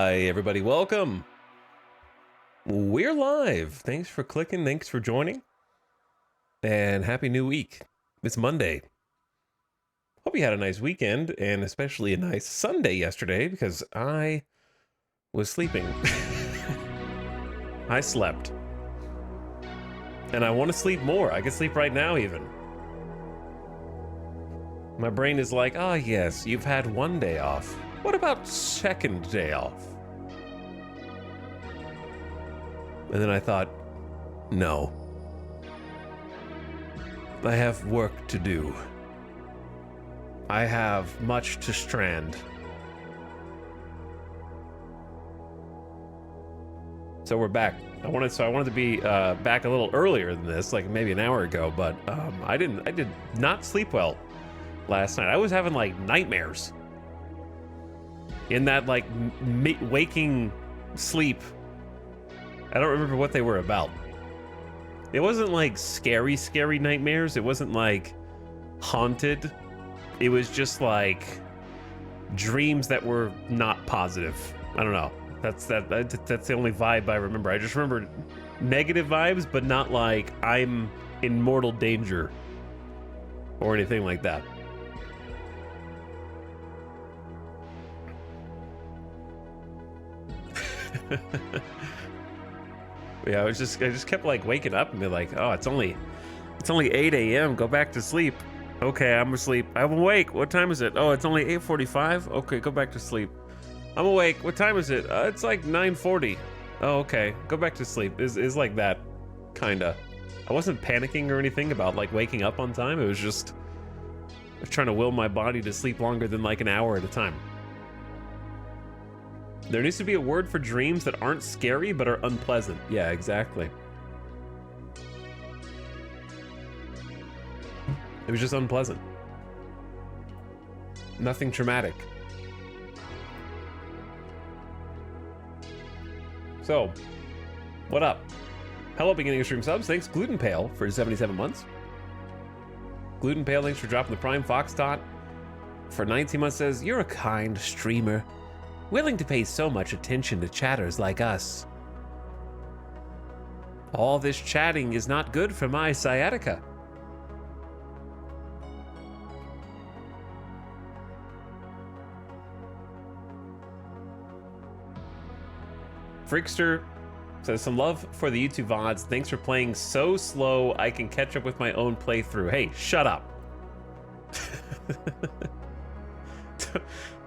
Hi, everybody. Welcome. We're live. Thanks for clicking. Thanks for joining. And happy new week. It's Monday. Hope you had a nice weekend and especially a nice Sunday yesterday because I was sleeping. I slept. And I want to sleep more. I could sleep right now even. My brain is like, ah, yes, you've had one day off. What about second day off? And then I thought, no. I have work to do. I have much to strand. So we're back. I wanted to be back a little earlier than this, like maybe an hour ago, but I did not sleep well last night. I was having like nightmares in that like waking sleep. I don't remember what they were about. It wasn't like scary nightmares. It wasn't like haunted. It was just like dreams that were not positive. I don't know. That's the only vibe I remember. I just remember negative vibes, but not like I'm in mortal danger or anything like that. Yeah, I just kept like waking up and be like, oh, it's only 8 a.m. Go back to sleep. Okay, I'm asleep. I'm awake. What time is it? Oh, it's only 8:45. Okay, go back to sleep. I'm awake. What time is it? It's like 9:40. Oh, okay. Go back to sleep. Is like that, kinda. I wasn't panicking or anything about like waking up on time. It was just trying to will my body to sleep longer than like an hour at a time. There needs to be a word for dreams that aren't scary but are unpleasant. Yeah, exactly. It was just unpleasant. Nothing traumatic. So, what up? Hello, beginning of stream subs. Thanks, Gluten Pale, for 77 months. Gluten Pale, thanks for dropping the Prime. Foxtot for 19 months says, you're a kind streamer, willing to pay so much attention to chatters like us. All this chatting is not good for my sciatica. Freakster says, some love for the YouTube VODs. Thanks for playing so slow I can catch up with my own playthrough. Hey, shut up.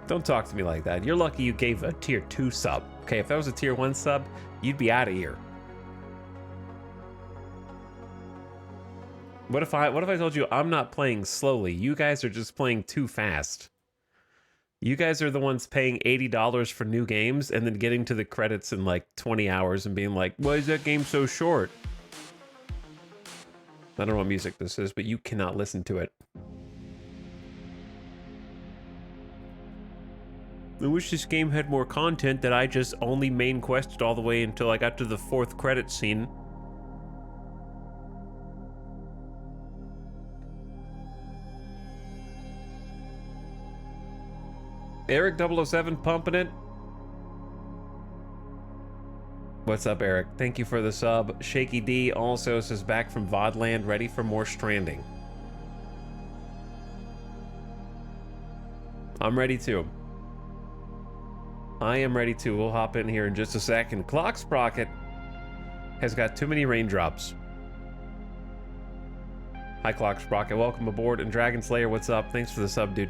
Don't talk to me like that. You're lucky you gave a tier 2 sub. Okay, if that was a tier 1 sub, you'd be out of here. What if I told you I'm not playing slowly? You guys are just playing too fast. You guys are the ones paying $80 for new games and then getting to the credits in like 20 hours and being like, why is that game so short? I don't know what music this is, but you cannot listen to it. I wish this game had more content that I just only main quested all the way until I got to the 4th credit scene. Eric 007 pumping it. What's up, Eric? Thank you for the sub. Shaky D also says back from VODland, ready for more Stranding. I'm ready too. I am ready too. We'll hop in here in just a second. Clock Sprocket has got too many raindrops. Hi, Clock Sprocket. Welcome aboard. And Dragon Slayer, what's up? Thanks for the sub, dude.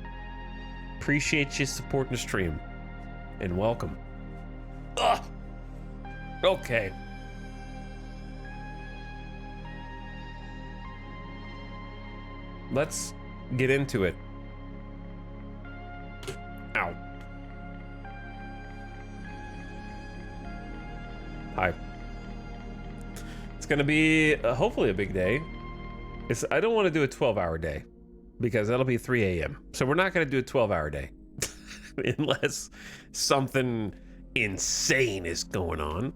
Appreciate you supporting the stream. And welcome. Ugh. Okay. Let's get into it. Ow. Hi. It's gonna be hopefully a big day. I don't want to do a 12-hour day because that'll be 3 a.m. So we're not gonna do a 12-hour day unless something insane is going on.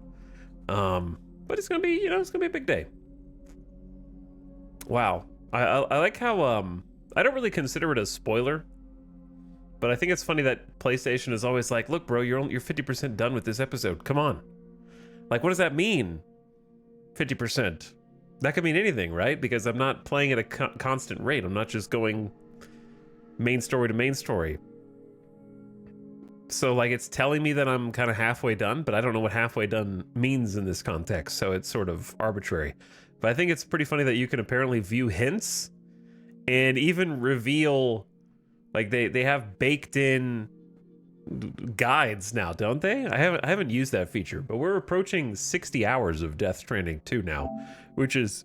But it's gonna be, it's gonna be a big day. Wow. I like how I don't really consider it a spoiler But I think it's funny that PlayStation is always like, look, bro, you're 50% done with this episode. Come on. Like, what does that mean? 50%. That could mean anything, right? Because I'm not playing at a constant rate. I'm not just going main story to main story. So, like, it's telling me that I'm kind of halfway done, but I don't know what halfway done means in this context, so it's sort of arbitrary. But I think it's pretty funny that you can apparently view hints and even reveal, like, they have baked in guides now, don't they? I haven't used that feature, but we're approaching 60 hours of Death Stranding 2 now, which is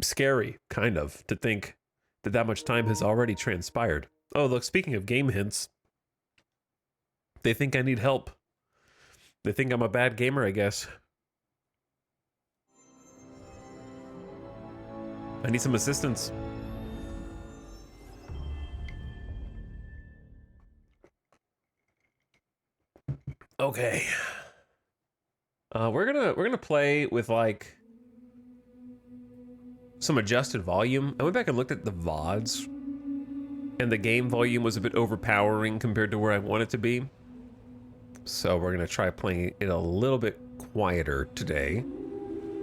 scary, kind of, to think that that much time has already transpired. Oh, look, speaking of game hints, they think I need help. They think I'm a bad gamer, I guess. I need some assistance. Okay. We're gonna play with like some adjusted volume. I went back and looked at the VODs, and the game volume was a bit overpowering compared to where I want it to be. So we're gonna try playing it a little bit quieter today.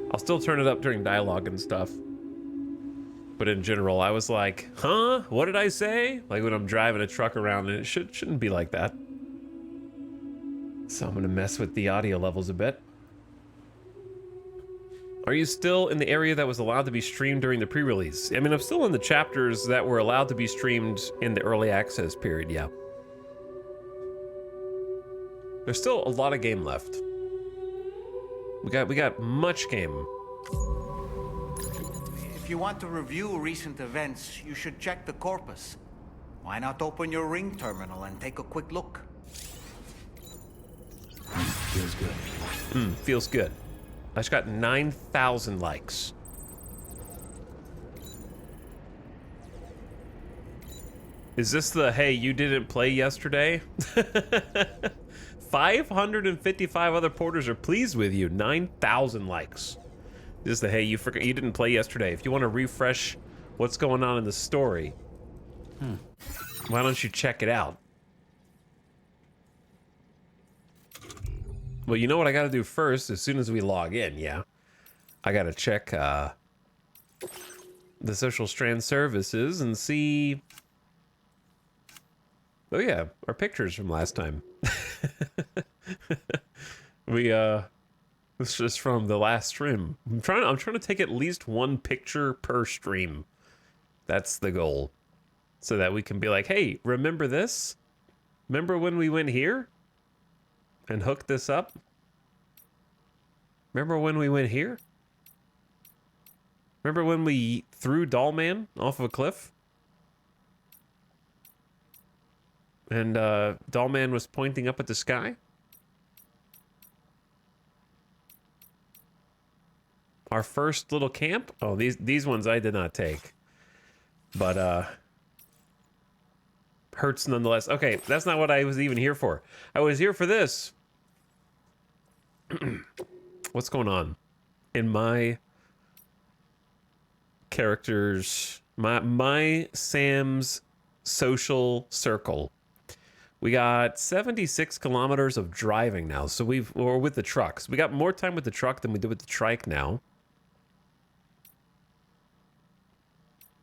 I'll still turn it up during dialogue and stuff. But in general, I was like, huh? What did I say? Like when I'm driving a truck around, and it shouldn't be like that. So I'm gonna mess with the audio levels a bit. Are you still in the area that was allowed to be streamed during the pre-release? I mean, I'm still in the chapters that were allowed to be streamed in the early access period, yeah. There's still a lot of game left. We got much game. If you want to review recent events, you should check the corpus. Why not open your Ring terminal and take a quick look? Feels good. Feels good. I just got 9,000 likes. Is this the, hey, you didn't play yesterday? 555 other porters are pleased with you. 9,000 likes. This is the, hey, you didn't play yesterday. If you want to refresh what's going on in the story, why don't you check it out? Well, you know what I gotta do first, as soon as we log in, yeah? I gotta check the Social Strand services and see... Oh yeah, our pictures from last time. This is from the last stream. I'm trying to take at least one picture per stream. That's the goal. So that we can be like, hey, remember this? Remember when we went here? And hook this up? Remember when we went here? Remember when we threw Dollman off of a cliff? And Dollman was pointing up at the sky? Our first little camp? Oh, these ones I did not take. But hurts nonetheless. Okay, that's not what I was even here for. I was here for this. What's going on in my characters, my Sam's social circle? We got 76 kilometers of driving now, so or with the trucks. We got more time with the truck than we did with the trike now.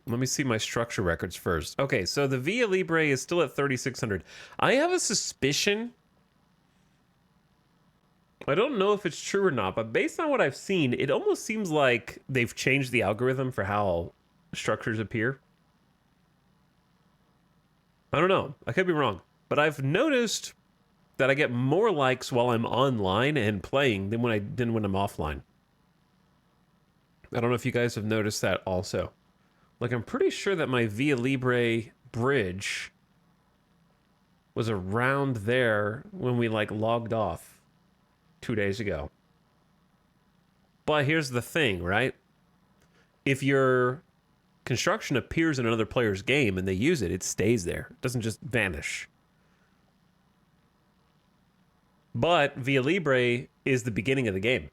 Let me see my structure records first. Okay, so the Via Libre is still at 3,600. I have a suspicion, I don't know if it's true or not, but based on what I've seen, it almost seems like they've changed the algorithm for how structures appear. I don't know. I could be wrong. But I've noticed that I get more likes while I'm online and playing than when I'm offline. I don't know if you guys have noticed that also. Like, I'm pretty sure that my Via Libre bridge was around there when we, like, logged off 2 days ago. But here's the thing, right? If your construction appears in another player's game and they use it, it stays there. It doesn't just vanish. But Via Libre is the beginning of the game.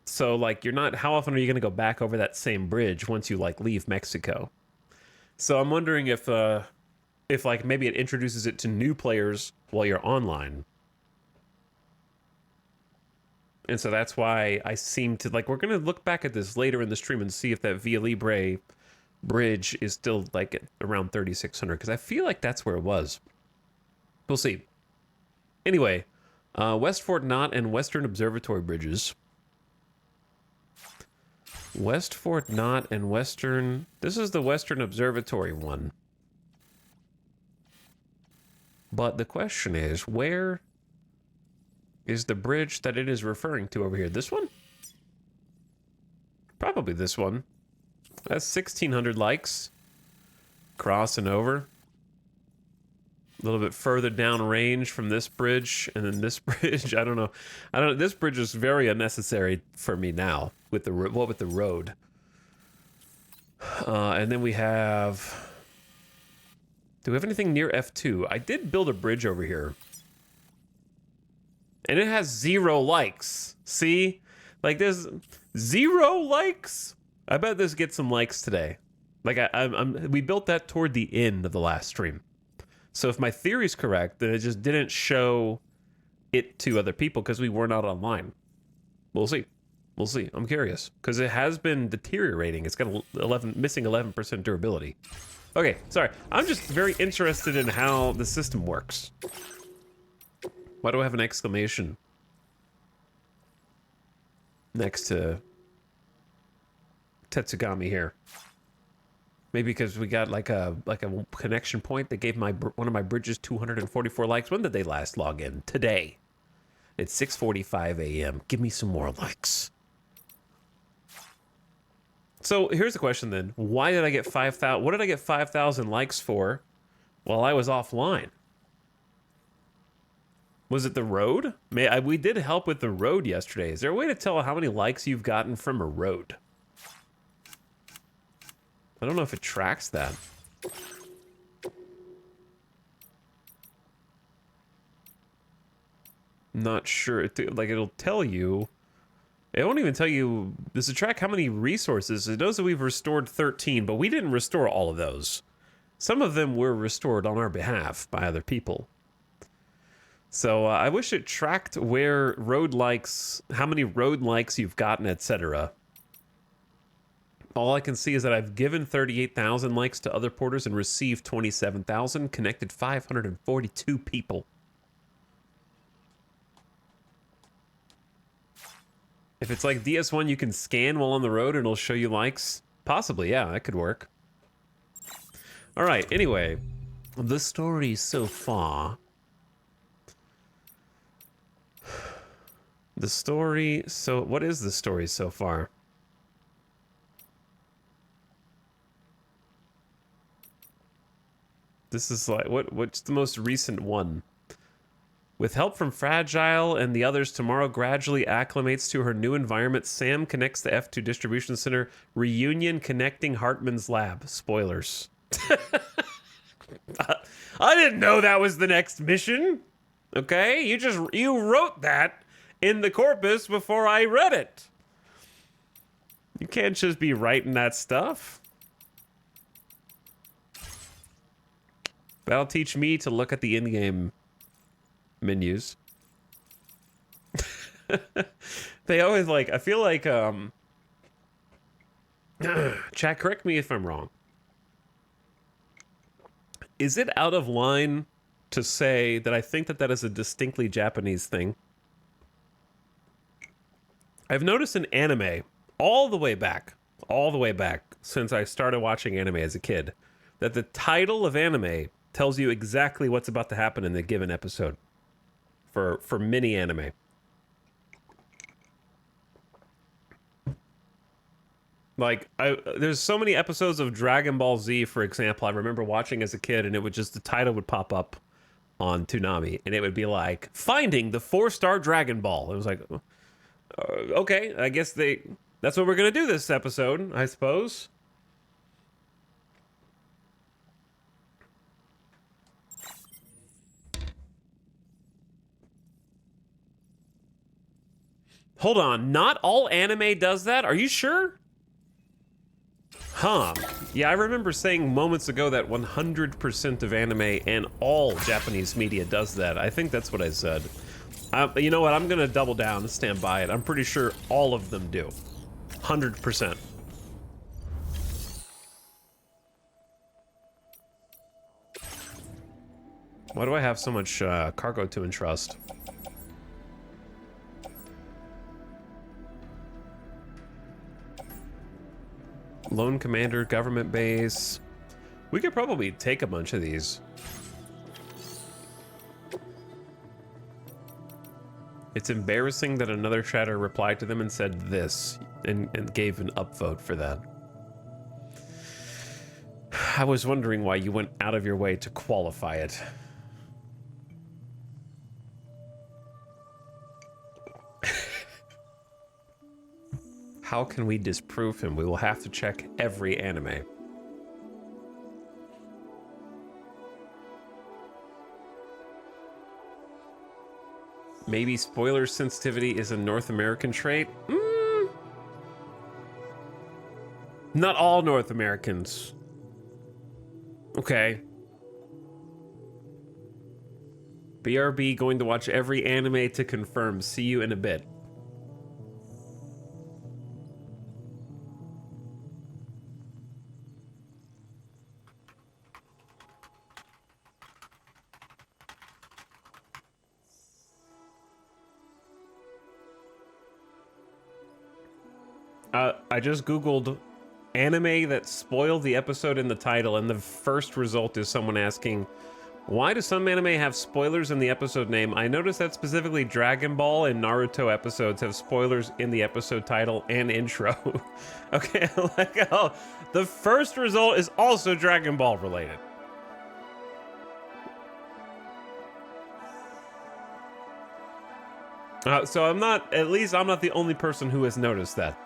So, like, you're not... How often are you going to go back over that same bridge once you, like, leave Mexico? So I'm wondering if if like maybe it introduces it to new players while you're online. And so that's why I seem to like, we're going to look back at this later in the stream and see if that Via Libre bridge is still like at around 3,600, because I feel like that's where it was. We'll see. Anyway, West Fort Knot and Western Observatory bridges. West Fort Knot and Western... This is the Western Observatory one. But the question is, where is the bridge that it is referring to over here? This one? Probably this one. That's 1,600 likes. Crossing over. A little bit further down range from this bridge, and then this bridge. I don't know. This bridge is very unnecessary for me now with the with the road. And then we have. Do we have anything near F2? I did build a bridge over here. And it has 0 likes. See? Like, there's 0 likes? I bet this gets some likes today. Like, we built that toward the end of the last stream. So if my theory's correct, then it just didn't show it to other people because we were not online. We'll see. We'll see. I'm curious. Because it has been deteriorating. It's got missing 11% durability. Okay, sorry. I'm just very interested in how the system works. Why do I have an exclamation next to Tetsugami here? Maybe because we got like a connection point that gave one of my bridges 244 likes. When did they last log in? Today. It's 6:45 a.m. Give me some more likes. So here's the question then. Why did I get 5,000? What did I get 5,000 likes for while I was offline? Was it the road? We did help with the road yesterday. Is there a way to tell how many likes you've gotten from a road? I don't know if it tracks that. Not sure. It'll tell you. It won't even tell you. Does it track how many resources? It knows that we've restored 13, but we didn't restore all of those. Some of them were restored on our behalf by other people. So I wish it tracked where road likes, how many road likes you've gotten, etc. All I can see is that I've given 38,000 likes to other porters and received 27,000, connected 542 people. If it's like DS1, you can scan while on the road and it'll show you likes. Possibly, yeah, that could work. All right, anyway, the story so far. The story, so what is the story so far? This is like, what's the most recent one? With help from Fragile and the others, tomorrow gradually acclimates to her new environment. Sam connects the F2 distribution center. Reunion connecting Hartman's lab. Spoilers. I didn't know that was the next mission. Okay, you wrote that in the corpus before I read it. You can't just be writing that stuff. That'll teach me to look at the in-game menus. They always like, I feel like, chat, correct me if I'm wrong. Is it out of line to say that I think that that is a distinctly Japanese thing? I've noticed in anime, all the way back since I started watching anime as a kid, that the title of anime tells you exactly what's about to happen in the given episode. For many anime. Like, there's so many episodes of Dragon Ball Z, for example, I remember watching as a kid, and it would just, the title would pop up on Toonami, and it would be like, finding the 4-star Dragon Ball. It was like, okay, I guess that's what we're gonna do this episode, I suppose. Hold on, not all anime does that? Are you sure? Huh. Yeah, I remember saying moments ago that 100% of anime and all Japanese media does that. I think that's what I said. You know what? I'm gonna double down and stand by it. I'm pretty sure all of them do. 100%. Why do I have so much cargo to entrust? Lone Commander, government base. We could probably take a bunch of these. It's embarrassing that another chatter replied to them and said this, and gave an upvote for that. I was wondering why you went out of your way to qualify it. How can we disprove him? We will have to check every anime. Maybe spoiler sensitivity is a North American trait? Not all North Americans. Okay. BRB going to watch every anime to confirm. See you in a bit. I just Googled anime that spoiled the episode in the title, and the first result is someone asking, why do some anime have spoilers in the episode name? I noticed that specifically Dragon Ball and Naruto episodes have spoilers in the episode title and intro. Okay, like, oh, the first result is also Dragon Ball related. So I'm not, at least I'm not the only person who has noticed that.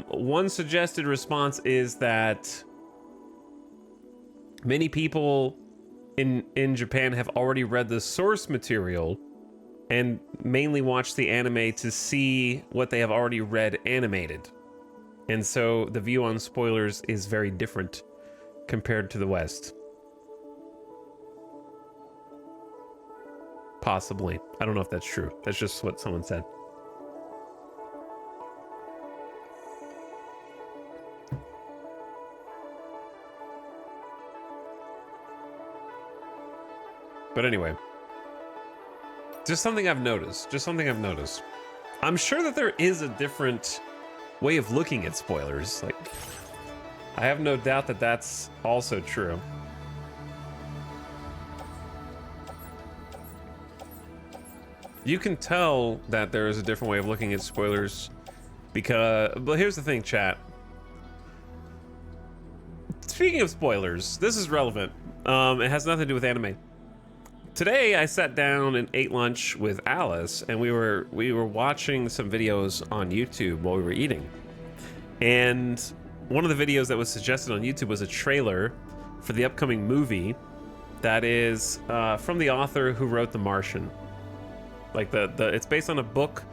One suggested response is that many people in Japan have already read the source material and mainly watch the anime to see what they have already read animated. And so the view on spoilers is very different compared to the West. Possibly. I don't know if that's true. That's just what someone said. But anyway, just something I've noticed. Just something I've noticed. I'm sure that there is a different way of looking at spoilers. Like, I have no doubt that that's also true. You can tell that there is a different way of looking at spoilers because, but here's the thing, chat. Speaking of spoilers, this is relevant. It has nothing to do with anime. Today, I sat down and ate lunch with Alice, and we were watching some videos on YouTube while we were eating. And one of the videos that was suggested on YouTube was a trailer for the upcoming movie that is from the author who wrote The Martian. Like it's based on a book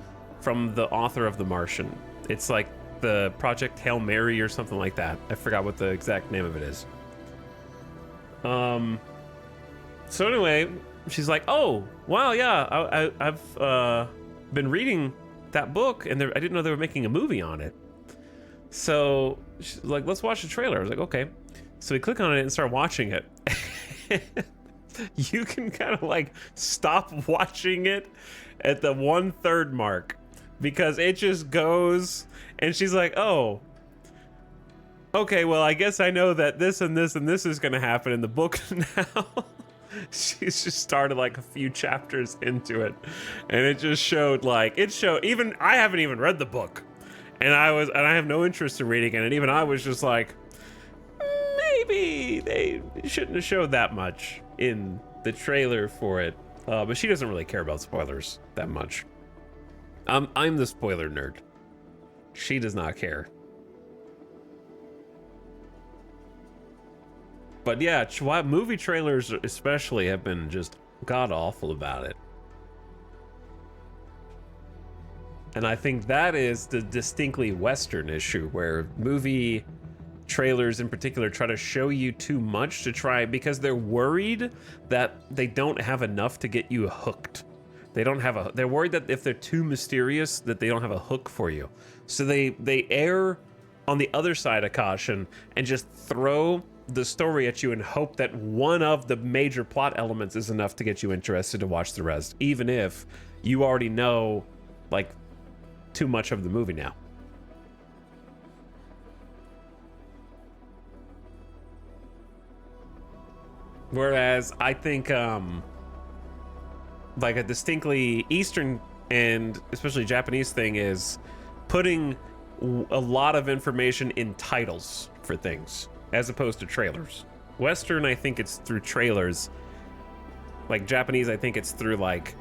from the author of The Martian. It's like the Project Hail Mary or something like that. I forgot what the exact name of it is. So anyway, she's like, "Oh, wow, yeah, I've been reading that book, and I didn't know they were making a movie on it." So she's like, "Let's watch the trailer." I was like, "Okay." So we click on it and start watching it. You can kind of like stop watching it at the 1/3 mark because it just goes, and she's like, "Oh, okay, well, I guess I know that this and this and this is going to happen in the book now." She's just started like a few chapters into it, and it just showed like even I haven't even read the book, and I have no interest in reading it, and even I was just like, maybe they shouldn't have showed that much in the trailer for it. But she doesn't really care about spoilers that much. I'm the spoiler nerd. She does not care. But yeah, movie trailers especially have been just god-awful about it. And I think that is the distinctly Western issue, where movie trailers in particular try to show you too much to try, because they're worried that they don't have enough to get you hooked. They're worried that if they're too mysterious, that they don't have a hook for you. So they err on the other side of caution and just throw the story at you and hope that one of the major plot elements is enough to get you interested to watch the rest, even if you already know, like, too much of the movie now. Whereas I think like a distinctly Eastern and especially Japanese thing is putting a lot of information in titles for things as opposed to trailers. Western, I think it's through trailers. Like Japanese, I think it's through like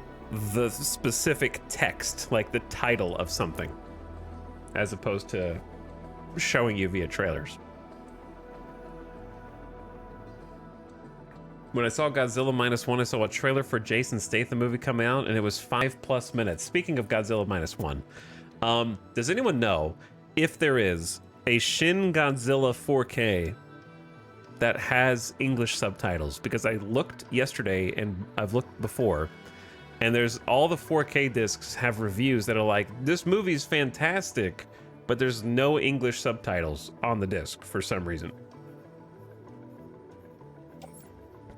the specific text, like the title of something, as opposed to showing you via trailers. When I saw Godzilla -1, I saw a trailer for Jason Statham movie coming out, and it was 5+ minutes. Speaking of Godzilla -1, does anyone know if there is a Shin Godzilla 4K that has English subtitles? Because I looked yesterday, and I've looked before, and there's all the 4K discs have reviews that are like, this movie's fantastic, but there's no English subtitles on the disc for some reason.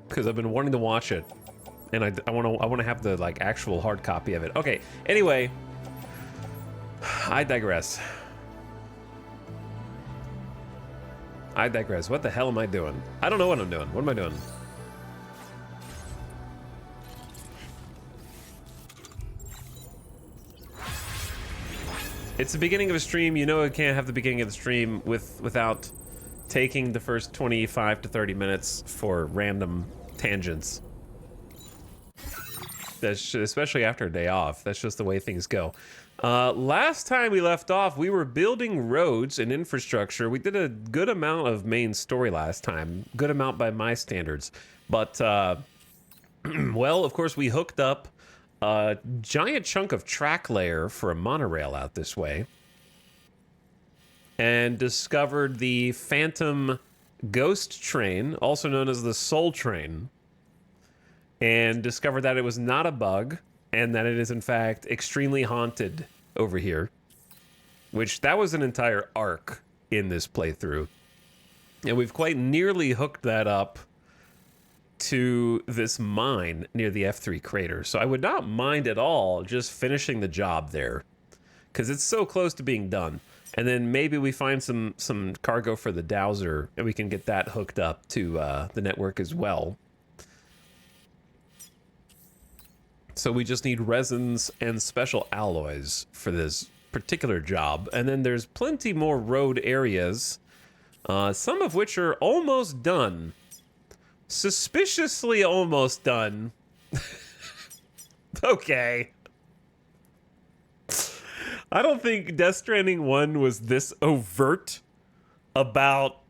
Because I've been wanting to watch it, and I want to have the like actual hard copy of it. Okay, anyway, I digress. What the hell am I doing? I don't know what I'm doing. What am I doing? It's the beginning of a stream. You know I can't have the beginning of the stream without taking the first 25 to 30 minutes for random tangents. Especially after a day off. That's just the way things go. Last time we left off, we were building roads and infrastructure. We did a good amount of main story last time. Good amount by my standards. But, well, of course, we hooked up a giant chunk of track layer for a monorail out this way. And discovered the Phantom Ghost Train, also known as the Soul Train. And discovered that it was not a bug, and that it is in fact extremely haunted over here. Which, that was an entire arc in this playthrough. And we've quite nearly hooked that up to this mine near the F3 crater. So I would not mind at all just finishing the job there, because it's so close to being done. And then maybe we find some cargo for the dowser, and we can get that hooked up to the network as well. So we just need resins and special alloys for this particular job. And then there's plenty more road areas, some of which are almost done. Suspiciously almost done. Okay. I don't think Death Stranding 1 was this overt about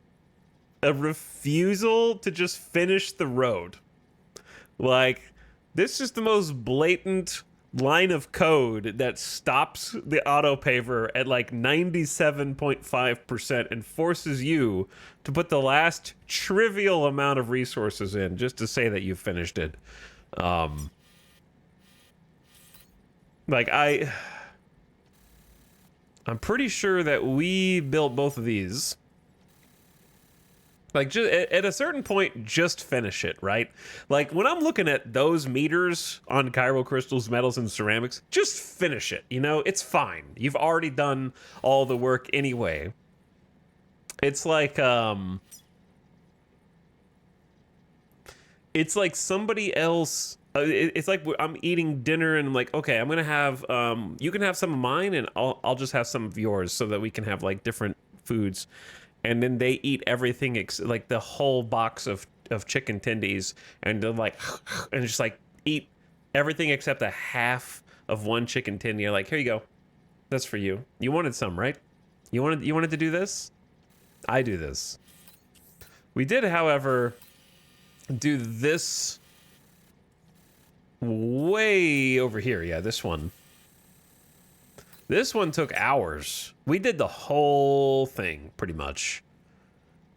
a refusal to just finish the road. Like, this is the most blatant line of code that stops the auto paver at like 97.5% and forces you to put the last trivial amount of resources in just to say that you finished it. Like, I'm pretty sure that we built both of these. Like, just, at a certain point, just finish it, right? Like, when I'm looking at those meters on chiral crystals, metals, and ceramics, just finish it, you know? It's fine. You've already done all the work anyway. It's like somebody else... it's like I'm eating dinner and I'm like, okay, I'm gonna have you can have some of mine and I'll just have some of yours so that we can have like different foods. And then they eat everything like the whole box of chicken tendies, and they're like and just like eat everything except a half of one chicken tendy. You're like, here you go, that's for you. You wanted some, right? You wanted to do this? I do this. We did, however, do this way over here. Yeah, this one. This one took hours. We did the whole thing, pretty much.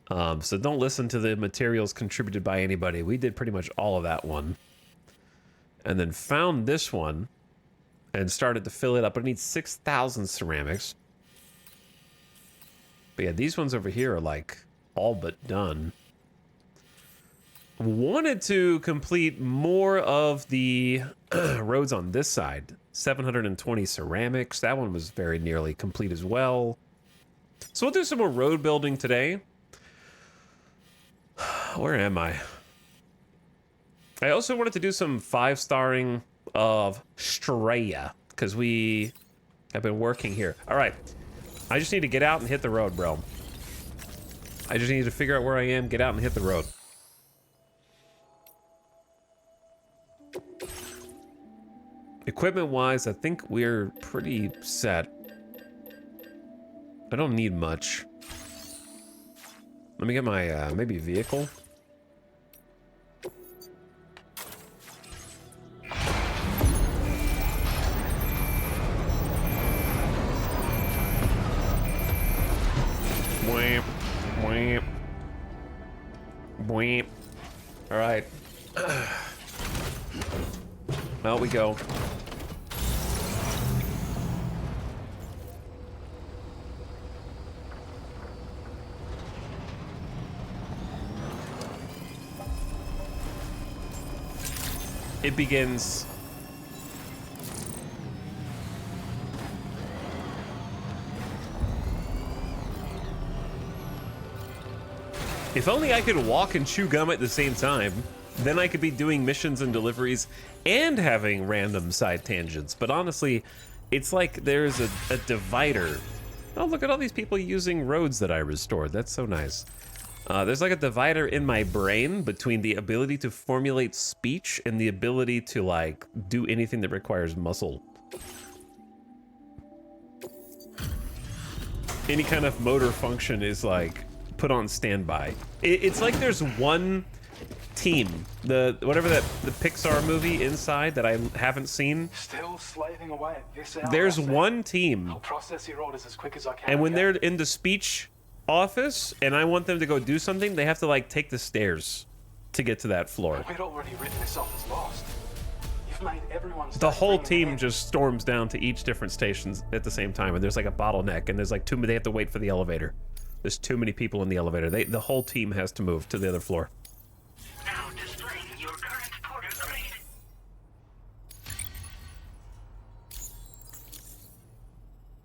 So don't listen to the materials contributed by anybody. We did pretty much all of that one. And then found this one and started to fill it up. It needs 6,000 ceramics. But yeah, these ones over here are like all but done. Wanted to complete more of the roads on this side. 720 ceramics. That one was very nearly complete as well. So we'll do some more road building today. Where am I? I also wanted to do some 5-starring of Straya, because we have been working here. All right. I just need to get out and hit the road, bro. I just need to figure out where I am, get out and hit the road. Equipment-wise, I think we're pretty set. I don't need much. Let me get my, maybe vehicle. Whamp, whamp, whamp. All right. Out we go. It begins. If only I could walk and chew gum at the same time, then I could be doing missions and deliveries and having random side tangents. But honestly, it's like there's a divider. Oh, look at all these people using roads that I restored. That's so nice. There's like a divider in my brain between the ability to formulate speech and the ability to like do anything that requires muscle. Any kind of motor function is like put on standby. It's like there's one team, the Pixar movie Inside that I haven't seen. Still slaving away at this hour. There's one team. I'll process your orders as quick as I can. And when they're in the speech office and I want them to go do something, they have to like take the stairs to get to that floor. We'd already written this off as lost. You've made everyone. The whole team just storms down to each different stations at the same time, and there's like a bottleneck, and there's like they have to wait for the elevator. There's too many people in the elevator. The whole team has to move to the other floor. Now displaying your current porter grade.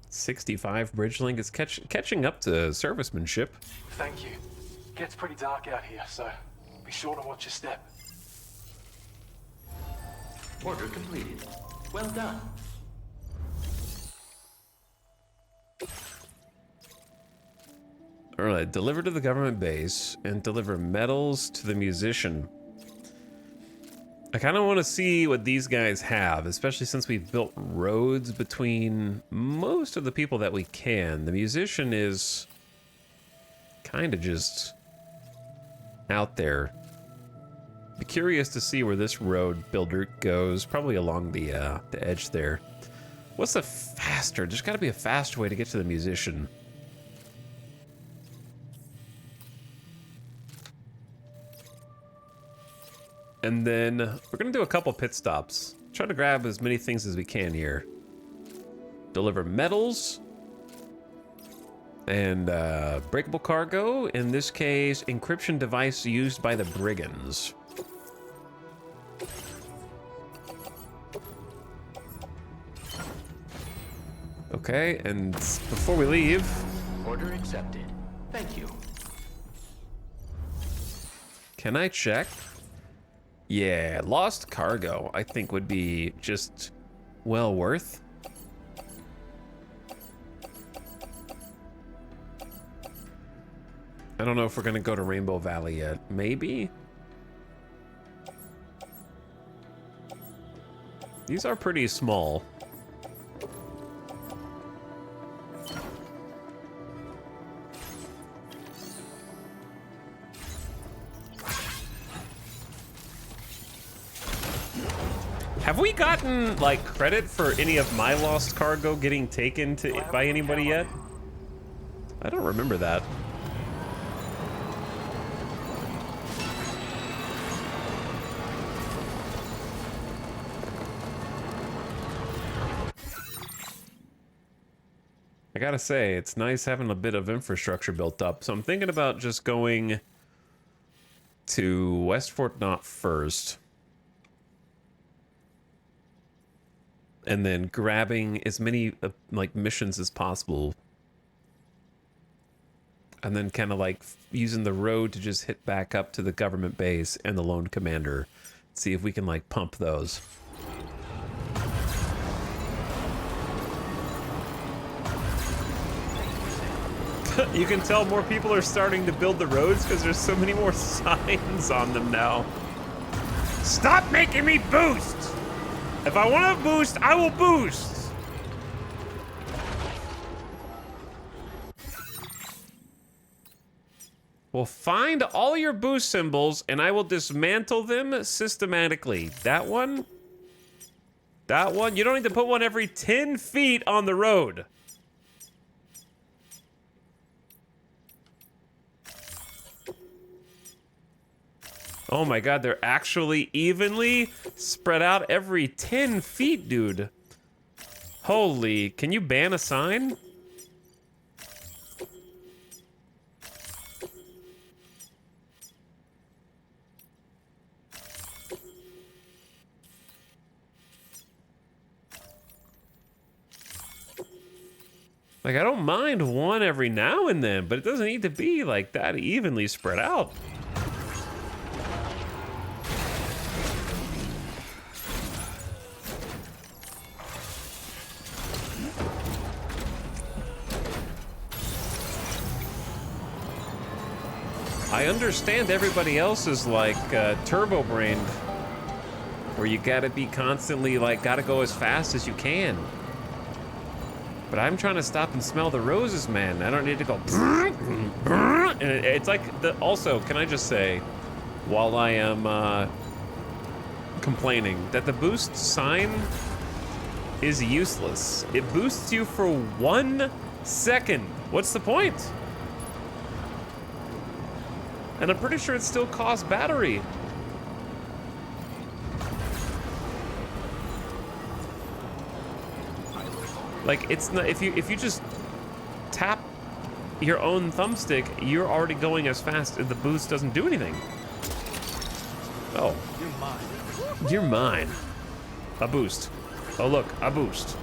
65 Bridgelink is catching up to servicemanship. Thank you. Gets pretty dark out here, so be sure to watch your step. Order completed. Well done. All right, deliver to the government base and deliver medals to the musician. I kind of want to see what these guys have, especially since we've built roads between most of the people that we can. The musician is kind of just out there. Be curious to see where this road builder goes, probably along the edge there. What's the faster? There's got to be a faster way to get to the musician. And then we're gonna do a couple pit stops. Try to grab as many things as we can here. Deliver metals and breakable cargo. In this case, encryption device used by the brigands. Okay, and before we leave, Order accepted. Thank you. can I check? Yeah, lost cargo, I think would be just well worth. I don't know if we're gonna go to Rainbow Valley yet. Maybe? These are pretty small. Have we gotten, like, credit for any of my lost cargo getting taken by anybody yet? I don't remember that. I gotta say, it's nice having a bit of infrastructure built up. So I'm thinking about just going to West Fort Knott first. And then grabbing as many, like, missions as possible. And then kind of, like, using the road to just hit back up to the government base and the lone commander. See if we can, like, pump those. You can tell more people are starting to build the roads because there's so many more signs on them now. Stop making me boost! If I want to boost, I will boost! Well, find all your boost symbols and I will dismantle them systematically. That one? That one? You don't need to put one every 10 feet on the road. Oh my god, they're actually evenly spread out every 10 feet, dude. Holy, can you ban a sign? Like, I don't mind one every now and then, but it doesn't need to be like that evenly spread out. I understand everybody else is like turbo brained, where you gotta be constantly like, gotta go as fast as you can. But I'm trying to stop and smell the roses, man. I don't need to go. And it's like, also, can I just say, while I am complaining, that the boost sign is useless. It boosts you for 1 second. What's the point? And I'm pretty sure it still costs battery. Like, it's not, if you just tap your own thumbstick, you're already going as fast and the boost doesn't do anything. Oh. You're mine. You're mine. A boost. Oh look, a boost.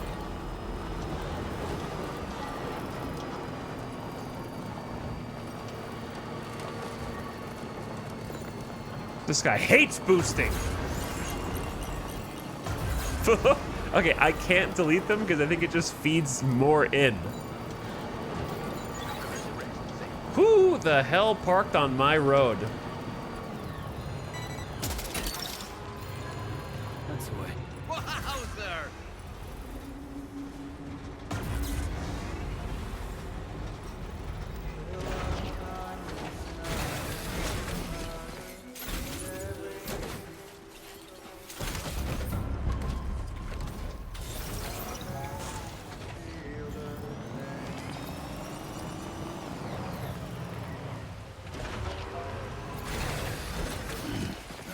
This guy hates boosting. Okay, I can't delete them because I think it just feeds more in. Who the hell parked on my road? That's the way. Wowzer!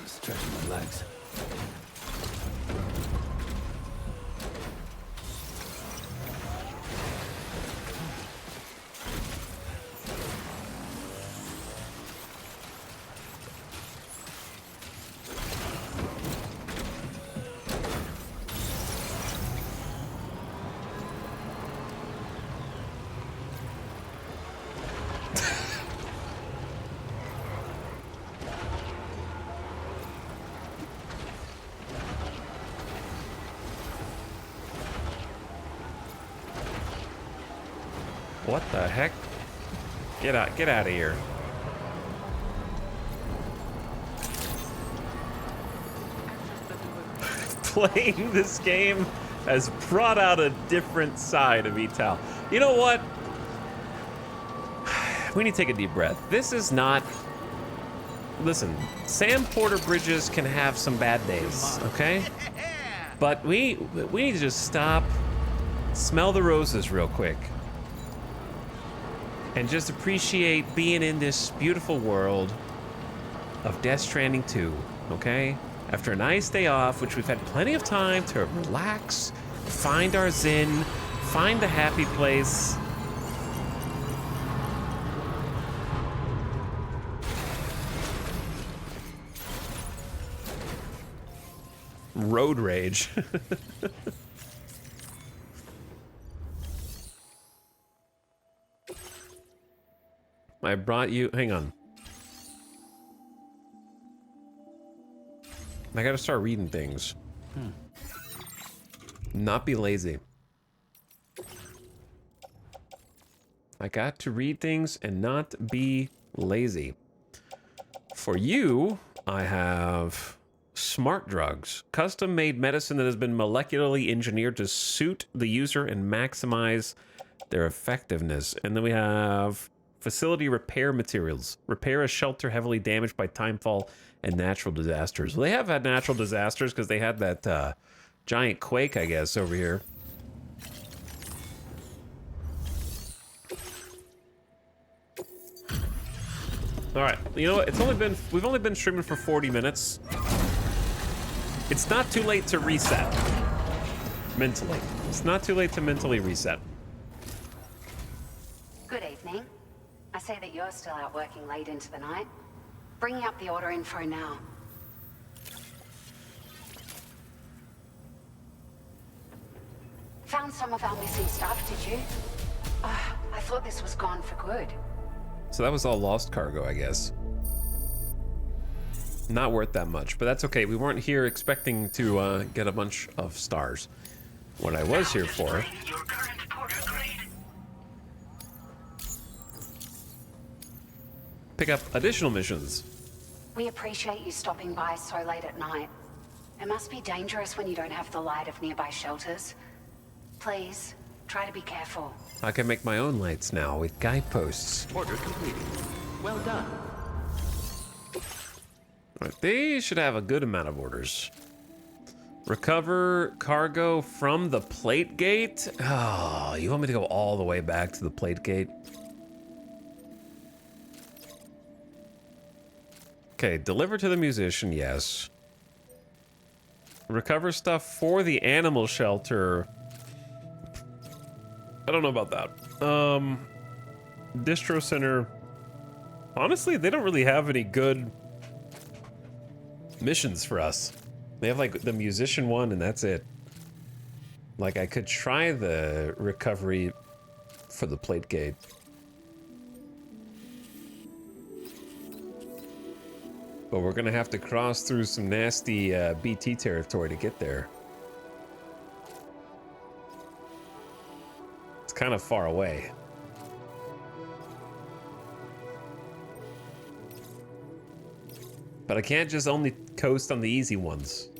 Stretching my legs. What the heck? Get out of here. Playing this game has brought out a different side of Etal. You know what? We need to take a deep breath. This is not... Listen, Sam Porter Bridges can have some bad days, okay? But we need to just stop, smell the roses real quick, and just appreciate being in this beautiful world of Death Stranding 2, okay? After a nice day off, which we've had plenty of time to relax, find our zen, find the happy place. Road rage. I brought you, hang on. I gotta start reading things. Not be lazy. I got to read things and not be lazy. For you, I have smart drugs. Custom-made medicine that has been molecularly engineered to suit the user and maximize their effectiveness. And then we have facility repair materials. Repair a shelter heavily damaged by timefall and natural disasters. Well, they have had natural disasters because they had that giant quake, I guess, over here. All right, you know what? We've only been streaming for 40 minutes. It's not too late to reset mentally. It's not too late to mentally reset. Good evening. I see that you're still out working late into the night. Bringing up the order info now. Found some of our missing stuff, did you? I thought this was gone for good. So that was all lost cargo, I guess. Not worth that much, but that's okay. We weren't here expecting to get a bunch of stars. What I was here for... Your current porter grade. pick up additional missions. We appreciate you stopping by so late at night. It must be dangerous when you don't have the light of nearby shelters. Please, try to be careful. I can make my own lights now with guideposts. Order completed. Well done. Right, they should have a good amount of orders. Recover cargo from the plate gate? Oh, you want me to go all the way back to the plate gate? Okay, deliver to the musician, yes. Recover stuff for the animal shelter. I don't know about that. Distro center. Honestly, they don't really have any good missions for us. They have like the musician one and that's it. Like I could try the recovery for the plate gate. But we're gonna have to cross through some nasty BT territory to get there. It's kind of far away. But I can't just only coast on the easy ones.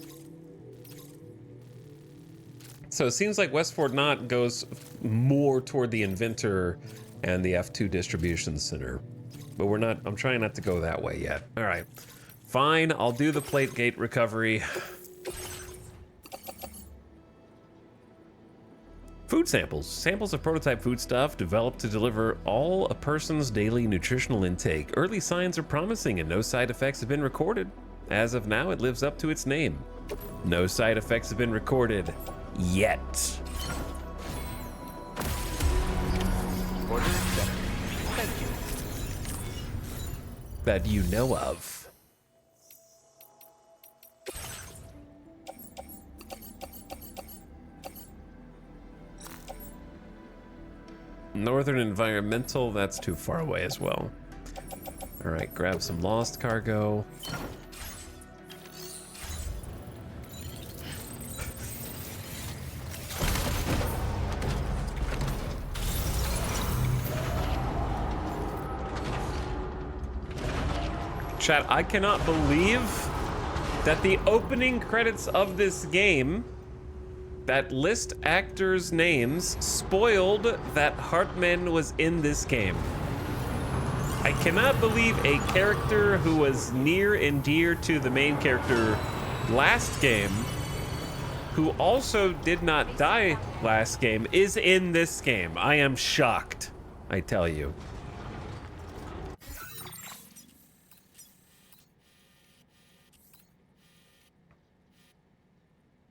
So it seems like West Fort Knott goes more toward the Inventor and the F2 distribution center. But we're not, I'm trying not to go that way yet. All right, fine, I'll do the plate gate recovery. Food samples. Samples of prototype foodstuff developed to deliver all a person's daily nutritional intake. Early signs are promising and no side effects have been recorded. As of now, it lives up to its name. No side effects have been recorded yet. Order accepted. Thank you. That you know of. Northern Environmental, that's too far away as well. All right, grab some lost cargo. Chat, I cannot believe that the opening credits of this game that list actors' names spoiled that Hartman was in this game. I cannot believe a character who was near and dear to the main character last game who also did not die last game, is in this game. I am shocked, I tell you.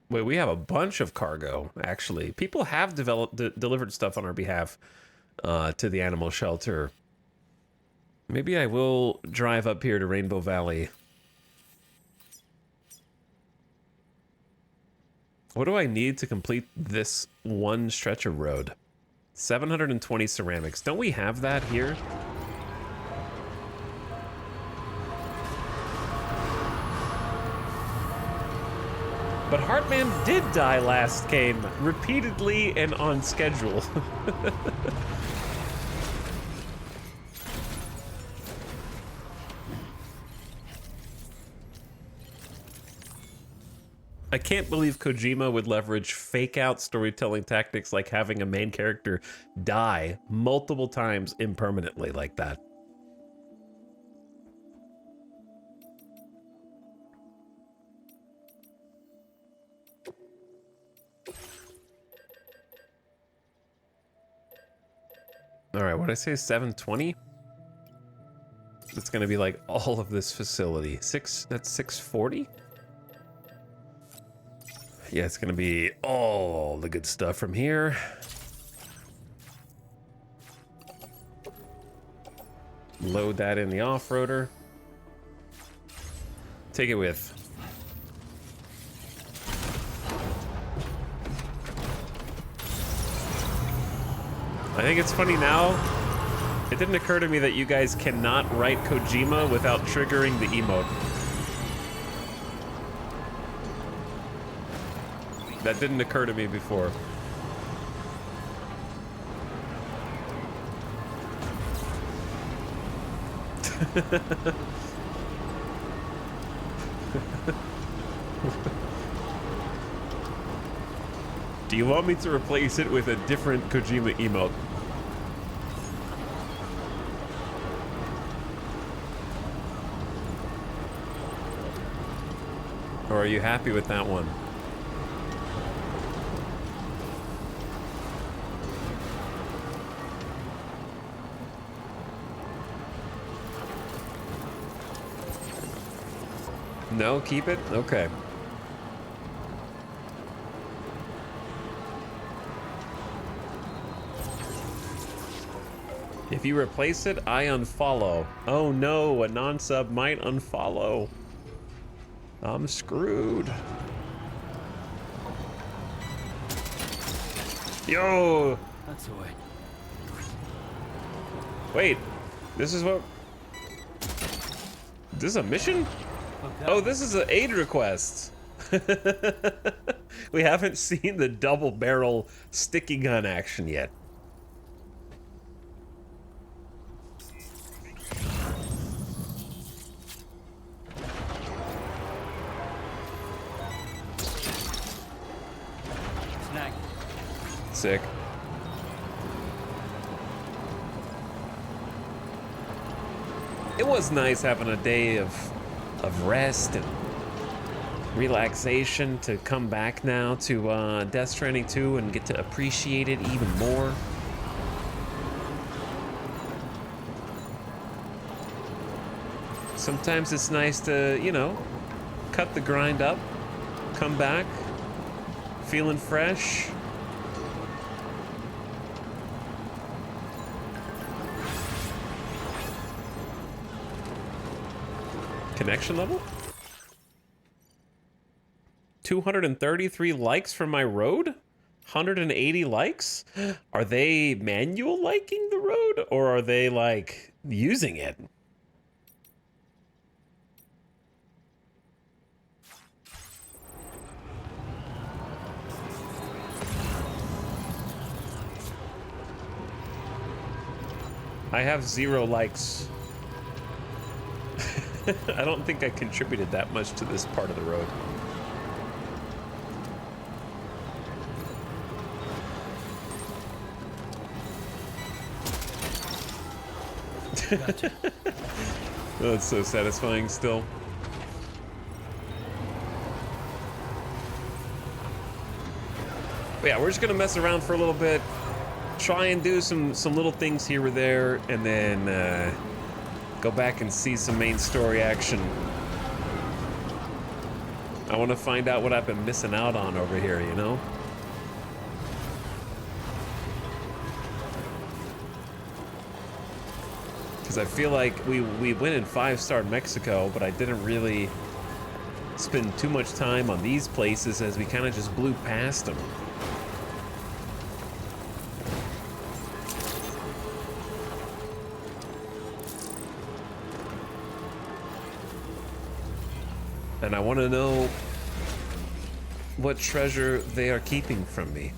Wait, we have a bunch of cargo, actually. People have delivered stuff on our behalf to the animal shelter. Maybe I will drive up here to Rainbow Valley. What do I need to complete this one stretch of road? 720 ceramics. Don't we have that here? But Heartman did die last game, repeatedly and on schedule. I can't believe Kojima would leverage fake-out storytelling tactics like having a main character die multiple times impermanently like that. All right, what did I say, 720? It's gonna be like all of this facility. That's 640? Yeah, it's gonna be all the good stuff from here. Load that in the off-roader. Take it with. I think it's funny now. It didn't occur to me that you guys cannot write Kojima without triggering the emote. That didn't occur to me before. Do you want me to replace it with a different Kojima emote? Or are you happy with that one? No, keep it? Okay. If you replace it, I unfollow. Oh no, a non-sub might unfollow. I'm screwed. Yo! That's the way. Wait, this is what... This is a mission? Oh, this is an aid request. We haven't seen the double barrel sticky gun action yet. Snag. Sick. It was nice having a day of rest and relaxation to come back now to Death Stranding 2 and get to appreciate it even more. Sometimes it's nice to, you know, cut the grind up, come back, feeling fresh. Connection level? 233 likes from my road? 180 likes? Are they manual liking the road or are they like using it? I have 0 likes. I don't think I contributed that much to this part of the road. Gotcha. Oh, that's so satisfying still. But yeah, we're just gonna mess around for a little bit, try and do some little things here or there, and then go back and see some main story action. I want to find out what I've been missing out on over here, you know? Because I feel like we went in 5-star Mexico, but I didn't really spend too much time on these places as we kind of just blew past them. And I want to know what treasure they are keeping from me.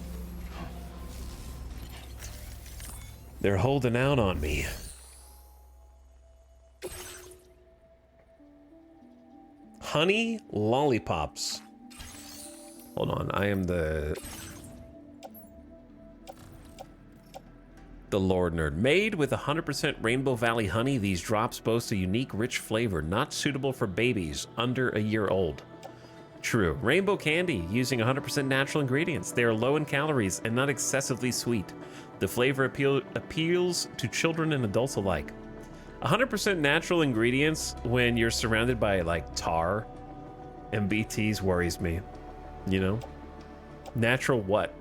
They're holding out on me. Honey lollipops. Hold on, I am the Lord Nerd. Made with 100% Rainbow Valley honey, these drops boast a unique, rich flavor, not suitable for babies under a year old. True. Rainbow candy, using 100% natural ingredients. They are low in calories and not excessively sweet. The flavor appeals to children and adults alike. 100% natural ingredients when you're surrounded by, like, tar and BTs worries me. You know? Natural what?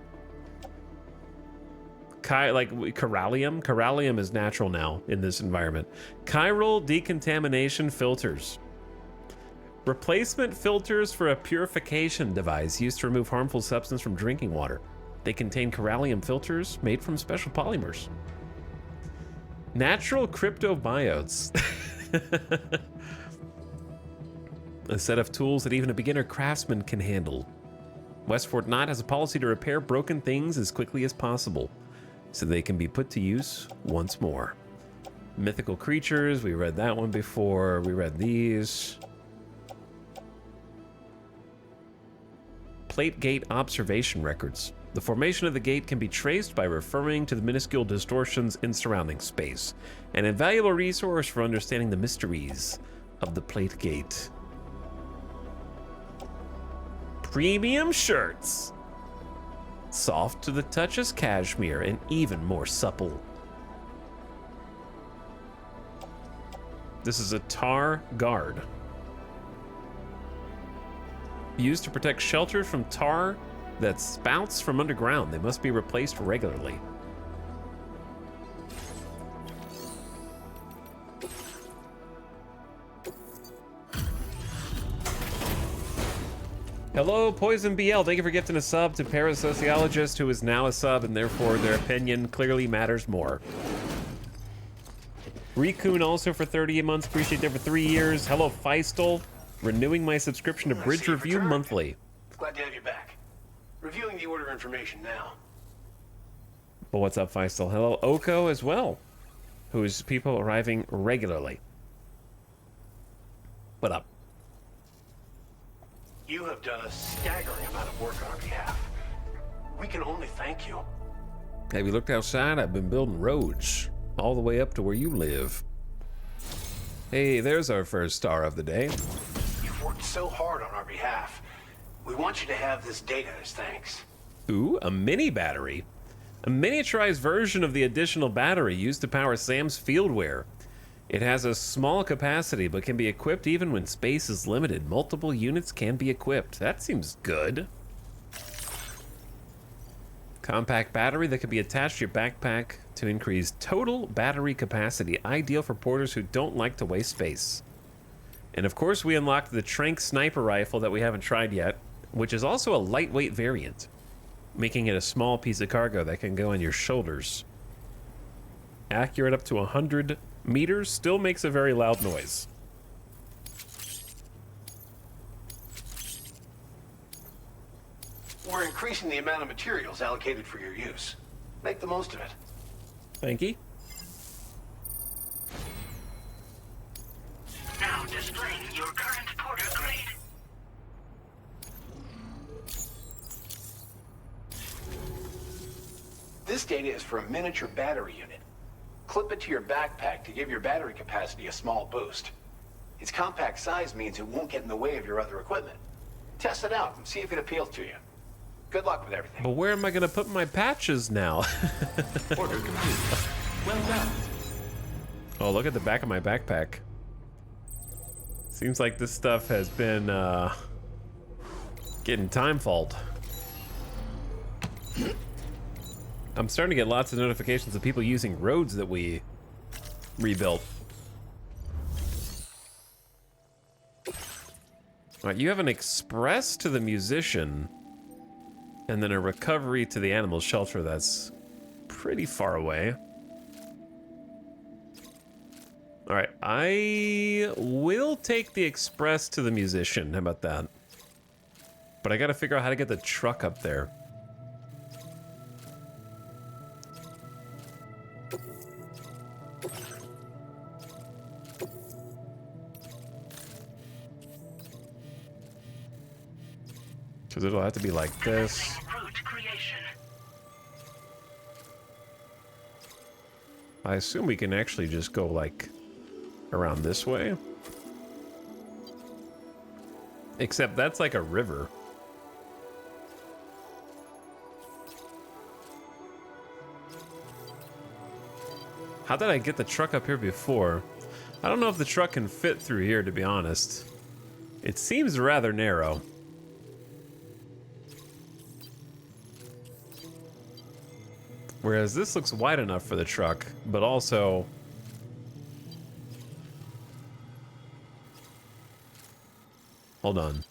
Like Corallium? Corallium is natural now in this environment. Chiral decontamination filters. Replacement filters for a purification device used to remove harmful substance from drinking water. They contain corallium filters made from special polymers. Natural cryptobiotes. A set of tools that even a beginner craftsman can handle. West Fort Knott has a policy to repair broken things as quickly as possible, so they can be put to use once more. Mythical creatures, we read that one before. We read these. Plate gate observation records. The formation of the gate can be traced by referring to the minuscule distortions in surrounding space, an invaluable resource for understanding the mysteries of the plate gate. Premium shirts. Soft to the touch as cashmere and even more supple. This is a tar guard. Used to protect shelters from tar that spouts from underground. They must be replaced regularly. Hello, Poison BL. Thank you for gifting a sub to Parasociologist, who is now a sub, and therefore their opinion clearly matters more. Rikun also for 30 months. Appreciate that for 3 years. Hello, Feistel. Renewing my subscription to Bridge Review monthly. Glad to have you back. Reviewing the order information now. But what's up, Feistel? Hello, Oko as well, who's people arriving regularly. What up? You have done a staggering amount of work on our behalf. We can only thank you. Have you looked outside? I've been building roads all the way up to where you live. Hey, there's our first star of the day. You've worked so hard on our behalf. We want you to have this data as thanks. Ooh, a mini battery. A miniaturized version of the additional battery used to power Sam's fieldware. It has a small capacity, but can be equipped even when space is limited. Multiple units can be equipped. That seems good. Compact battery that can be attached to your backpack to increase total battery capacity. Ideal for porters who don't like to waste space. And of course, we unlocked the Trank sniper rifle that we haven't tried yet, which is also a lightweight variant, making it a small piece of cargo that can go on your shoulders. Accurate up to 100 meters, still makes a very loud noise. We're increasing the amount of materials allocated for your use. Make the most of it. Thank you. Now displaying your current porter grade. This data is for a miniature battery unit. Clip it to your backpack to give your battery capacity a small boost. Its compact size means it won't get in the way of your other equipment. Test it out and see if it appeals to you. Good luck with everything. But where am I gonna put my patches now? Order complete. Well done. Oh, look at the back of my backpack. Seems like this stuff has been getting time fault. I'm starting to get lots of notifications of people using roads that we rebuilt. All right, you have an express to the musician, and then a recovery to the animal shelter that's pretty far away. All right, I will take the express to the musician. How about that? But I gotta figure out how to get the truck up there. Because it'll have to be like this. Route creation. I assume we can actually just go like around this way. Except that's like a river. How did I get the truck up here before? I don't know if the truck can fit through here, to be honest. It seems rather narrow. Whereas this looks wide enough for the truck, but also... Hold on.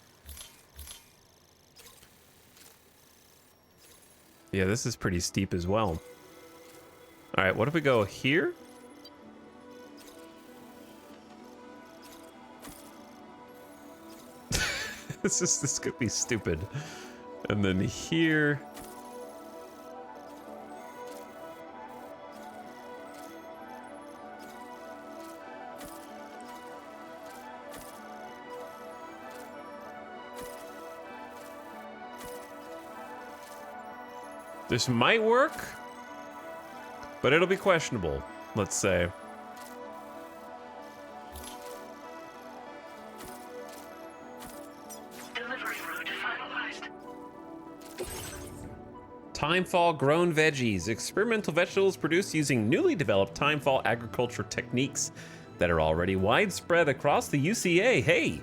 Yeah, this is pretty steep as well. All right, what if we go here? This could be stupid. And then here. This might work, but it'll be questionable, let's say. Delivery route finalized. Timefall grown veggies. Experimental vegetables produced using newly developed timefall agriculture techniques that are already widespread across the UCA. Hey,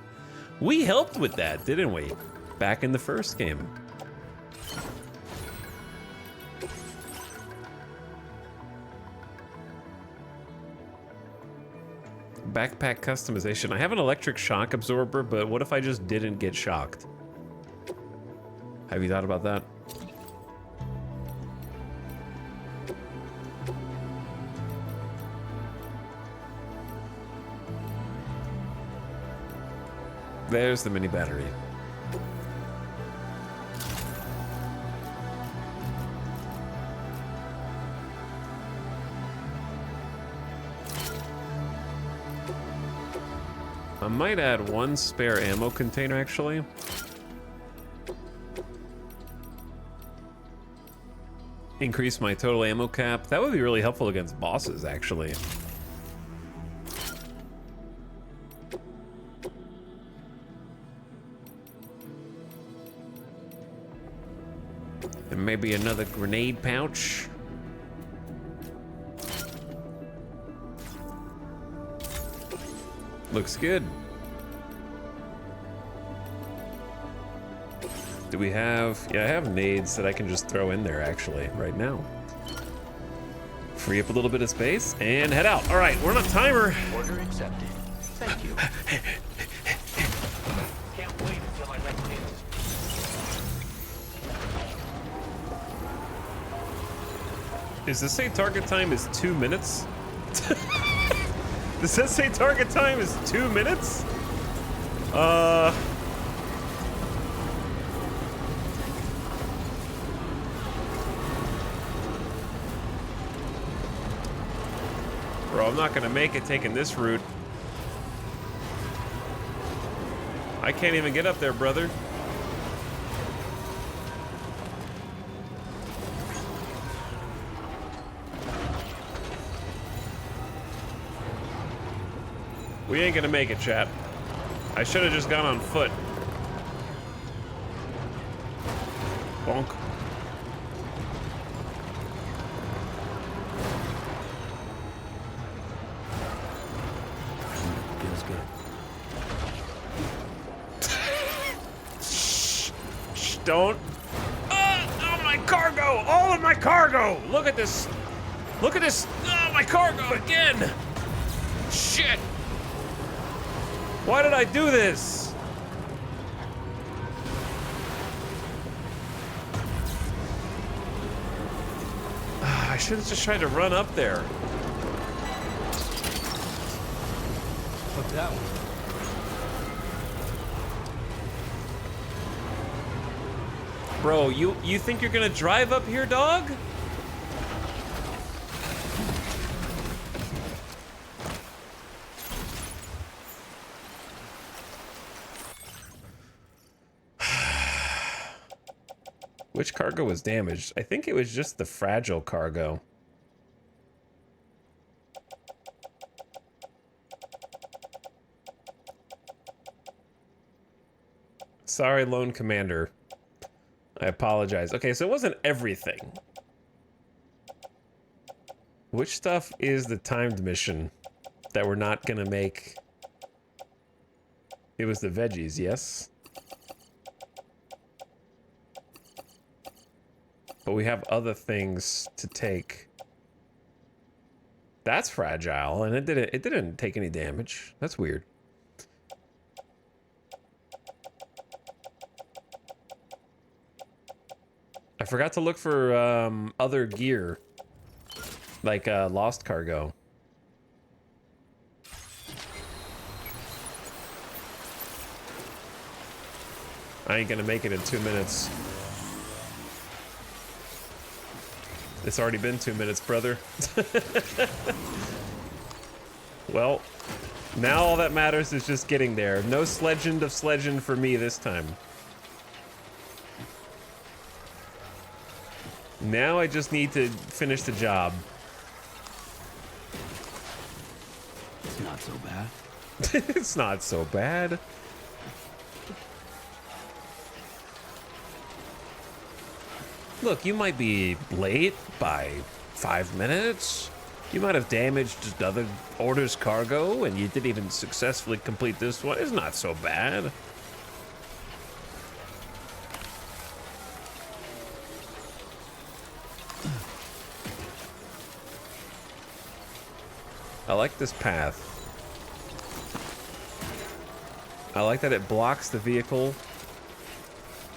we helped with that, didn't we? Back in the first game. Backpack customization. I have an electric shock absorber, but what if I just didn't get shocked? Have you thought about that? There's the mini battery. I might add one spare ammo container, actually. Increase my total ammo cap. That would be really helpful against bosses, actually. And maybe another grenade pouch. Looks good. Do we have... Yeah, I have nades that I can just throw in there, actually, right now. Free up a little bit of space, and head out. All right, we're on a timer. Order accepted. Thank you. Can't wait until I let in. Does this say target time is 2 minutes? Does this say target time is 2 minutes? Bro, I'm not gonna make it taking this route. I can't even get up there, brother. We ain't gonna make it, chat. I should have just gone on foot. Bonk. Feels good. Shh, don't. Oh, my cargo! All of my cargo! Look at this. Look at this. Oh, my cargo again! Shit! Why did I do this? I should have just tried to run up there. What's that one? Bro, you think you're gonna drive up here, dog? Which cargo was damaged? I think it was just the fragile cargo. Sorry, Lone Commander. I apologize. Okay, so it wasn't everything. Which stuff is the timed mission that we're not gonna make? It was the veggies, yes? But we have other things to take. That's fragile, and it didn't take any damage. That's weird. I forgot to look for other gear, like lost cargo. I ain't gonna make it in 2 minutes. It's already been 2 minutes, brother. Well, now all that matters is just getting there. No Sledgend of Sledgend for me this time. Now I just need to finish the job. It's not so bad. It's not so bad. Look, you might be late by 5 minutes. You might have damaged other orders' cargo, and you didn't even successfully complete this one. It's not so bad. I like this path. I like that it blocks the vehicle,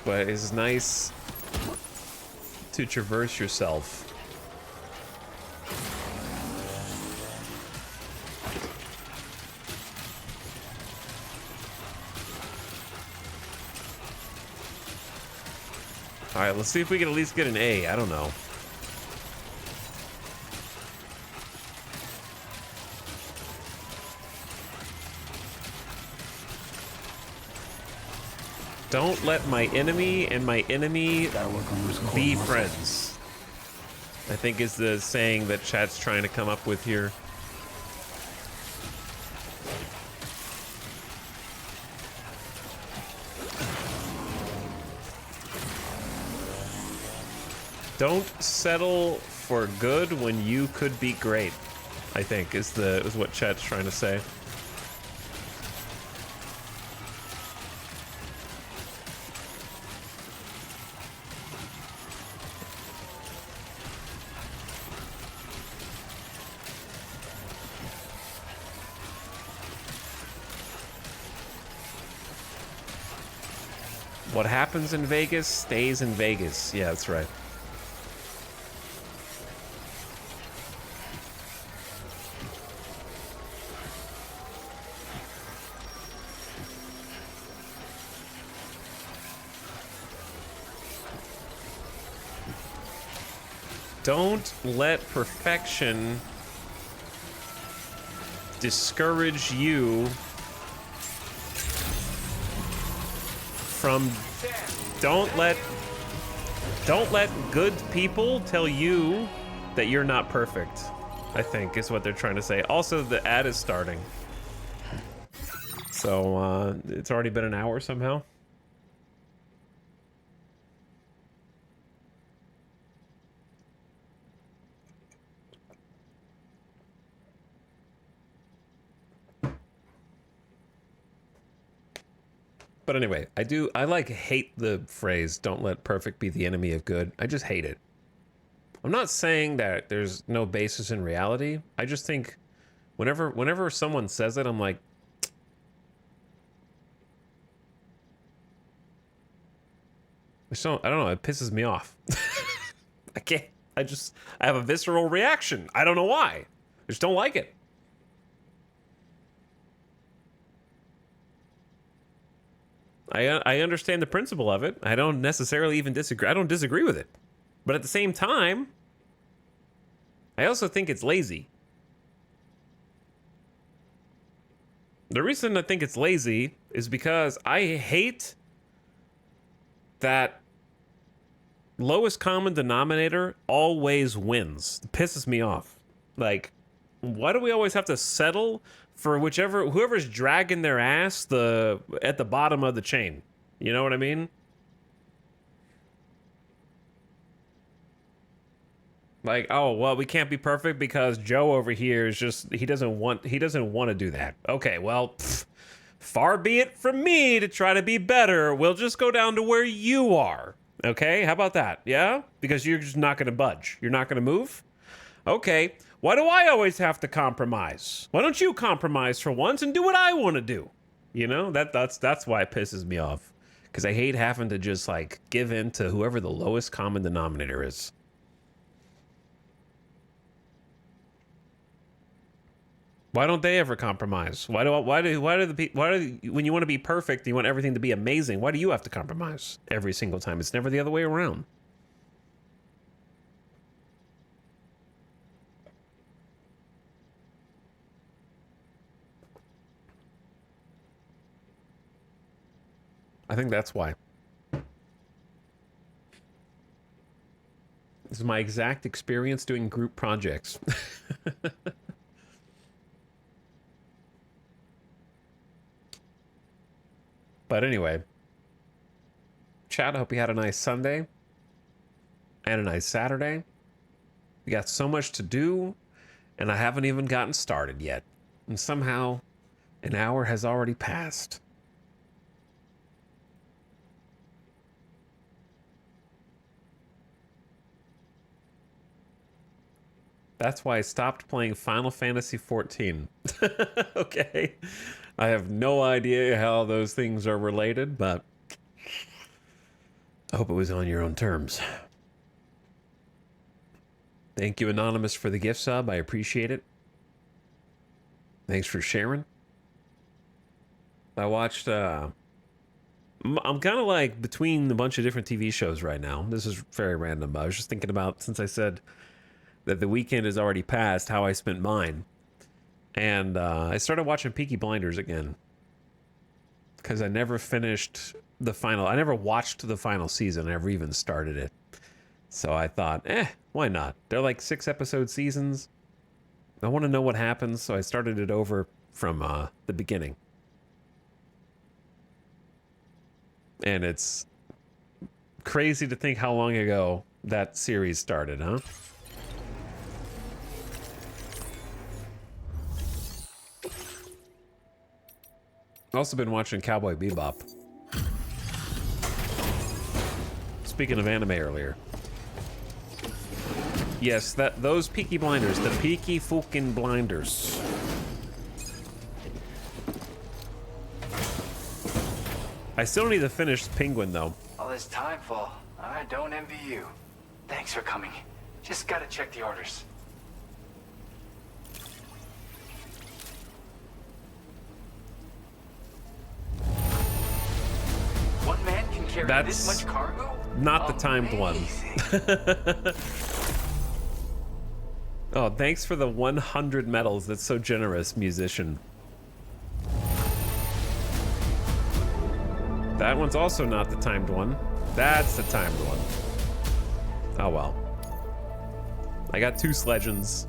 but it's nice to traverse yourself. All right, let's see if we can at least get an A. I don't know. Don't let my enemy and my enemy be friends, I think is the saying that chat's trying to come up with here. Don't settle for good when you could be great, I think is what chat's trying to say. What happens in Vegas stays in Vegas. Yeah, that's right. Don't let perfection discourage you from... Don't let good people tell you that you're not perfect, I think is what they're trying to say. Also, the ad is starting. So, it's already been an hour somehow. But anyway, I like hate the phrase, don't let perfect be the enemy of good. I just hate it. I'm not saying that there's no basis in reality. I just think whenever someone says it, I'm like, I don't know, it pisses me off. I can't, I have a visceral reaction. I don't know why. I just don't like it. I understand the principle of it. I don't necessarily even disagree. I don't disagree with it. But at the same time, I also think it's lazy. The reason I think it's lazy is because I hate that lowest common denominator always wins. It pisses me off. Like, why do we always have to settle for whoever's dragging their ass at the bottom of the chain? You know what I mean? Like, oh, well, we can't be perfect because Joe over here is just, he doesn't want to do that. Okay, well, far be it from me to try to be better. We'll just go down to where you are. Okay, how about that? Yeah? Because you're just not going to budge. You're not going to move? Okay, why do I always have to compromise? Why don't you compromise for once and do what I want to do? You know, that's why it pisses me off. Because I hate having to just, like, give in to whoever the lowest common denominator is. Why don't they ever compromise? Why do when you want to be perfect, you want everything to be amazing? Why do you have to compromise every single time? It's never the other way around. I think that's why. This is my exact experience doing group projects. But anyway, chat, I hope you had a nice Sunday and a nice Saturday. We got so much to do, and I haven't even gotten started yet. And somehow, an hour has already passed. That's why I stopped playing Final Fantasy XIV. Okay. I have no idea how those things are related, but I hope it was on your own terms. Thank you, Anonymous, for the gift sub. I appreciate it. Thanks for sharing. I watched, I'm kind of like between a bunch of different TV shows right now. This is very random, but I was just thinking about, since I said that the weekend is already passed, how I spent mine. And I started watching Peaky Blinders again. Because I never finished the final... I never watched the final season. I never even started it. So I thought, why not? They're like 6-episode seasons. I want to know what happens, so I started it over from the beginning. And it's crazy to think how long ago that series started, huh? Also been watching Cowboy Bebop. Speaking of anime earlier. Yes, those Peaky Blinders, the Peaky fucking Blinders. I still need to finish Penguin though. All this time, Fall. I don't envy you. Thanks for coming. Just gotta check the orders. One man can carry this much cargo? Not the timed one. Oh, thanks for the 100 medals. That's so generous, musician. That one's also not the timed one. That's the timed one. Oh well. I got 2 sledges.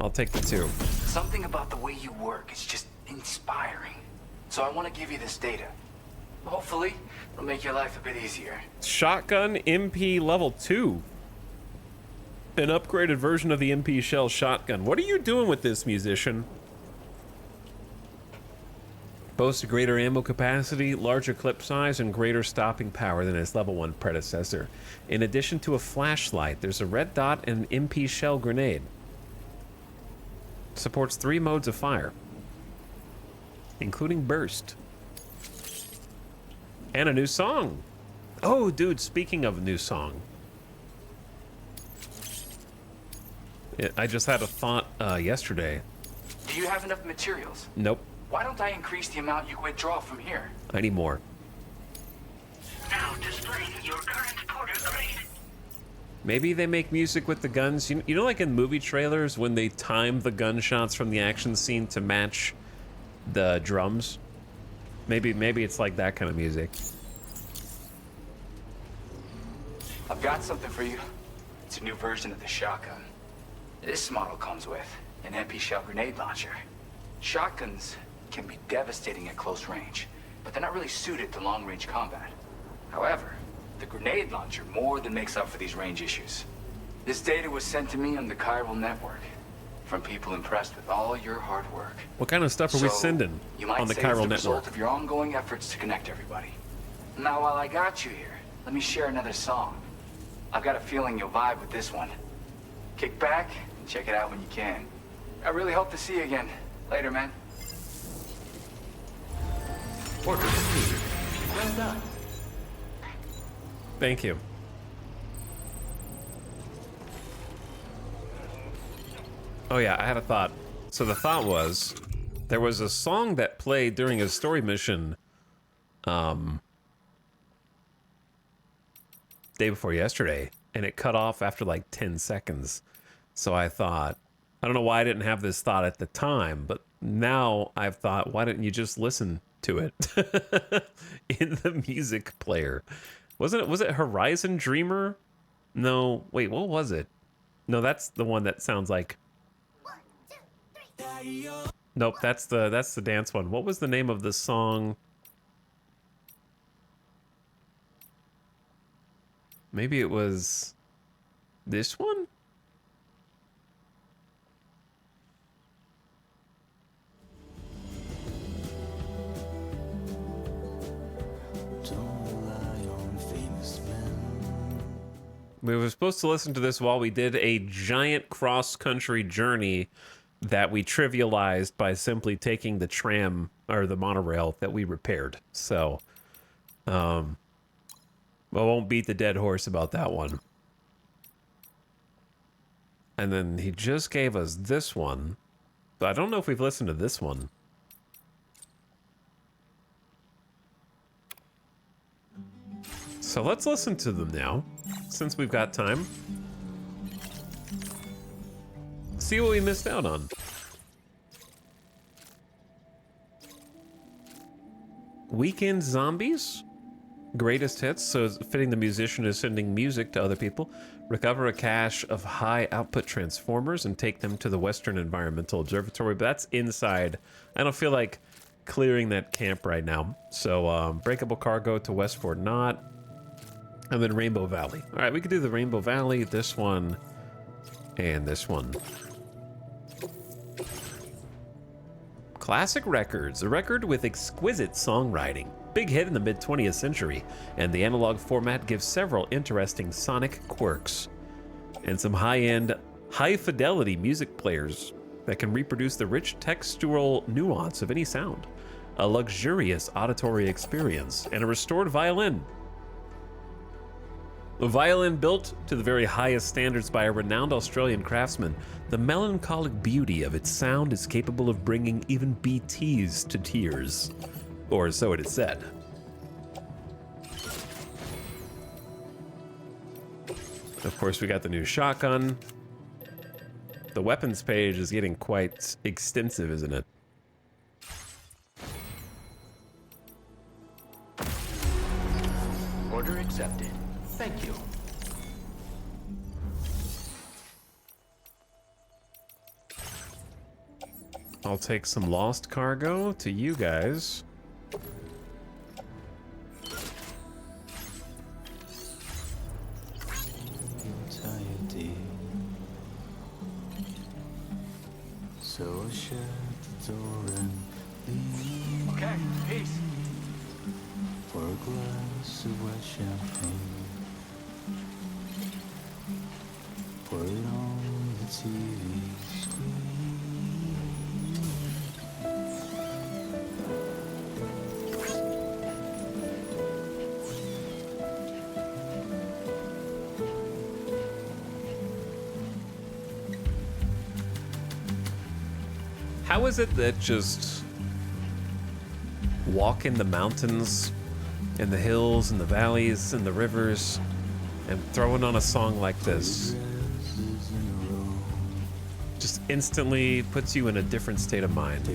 I'll take the 2. Something about the way you work is just inspiring. So I want to give you this data. Hopefully, it'll make your life a bit easier. Shotgun MP level 2. An upgraded version of the MP shell shotgun. What are you doing with this, musician? Boasts greater ammo capacity, larger clip size, and greater stopping power than its level 1 predecessor. In addition to a flashlight, there's a red dot and an MP shell grenade. Supports 3 modes of fire, including burst. And a new song. Oh, dude, speaking of a new song. I just had a thought yesterday. Do you have enough materials? Nope. Why don't I increase the amount you withdraw from here? I need more. Now displaying your current porter grade. Maybe they make music with the guns. You know, like in movie trailers when they time the gunshots from the action scene to match the drums? Maybe it's like that kind of music. I've got something for you. It's a new version of the shotgun. This model comes with an MP shell grenade launcher. Shotguns can be devastating at close range, but they're not really suited to long-range combat. However, the grenade launcher more than makes up for these range issues. This data was sent to me on the chiral network from people impressed with all your hard work. What kind of stuff are we sending you might on the say it's chiral the network? result of your ongoing efforts to connect everybody. Now, while I got you here, let me share another song. I've got a feeling you'll vibe with this one. Kick back and check it out when you can. I really hope to see you again. Later, man. Order completed. Well done. Thank you. Oh yeah, I had a thought. So the thought was, there was a song that played during a story mission, day before yesterday, and it cut off after like 10 seconds. So I thought, I don't know why I didn't have this thought at the time, but now I've thought, why didn't you just listen to it in the music player? Was it Horizon Dreamer? No, wait, what was it? No, that's the one that sounds like. Nope, that's the dance one. What was the name of the song? Maybe it was this one? We were supposed to listen to this while we did a giant cross-country journey that we trivialized by simply taking the tram or the monorail that we repaired. So, I won't beat the dead horse about that one. And then he just gave us this one, but I don't know if we've listened to this one. So let's listen to them now, since we've got time. See what we missed out on. Weekend Zombies? Greatest hits, so fitting the musician is sending music to other people. Recover a cache of high output transformers and take them to the Western Environmental Observatory, but that's inside. I don't feel like clearing that camp right now. So breakable cargo to West Fort Knott, and then Rainbow Valley. All right, we could do the Rainbow Valley, this one, and this one. Classic Records, a record with exquisite songwriting. Big hit in the mid-20th century, and the analog format gives several interesting sonic quirks. And some high-end, high-fidelity music players that can reproduce the rich textural nuance of any sound. A luxurious auditory experience, and a restored violin. A violin built to the very highest standards by a renowned Australian craftsman, the melancholic beauty of its sound is capable of bringing even BTs to tears. Or so it is said. Of course, we got the new shotgun. The weapons page is getting quite extensive, isn't it? Order accepted. Thank you. I'll take some lost cargo to you guys. Okay, champagne. Pour it on the TV screen. How is it that just walking the mountains and the hills and the valleys and the rivers and throwing on a song like this just instantly puts you in a different state of mind?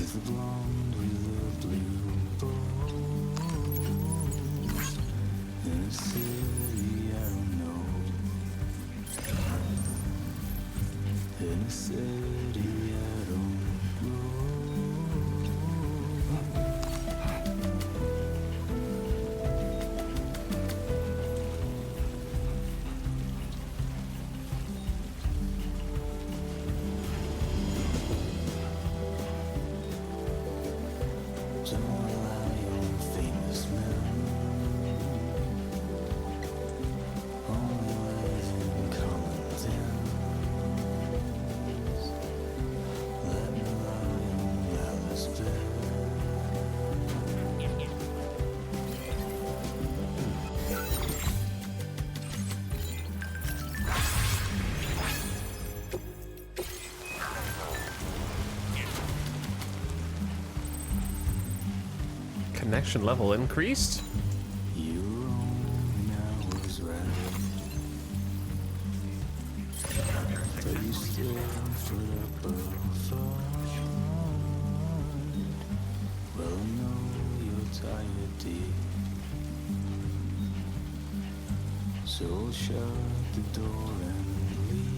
Connection level increased? So shut the door and leave.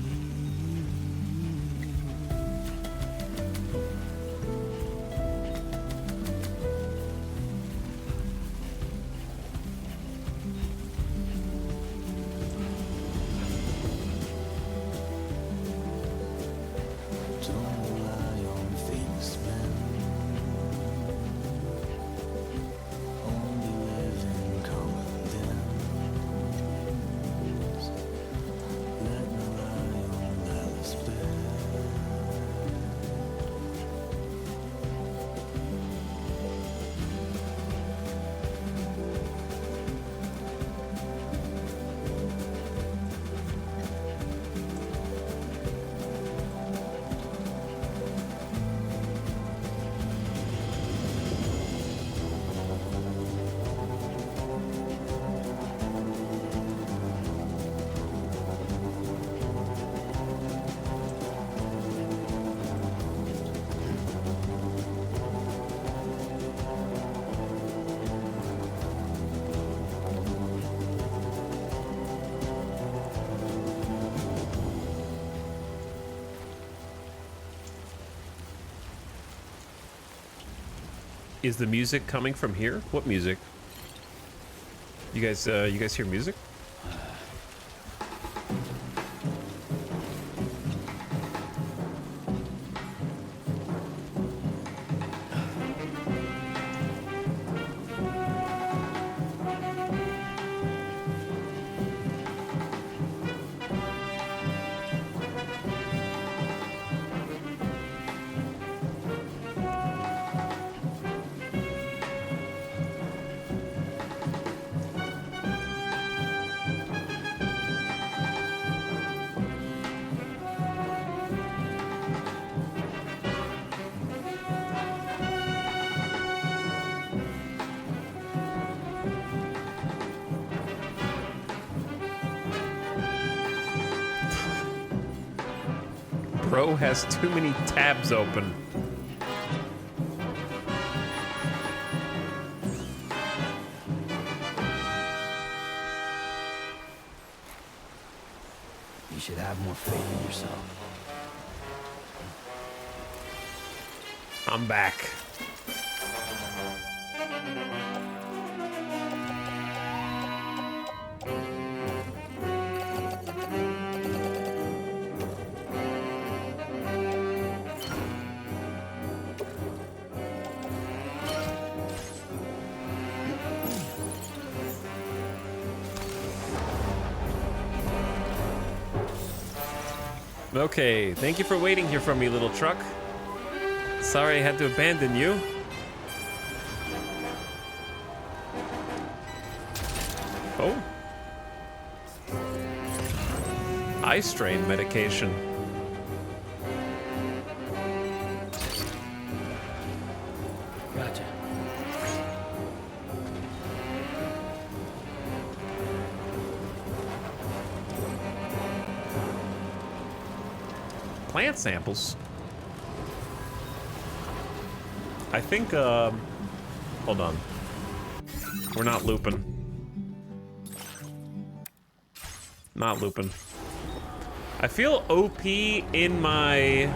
Don't rely on famous men. Only live in common den. Let me lie on Alice bed. Is the music coming from here? What music? You guys hear music? Bro has too many tabs open. You should have more faith in yourself. I'm back. Okay, thank you for waiting here for me, little truck. Sorry I had to abandon you. Oh. Eye strain medication. Gotcha. Plant samples. I think, hold on. We're not looping. Not looping. I feel OP in my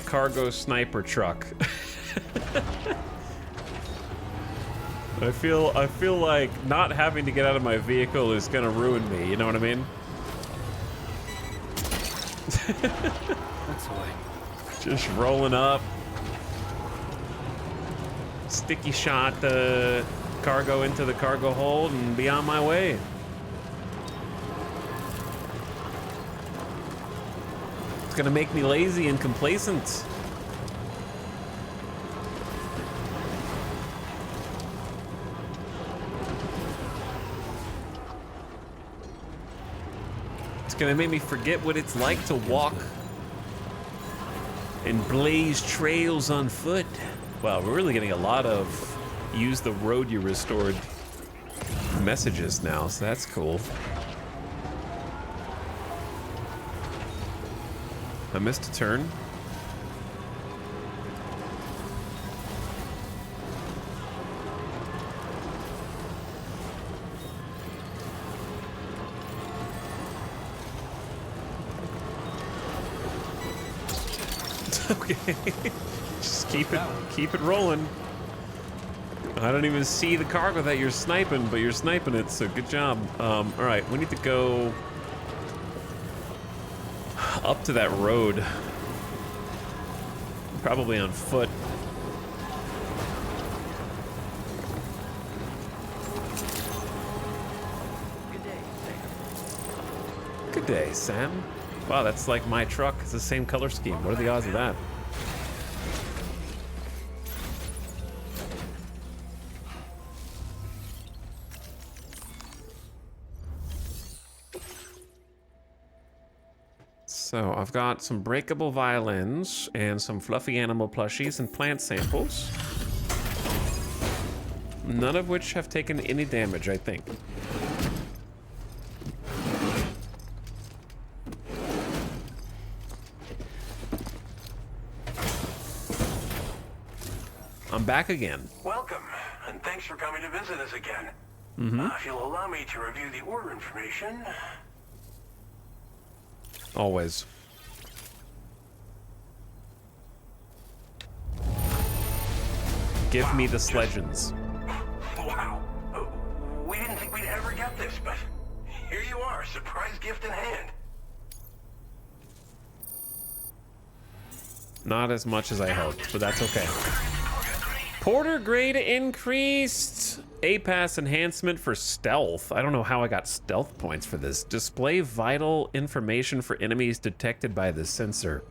cargo sniper truck. I feel like not having to get out of my vehicle is gonna ruin me, you know what I mean? That's the way. Just rolling up. Sticky shot the cargo into the cargo hold and be on my way. It's gonna make me lazy and complacent. It's gonna make me forget what it's like to walk and blaze trails on foot. Wow, we're really getting a lot of use the road you restored messages now, so that's cool. I missed a turn. Okay. Just keep it rolling. I don't even see the cargo that you're sniping, but you're sniping it, so good job. All right, we need to go up to that road. Probably on foot. Good day, Sam. Wow, that's like my truck. It's the same color scheme. What are the odds of that? So I've got some breakable violins and some fluffy animal plushies and plant samples. None of which have taken any damage, I think. I'm back again. Welcome, and thanks for coming to visit us again. If you'll allow me to review the order information. Always. Give me the sledges. Wow. We didn't think we'd ever get this, but here you are, surprise gift in hand. Not as much as I hoped, but that's okay. Porter grade increased. A-pass enhancement for stealth. I don't know how I got stealth points for this. Display vital information for enemies detected by the sensor.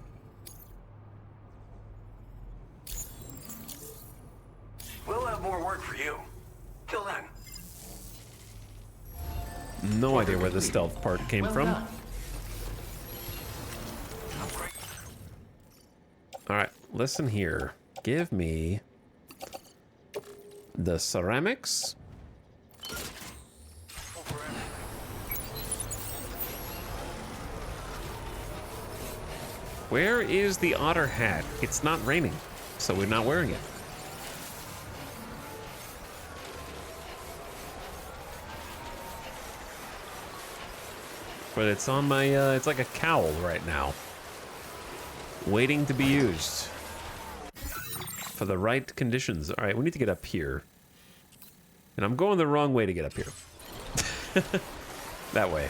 We'll have more work for you. Till then. No idea where the stealth part came from. All right, listen here. Give me the ceramics. Where is the otter hat? It's not raining, so we're not wearing it. But it's on my, it's like a cowl right now. Waiting to be used. For the right conditions. All right, we need to get up here. And I'm going the wrong way to get up here. That way.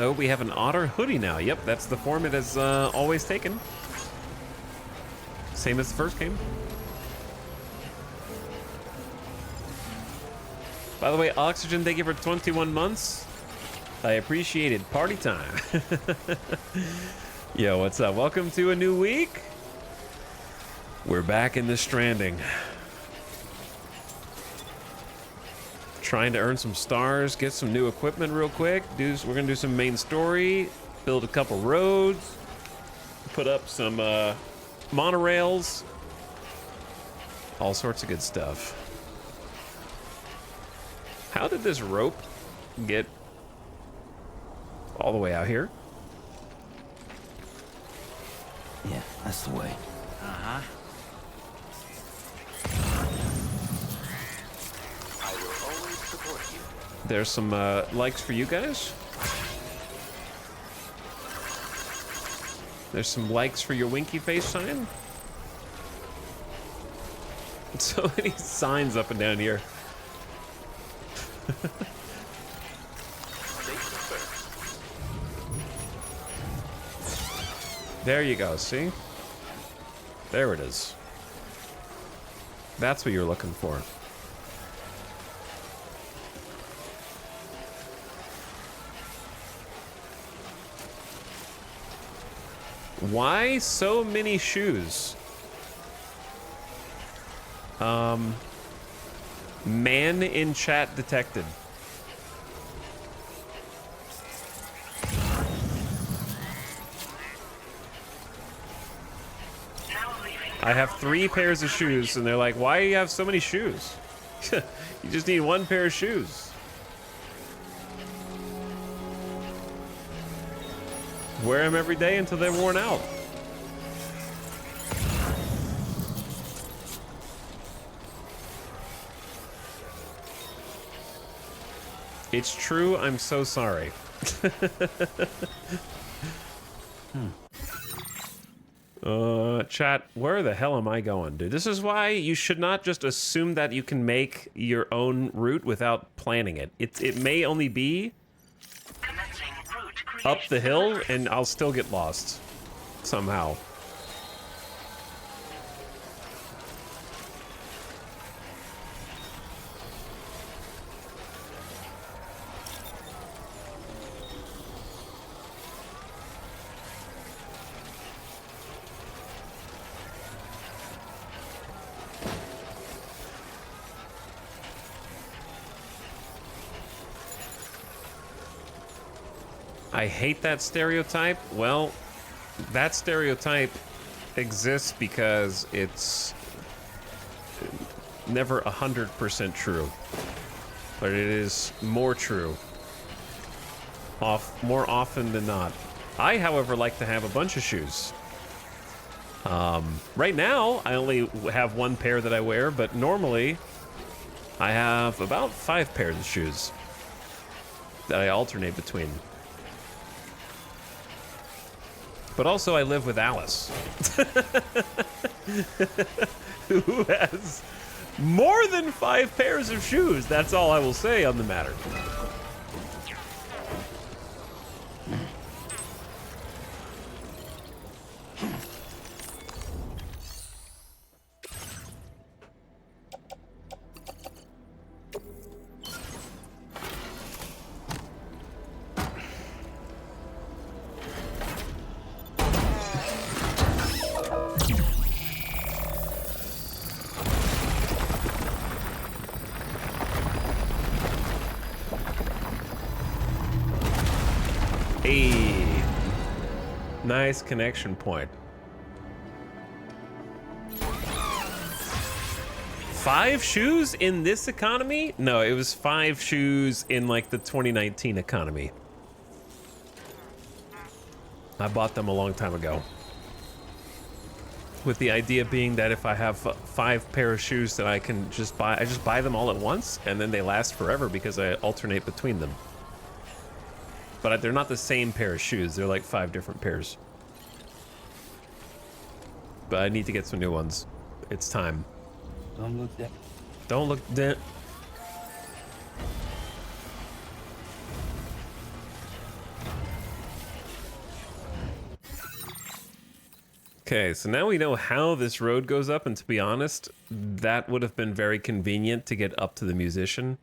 Oh, we have an otter hoodie now. Yep, that's the form it has always taken. Same as the first game. By the way, Oxygen, thank you for 21 months. I appreciate it. Party time. Yo, what's up? Welcome to a new week. We're back in the Stranding. Trying to earn some stars, get some new equipment real quick. We're gonna do some main story, build a couple roads, put up some monorails, all sorts of good stuff. How did this rope get all the way out here? Yeah, that's the way. Uh-huh. I will always support you. There's some likes for you guys. There's some likes for your winky face sign. So many signs up and down here. There you go, see? There it is. That's what you're looking for. Why so many shoes? Man in chat detected. I have 3 pairs of shoes, and they're like, why do you have so many shoes? You just need 1 pair of shoes. Wear them every day until they're worn out. It's true, I'm so sorry. Chat, where the hell am I going, dude? This is why you should not just assume that you can make your own route without planning it. It may only be up the hill, and I'll still get lost somehow. I hate that stereotype. Well, that stereotype exists because it's never 100% true, but it is more true more often than not. I, however, like to have a bunch of shoes. Right now, I only have 1 pair that I wear, but normally I have about 5 pairs of shoes that I alternate between. But also, I live with Alice, who has more than 5 pairs of shoes. That's all I will say on the matter. Hey, nice connection point. 5 shoes in this economy? No, it was 5 shoes in like the 2019 economy. I bought them a long time ago. With the idea being that if I have 5 pair of shoes that I can just buy, I just buy them all at once, and then they last forever because I alternate between them. But they're not the same pair of shoes. They're like 5 different pairs. But I need to get some new ones. It's time. Don't look that. Don't look that. Okay, so now we know how this road goes up, and to be honest, that would have been very convenient to get up to the musician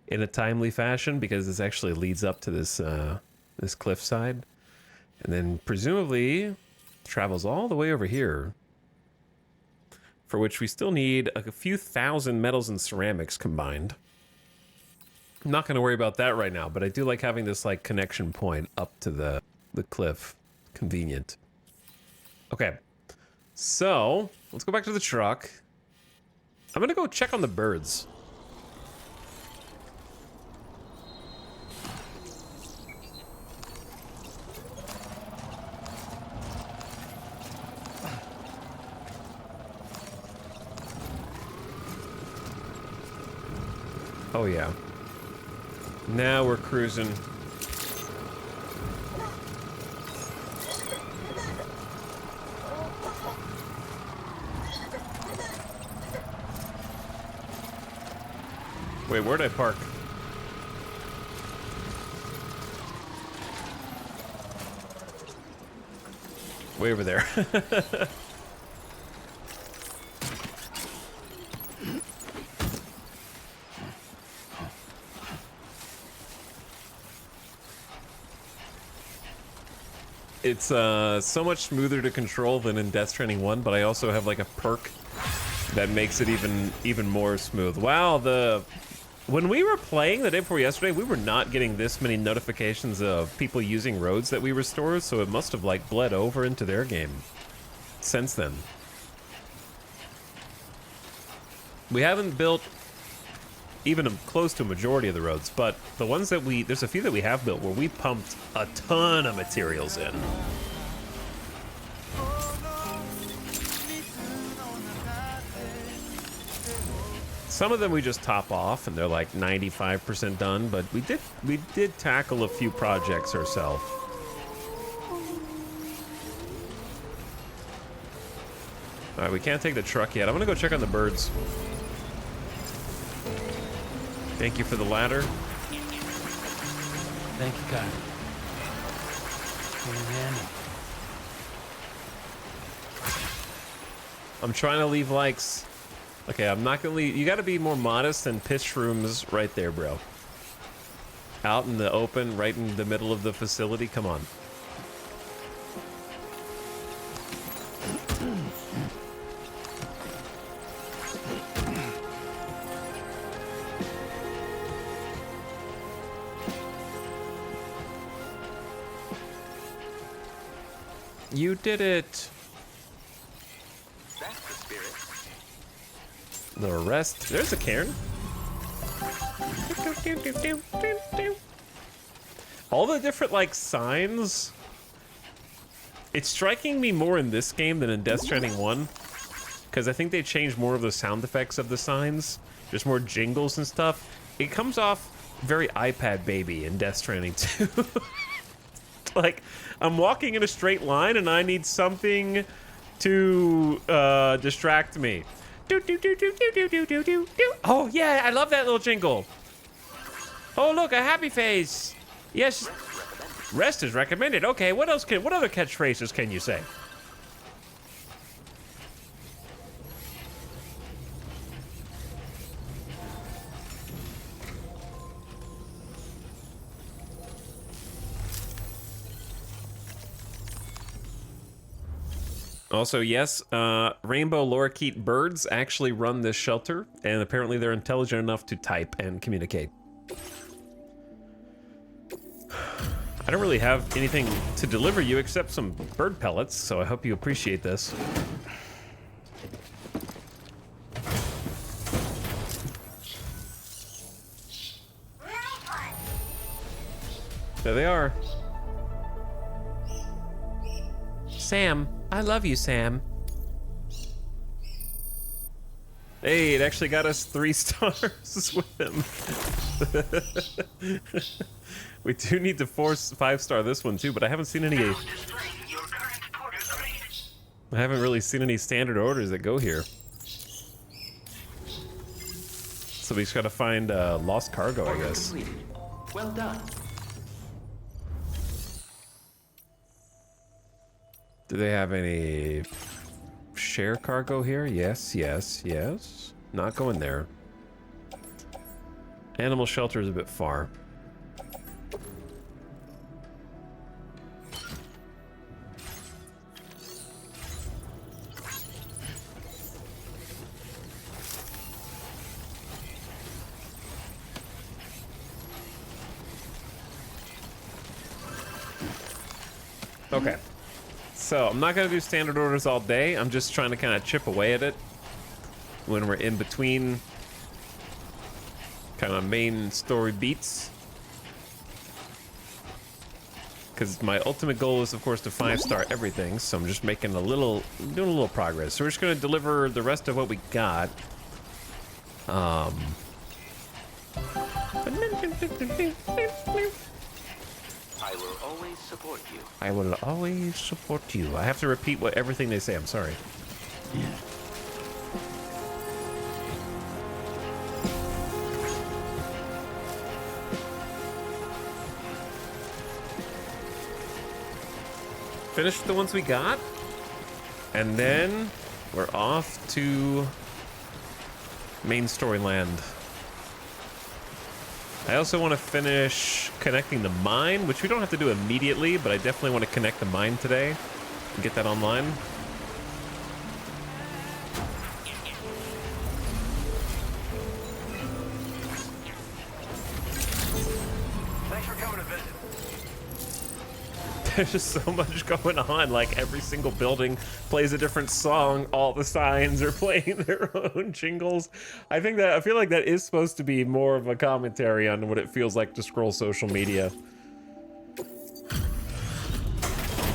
in a timely fashion, because this actually leads up to this this cliffside, and then presumably travels all the way over here, for which we still need a few thousand metals and ceramics combined. I'm not going to worry about that right now, but I do like having this like connection point up to the cliff. Convenient. Okay, so let's go back to the truck. I'm gonna go check on the birds. Oh yeah. Now we're cruising. Wait, where'd I park? Way over there. It's so much smoother to control than in Death Stranding 1, but I also have like a perk that makes it even more smooth. Wow, when we were playing the day before yesterday, we were not getting this many notifications of people using roads that we restored, so it must have like bled over into their game since then. We haven't built even close to a majority of the roads, but the ones that there's a few that we have built where we pumped a ton of materials in. Some of them we just top off and they're like 95% done, but we did tackle a few projects ourselves. All right, we can't take the truck yet. I'm gonna go check on the birds. Thank you for the ladder. Thank you, God. Handy. I'm trying to leave likes. Okay, I'm not gonna leave. You gotta be more modest than piss shrooms right there, bro. Out in the open, right in the middle of the facility. Come on. You did it. That's the spirit. The rest. There's a cairn. All the different like signs. It's striking me more in this game than in Death Stranding 1, because I think they changed more of the sound effects of the signs. There's more jingles and stuff. It comes off very iPad baby in Death Stranding 2. Like, I'm walking in a straight line and I need something to distract me. Oh yeah, I love that little jingle. Oh look, a happy face. Yes, rest is recommended. Okay, what else what other catchphrases can you say? Also, yes, rainbow lorikeet birds actually run this shelter, and apparently they're intelligent enough to type and communicate. I don't really have anything to deliver you except some bird pellets, so I hope you appreciate this. There they are. Sam. I love you, Sam. Hey, it actually got us 3 stars with him. We do need to force 5-star this one too, but I haven't seen any. I haven't really seen any standard orders that go here. So we just gotta find lost cargo, I guess. Well done. Do they have any share cargo here? Yes, yes, yes. Not going there. Animal shelter is a bit far. Okay. So, I'm not going to do standard orders all day. I'm just trying to kind of chip away at it when we're in between kind of main story beats. Because my ultimate goal is, of course, to 5-star everything. So I'm just making doing a little progress. So we're just going to deliver the rest of what we got. I will always support you. I will always support you. I have to repeat everything they say. I'm sorry. Yeah. Finish the ones we got, and then we're off to main storyland. I also want to finish connecting the mine, which we don't have to do immediately, but I definitely want to connect the mine today and get that online. Thanks for coming to visit. There's just so much going on. Like, every single building plays a different song. All the signs are playing their own jingles. I feel like that is supposed to be more of a commentary on what it feels like to scroll social media.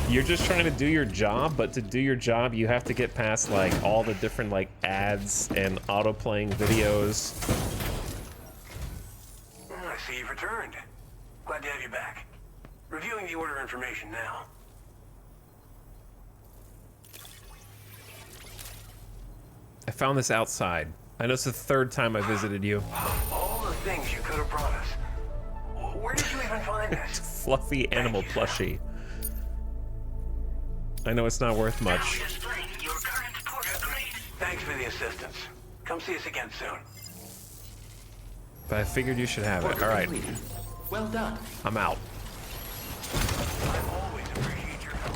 You're just trying to do your job, but to do your job, you have to get past, like, all the different, like, ads and auto-playing videos. I see you've returned. Glad to have you back. Reviewing the order information now. I found this outside. I know it's the 3rd time I visited you. All the things you could have brought us. Where did you even find this? Fluffy animal plushie. I know it's not worth much. Displaying your current porter grade. Thanks for the assistance. Come see us again soon. But I figured you should have it. All right. Well done. I'm out. I always appreciate your help.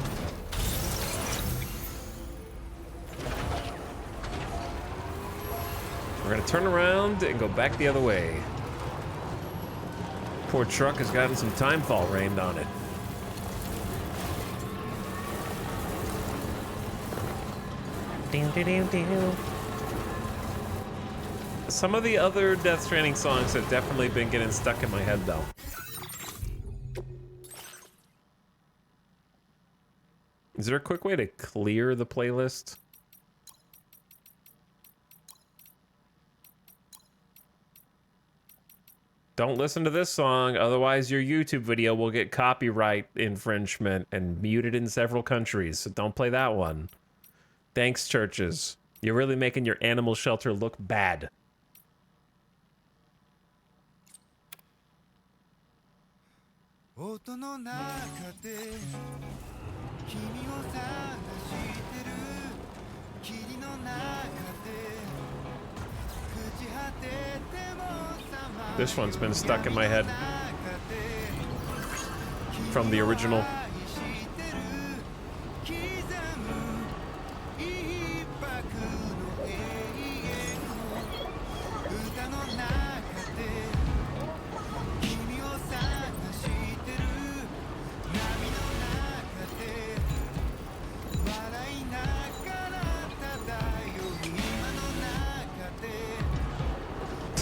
We're gonna turn around and go back the other way. Poor truck has gotten some timefall rained on it. Some of the other Death Stranding songs have definitely been getting stuck in my head, though. Is there a quick way to clear the playlist? Don't listen to this song, otherwise your YouTube video will get copyright infringement and muted in several countries, so don't play that one. Thanks, churches. You're really making your animal shelter look bad. This one's been stuck in my head from the original.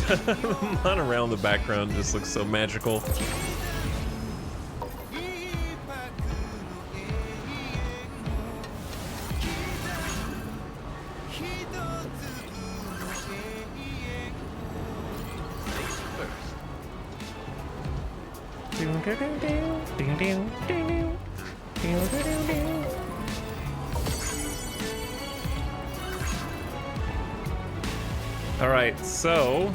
The monorail in the background just looks so magical. All right, so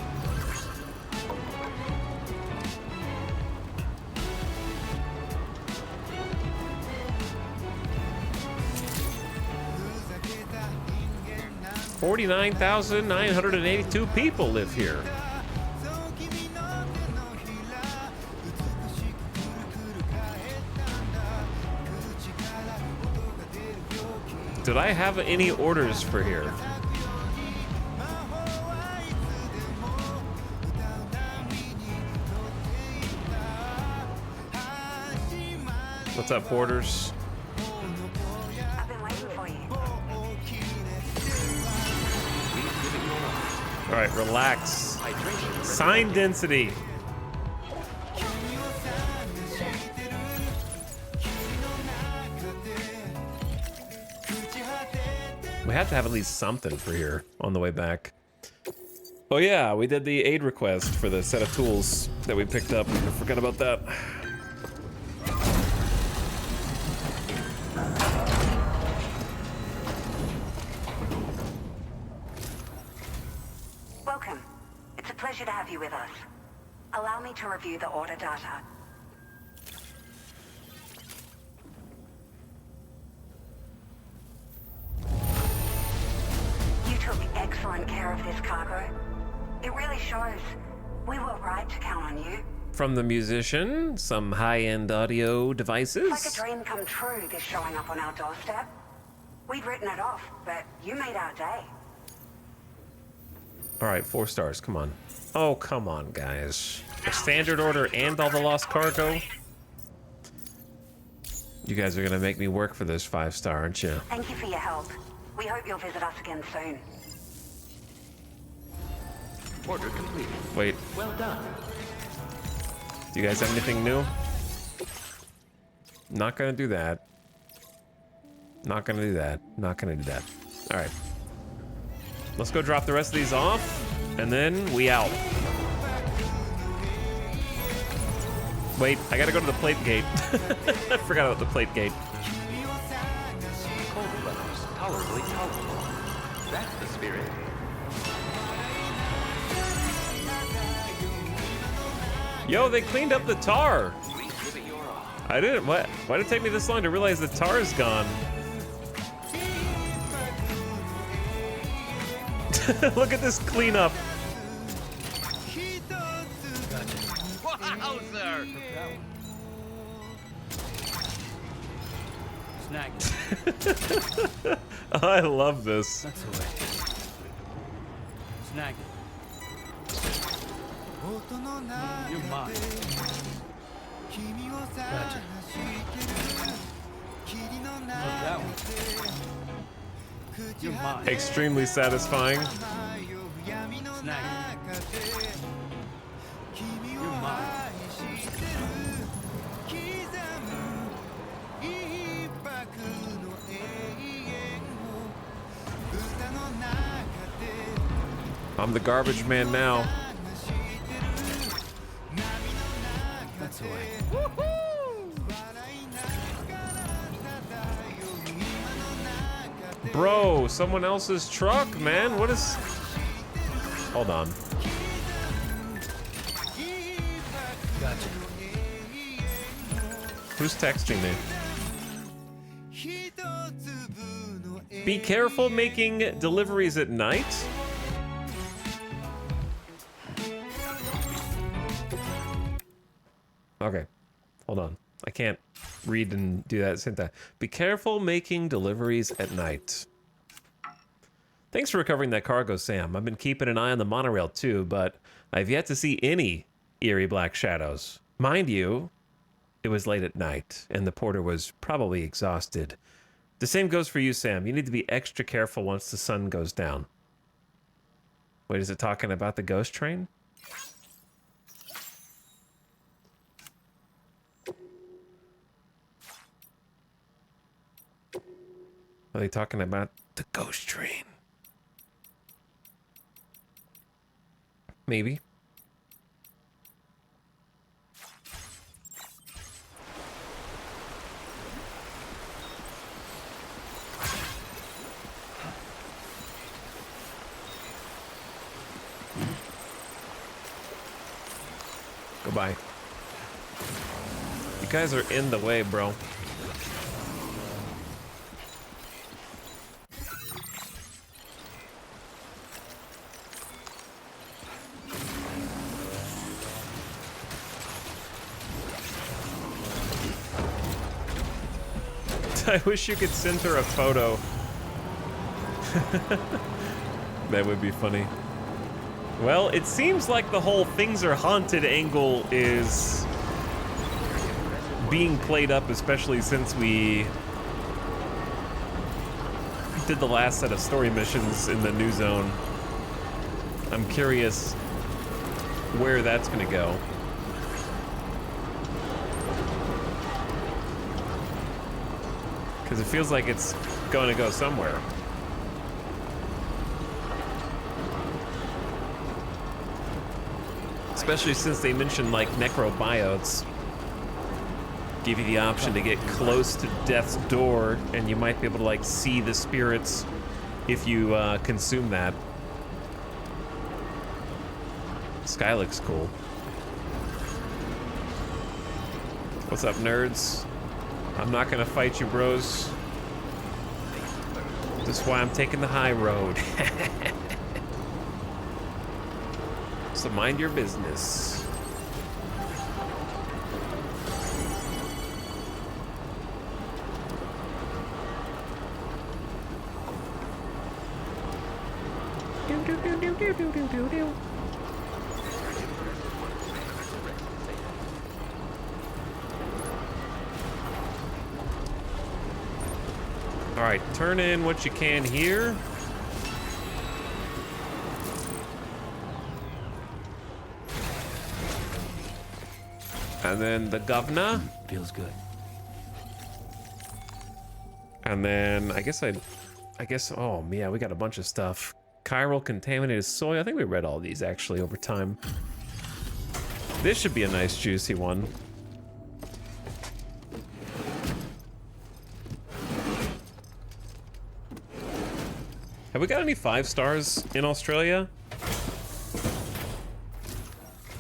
49,982 people live here. Did I have any orders for here? What's up, Porters? I've been waiting for you. All right, relax. Sign density. We have to have at least something for here on the way back. Oh yeah, we did the aid request for the set of tools that we picked up. I forgot about that. Welcome. It's a pleasure to have you with us. Allow me to review the order data. You took excellent care of this cargo. It really shows. We were right to count on you. From the musician, some high-end audio devices. It's like a dream come true, this showing up on our doorstep. We'd written it off, but you made our day. All right, 4 stars, come on. Oh, come on, guys. A standard order and all the lost cargo? You guys are gonna make me work for this 5-star, aren't you? Thank you for your help. We hope you'll visit us again soon. Order complete. Wait, Well done. do you guys have anything new? Not gonna do that. Not gonna do that. Not gonna do that. All right. Let's go drop the rest of these off, and then we out. Wait, I gotta go to the plate gate. I forgot about the plate gate. Cold weather's tolerably tolerable. That's the spirit. Yo, they cleaned up the tar. Please give it your all. I didn't. What? Why did it take me this long to realize the tar is gone? Look at this cleanup. Wowzer! Snag. I love this. That's the way. Snag. You're mine. Gotcha. Love that one. You're mine. Extremely satisfying. Snag. You're mine. I'm the garbage man now. That's the way. Bro, someone else's truck, man. What is... Hold on. Gotcha. Who's texting me? Be careful making deliveries at night. Okay, hold on. I can't read and do that at the same time. Be careful making deliveries at night. Thanks for recovering that cargo, Sam. I've been keeping an eye on the monorail too, but I've yet to see any eerie black shadows. Mind you, it was late at night, and the porter was probably exhausted. The same goes for you, Sam. You need to be extra careful once the sun goes down. Wait, is it talking about the ghost train? Are they talking about the ghost train? Maybe. Goodbye. You guys are in the way, bro. I wish you could send her a photo. That would be funny. Well, it seems like the whole things are haunted angle is being played up, especially since we did the last set of story missions in the new zone. I'm curious where that's gonna go. Because it feels like it's going to go somewhere. Especially since they mentioned like necrobiotes. Give you the option to get close to death's door, and you might be able to like see the spirits if you consume that. Sky looks cool. What's up, nerds? I'm not gonna fight you, bros. This is why I'm taking the high road. So mind your business. All right, turn in what you can here. And then the governor. Feels good. And then I guess, oh yeah, we got a bunch of stuff. Chiral contaminated soy. I think we read all these actually over time. This should be a nice juicy one. Have we got any 5 stars in Australia?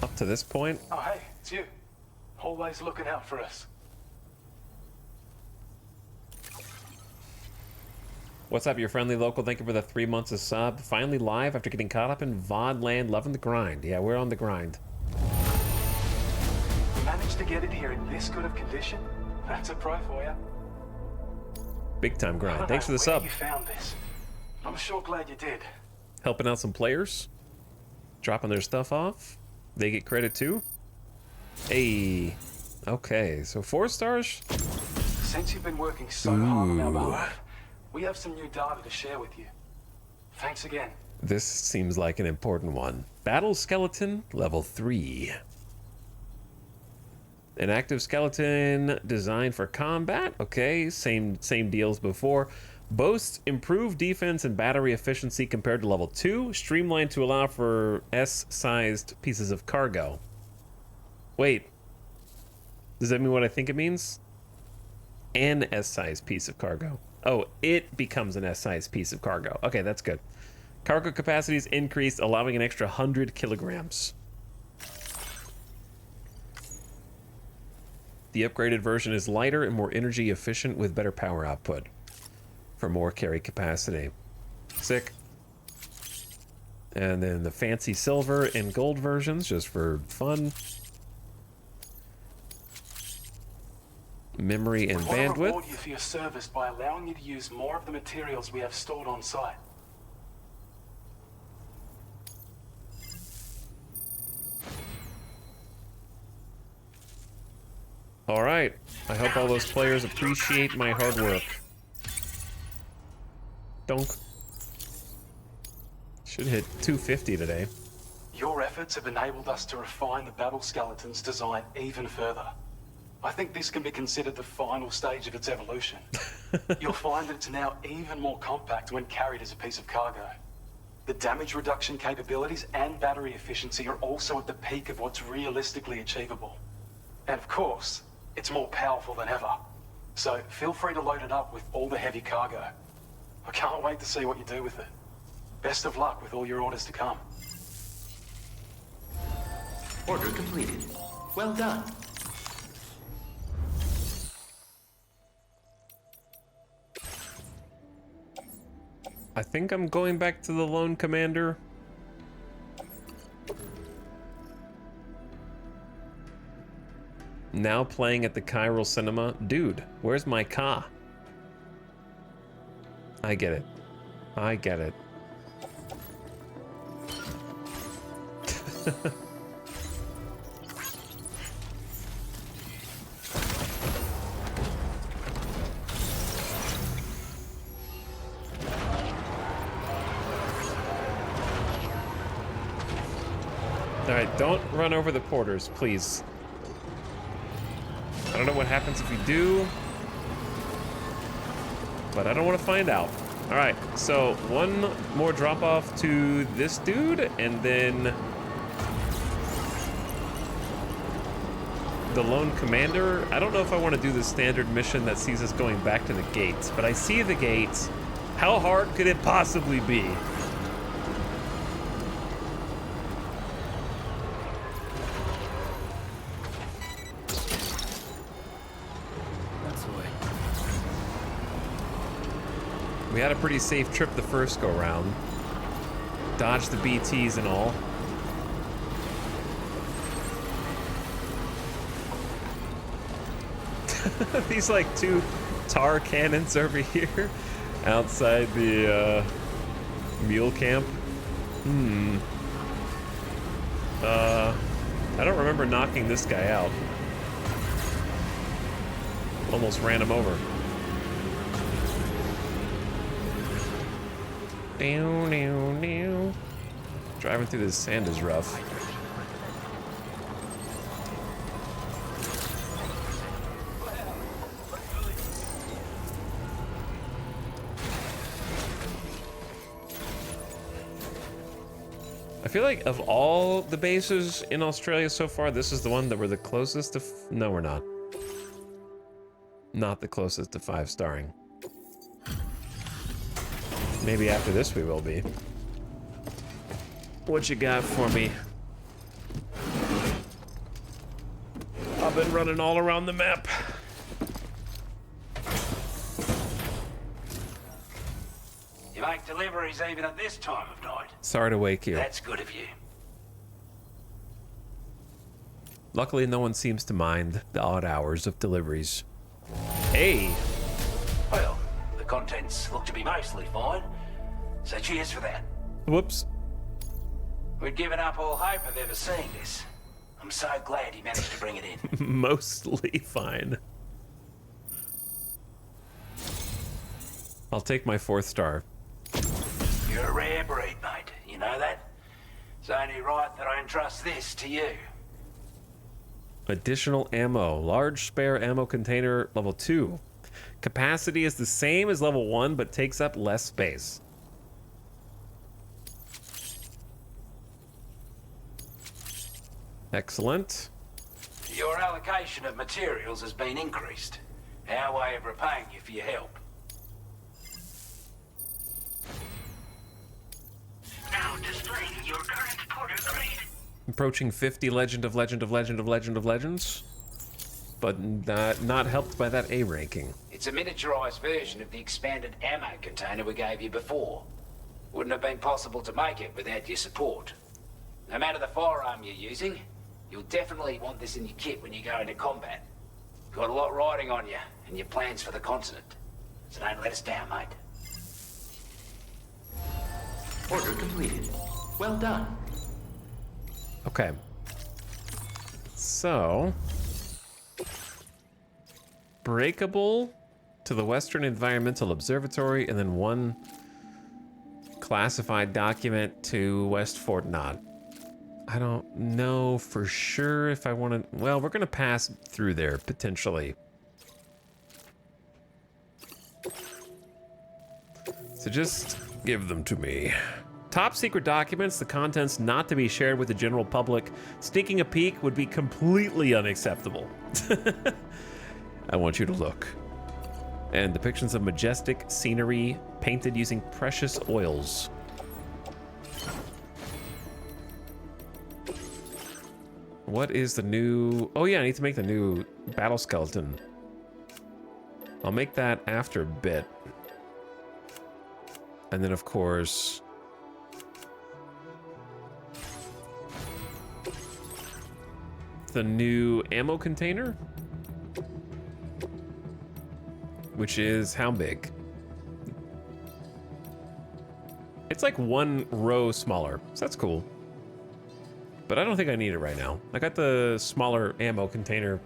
Up to this point? Oh, hey, it's you. Always looking out for us. What's up, your friendly local? Thank you for the 3 months of sub. Finally live after getting caught up in VOD land, loving the grind. Yeah, we're on the grind. Managed to get it here in this good of condition? That's a pro for you. Big time grind. Thanks for the where sub. You found this. I'm sure glad you did. Helping out some players. Dropping their stuff off. They get credit too. Hey. Okay, so 4 stars? Since you've been working so hard on our behalf, we have some new data to share with you. Thanks again. This seems like an important one. Battle skeleton, level 3. An active skeleton designed for combat. Okay, same deals before. Boasts improved defense and battery efficiency compared to level 2. Streamlined to allow for S-sized pieces of cargo. Wait. Does that mean what I think it means? An S-sized piece of cargo. Oh, it becomes an S-sized piece of cargo. Okay, that's good. Cargo capacity is increased, allowing an extra 100 kilograms. The upgraded version is lighter and more energy efficient with better power output for more carry capacity. Sick. And then the fancy silver and gold versions, just for fun. Memory and We want to bandwidth. reward you for your service by allowing you to use more of the materials we have stored on site. All right. I hope all those players appreciate my hard work. Donk. Should hit 250 today. Your efforts have enabled us to refine the battle skeleton's design even further. I think this can be considered the final stage of its evolution. You'll find that it's now even more compact when carried as a piece of cargo. The damage reduction capabilities and battery efficiency are also at the peak of what's realistically achievable. And of course, it's more powerful than ever. So feel free to load it up with all the heavy cargo. I can't wait to see what you do with it. Best of luck with all your orders to come. Order completed. Well done. I think I'm going back to the Lone Commander. Now playing at the Chiral Cinema. Dude, where's my car? I get it. I get it. Alright, don't run over the porters, please. I don't know what happens if you do, but I don't want to find out. Alright, so one more drop off to this dude, and then the lone commander. I don't know if I want to do the standard mission that sees us going back to the gates, but I see the gates. How hard could it possibly be? We had a pretty safe trip the first go round. Dodged the BTs and all. These like two tar cannons over here outside the mule camp. I don't remember knocking this guy out. Almost ran him over. Driving through this sand is rough. I feel like of all the bases in Australia so far, this is the one that we're the closest to. No, we're not. Not the closest to 5-starring. Maybe after this we will be. What you got for me? I've been running all around the map. You make deliveries even at this time of night. Sorry to wake you. That's good of you. Luckily, no one seems to mind the odd hours of deliveries. Hey! Well, the contents look to be mostly fine, so cheers for that. Whoops. We'd given up all hope of ever seeing this. I'm so glad he managed to bring it in. Mostly fine. I'll take my 4th star. You're a rare breed, mate. You know that? It's only right that I entrust this to you. Additional ammo. Large spare ammo container, level 2. Capacity is the same as level 1, but takes up less space. Excellent. Your allocation of materials has been increased. Our way of repaying you for your help. Now displaying your current porter grade. Approaching 50 Legend of Legends. But not helped by that A ranking. It's a miniaturized version of the expanded ammo container we gave you before. Wouldn't have been possible to make it without your support. No matter the firearm you're using, you'll definitely want this in your kit when you go into combat. Got a lot riding on you and your plans for the continent. So don't let us down, mate. Order completed. Well done. Okay. So... breakable to the Western Environmental Observatory, and then 1 classified document to West Fort Knott. I don't know for sure if I want to... Well, we're going to pass through there, potentially. So just give them to me. Top secret documents, the contents not to be shared with the general public. Sneaking a peek would be completely unacceptable. I want you to look. And depictions of majestic scenery painted using precious oils. What is the new... Oh yeah, I need to make the new battle skeleton. I'll make that after a bit. And then of course... the new ammo container. Which is how big? It's like one row smaller, so that's cool. But I don't think I need it right now. I got the smaller ammo container.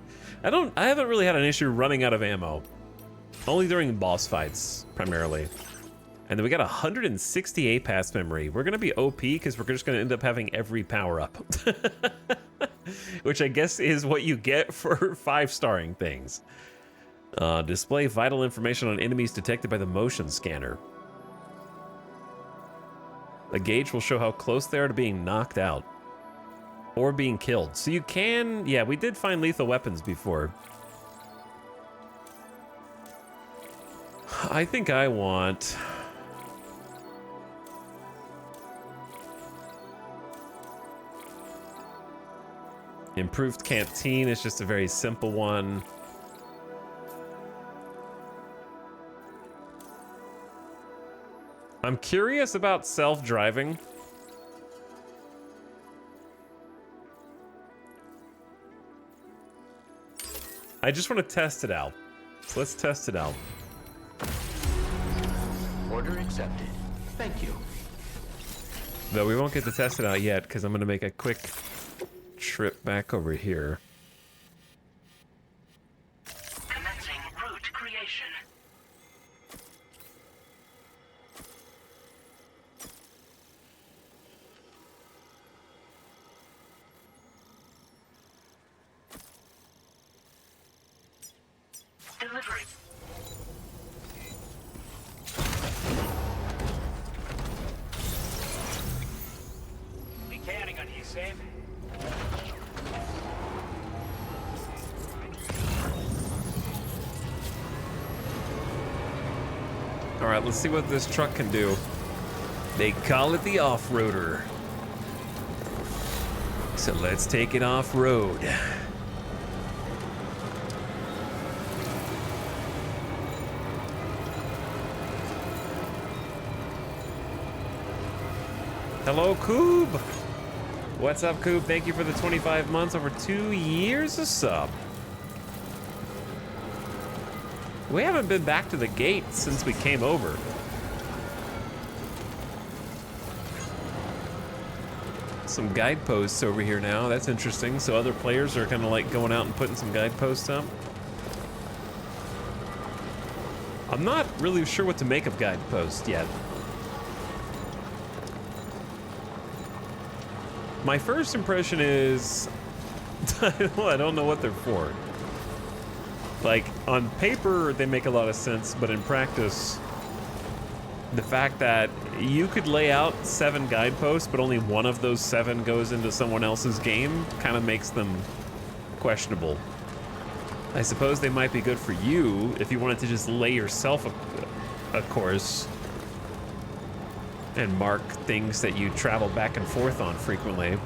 I haven't really had an issue running out of ammo. Only during boss fights, primarily. And then we got 168 pass memory. We're gonna be OP because we're just gonna end up having every power up. Which I guess is what you get for 5-starring things. Display vital information on enemies detected by the motion scanner. A gauge will show how close they are to being knocked out. Or being killed. So you can... Yeah, we did find lethal weapons before. I think I want... Improved canteen is just a very simple one. I'm curious about self-driving. I just want to test it out. So let's test it out. Order accepted. Thank you. Though we won't get to test it out yet because I'm going to make a quick trip back over here. Commencing route creation. Delivery. We counting on you, Sam. All right, let's see what this truck can do. They call it the off-roader. So let's take it off-road. Hello, Coob. What's up, Coob? Thank you for the 25 months, over 2 years of sub. We haven't been back to the gate since we came over. Some guideposts over here now. That's interesting. So other players are kind of like going out and putting some guideposts up. I'm not really sure what to make of guideposts yet. My first impression is, well, I don't know what they're for. Like, on paper, they make a lot of sense, but in practice, the fact that you could lay out 7 guideposts, but only one of those 7 goes into someone else's game, kind of makes them questionable. I suppose they might be good for you if you wanted to just lay yourself a course and mark things that you travel back and forth on frequently.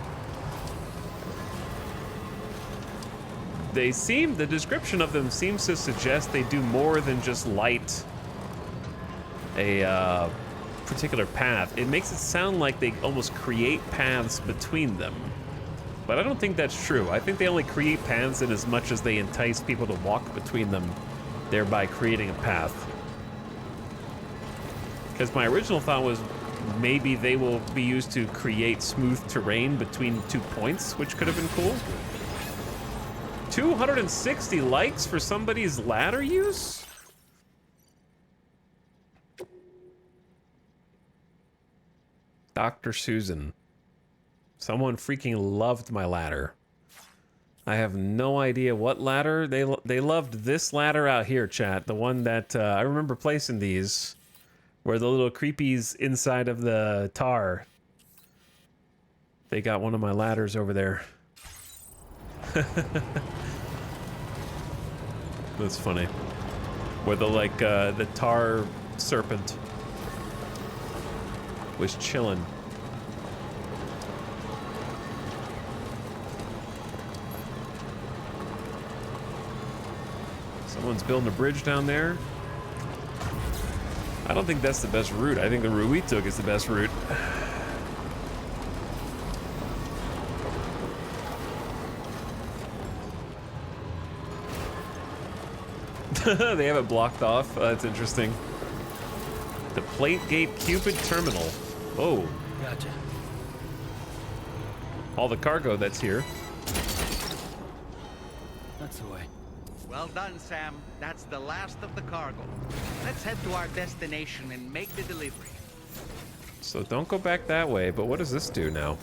The description of them seems to suggest they do more than just light a particular path. It makes it sound like they almost create paths between them. But I don't think that's true. I think they only create paths in as much as they entice people to walk between them, thereby creating a path. Because my original thought was maybe they will be used to create smooth terrain between 2 points, which could have been cool. 260 likes for somebody's ladder use? Dr. Susan. Someone freaking loved my ladder. I have no idea what ladder. They loved this ladder out here, chat. The one that I remember placing these, where the little creepies inside of the tar. They got one of my ladders over there. That's funny. Where the tar serpent was chilling. Someone's building a bridge down there. I don't think that's the best route. I think the route we took is the best route. They have it blocked off. That's interesting. The Plate Gate Cupid Terminal. Oh, Gotcha. all the cargo that's here. That's the way. Well done, Sam. That's the last of the cargo. Let's head to our destination and make the delivery. So don't go back that way, but what does this do now?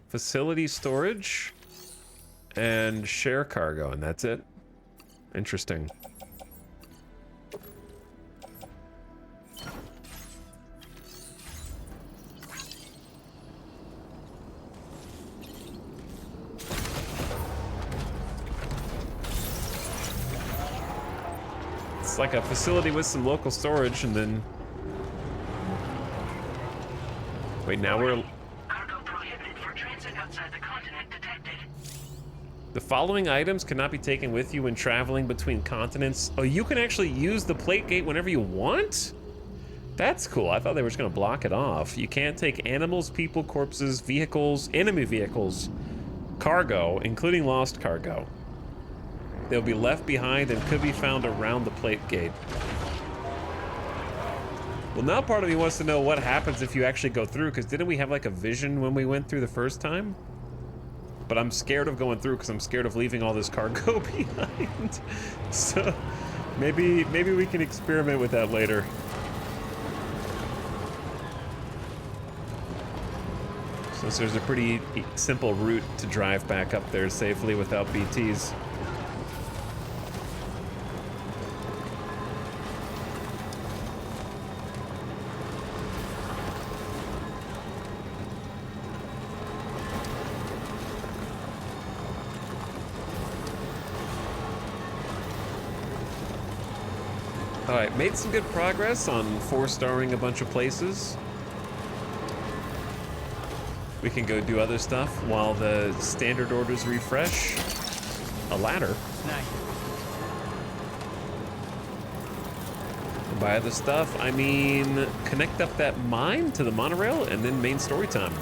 Facility storage and share cargo, and that's it. Interesting. It's like a facility with some local storage, and then... Wait, now we're... Cargo prohibited for transit outside the continent detected. The following items cannot be taken with you when traveling between continents. Oh, you can actually use the plate gate whenever you want? That's cool. I thought they were just gonna block it off. You can't take animals, people, corpses, vehicles, enemy vehicles, cargo, including lost cargo. They'll be left behind and could be found around the plate gate. Well, now part of me wants to know what happens if you actually go through, because didn't we have like a vision when we went through the first time? But I'm scared of going through because I'm scared of leaving all this cargo behind. So maybe we can experiment with that later. Since there's a pretty simple route to drive back up there safely without BTs. Alright, made some good progress on 4-starring a bunch of places. We can go do other stuff while the standard orders refresh. A ladder. Nice. Buy other stuff. I mean, connect up that mine to the monorail and then main story time.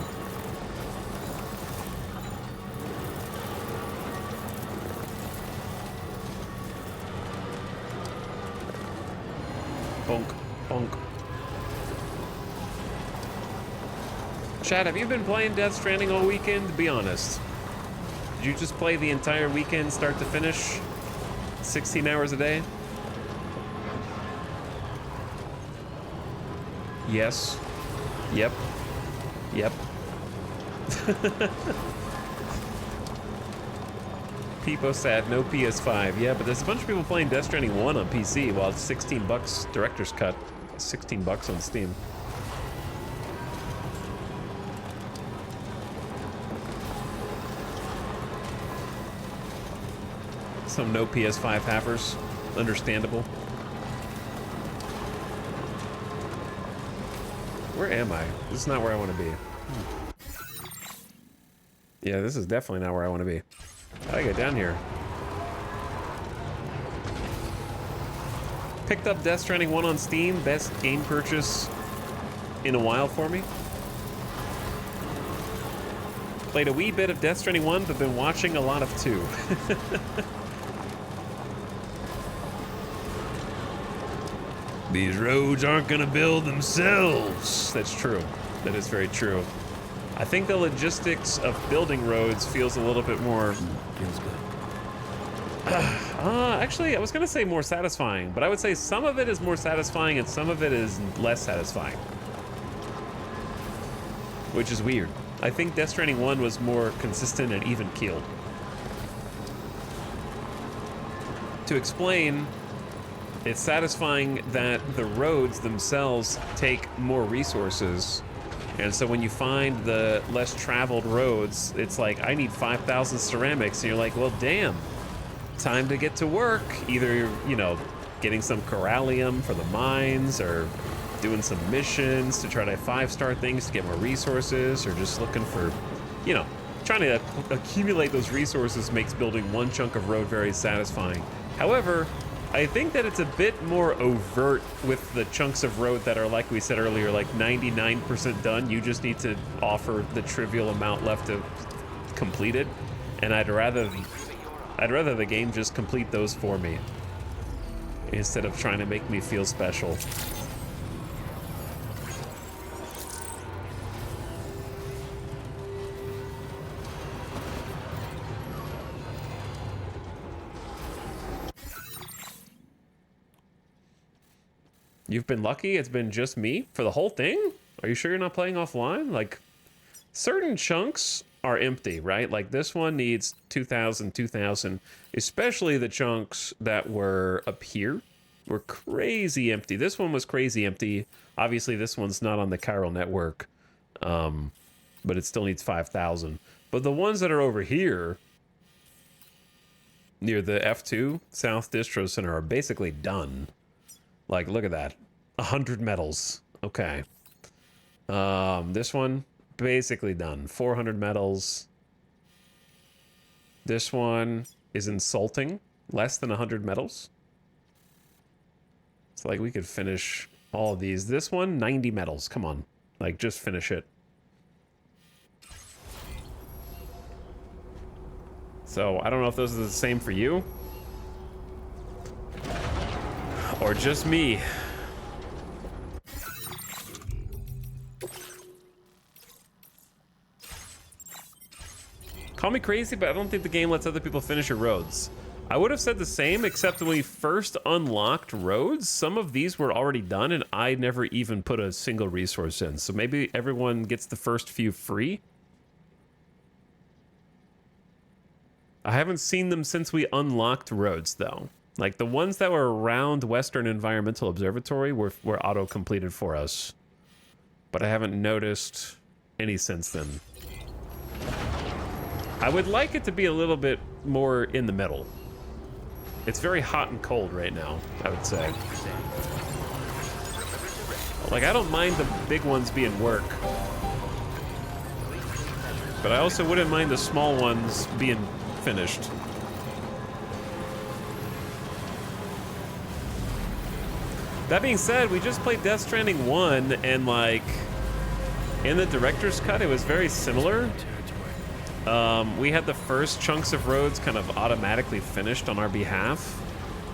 Bonk, bonk. Chad, have you been playing Death Stranding all weekend? Be honest. Did you just play the entire weekend, start to finish? 16 hours a day? Yes. Yep. Yep. Peepo sad, no PS5. Yeah, but there's a bunch of people playing Death Stranding 1 on PC while it's 16 bucks director's cut. 16 bucks on Steam. Some no PS5 havers. Understandable. Where am I? This is not where I want to be. Yeah, this is definitely not where I want to be. How do I get down here? Picked up Death Stranding 1 on Steam. Best game purchase in a while for me. Played a wee bit of Death Stranding 1, but been watching a lot of 2. These roads aren't gonna build themselves. That's true. That is very true. I think the logistics of building roads feels a little bit more... Feels good. Actually, I was gonna say more satisfying, but I would say some of it is more satisfying and some of it is less satisfying. Which is weird. I think Death Stranding 1 was more consistent and even-keeled. To explain, it's satisfying that the roads themselves take more resources. And so when you find the less traveled roads, it's like, I need 5,000 ceramics. And you're like, well, damn, time to get to work. Either, you know, getting some corallium for the mines or doing some missions to try to 5-star things to get more resources, or just looking for, you know, trying to accumulate those resources makes building one chunk of road very satisfying. However, I think that it's a bit more overt with the chunks of road that are, like we said earlier, like 99% done. You just need to offer the trivial amount left to complete it. And I'd rather the game just complete those for me instead of trying to make me feel special. You've been lucky it's been just me for the whole thing? Are you sure you're not playing offline? Like, certain chunks are empty, right? Like this one needs 2,000, 2,000. Especially the chunks that were up here were crazy empty. This one was crazy empty. Obviously, this one's not on the chiral network, but it still needs 5,000. But the ones that are over here, near the F2 South Distro Center, are basically done. Like, look at that. 100 metals. Okay. This one, basically done. 400 metals. This one is insulting. Less than 100 metals. It's like we could finish all of these. This one, 90 metals. Come on. Like, just finish it. So, I don't know if those are the same for you. Or just me. Call me crazy, but I don't think the game lets other people finish your roads. I would have said the same, except when we first unlocked roads, some of these were already done, and I never even put a single resource in. So maybe everyone gets the first few free? I haven't seen them since we unlocked roads, though. Like, the ones that were around Western Environmental Observatory were auto-completed for us. But I haven't noticed any since then. I would like it to be a little bit more in the middle. It's very hot and cold right now, I would say. Like, I don't mind the big ones being work. But I also wouldn't mind the small ones being finished. That being said, we just played Death Stranding 1, and like, in the director's cut, it was very similar. We had the first chunks of roads kind of automatically finished on our behalf.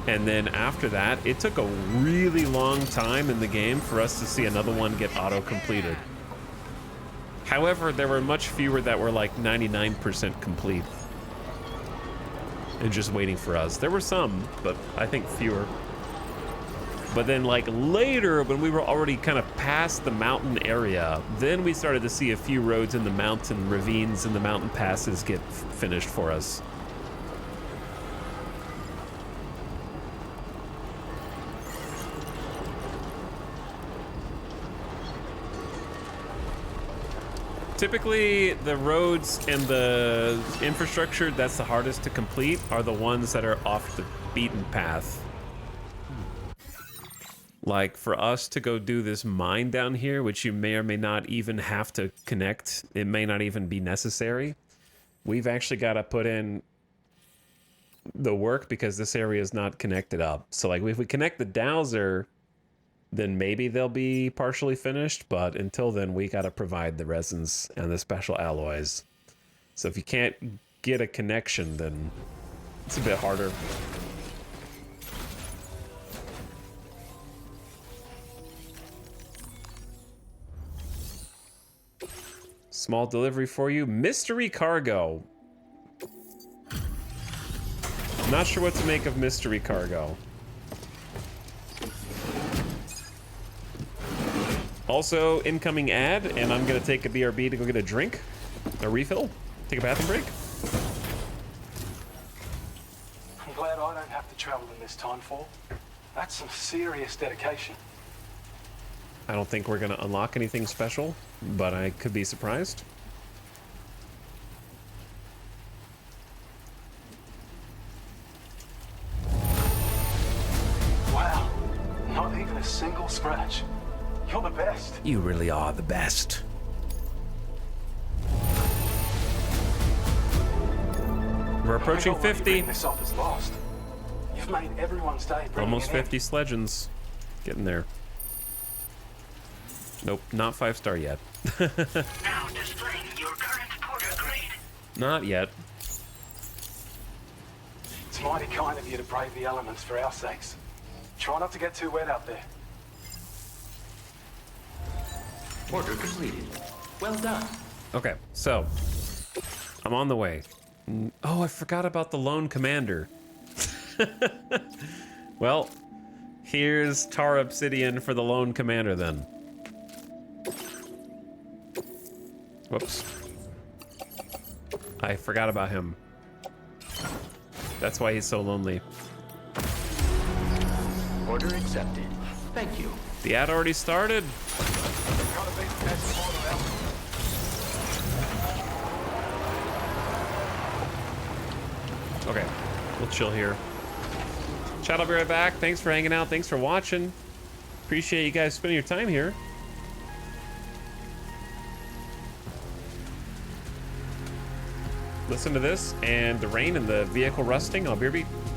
And then after that, it took a really long time in the game for us to see another one get auto-completed. However, there were much fewer that were like 99% complete. And just waiting for us. There were some, but I think fewer. But then like later, when we were already kind of past the mountain area, then we started to see a few roads in the mountain ravines and the mountain passes get finished for us. Typically, the roads and the infrastructure that's the hardest to complete are the ones that are off the beaten path. Like, for us to go do this mine down here, which you may or may not even have to connect, it may not even be necessary. We've actually got to put in the work because this area is not connected up. So, like, if we connect the dowser, then maybe they'll be partially finished, but until then, we got to provide the resins and the special alloys. So if you can't get a connection, then it's a bit harder. Small delivery for you. Mystery cargo. Not sure what to make of mystery cargo. Also, incoming ad, and I'm gonna take a BRB to go get a drink, a refill, take a bathroom break. I'm glad I don't have to travel in this time for. That's some serious dedication. I don't think we're gonna unlock anything special, but I could be surprised. Wow, not even a single scratch. You're the best. You really are the best. We're approaching 50. This off is lost. You've made everyone's day. Almost 50 sledgens. Getting there. Nope, not 5-star yet. Now displaying your current porter grade. Not yet. It's mighty kind of you to brave the elements for our sakes. Try not to get too wet out there. Order completed. Well done. Okay, so I'm on the way. Oh, I forgot about the lone commander. Well, Here's tar obsidian for the lone commander then. Whoops. I forgot about him. That's why he's so lonely. Order accepted. Thank you. The ad already started. Okay, we'll chill here. Chat, I'll be right back. Thanks for hanging out. Thanks for watching. Appreciate you guys spending your time here. Listen to this and the rain and the vehicle rusting. I'll be right back.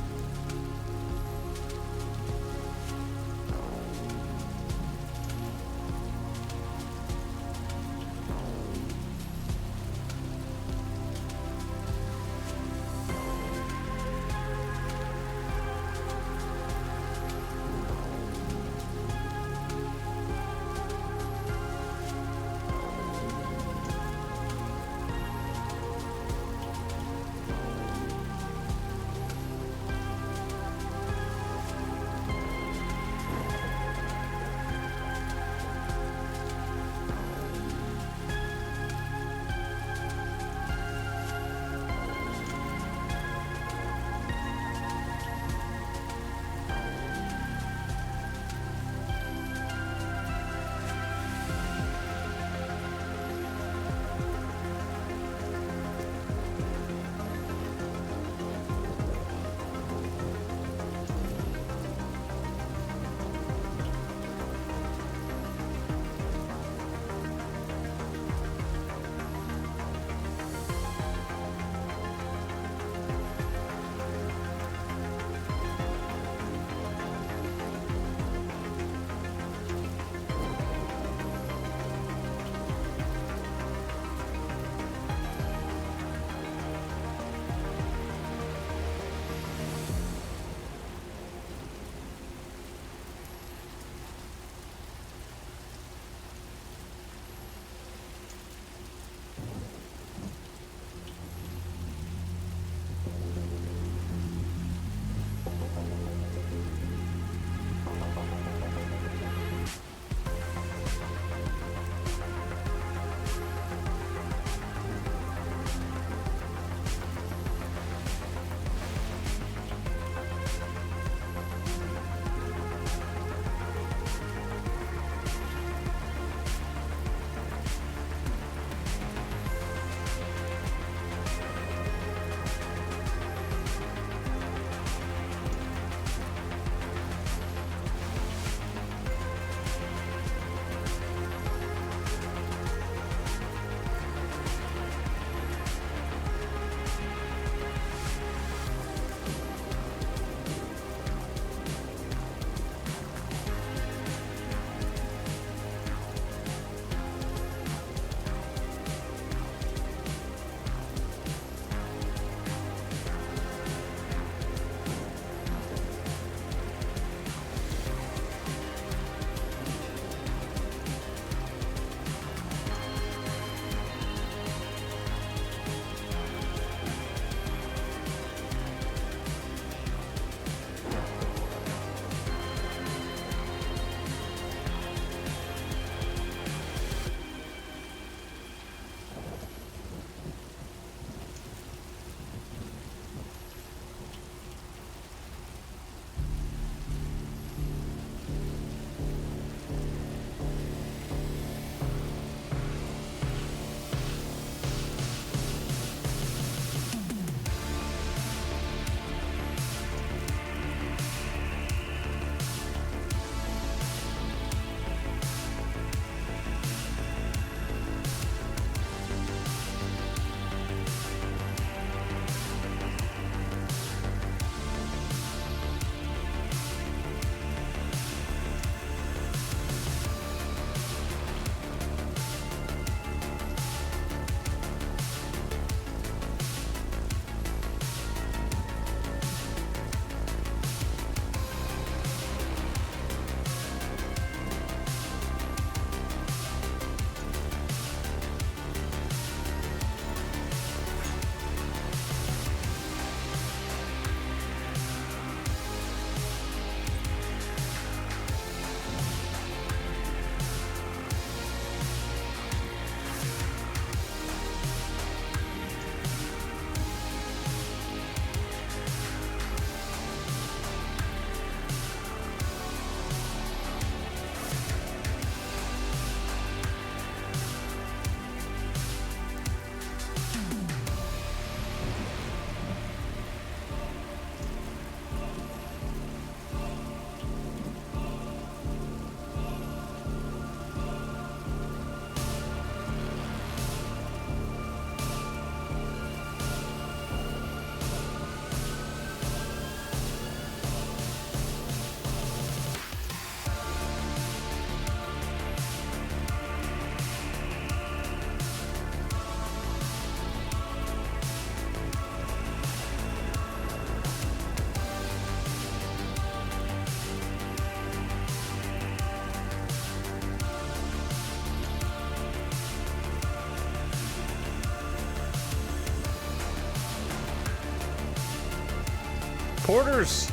porters.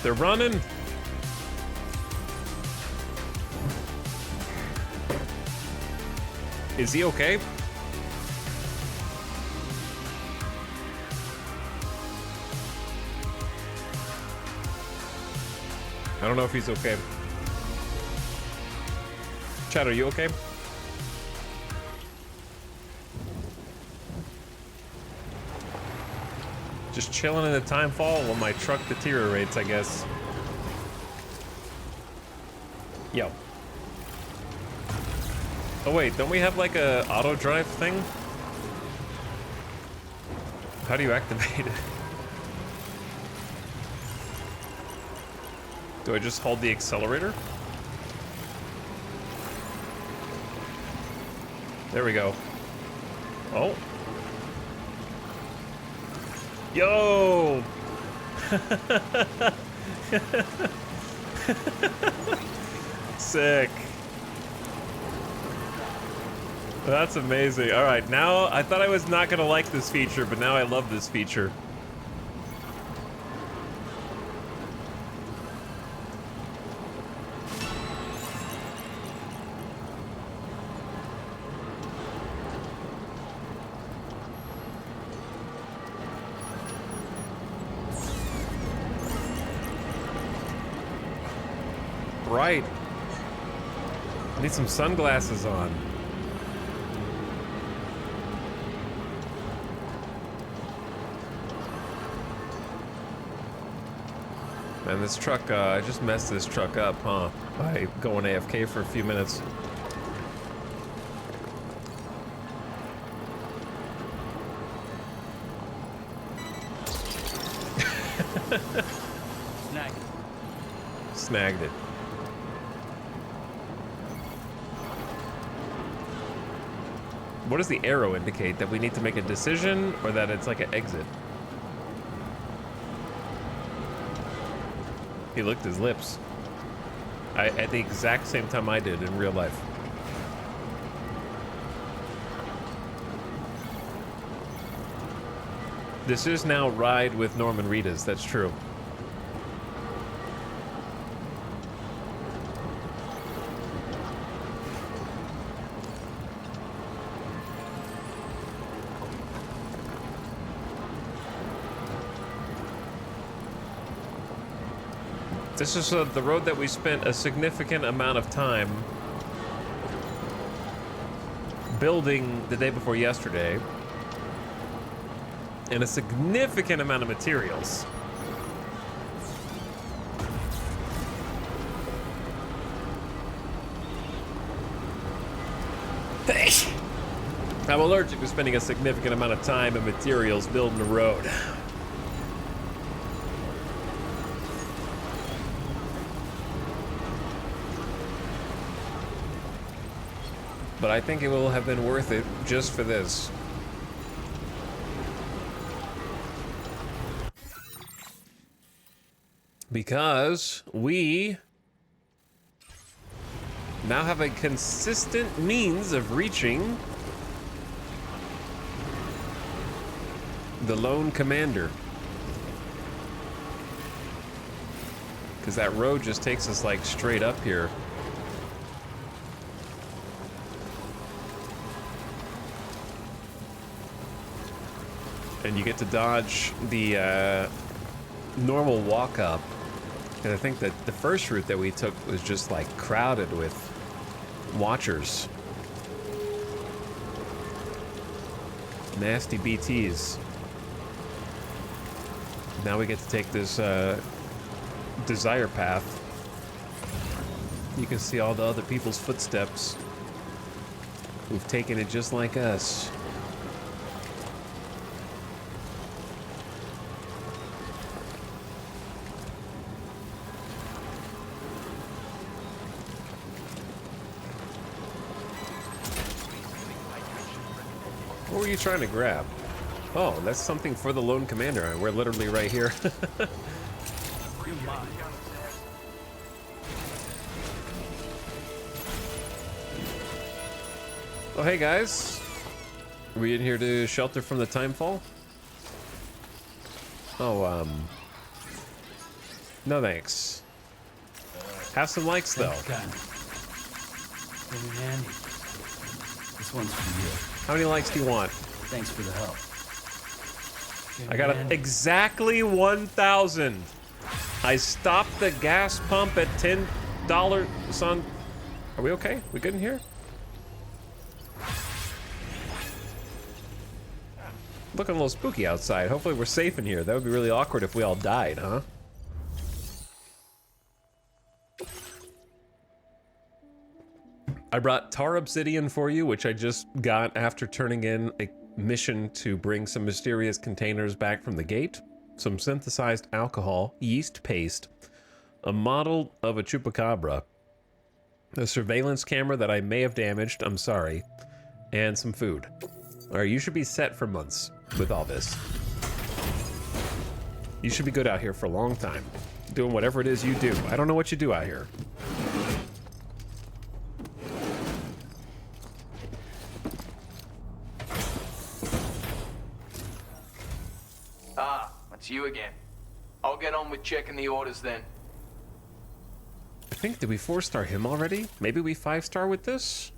They're running. Is he okay? I don't know if he's okay. Chad, are you okay? Just chilling in the time fall while my truck deteriorates, I guess. Yo. Oh wait, don't we have like a auto drive thing? How do you activate it? Do I just hold the accelerator? There we go. Oh. Yo! Sick. That's amazing. All right, now I thought I was not gonna like this feature, but now I love this feature. Right. I need some sunglasses on. Man, this truck, I just messed this truck up, huh? By going AFK for a few minutes. Snagged it. What does the arrow indicate? That we need to make a decision, or that it's like an exit? He licked his lips. At the exact same time I did in real life. This is now Ride with Norman Reedus, that's true. This is the road that we spent a significant amount of time building the day before yesterday, and a significant amount of materials. I'm allergic to spending a significant amount of time and materials building a road. But I think it will have been worth it just for this. Because we now have a consistent means of reaching the Lone Commander. Because that road just takes us like straight up here. And you get to dodge the normal walk up. And I think that the first route that we took was just like crowded with watchers. Nasty BTs. Now we get to take this desire path. You can see all the other people's footsteps who've taken it just like us. What were you trying to grab? Oh, that's something for the Lone Commander. We're literally right here. Oh, hey guys. Are we in here to shelter from the timefall? Oh, no thanks. Have some likes though. Really handy. This one's for you. How many likes do you want? Thanks for the help. I got exactly 1,000. I stopped the gas pump at $10, son. Are we okay? We good in here? Looking a little spooky outside. Hopefully we're safe in here. That would be really awkward if we all died, huh? I brought tar obsidian for you, which I just got after turning in a mission to bring some mysterious containers back from the gate, some synthesized alcohol, yeast paste, a model of a chupacabra, a surveillance camera that I may have damaged, I'm sorry, and some food. All right, you should be set for months with all this. You should be good out here for a long time, doing whatever it is you do. I don't know what you do out here. It's you again. I'll get on with checking the orders then. I think, did we 4-star him already? Maybe we 5-star with this?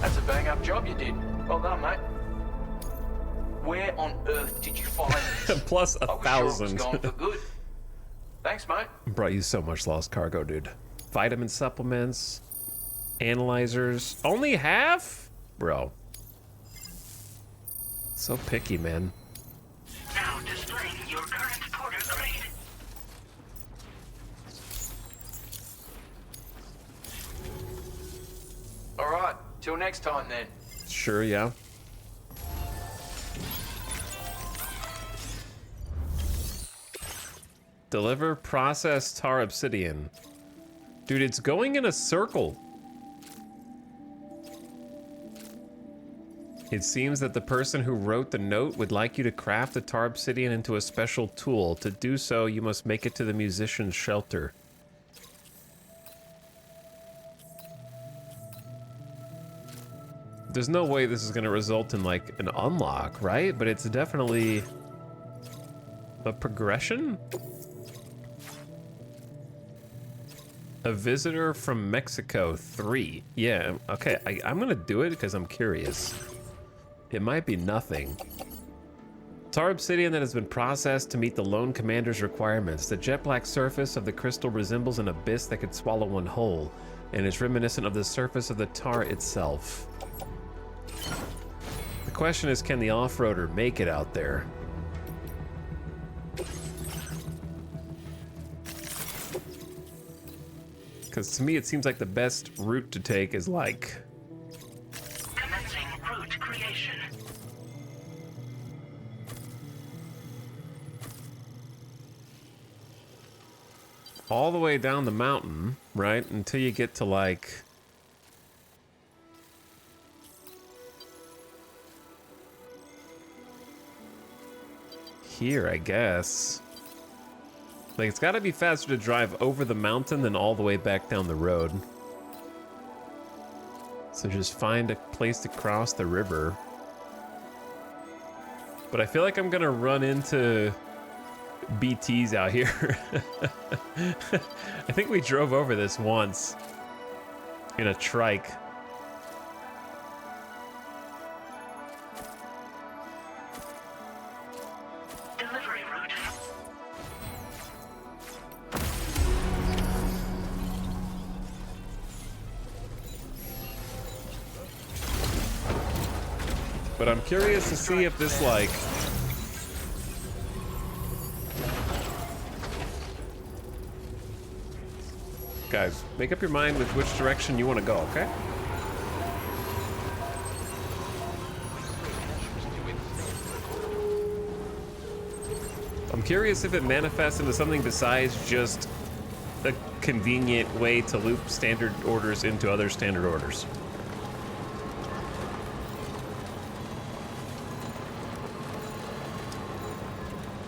That's a bang-up job you did. Well done, mate. Where on earth did you find this? Plus 1,000. I was sure it was gone for good. Thanks, mate. Brought you so much lost cargo, dude. Vitamin supplements, analyzers. Only half? Bro. So picky, man. Now displaying your current porter grade. All right, till next time then. Sure, yeah. Deliver processed tar obsidian. Dude, it's going in a circle. It seems that the person who wrote the note would like you to craft the tar obsidian into a special tool. To do so, you must make it to the musician's shelter. There's no way this is going to result in, like, an unlock, right? But it's definitely a progression? A visitor from Mexico 3. Yeah, okay, I'm going to do it because I'm curious. It might be nothing. Tar obsidian that has been processed to meet the lone commander's requirements. The jet black surface of the crystal resembles an abyss that could swallow one whole, and is reminiscent of the surface of the tar itself. The question is, can the off-roader make it out there? Because to me, it seems like the best route to take is like... Commencing route creation. all the way down the mountain, right? Until you get to like... here, I guess. Like, it's gotta be faster to drive over the mountain than all the way back down the road. So just find a place to cross the river. But I feel like I'm gonna run into BTs out here. I think we drove over this once in a trike. Delivery route. But I'm curious to see if this, like... Guys, make up your mind with which direction you want to go, okay? I'm curious if it manifests into something besides just a convenient way to loop standard orders into other standard orders.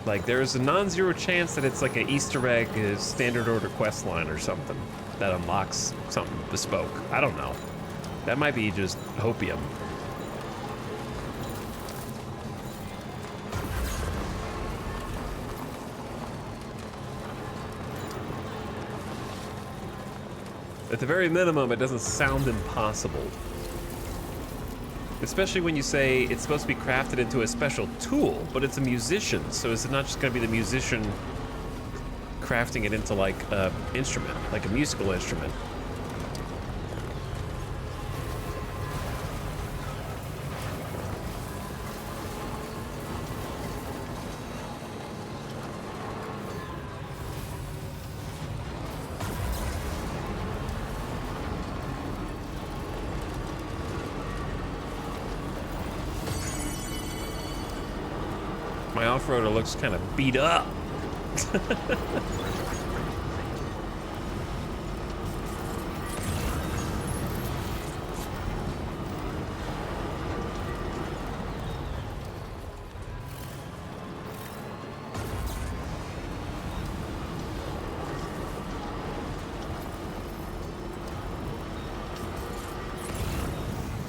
Like, there's a non-zero chance that it's like an Easter egg standard order quest line or something. that unlocks something bespoke. I don't know. That might be just hopium. At the very minimum, it doesn't sound impossible. Especially when you say it's supposed to be crafted into a special tool, but it's a musician, so is it not just going to be the musician crafting it into like a instrument, like a musical instrument? My off-roader looks kind of beat up.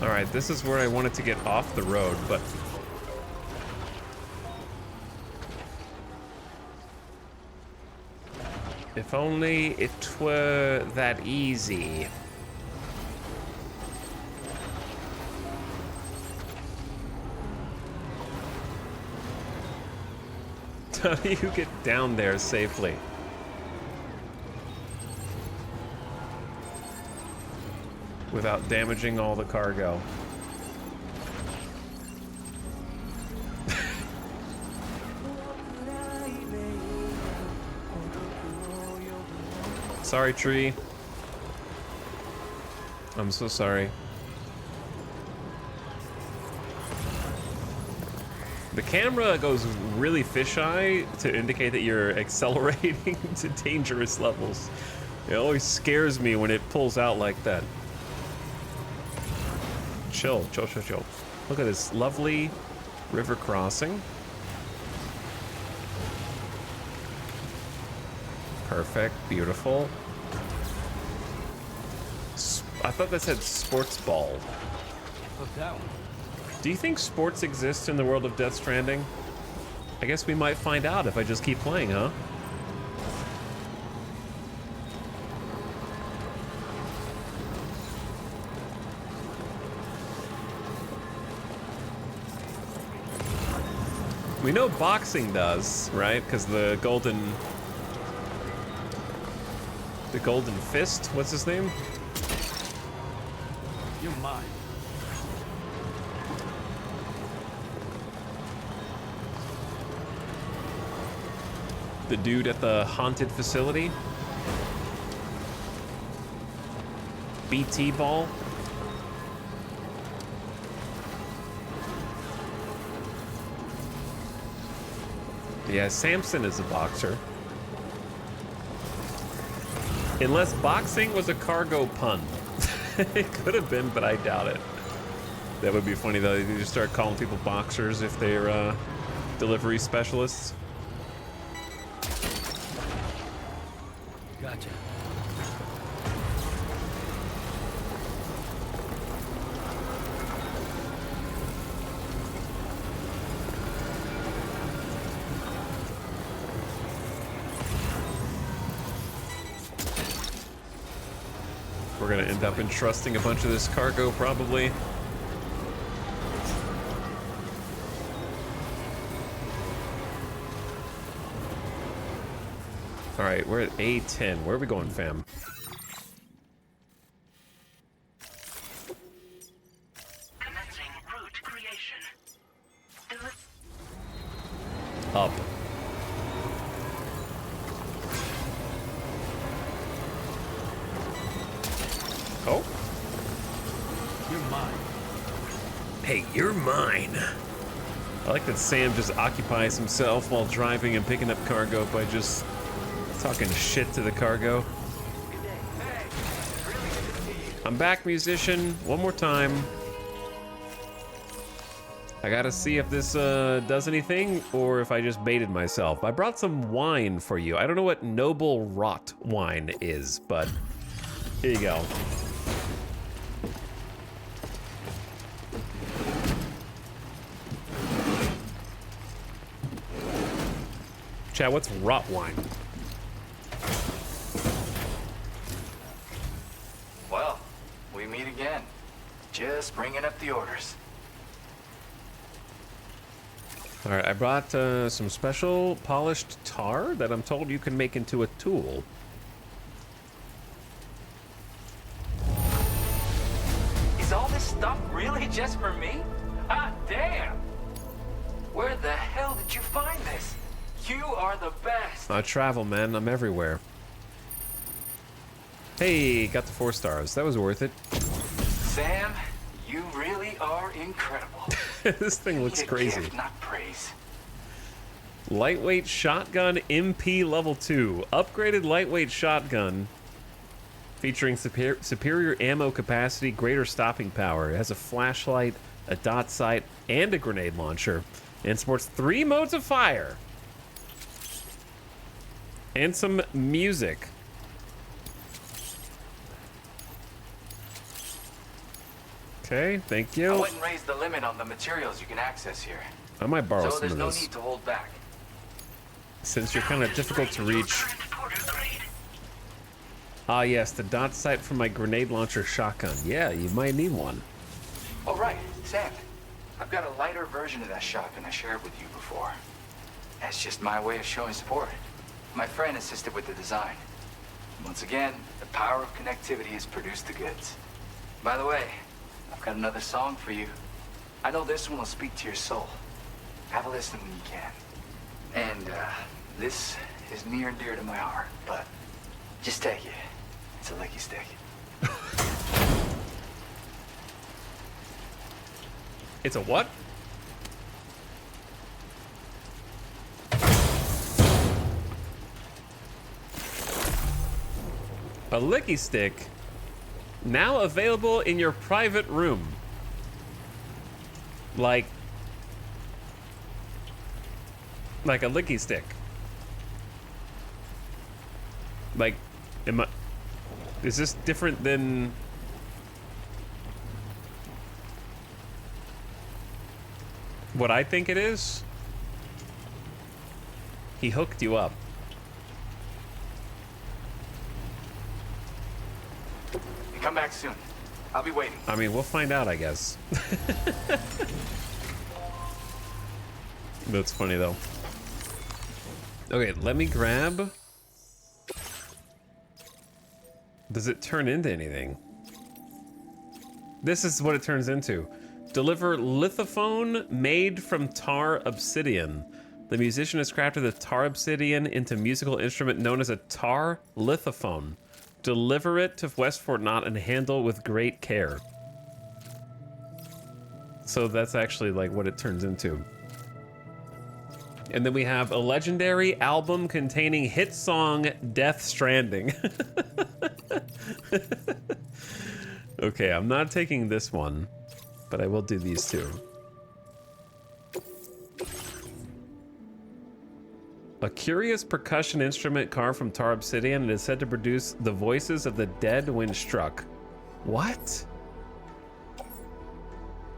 All right, this is where I wanted to get off the road, but if only it were that easy. How do you get down there safely? Without damaging all the cargo. Sorry, tree. I'm so sorry. The camera goes really fisheye to indicate that you're accelerating to dangerous levels. It always scares me when it pulls out like that. Chill, chill, chill, chill. Look at this lovely river crossing. Perfect, beautiful. I thought that said sports ball. What's that one? Do you think sports exist in the world of Death Stranding? I guess we might find out if I just keep playing, huh? We know boxing does, right? Because the golden fist, what's his name? You're mine. The dude at the haunted facility? BT ball? Yeah, Samson is a boxer. Unless boxing was a cargo pun. It could have been, but I doubt it. That would be funny though. You just start calling people boxers if they're delivery specialists. Gotcha. We're gonna end up entrusting a bunch of this cargo, probably. All right, we're at A10. Where are we going, fam? Commencing route creation. Up. Oh. You're mine. Hey, you're mine. I like that Sam just occupies himself while driving and picking up cargo by just talking shit to the cargo. I'm back, musician. One more time. I gotta see if this does anything or if I just baited myself. I brought some wine for you. I don't know what noble rot wine is, but Here you go. Chat, what's rot wine? Well, we meet again. Just bringing up the orders. All right, I brought some special polished tar that I'm told you can make into a tool. Is all this stuff really just for me? Ah, damn! Where the hell did you find this? You are the best. I travel, man. I'm everywhere. Hey, got the 4 stars. That was worth it. Sam, you really are incredible. This thing looks crazy. Gift, not praise. Lightweight shotgun MP level 2. Upgraded lightweight shotgun featuring superior ammo capacity, greater stopping power. It has a flashlight, a dot sight, and a grenade launcher. And supports 3 modes of fire. And some music. Okay, thank you. I went and raised the limit on the materials you can access here. I might borrow so some there's of no this. need to hold back. Since you're kind of difficult to reach. Ah, yes, the dot sight from my grenade launcher shotgun. Yeah, you might need one. Oh, right, Sam. I've got a lighter version of that shotgun I shared with you before. That's just my way of showing support. My friend assisted with the design. Once again, the power of connectivity has produced the goods. By the way, I've got another song for you. I know this one will speak to your soul. Have a listen when you can. And, this is near and dear to my heart, but just take it. It's a licky stick. It's a what? A licky stick, now available in your private room. Like a licky stick. Like, is this different than... what I think it is? He hooked you up. Come back soon. I'll be waiting. I mean, we'll find out, I guess. That's funny, though. Okay, let me grab... Does it turn into anything? This is what it turns into. Deliver lithophone made from tar obsidian. The musician has crafted the tar obsidian into musical instrument known as a tar lithophone. Deliver it to West Fort Knott and handle with great care. So that's actually like what it turns into. And then we have a legendary album containing hit song Death Stranding. Okay, I'm not taking this one, but I will do these two. A curious percussion instrument carved from tar obsidian and is said to produce the voices of the dead when struck. What?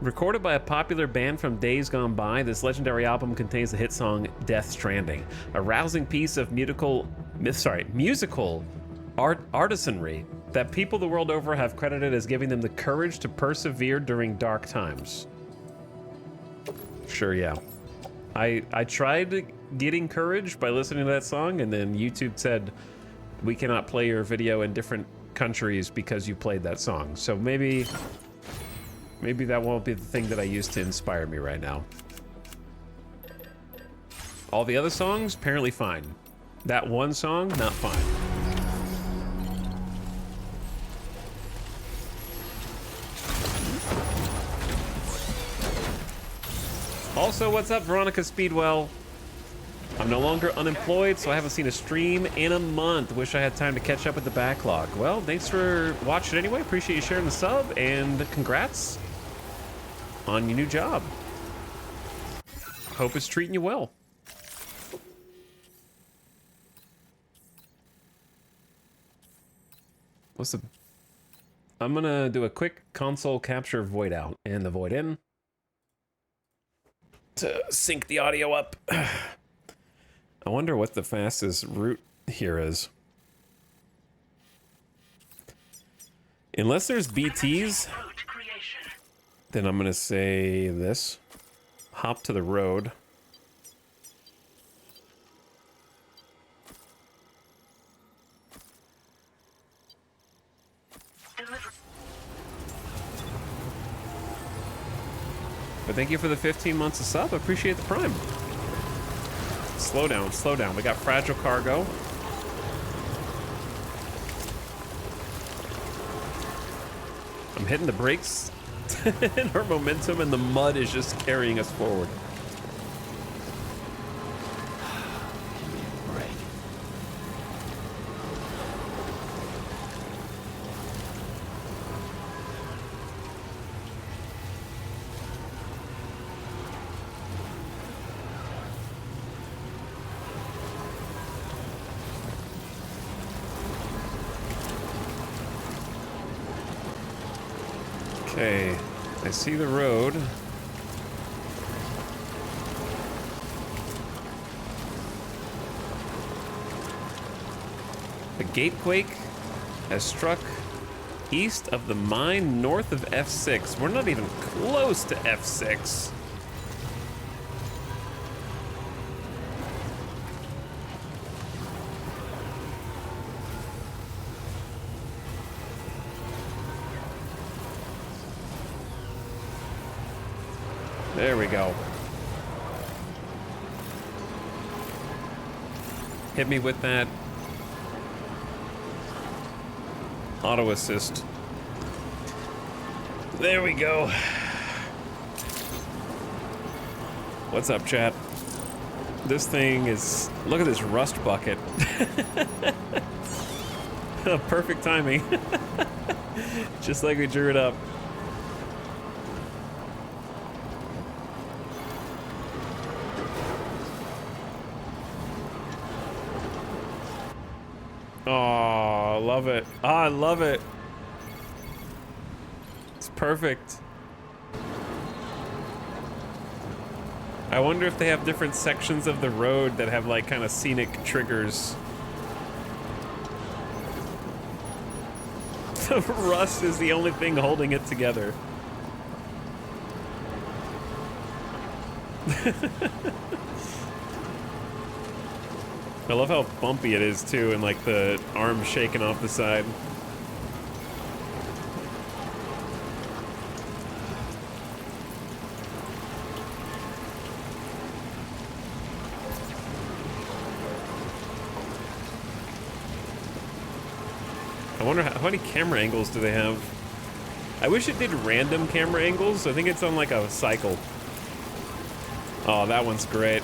Recorded by a popular band from days gone by, this legendary album contains the hit song Death Stranding, a rousing piece of musical artisanry that people the world over have credited as giving them the courage to persevere during dark times. Sure, yeah. I tried getting courage by listening to that song, and then YouTube said, we cannot play your video in different countries because you played that song. So maybe that won't be the thing that I use to inspire me right now. All the other songs, apparently fine. That one song, not fine. Also, what's up, Veronica Speedwell? I'm no longer unemployed, so I haven't seen a stream in a month. Wish I had time to catch up with the backlog. Well, thanks for watching anyway. Appreciate you sharing the sub, and congrats on your new job. Hope it's treating you well. What's the I'm gonna do a quick console capture void out and the void in to sync the audio up. I wonder what the fastest route here is. Unless there's BTs, then I'm gonna say this. Hop to the road. But thank you for the 15 months of sub. I appreciate the prime. Slow down, slow down. We got fragile cargo. I'm hitting the brakes and our momentum and the mud is just carrying us forward. Okay, I see the road. A gatequake has struck east of the mine north of F6. We're not even close to F6. There we go. Hit me with that auto assist. There we go. What's up, chat? This thing is... Look at this rust bucket. Perfect timing. Just like we drew it up. Oh, I love it. Oh, I love it. It's perfect. I wonder if they have different sections of the road that have like kind of scenic triggers. The rust is the only thing holding it together. I love how bumpy it is too, and like the arm shaking off the side. I wonder how many camera angles do they have? I wish it did random camera angles. I think it's on like a cycle. Oh, that one's great.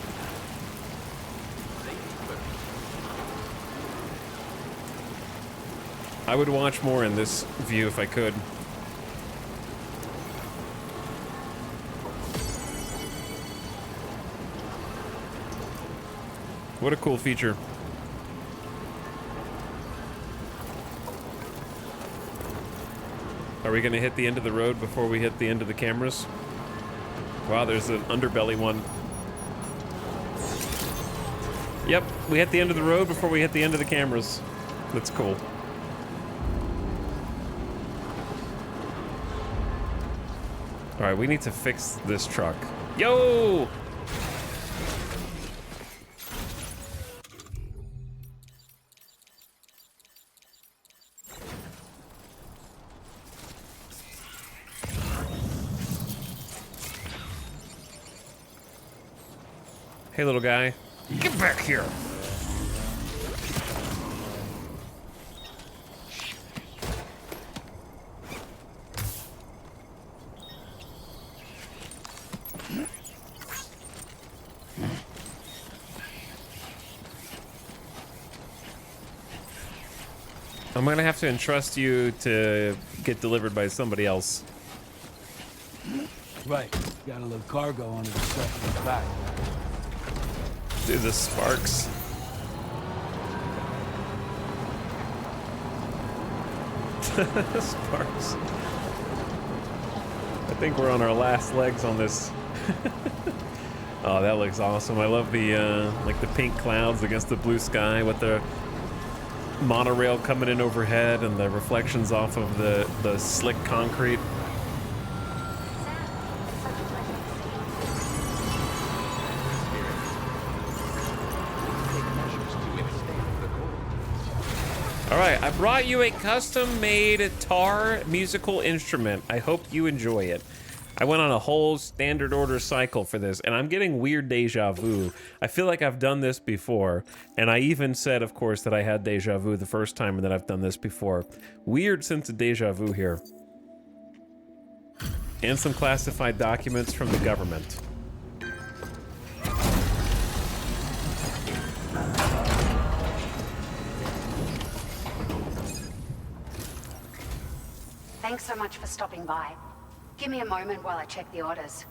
I would watch more in this view if I could. What a cool feature. Are we gonna hit the end of the road before we hit the end of the cameras? Wow, there's an underbelly one. Yep, we hit the end of the road before we hit the end of the cameras. That's cool. All right, we need to fix this truck. Yo! Hey, little guy. Get back here! I'm gonna have to entrust you to get delivered by somebody else. Right. Got a little cargo under the stuff in the back. Dude, the sparks. Sparks. I think we're on our last legs on this. Oh, that looks awesome. I love the like the pink clouds against the blue sky with the monorail coming in overhead and the reflections off of the slick concrete. Alright, I brought you a custom-made Etal musical instrument. I hope you enjoy it. I went on a whole standard order cycle for this, and I'm getting weird deja vu. I feel like I've done this before, and I even said, of course, that I had deja vu the first time and that I've done this before. Weird sense of deja vu here. And some classified documents from the government. Thanks so much for stopping by. Give me a moment while I check the orders.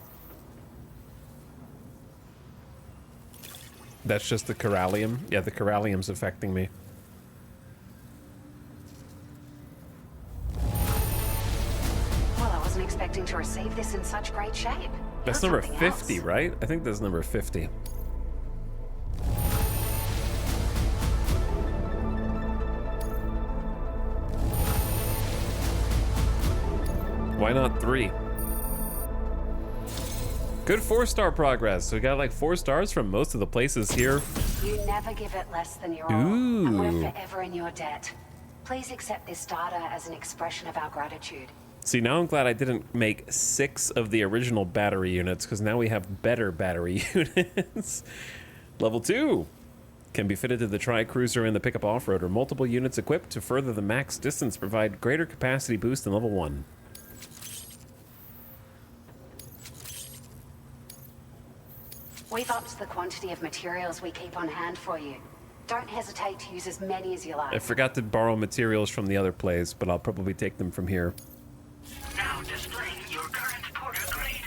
That's just the corallium? Yeah, the corallium's affecting me. Well, I wasn't expecting to receive this in such great shape. That's You're number something 50, else. right? I think that's number 50. Why not 3? Good 4-star progress. We got like 4 stars from most of the places here. You never give it less than your all, Ooh. and we're forever in your debt. Please accept this data as an expression of our gratitude. See, now I'm glad I didn't make 6 of the original battery units, because now we have better battery units. Level 2 can be fitted to the tri-cruiser and the pickup off-roader. Multiple units equipped to further the max distance provide greater capacity boost than level 1. We've upped the quantity of materials we keep on hand for you. Don't hesitate to use as many as you like. I forgot to borrow materials from the other place, but I'll probably take them from here. Now displaying your current porter grade.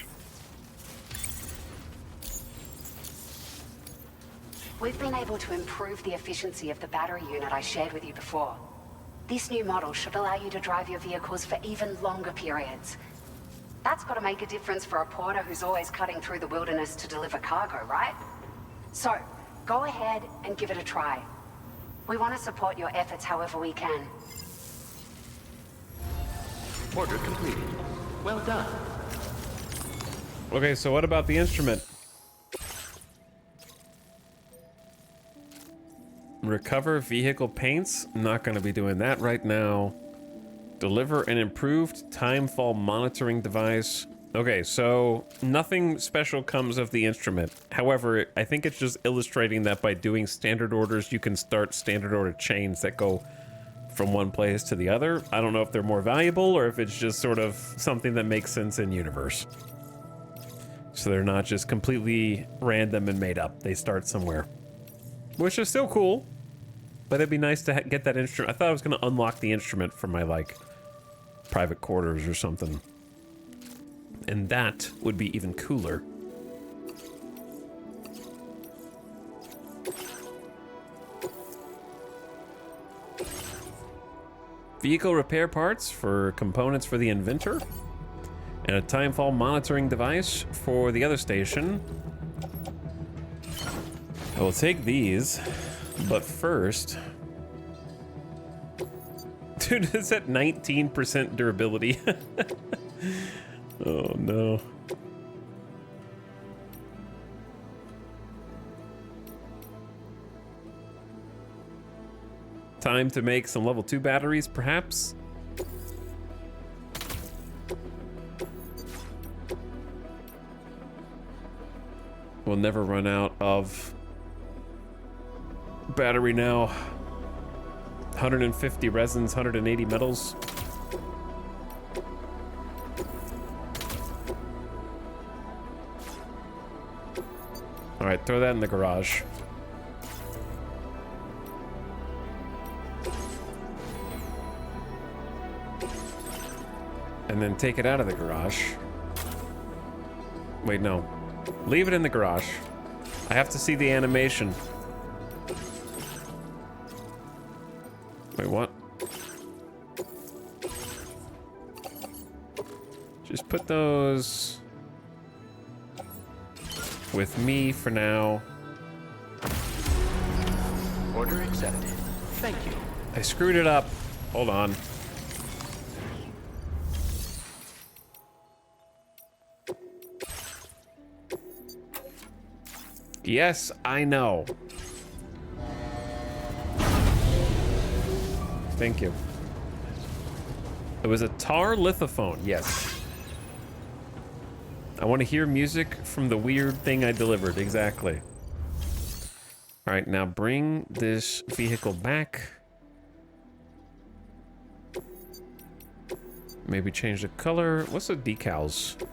We've been able to improve the efficiency of the battery unit I shared with you before. This new model should allow you to drive your vehicles for even longer periods. That's got to make a difference for a porter who's always cutting through the wilderness to deliver cargo, right? So, go ahead and give it a try. We want to support your efforts however we can. Order completed. Well done. Okay, so what about the instrument? Recover vehicle paints? I'm not going to be doing that right now. Deliver an improved timefall monitoring device. Okay, so nothing special comes of the instrument. However, I think it's just illustrating that by doing standard orders, you can start standard order chains that go from one place to the other. I don't know if they're more valuable or if it's just sort of something that makes sense in universe. So they're not just completely random and made up. They start somewhere. Which is still cool. But it'd be nice to get that instrument. I thought I was going to unlock the instrument for my, like, private quarters or something. And that would be even cooler. Vehicle repair parts for components for the inventor. And a timefall monitoring device for the other station. I will take these, but first... Dude, it's at 19% durability. Oh no. Time to make some level 2 batteries, perhaps? We'll never run out of battery now. 150 resins, 180 metals. All right, throw that in the garage. And then take it out of the garage. Wait, no. Leave it in the garage. I have to see the animation. Wait, what? put those with me for now. Order accepted. Thank you. I screwed it up. Hold on. Yes, I know. Thank you. It was a tar lithophone, yes. I want to hear music from the weird thing I delivered, exactly. All right, now bring this vehicle back. Maybe change the color. What's the decals?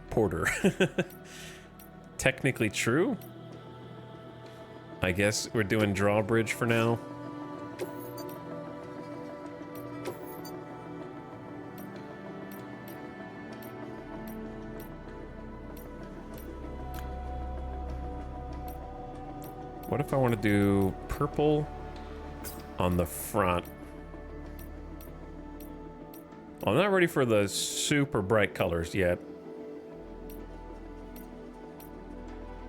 Porter. Technically true. I guess we're doing drawbridge for now. What if I want to do purple on the front? I'm not ready for the super bright colors yet.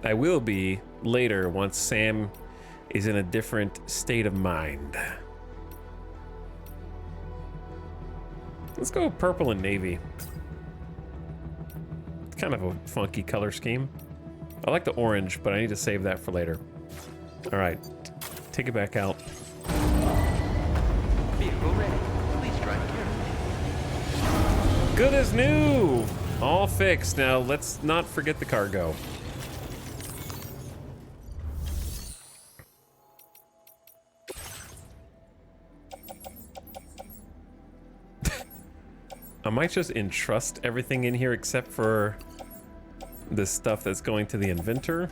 I will be later once Sam is in a different state of mind. Let's go purple and navy. It's kind of a funky color scheme. I like the orange, but I need to save that for later. All right, take it back out. Vehicle ready. Please drive carefully. Good as new. All fixed. Now let's not forget the cargo. I might just entrust everything in here except for the stuff that's going to the inventor.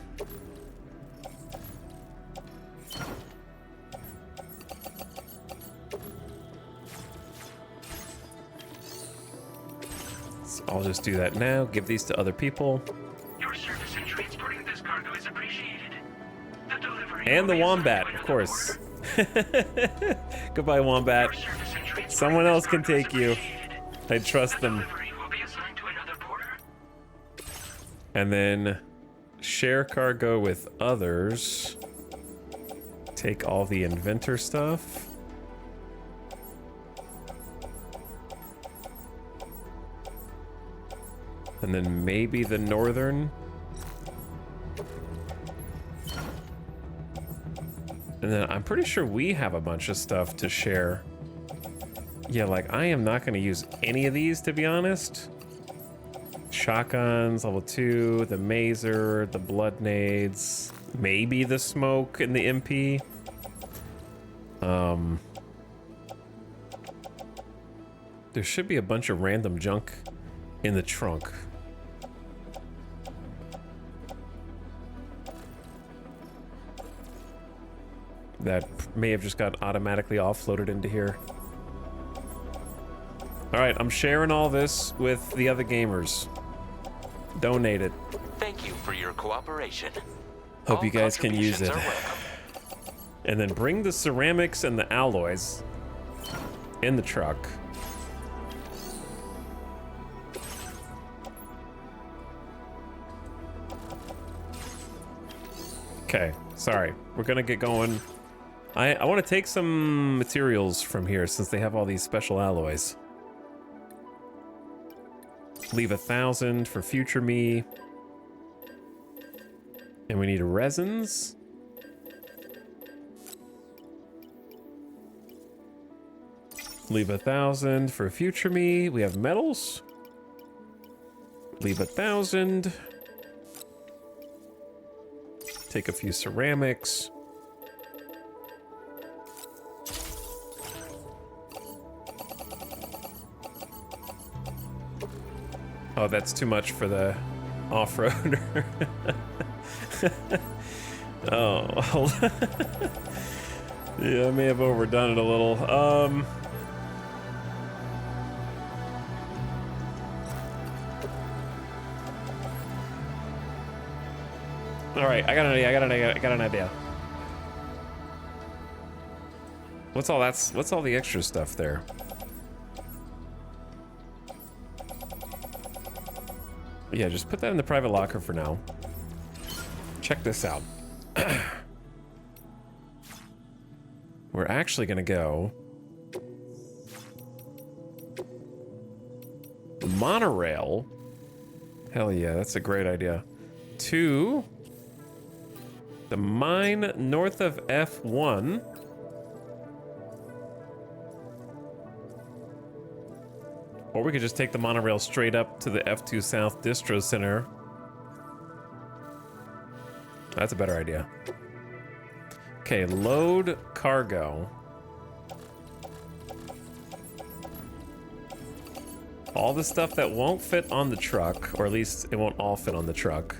So I'll just do that now. Give these to other people. Your service in transporting this cargo is appreciated. The delivery And the will be assigned wombat, to of another course. order. Goodbye, wombat. Your service in transporting Someone this else can cargo is take you. appreciated. I trust them. Delivery will be assigned to another porter. And then share cargo with others. Take all the inventor stuff. And then maybe the northern. And then I'm pretty sure we have a bunch of stuff to share. Yeah, like I am not going to use any of these, to be honest. Shotguns, level 2, the mazer, the blood nades, maybe the smoke and the MP. There should be a bunch of random junk in the trunk. That may have just got automatically offloaded into here. All right, I'm sharing all this with the other gamers. Donate it. Thank you for your cooperation. Hope All you guys can use it. contributions are welcome. And then bring the ceramics and the alloys in the truck. Okay, sorry. We're gonna get going. I want to take some materials from here since they have all these special alloys. Leave 1,000 for future me. And we need resins. Leave 1,000 for future me. We have metals. Leave 1,000. Take a few ceramics. Oh, that's too much for the off-roader. Oh, yeah, I may have overdone it a little. All right, I got an idea. What's all the extra stuff there? Yeah, just put that in the private locker for now. Check this out. We're actually gonna go the monorail. Hell yeah, that's a great idea. To the mine north of F1. Or we could just take the monorail straight up to the F2 South Distro Center. That's a better idea. Okay, load cargo. All the stuff that won't fit on the truck, or at least it won't all fit on the truck.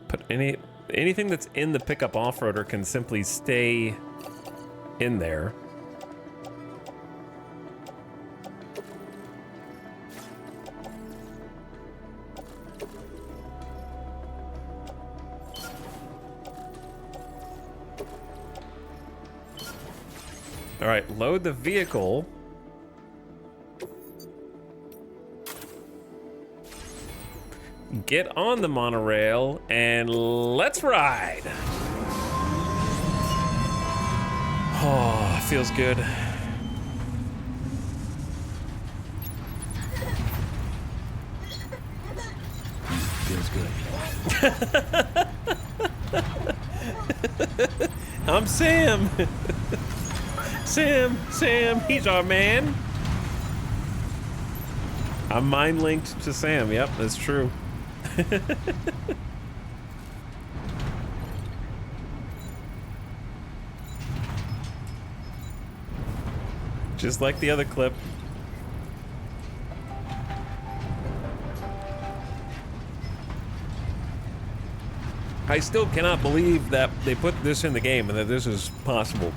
Put anything that's in the pickup off-roader can simply stay in there. All right, load the vehicle. Get on the monorail and let's ride. Oh, feels good. Feels good. I'm Sam. Sam, he's our man. I'm mind linked to Sam. Yep, that's true. Just like the other clip. I still cannot believe that they put this in the game and that this is possible.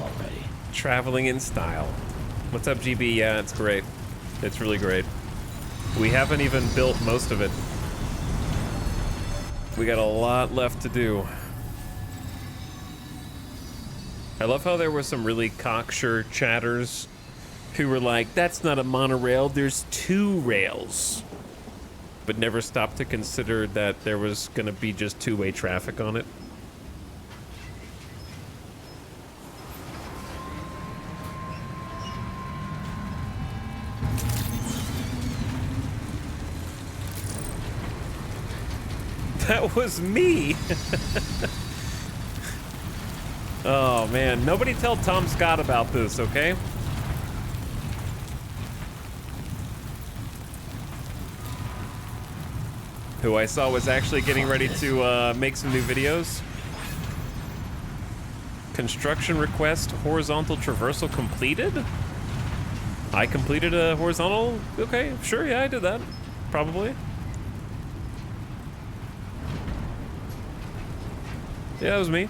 Already. Traveling in style. What's up, GB? Yeah, it's great. It's really great. We haven't even built most of it. We got a lot left to do. I love how there were some really cocksure chatters who were like, that's not a monorail, there's two rails. But never stopped to consider that there was gonna be just two-way traffic on it. That was me. Oh man, nobody tell Tom Scott about this, okay? Who I saw was actually getting ready to make some new videos. Construction request, horizontal traversal completed? I completed a horizontal? Okay, sure, yeah, I did that. Probably. Yeah, that was me.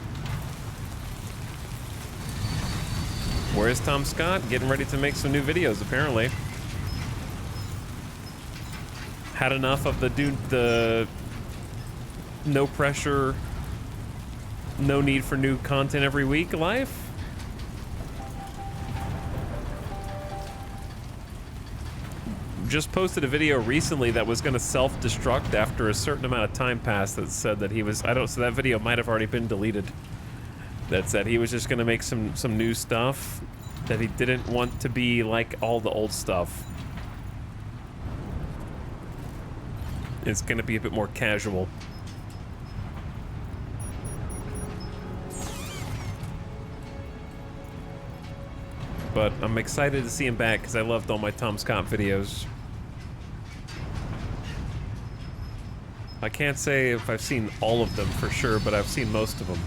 Where's Tom Scott? Getting ready to make some new videos, apparently. Had enough of the no pressure, no need for new content every week life. Just posted a video recently that was going to self-destruct after a certain amount of time passed that said that he was, so that video might have already been deleted. That said he was just going to make some new stuff that he didn't want to be like all the old stuff. It's going to be a bit more casual. But I'm excited to see him back because I loved all my Tom Scott videos. I can't say if I've seen all of them for sure, but I've seen most of them.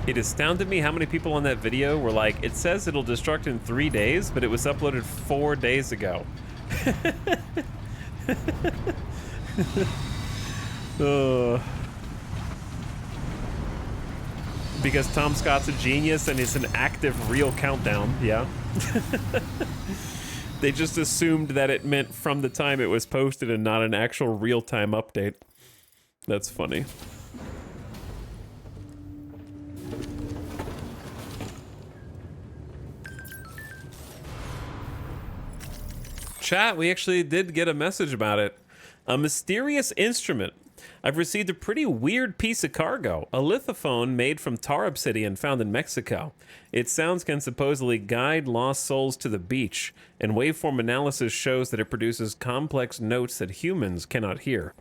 It astounded me how many people on that video were like, it says it'll destruct in 3 days, but it was uploaded 4 days ago. Because Tom Scott's a genius and it's an active real countdown, yeah. They just assumed that it meant from the time it was posted and not an actual real-time update. That's funny. Chat, we actually did get a message about it. A mysterious instrument. I've received a pretty weird piece of cargo. A lithophone made from tar obsidian found in Mexico. Its sounds can supposedly guide lost souls to the beach, and waveform analysis shows that it produces complex notes that humans cannot hear.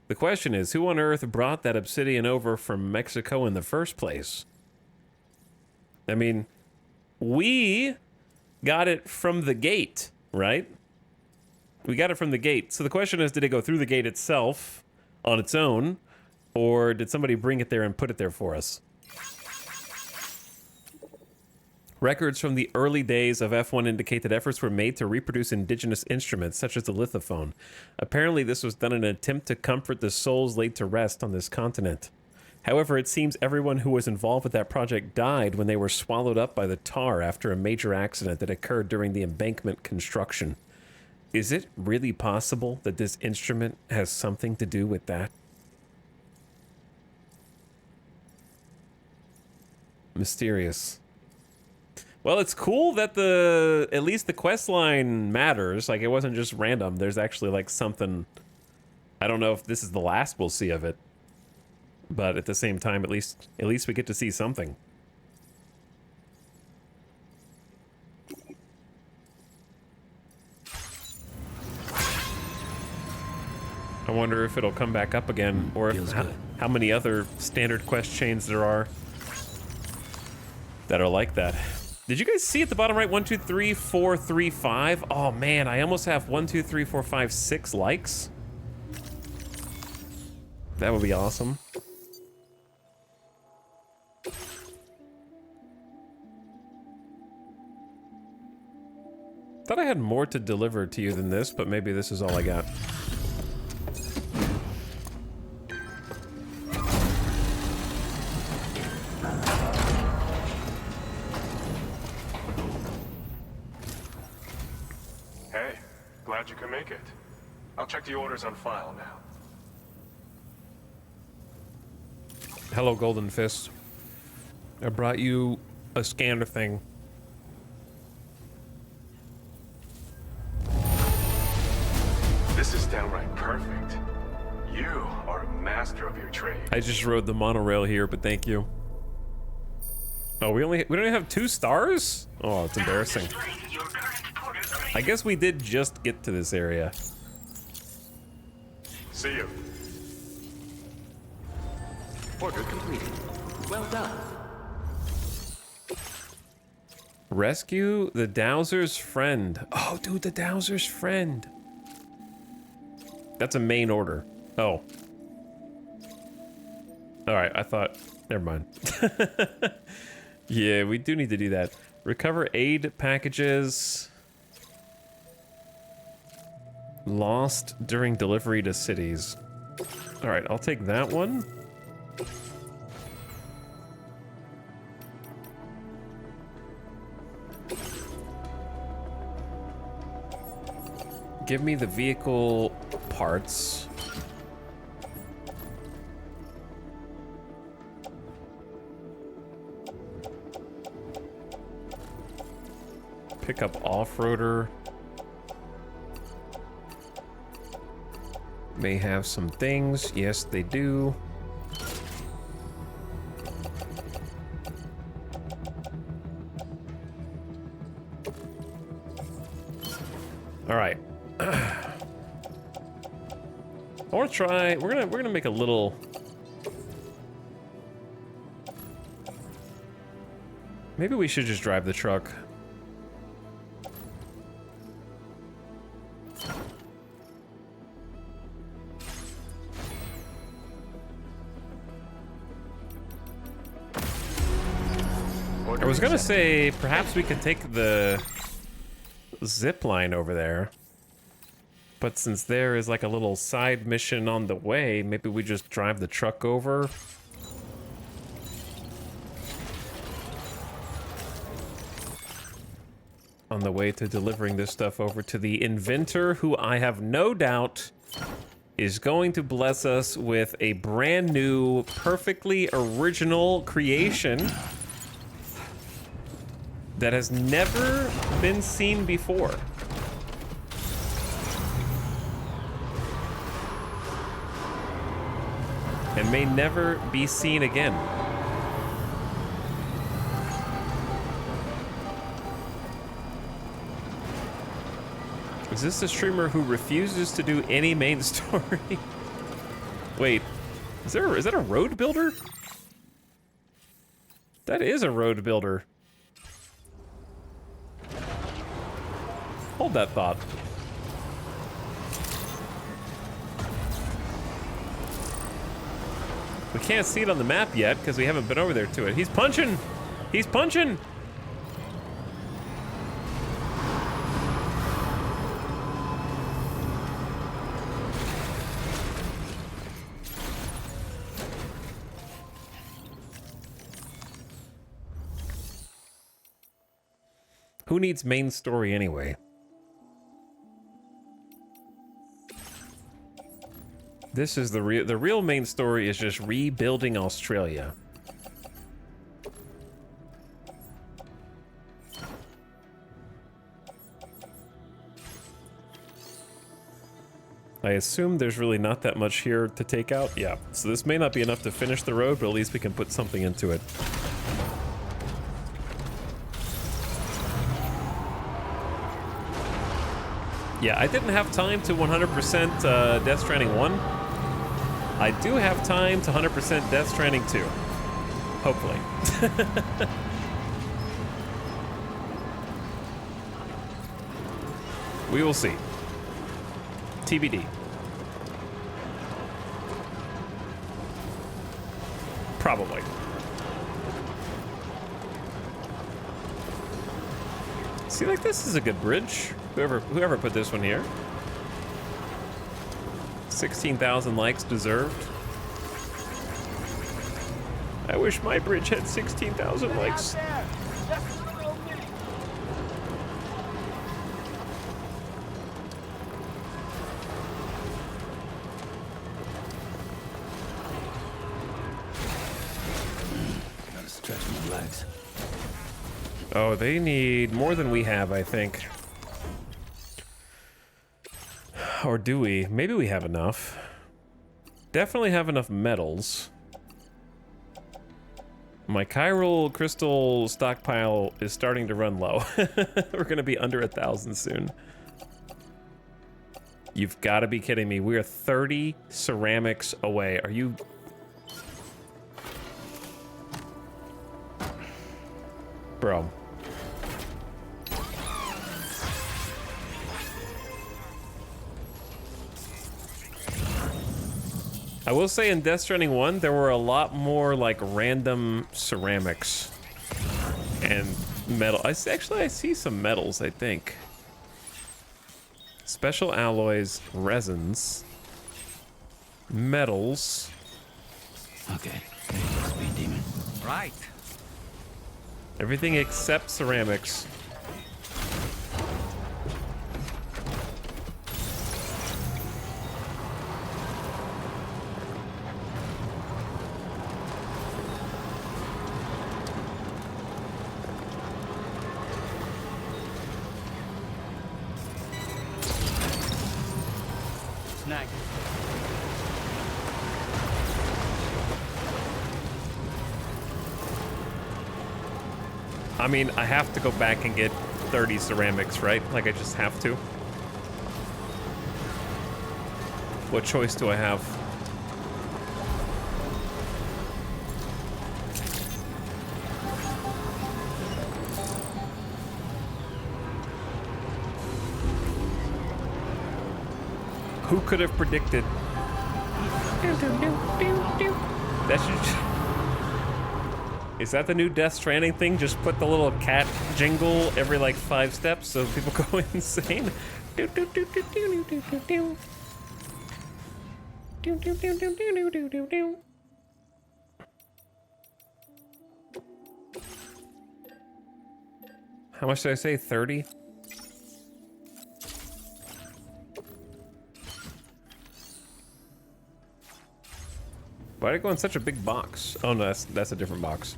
The question is, who on Earth brought that obsidian over from Mexico in the first place? I mean, we got it from the gate, right? We got it from the gate. So the question is, did it go through the gate itself on its own, or did somebody bring it there and put it there for us? Records from the early days of F1 indicate that efforts were made to reproduce indigenous instruments, such as the lithophone. Apparently, this was done in an attempt to comfort the souls laid to rest on this continent. However, it seems everyone who was involved with that project died when they were swallowed up by the tar after a major accident that occurred during the embankment construction. Is it really possible that this instrument has something to do with that? Mysterious. Well, it's cool that at least the quest line matters. Like, it wasn't just random. There's actually like something. I don't know if this is the last we'll see of it, but at the same time, at least we get to see something. I wonder if it'll come back up again, or if how many other standard quest chains there are that are like that. Did you guys see at the bottom right 1, 2, 3, 4, 3, 5? Oh man, I almost have 1, 2, 3, 4, 5, 6 likes. That would be awesome. Thought I had more to deliver to you than this, but maybe this is all I got. Hey, glad you could make it. I'll check the orders on file now. Hello, Golden Fist. I brought you a scanner thing. This is downright perfect. You are a master of your trade. I just rode the monorail here, but thank you. Oh, we don't even have 2 stars? Oh, it's embarrassing. I guess we did just get to this area. See you. Order completed. Well done. Rescue the Dowser's friend. Oh, dude, the Dowser's friend. That's a main order. Oh. Alright, I thought... Never mind. Yeah, we do need to do that. Recover aid packages. Lost during delivery to cities. Alright, I'll take that one. Give me the vehicle parts. Pick up off-roader. May have some things. Yes, they do. All right. I want to try. We're gonna make a little. Maybe we should just drive the truck. I was gonna say, perhaps we could take the zip line over there. But since there is like a little side mission on the way, maybe we just drive the truck over. On the way to delivering this stuff over to the inventor, who I have no doubt is going to bless us with a brand new, perfectly original creation that has never been seen before. And may never be seen again. Is this the streamer who refuses to do any main story? Wait, is that a road builder? That is a road builder. Hold that thought. We can't see it on the map yet because we haven't been over there to it. He's punching! He's punching! Who needs main story anyway? This is the real main story is just rebuilding Australia. I assume there's really not that much here to take out. Yeah, so this may not be enough to finish the road, but at least we can put something into it. Yeah, I didn't have time to 100% Death Stranding 1. I do have time to 100% Death Stranding 2. Hopefully. We will see. TBD. Probably. See, like, this is a good bridge. Whoever put this one here. 16,000 likes deserved. I wish my bridge had 16,000 likes. Gotta stretch my legs. Oh, they need more than we have, I think. Or do we? Maybe we have enough. Definitely have enough metals. My chiral crystal stockpile is starting to run low. We're gonna be under 1,000 soon. You've got to be kidding me. We are 30 ceramics away. Are you... Bro. I will say in Death Stranding 1, there were a lot more like random ceramics and metal. I see some metals, I think. Special alloys, resins, metals. Okay, maybe it's be a demon. Right. Everything except ceramics. Snag. I mean, I have to go back and get 30 ceramics, right? Like, I just have to. What choice do I have? Who could have predicted? That should... Is that the new Death Stranding thing? Just put the little cat jingle every like 5 steps so people go insane? Do, do, do, do, do, do, do, do. Do, do, do, do, do, do, do, do. How much did I say? 30? Why did it go in such a big box? Oh no, that's a different box.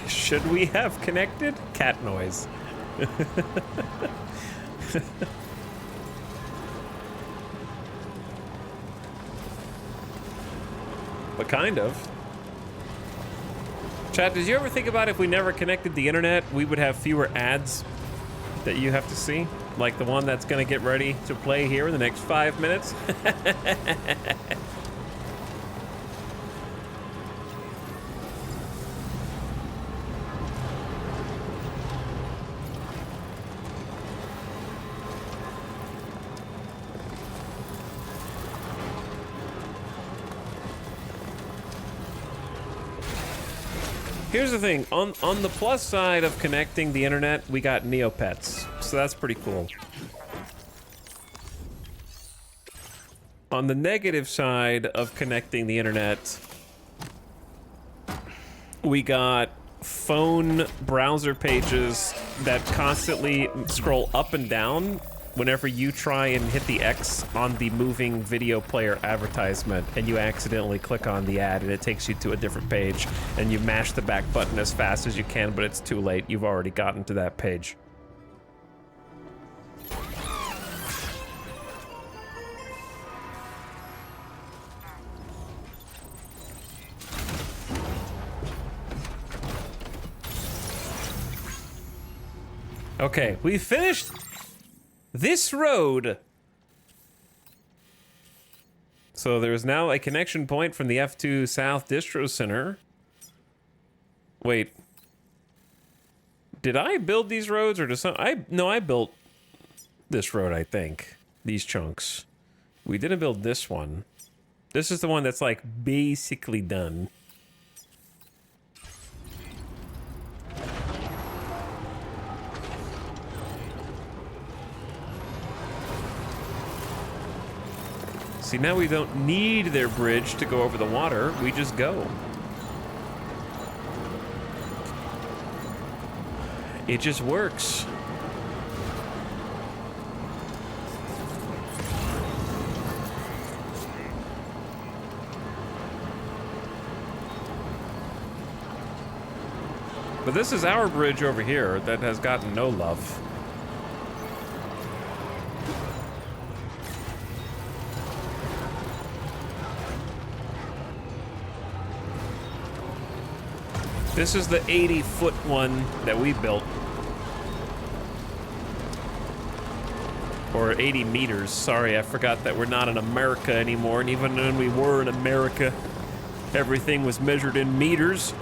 Should we have connected? Cat noise. But kind of. Chat, did you ever think about if we never connected the internet, we would have fewer ads that you have to see? Like the one that's gonna get ready to play here in the next 5 minutes? Here's the thing, on the plus side of connecting the internet, we got Neopets, so that's pretty cool. On the negative side of connecting the internet, we got phone browser pages that constantly scroll up and down whenever you try and hit the X on the moving video player advertisement and you accidentally click on the ad and it takes you to a different page and you mash the back button as fast as you can, but it's too late. You've already gotten to that page. Okay, we finished this road. So there's now a connection point from the F2 South Distro Center. Wait. Did I build these roads or does no, I built this road, I think. These chunks. We didn't build this one. This is the one that's like basically done. See, now we don't need their bridge to go over the water. We just go. It just works. But this is our bridge over here that has gotten no love. This is the 80-foot one that we built. Or 80 meters. Sorry, I forgot that we're not in America anymore. And even when we were in America, everything was measured in meters.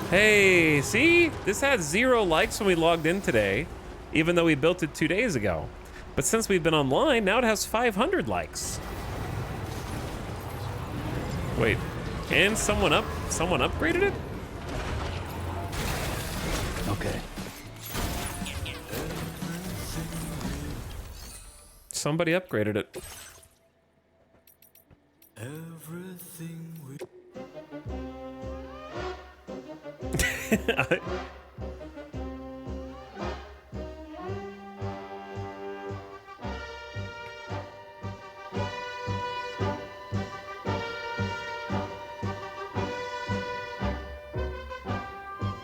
Hey, see? This had 0 likes when we logged in today, even though we built it 2 days ago. But since we've been online, now it has 500 likes. Wait, and someone upgraded it? Okay. Somebody upgraded it. Everything we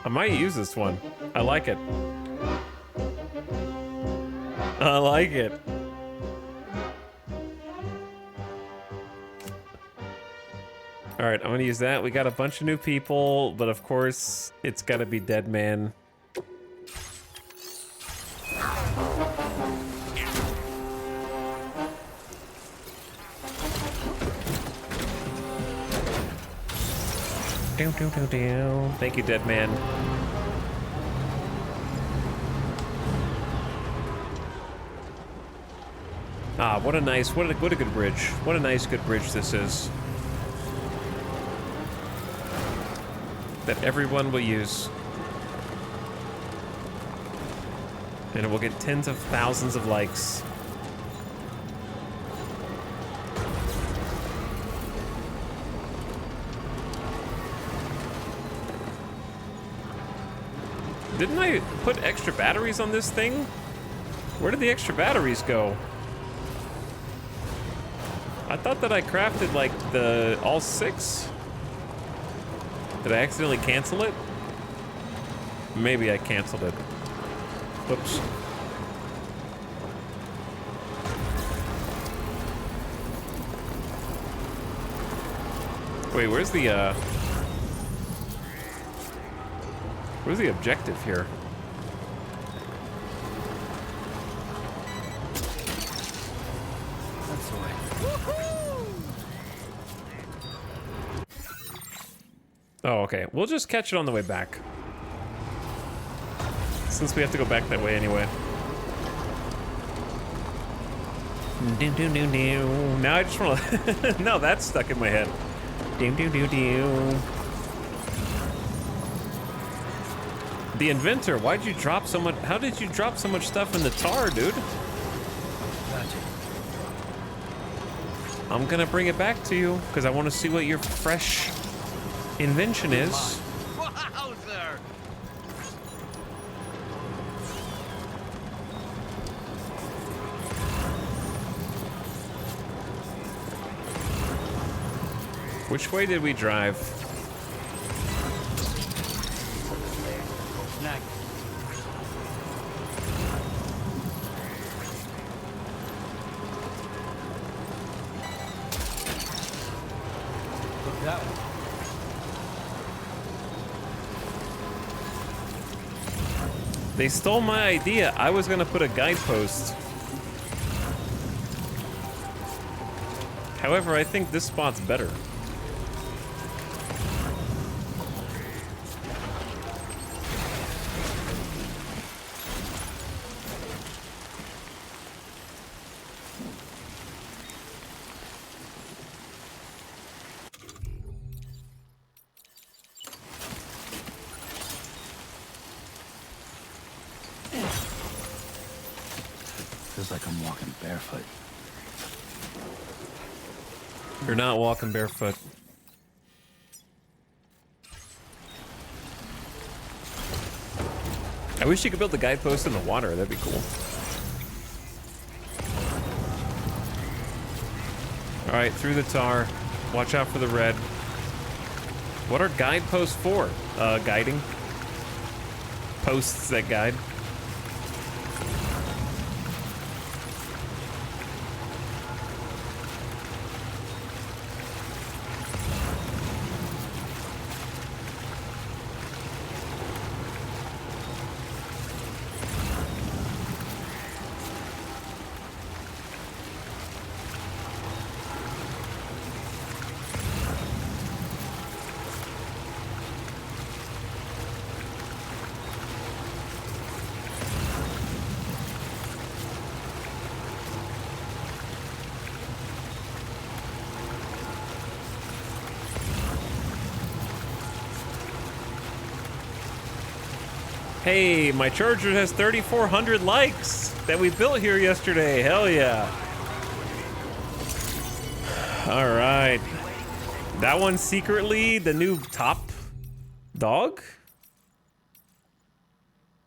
I might use this one. I like it. I like it. All right, I'm gonna use that. We got a bunch of new people, but of course, it's gotta be Dead Man. Thank you, dead man. Ah, what a nice, what a good bridge. What a nice, good bridge this is. That everyone will use. And it will get tens of thousands of likes. Didn't I put extra batteries on this thing? Where did the extra batteries go? I thought that I crafted like the all 6. Did I accidentally cancel it? Maybe I canceled it. Whoops. Wait, where's the objective here? That's the way. Oh, okay. We'll just catch it on the way back. Since we have to go back that way anyway. Now I just want to... No, that's stuck in my head. The inventor, why'd you drop so much... How did you drop so much stuff in the tar, dude? I'm gonna bring it back to you, because I want to see what your fresh invention is. Wowzer! Which way did we drive? Snack. Look that one. They stole my idea. I was gonna put a guidepost. However, I think this spot's better. Feels like I'm walking barefoot. You're not walking barefoot. I wish you could build the guidepost in the water. That'd be cool. All right, through the tar. Watch out for the red. What are guideposts for? Guiding? Posts that guide? Hey, my charger has 3,400 likes that we built here yesterday. Hell yeah. All right. That one's secretly the new top dog?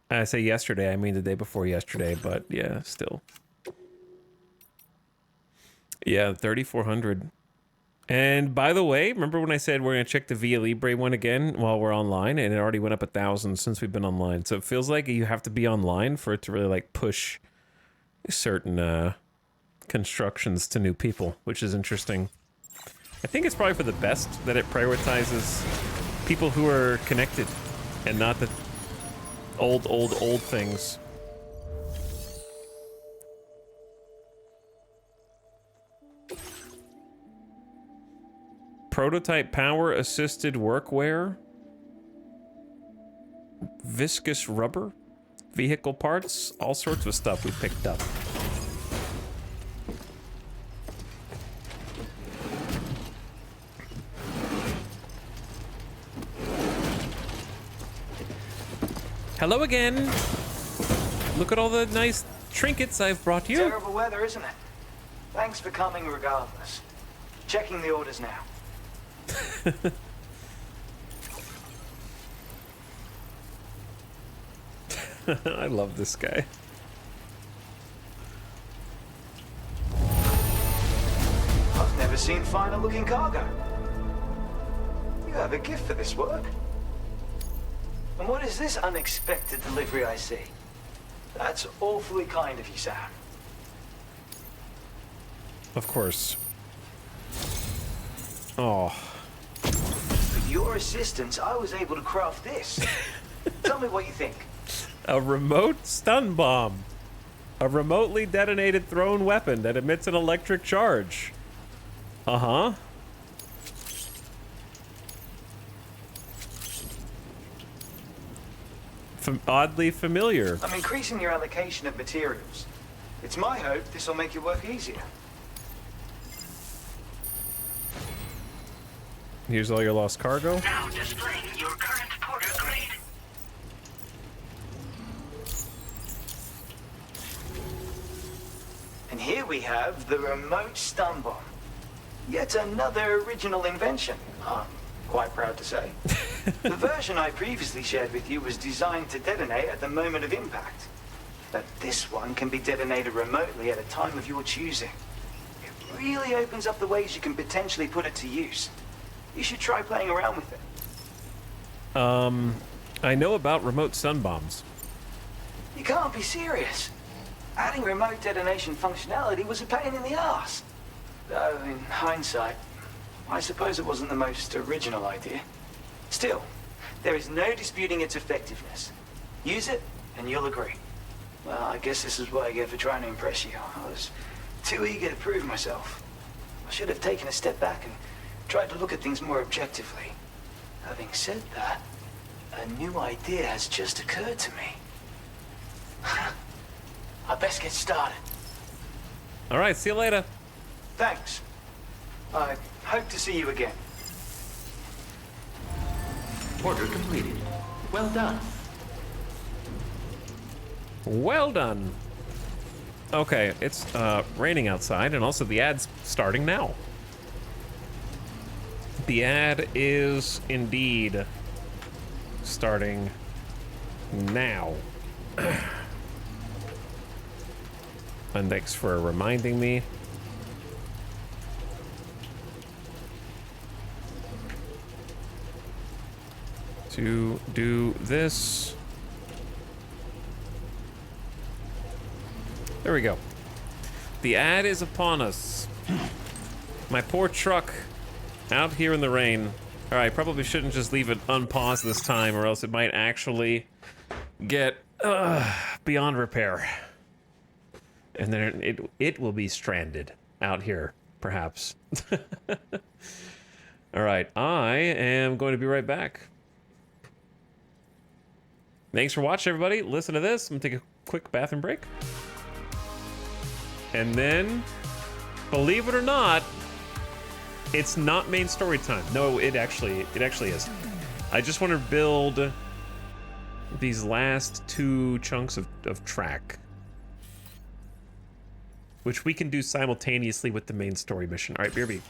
I say yesterday, I mean the day before yesterday, but yeah, still. Yeah, 3,400. And by the way, remember when I said we're gonna check the Via Libre one again while we're online, and it already went up 1,000 since we've been online. So it feels like you have to be online for it to really like push certain constructions to new people, which is interesting. I think it's probably for the best that it prioritizes people who are connected and not the old things. Prototype power assisted workwear. Viscous rubber. Vehicle parts. All sorts of stuff we picked up. Hello again. Look at all the nice trinkets I've brought you. Terrible weather, isn't it? Thanks for coming regardless. Checking the orders now. I love this guy. I've never seen finer looking cargo. You have a gift for this work. And what is this unexpected delivery I see? That's awfully kind of you, Sam. Of course. Oh. With your assistance, I was able to craft this. Tell me what you think. A remote stun bomb. A remotely detonated thrown weapon that emits an electric charge. Uh-huh. Oddly familiar. I'm increasing your allocation of materials. It's my hope this will make your work easier. Here's all your lost cargo. Now displaying your current porter grade. And here we have the remote stun bomb. Yet another original invention, I'm quite proud to say. The version I previously shared with you was designed to detonate at the moment of impact. But this one can be detonated remotely at a time of your choosing. It really opens up the ways you can potentially put it to use. You should try playing around with it. I know about remote stun bombs. You can't be serious. Adding remote detonation functionality was a pain in the ass. Though, in hindsight, I suppose it wasn't the most original idea. Still, there is no disputing its effectiveness. Use it, and you'll agree. Well, I guess this is what I get for trying to impress you. I was too eager to prove myself. I should have taken a step back and tried to look at things more objectively. Having said that, a new idea has just occurred to me. I best get started. All right, see you later. Thanks. I hope to see you again. Order completed. Well done. Well done. Okay, it's raining outside, and also the ad's starting now. The ad is indeed starting now. And thanks for reminding me. To do this. There we go. The ad is upon us. My poor truck out here in the rain. All right, probably shouldn't just leave it unpaused this time, or else it might actually get beyond repair. And then it will be stranded out here, perhaps. All right, I am going to be right back. Thanks for watching, everybody. Listen to this. I'm gonna take a quick bathroom break. And then, believe it or not, it's not main story time. No, it actually is. I just want to build these last 2 chunks of track, which we can do simultaneously with the main story mission. All right, BRB.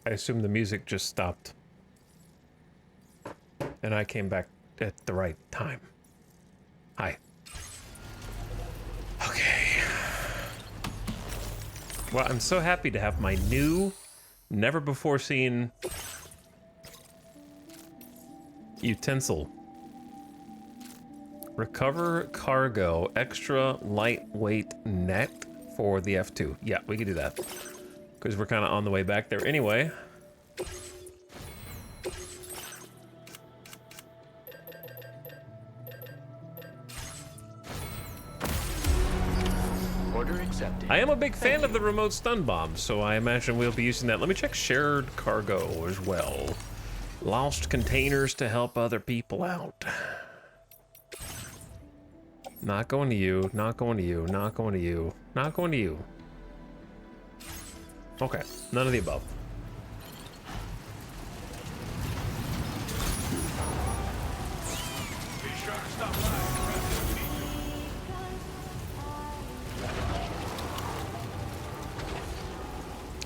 I assume the music just stopped. And I came back at the right time. Hi. Okay. Well, I'm so happy to have my new, never before seen utensil. Recover cargo, extra lightweight net for the F2. Yeah, we can do that. Because we're kind of on the way back there anyway. Order accepted. I am a big fan of the remote stun bomb, so I imagine we'll be using that. Let me check shared cargo as well. Lost containers to help other people out. Not going to you, not going to you, not going to you, not going to you. Okay, none of the above. Be sure to stop by.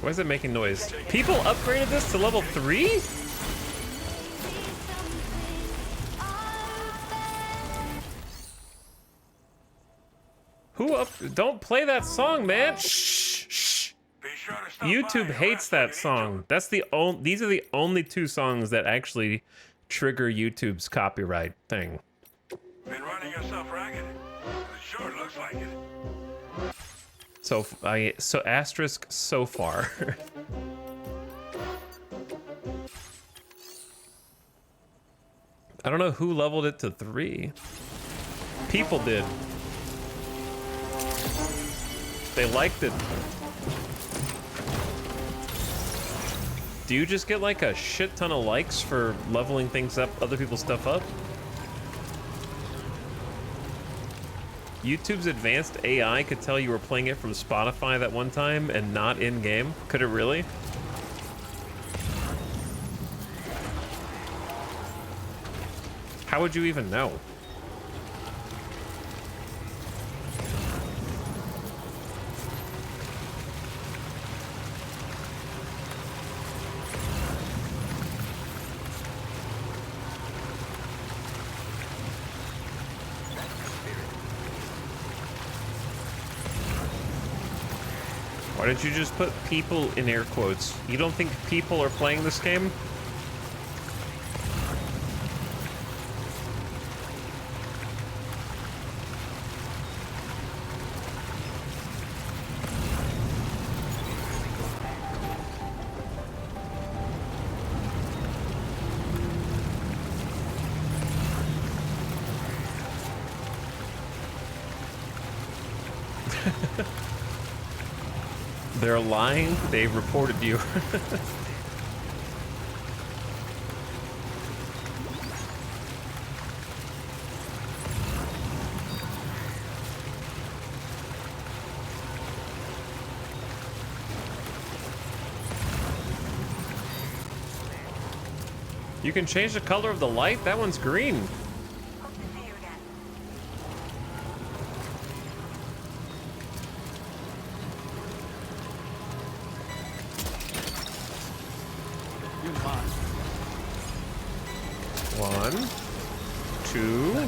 Why is it making noise? People upgraded this to level 3? Who up? Don't play that song, man. Shh, shh. YouTube hates that song. That's the only. These are the only two songs that actually trigger YouTube's copyright thing. Been running yourself ragged. It sure looks like it. So asterisk so far. I don't know who leveled it to 3. People did. They liked it. Do you just get like a shit ton of likes for leveling things up, other people's stuff up? YouTube's advanced AI could tell you were playing it from Spotify that one time and not in-game? Could it really? How would you even know? Why did you just put people in air quotes? You don't think people are playing this game? They're lying. They reported you. You can change the color of the light? That one's green. One, two.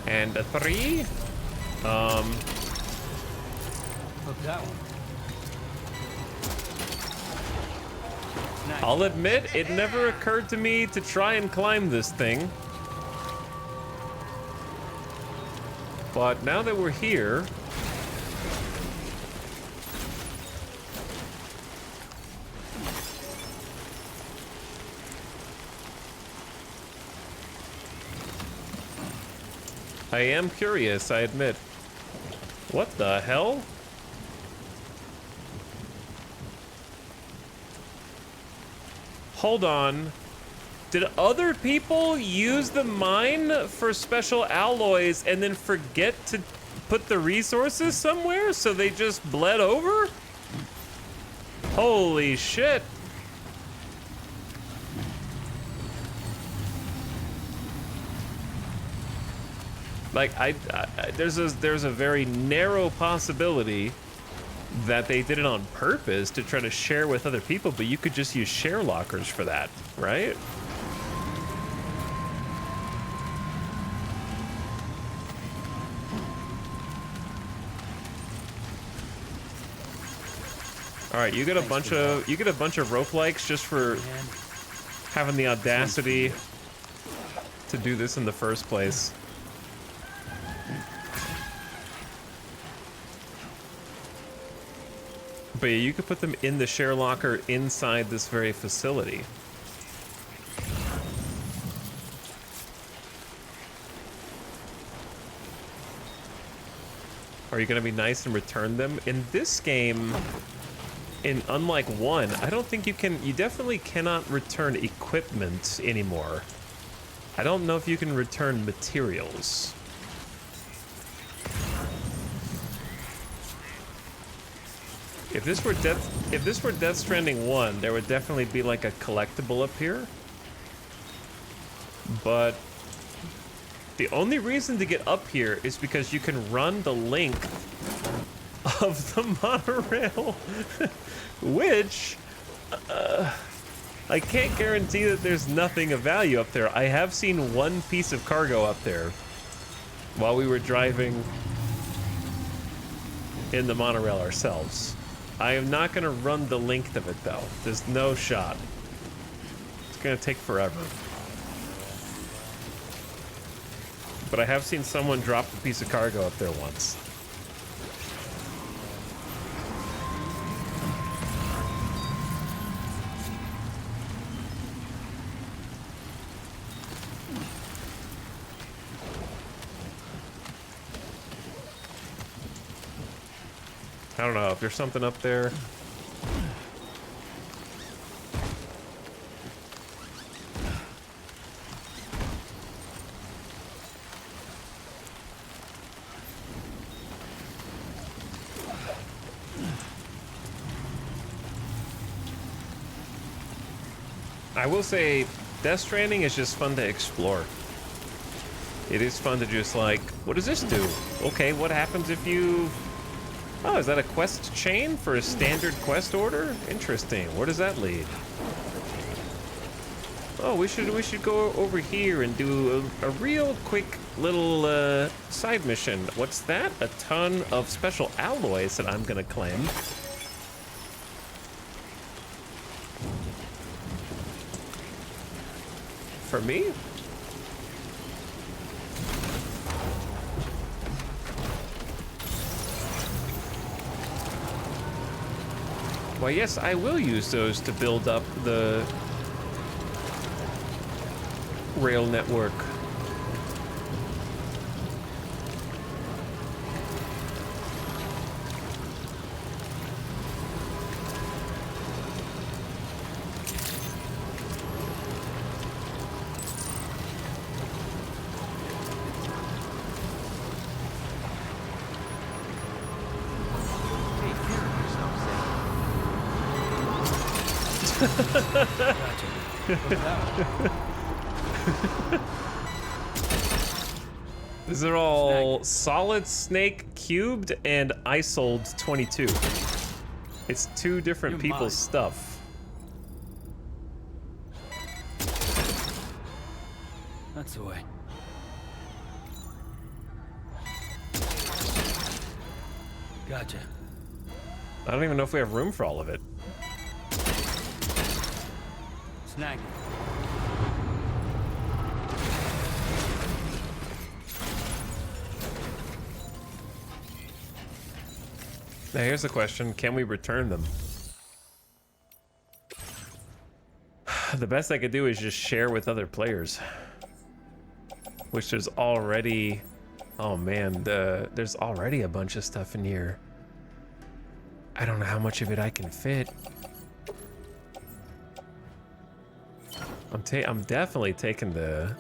And a 3. That one. Nice. I'll admit, it never occurred to me to try and climb this thing. But now that we're here... I am curious, I admit. What the hell? Hold on. Did other people use the mine for special alloys and then forget to put the resources somewhere, so they just bled over? Holy shit. Like, there's a very narrow possibility that they did it on purpose to try to share with other people, but you could just use share lockers for that, right? All right, you get a bunch of roguelikes just for having the audacity to do this in the first place. But yeah, you could put them in the share locker inside this very facility. Are you gonna be nice and return them? In this game, unlike 1, I don't think you can, you definitely cannot return equipment anymore. I don't know if you can return materials. If this were Death Stranding 1, there would definitely be like a collectible up here. But the only reason to get up here is because you can run the length of the monorail, which I can't guarantee that there's nothing of value up there. I have seen one piece of cargo up there while we were driving in the monorail ourselves. I am not going to run the length of it, though. There's no shot. It's going to take forever. But I have seen someone drop a piece of cargo up there once. I don't know if there's something up there. I will say, Death Stranding is just fun to explore. It is fun to just like, what does this do? Okay, what happens if you... Oh, is that a quest chain for a standard quest order? Interesting. Where does that lead? Oh, we should go over here and do a real quick little side mission. What's that? A ton of special alloys that I'm gonna claim. For me? Well, yes, I will use those to build up the rail network. These are all Solid Snake cubed and Isold 22. It's two different people's stuff. That's the way. Gotcha. I don't even know if we have room for all of it. Snag. Now here's the question, can we return them? The best I could do is just share with other players. Which there's already... Oh man, there's already a bunch of stuff in here. I don't know how much of it I can fit. I'm definitely taking the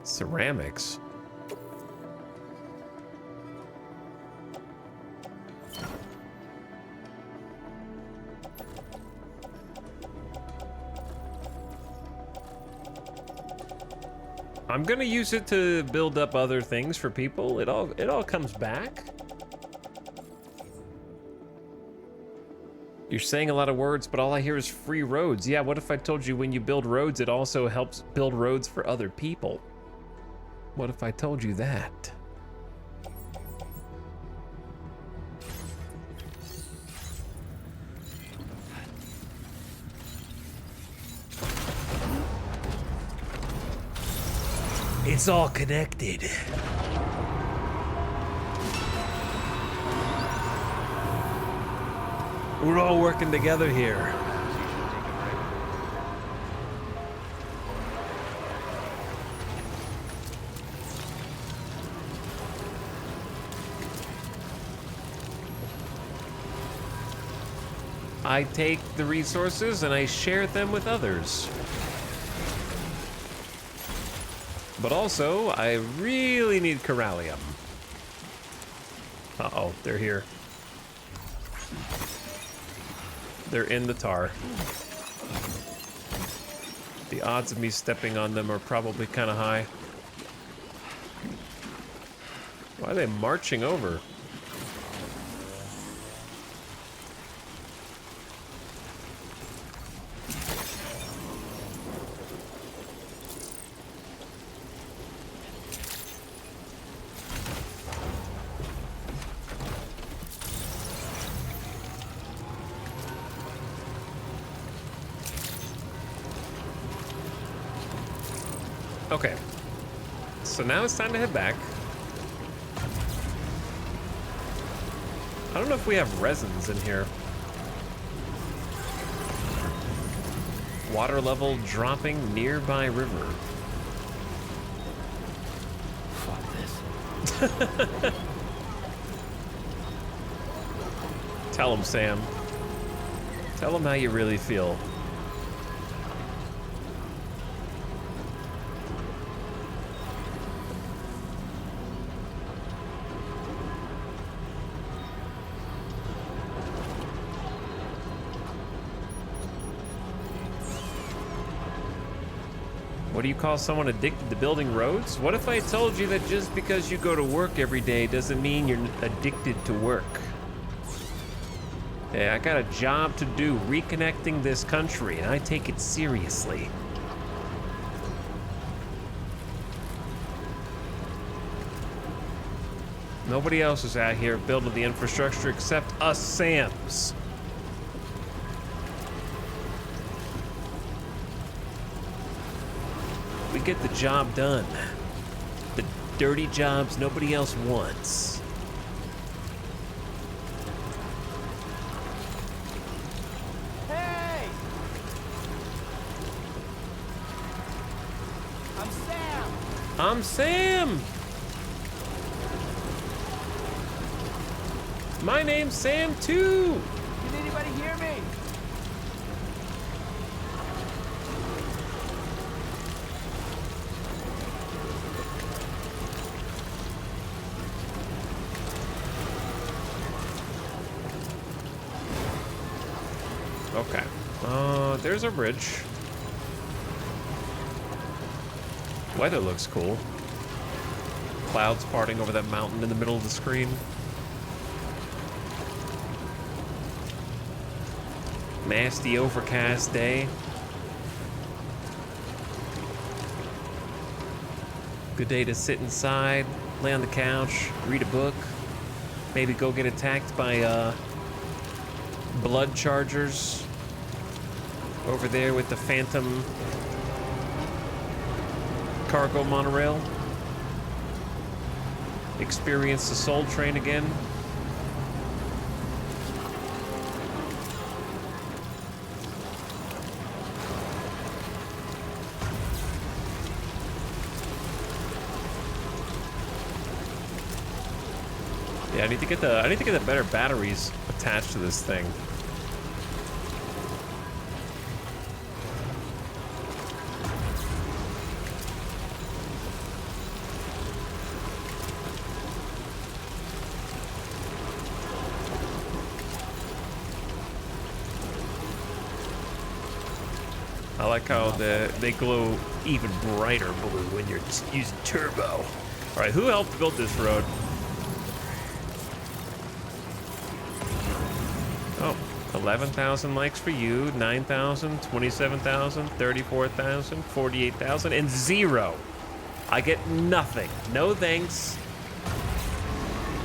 ceramics. I'm gonna use it to build up other things for people. It all comes back. You're saying a lot of words, but all I hear is free roads. Yeah, what if I told you when you build roads, it also helps build roads for other people? What if I told you that? It's all connected. We're all working together here. I take the resources and I share them with others. But also, I really need Corallium. Uh-oh, they're here. They're in the tar. The odds of me stepping on them are probably kind of high. Why are they marching over? Okay, so now it's time to head back. I don't know if we have resins in here. Water level dropping nearby river. Fuck this. Tell him, Sam. Tell him how you really feel. What do you call someone addicted to building roads? What if I told you that just because you go to work every day doesn't mean you're addicted to work? Yeah, I got a job to do, reconnecting this country, and I take it seriously. Nobody else is out here building the infrastructure except us Sams. We get the job done. The dirty jobs nobody else wants. Hey! I'm Sam! I'm Sam! My name's Sam too! Can anybody hear me? Okay. There's a bridge. Weather looks cool. Clouds parting over that mountain in the middle of the screen. Nasty overcast day. Good day to sit inside, lay on the couch, read a book, maybe go get attacked by blood chargers over there with the Phantom cargo monorail. Experience the Soul Train again. Yeah, I need to get the better batteries attached to this thing. I like how they glow even brighter blue when you're using turbo. All right, who helped build this road? Oh, 11,000 likes for you, 9,000, 27,000, 34,000, 48,000, and 0. I get nothing. No thanks.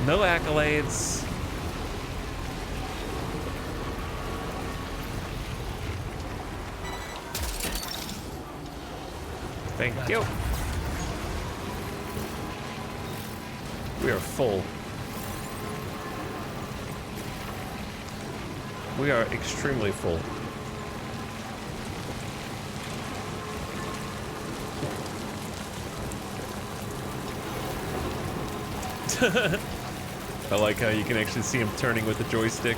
No accolades. Thank you. We are full. We are extremely full. I like how you can actually see him turning with the joystick.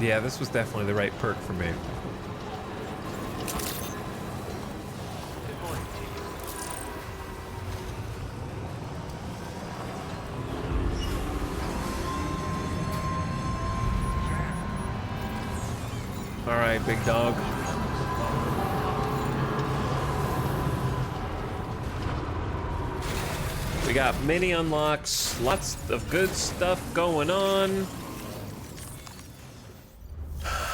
Yeah, this was definitely the right perk for me. All right, big dog. We got mini unlocks, lots of good stuff going on.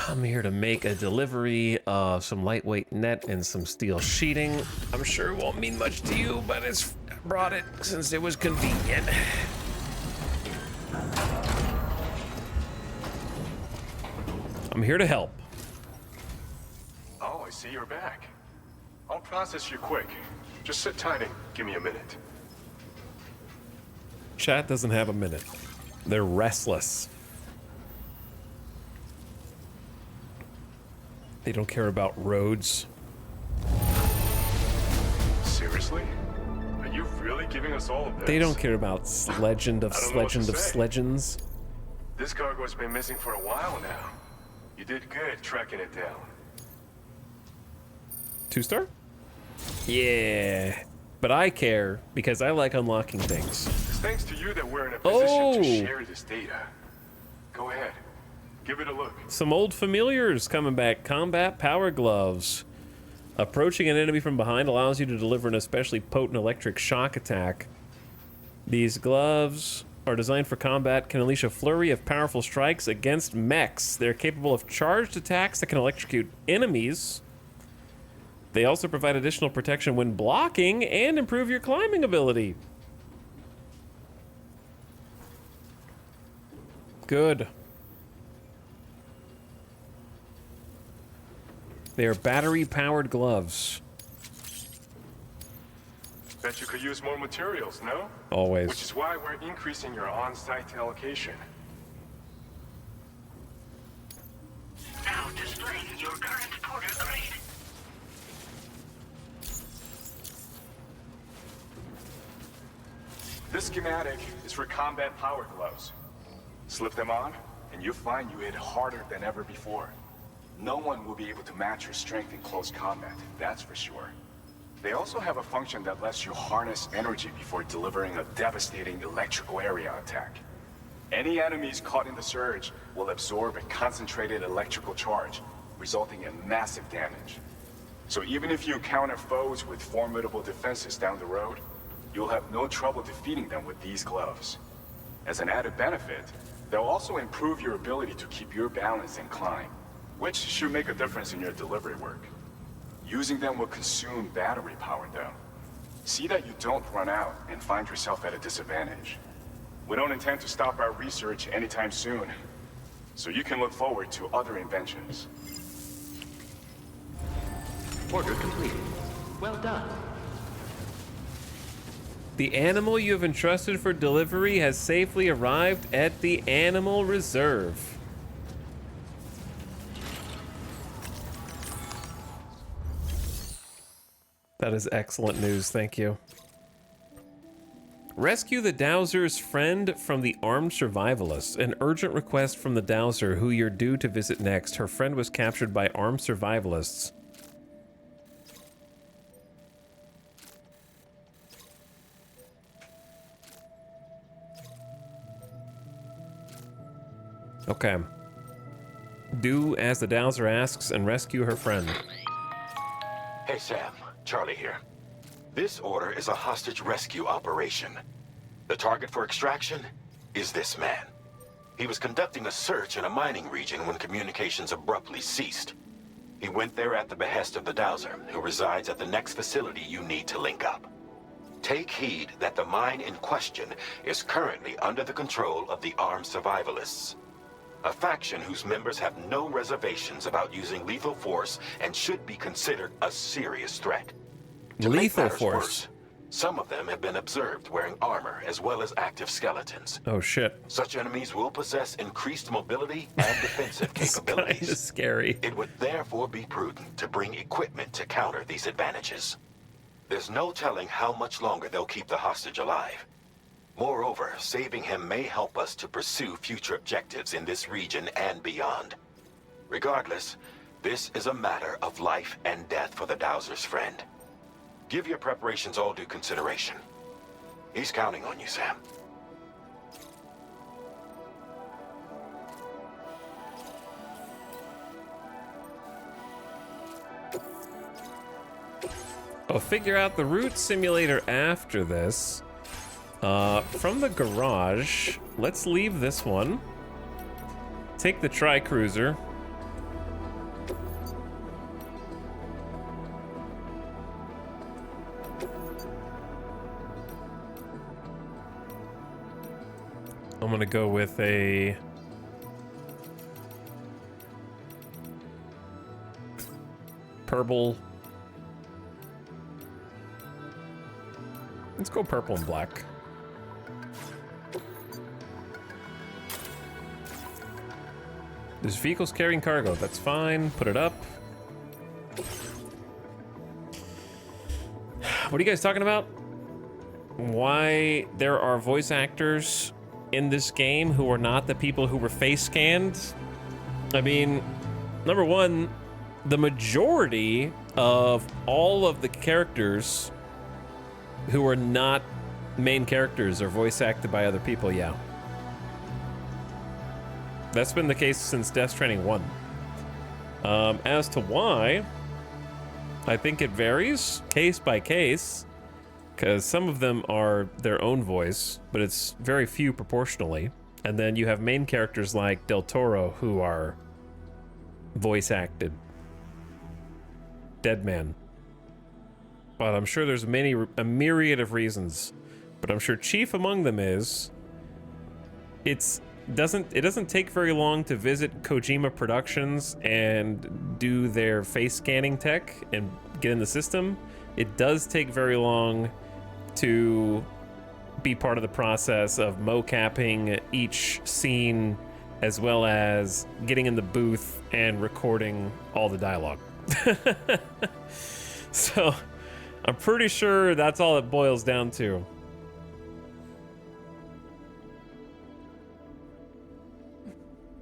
I'm here to make a delivery of some lightweight net and some steel sheeting. I'm sure it won't mean much to you, but I brought it since it was convenient. I'm here to help. Oh, I see you're back. I'll process you quick. Just sit tight and give me a minute. Chat doesn't have a minute. They're restless. They don't care about roads. Seriously? Are you really giving us all of this? They don't care about Legend of Legends. This cargo's been missing for a while now. You did good tracking it down. 2-star? Yeah. But I care because I like unlocking things. It's thanks to you that we're in a position to share this data. Go ahead. Give it a look. Some old familiars coming back. Combat power gloves. Approaching an enemy from behind allows you to deliver an especially potent electric shock attack. These gloves are designed for combat, can unleash a flurry of powerful strikes against mechs. They're capable of charged attacks that can electrocute enemies. They also provide additional protection when blocking and improve your climbing ability. Good. They are battery-powered gloves. Bet you could use more materials, no? Always. Which is why we're increasing your on-site allocation. Now displaying your current porter grade. This schematic is for combat power gloves. Slip them on, and you'll find you hit harder than ever before. No one will be able to match your strength in close combat, that's for sure. They also have a function that lets you harness energy before delivering a devastating electrical area attack. Any enemies caught in the surge will absorb a concentrated electrical charge, resulting in massive damage. So even if you encounter foes with formidable defenses down the road, you'll have no trouble defeating them with these gloves. As an added benefit, they'll also improve your ability to keep your balance and climb, which should make a difference in your delivery work. Using them will consume battery power though. See that you don't run out and find yourself at a disadvantage. We don't intend to stop our research anytime soon, so you can look forward to other inventions. Order complete. Well done. The animal you have entrusted for delivery has safely arrived at the Animal Reserve. That is excellent news, thank you. Rescue the Dowser's friend from the armed survivalists. An urgent request from the Dowser, who you're due to visit next. Her friend was captured by armed survivalists. Okay. Do as the Dowser asks and rescue her friend. Hey Sam, Charlie here. This order is a hostage rescue operation. The target for extraction is this man. He was conducting a search in a mining region when communications abruptly ceased. He went there at the behest of the Dowser, who resides at the next facility you need to link up. Take heed that the mine in question is currently under the control of the armed survivalists, a faction whose members have no reservations about using lethal force and should be considered a serious threat. To make Lethal matters force? worse, some of them have been observed wearing armor as well as active skeletons. Oh shit. Such enemies will possess increased mobility and defensive capabilities. Kinda scary. It would therefore be prudent to bring equipment to counter these advantages. There's no telling how much longer they'll keep the hostage alive. Moreover, saving him may help us to pursue future objectives in this region and beyond. Regardless, this is a matter of life and death for the Dowser's friend. Give your preparations all due consideration. He's counting on you, Sam. I'll figure out the route simulator after this. From the garage, let's leave this one. Take the tri-cruiser. I'm gonna go with a purple. Let's go purple and black. There's vehicles carrying cargo. That's fine. Put it up. What are you guys talking about? Why there are voice actors in this game who are not the people who were face scanned? I mean, number one, the majority of all of the characters who are not main characters are voice acted by other people, yeah. That's been the case since Death Stranding 1. As to why, I think it varies case by case, because some of them are their own voice, but it's very few proportionally. And then you have main characters like Del Toro who are voice acted. Deadman. But I'm sure there's a myriad of reasons. But I'm sure chief among them is it doesn't take very long to visit Kojima Productions and do their face scanning tech and get in the system. It does take very long to be part of the process of mocapping each scene, as well as getting in the booth and recording all the dialogue. So I'm pretty sure that's all it boils down to.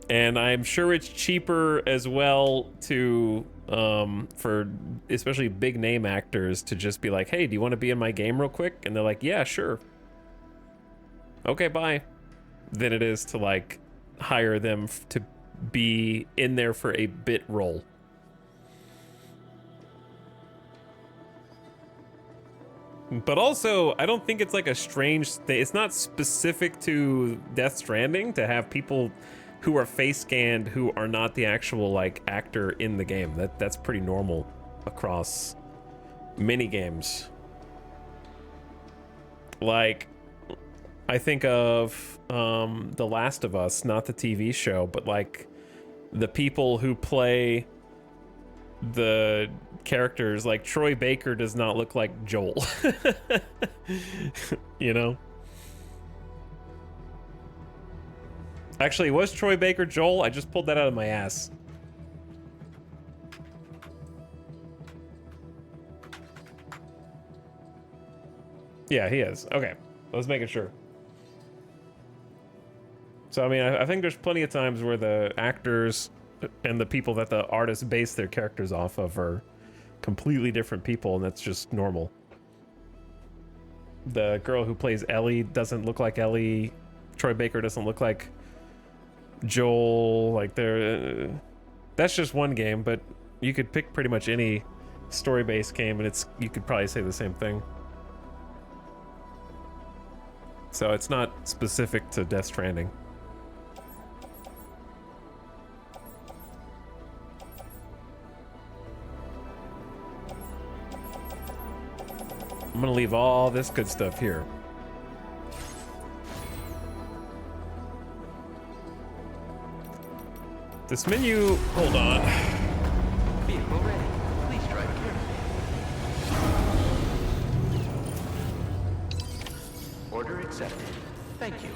And I'm sure it's cheaper as well to, for especially big name actors to just be like, hey, do you want to be in my game real quick? And they're like, yeah, sure. Okay, bye. Than it is to like hire them to be in there for a bit role. But also, I don't think it's like a strange thing. It's not specific to Death Stranding to have people who are face scanned who are not the actual like actor in the game. That's pretty normal across many games. Like, I think of The Last of Us, not the TV show, but like the people who play the characters. Like Troy Baker does not look like Joel. You know? Actually, was Troy Baker Joel? I just pulled that out of my ass. Yeah, he is. Okay, I was making sure. So, I mean, I think there's plenty of times where the actors and the people that the artists base their characters off of are completely different people, and that's just normal. The girl who plays Ellie doesn't look like Ellie. Troy Baker doesn't look like Joel, like that's just one game, but you could pick pretty much any story-based game and you could probably say the same thing. So it's not specific to Death Stranding. I'm gonna leave all this good stuff here. This menu, hold on. Vehicle ready. Please drive carefully. Order accepted. Thank you.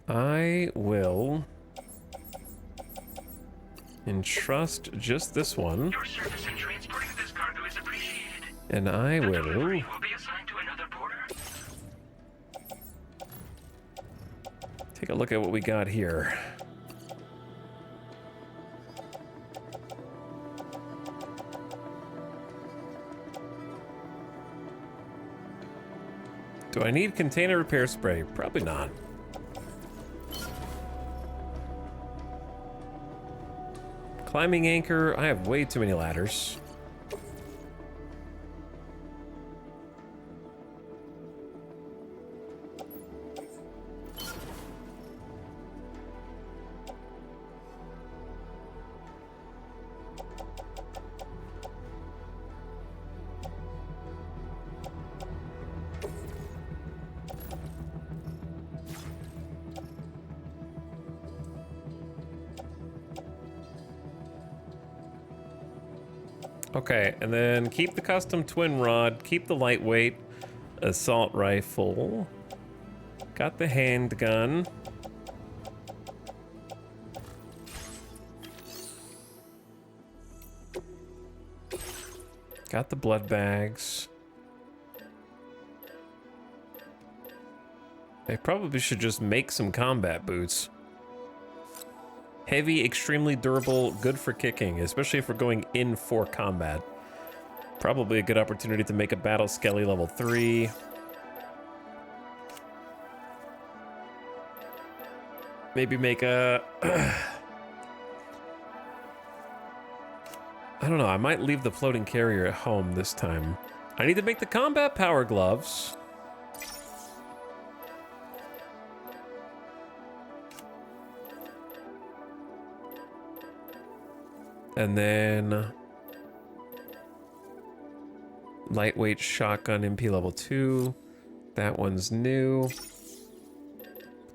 I will entrust just this one. Your service in transporting this cargo is appreciated. And I will Delivery will be assigned to another porter. take a look at what we got here. Do I need container repair spray? Probably not. Climbing anchor. I have way too many ladders. Okay, and then keep the custom twin rod, keep the lightweight assault rifle. Got the handgun. Got the blood bags. I probably should just make some combat boots. Heavy, extremely durable, good for kicking, especially if we're going in for combat. Probably a good opportunity to make a battle skelly level 3. Maybe make a... I don't know, I might leave the floating carrier at home this time. I need to make the combat power gloves. And then lightweight shotgun MP level 2. That one's new.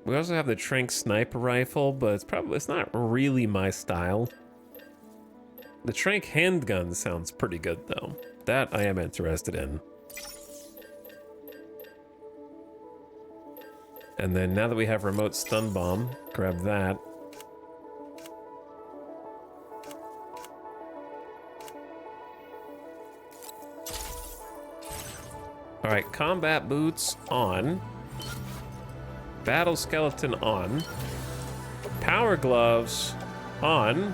We also have the Trank sniper rifle, but it's not really my style. The Trank handgun sounds pretty good though. That I am interested in. And then now that we have remote stun bomb, grab that. All right, combat boots on. Battle skeleton on. Power gloves on.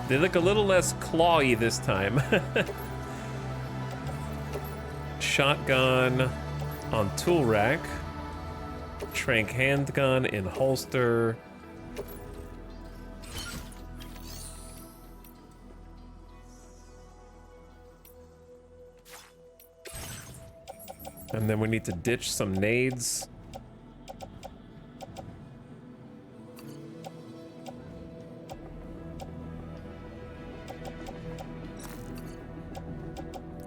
They look a little less clawy this time. Shotgun on tool rack. Trank handgun in holster. And then we need to ditch some nades.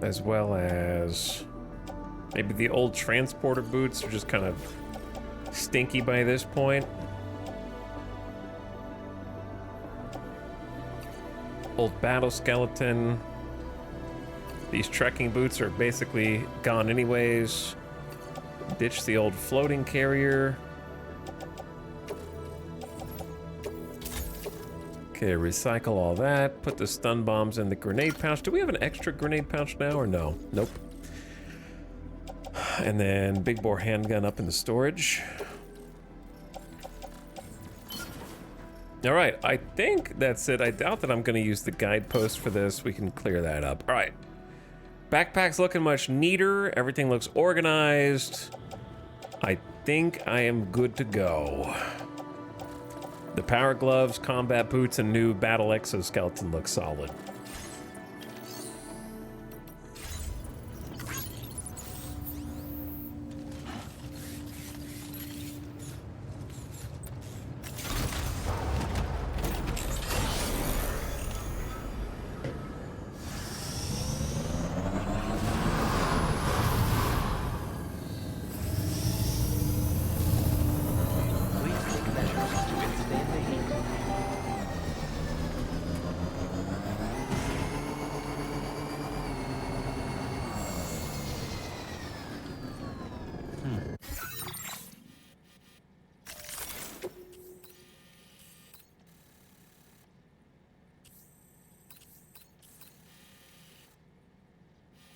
As well as maybe the old transporter boots are just kind of stinky by this point. Old battle skeleton. These trekking boots are basically gone anyways. Ditch the old floating carrier. Okay, recycle all that. Put the stun bombs in the grenade pouch. Do we have an extra grenade pouch now or no? Nope. And then big bore handgun up in the storage. All right, I think that's it. I doubt that I'm gonna use the guidepost for this. We can clear that up. All right. Backpack's looking much neater. Everything looks organized. I think I am good to go. The power gloves, combat boots, and new battle exoskeleton look solid.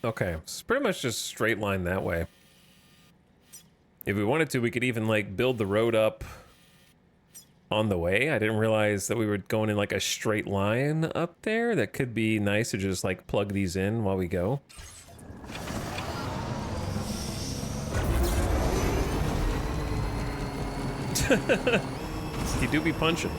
Okay, it's pretty much just straight line that way. If we wanted to, we could even like build the road up on the way. I didn't realize that we were going in like a straight line up there. That could be nice to just like plug these in while we go. You do be punching.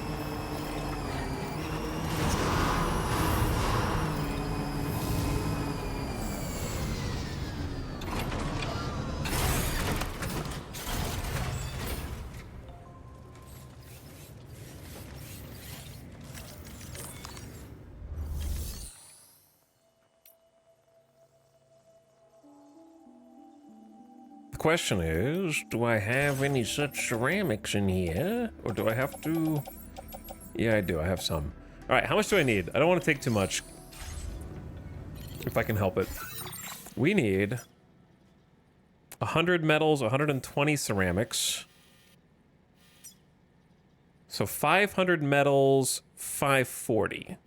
Question is, do I have any such ceramics in here? Or do I have to? Yeah, I do. I have some. All right, how much do I need? I don't want to take too much. If I can help it. We need 100 metals, 120 ceramics. So 500 metals, 540.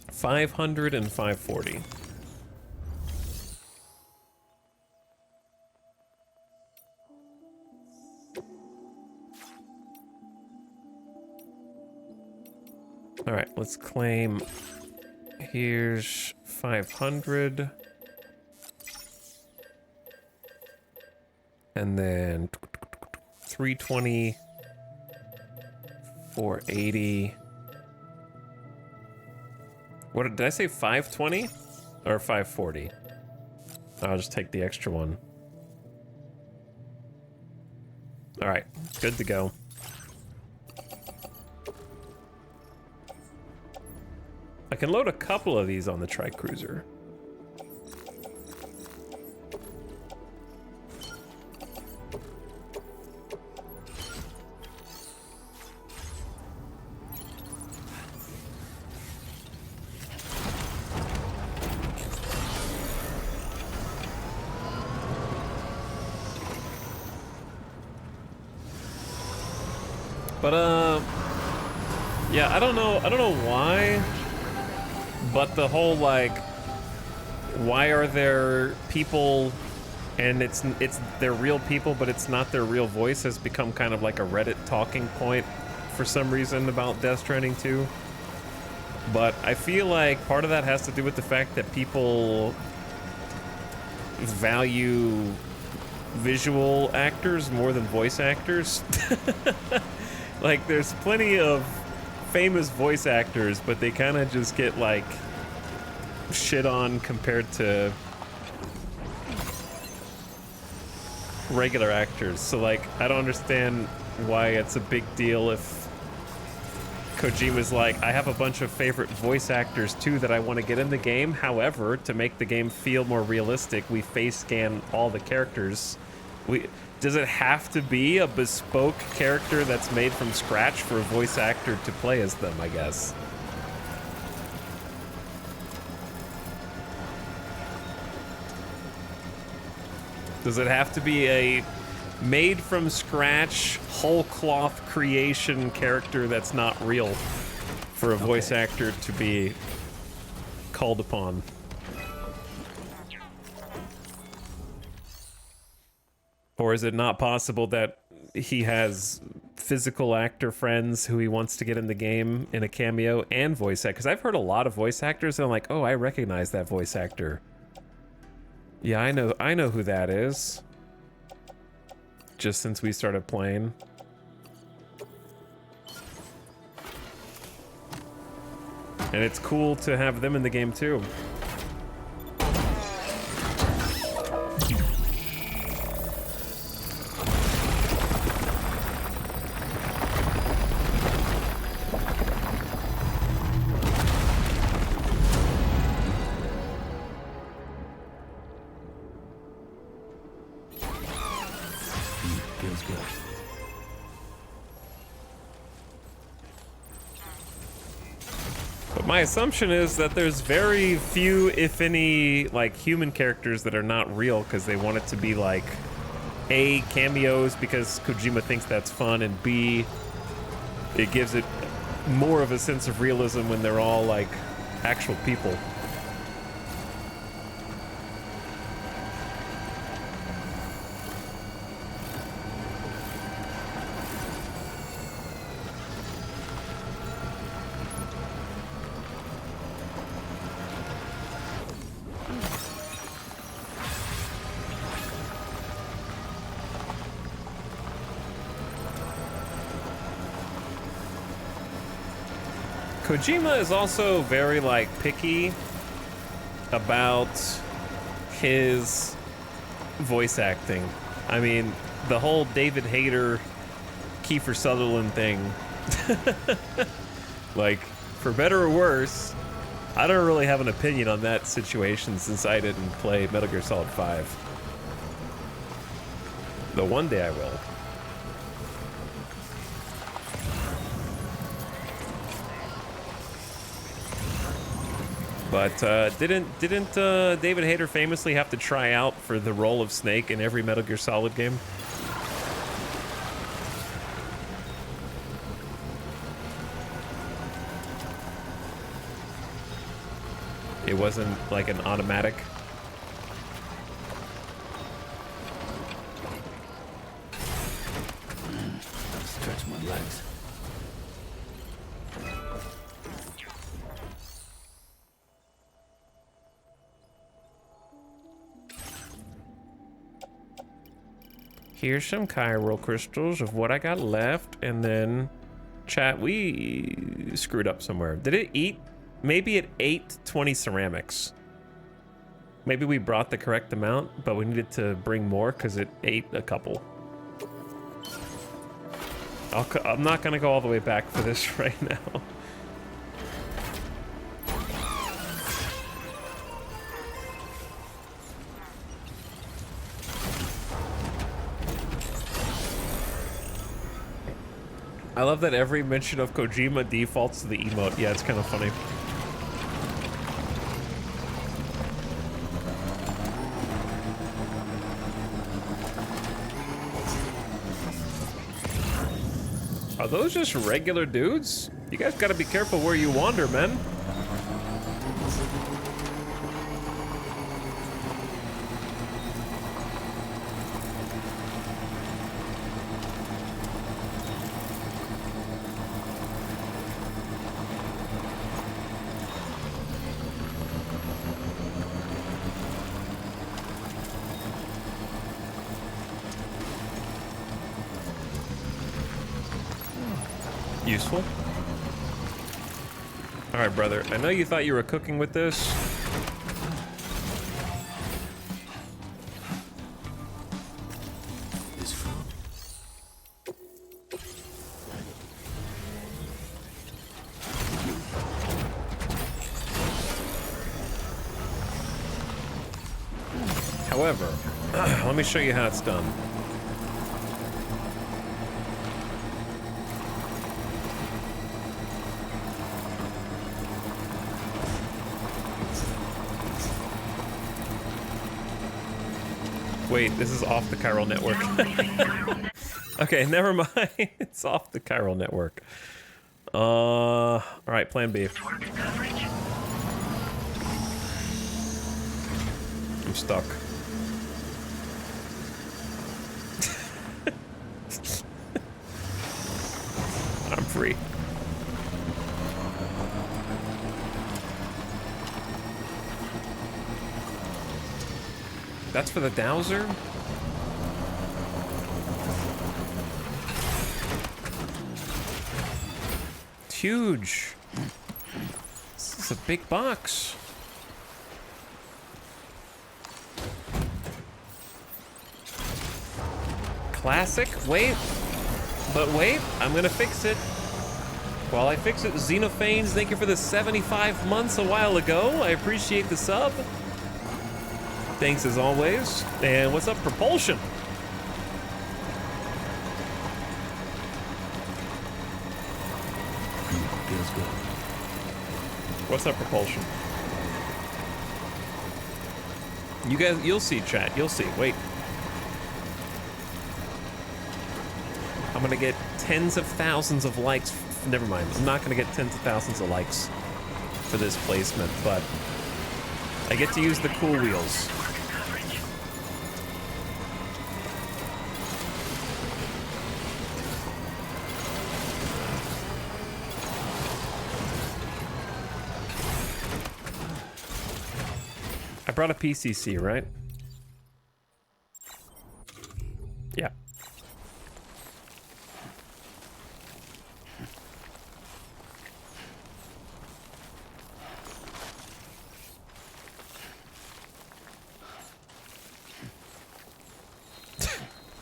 500 and 540. All right, let's claim. Here's 500. And then 320, 480. What did I say? 520 or 540? I'll just take the extra one. All right, good to go. I can load a couple of these on the Tri-Cruiser. But yeah, I don't know why. But the whole, like, why are there people and it's they're real people, but it's not their real voice has become kind of like a Reddit talking point for some reason about Death Stranding 2. But I feel like part of that has to do with the fact that people value visual actors more than voice actors. Like, there's plenty of famous voice actors, but they kind of just get like shit on compared to regular actors. So like, I don't understand why it's a big deal if Kojima's like, I have a bunch of favorite voice actors too that I want to get in the game. However, to make the game feel more realistic, we face scan all the characters. Does it have to be a bespoke character that's made from scratch for a voice actor to play as them, I guess? Does it have to be a made from scratch, whole cloth creation character that's not real for a voice actor to be called upon? Or is it not possible that he has physical actor friends who he wants to get in the game in a cameo and voice act? Because I've heard a lot of voice actors and I'm like, oh, I recognize that voice actor. Yeah, I know who that is. Just since we started playing. And it's cool to have them in the game too. Feels good. But my assumption is that there's very few, if any, like human characters that are not real because they want it to be like A, cameos because Kojima thinks that's fun, and B, it gives it more of a sense of realism when they're all like actual people. Kojima is also very like picky about his voice acting. I mean, the whole David Hayter, Kiefer Sutherland thing, like, for better or worse, I don't really have an opinion on that situation since I didn't play Metal Gear Solid 5. Though one day I will. But didn't David Hayter famously have to try out for the role of Snake in every Metal Gear Solid game? It wasn't like an automatic. Stretch my legs. Here's some chiral crystals of what I got left, and then chat, we screwed up somewhere. Did it eat? Maybe it ate 20 ceramics. Maybe we brought the correct amount, but we needed to bring more because it ate a couple. I'm not gonna go all the way back for this right now. I love that every mention of Kojima defaults to the emote. Yeah, it's kind of funny. Are those just regular dudes? You guys gotta be careful where you wander, man. Useful. All right, brother. I know you thought you were cooking with this. This food. However, let me show you how it's done. Wait, this is off the chiral network. Okay, never mind. It's off the chiral network. All right, plan B. I'm stuck. I'm free. That's for the dowser? It's huge. This is a big box. Classic? Wait. But wait, I'm gonna fix it. While I fix it, Xenophanes, thank you for the 75 months a while ago. I appreciate the sub. Thanks as always. And what's up, Propulsion? Feels good. What's up, Propulsion? You guys, you'll see, chat. You'll see. Wait. I'm gonna get tens of thousands of likes. Never mind. I'm not gonna get tens of thousands of likes for this placement, but I get to use the cool wheels. I brought a PCC, right? Yeah.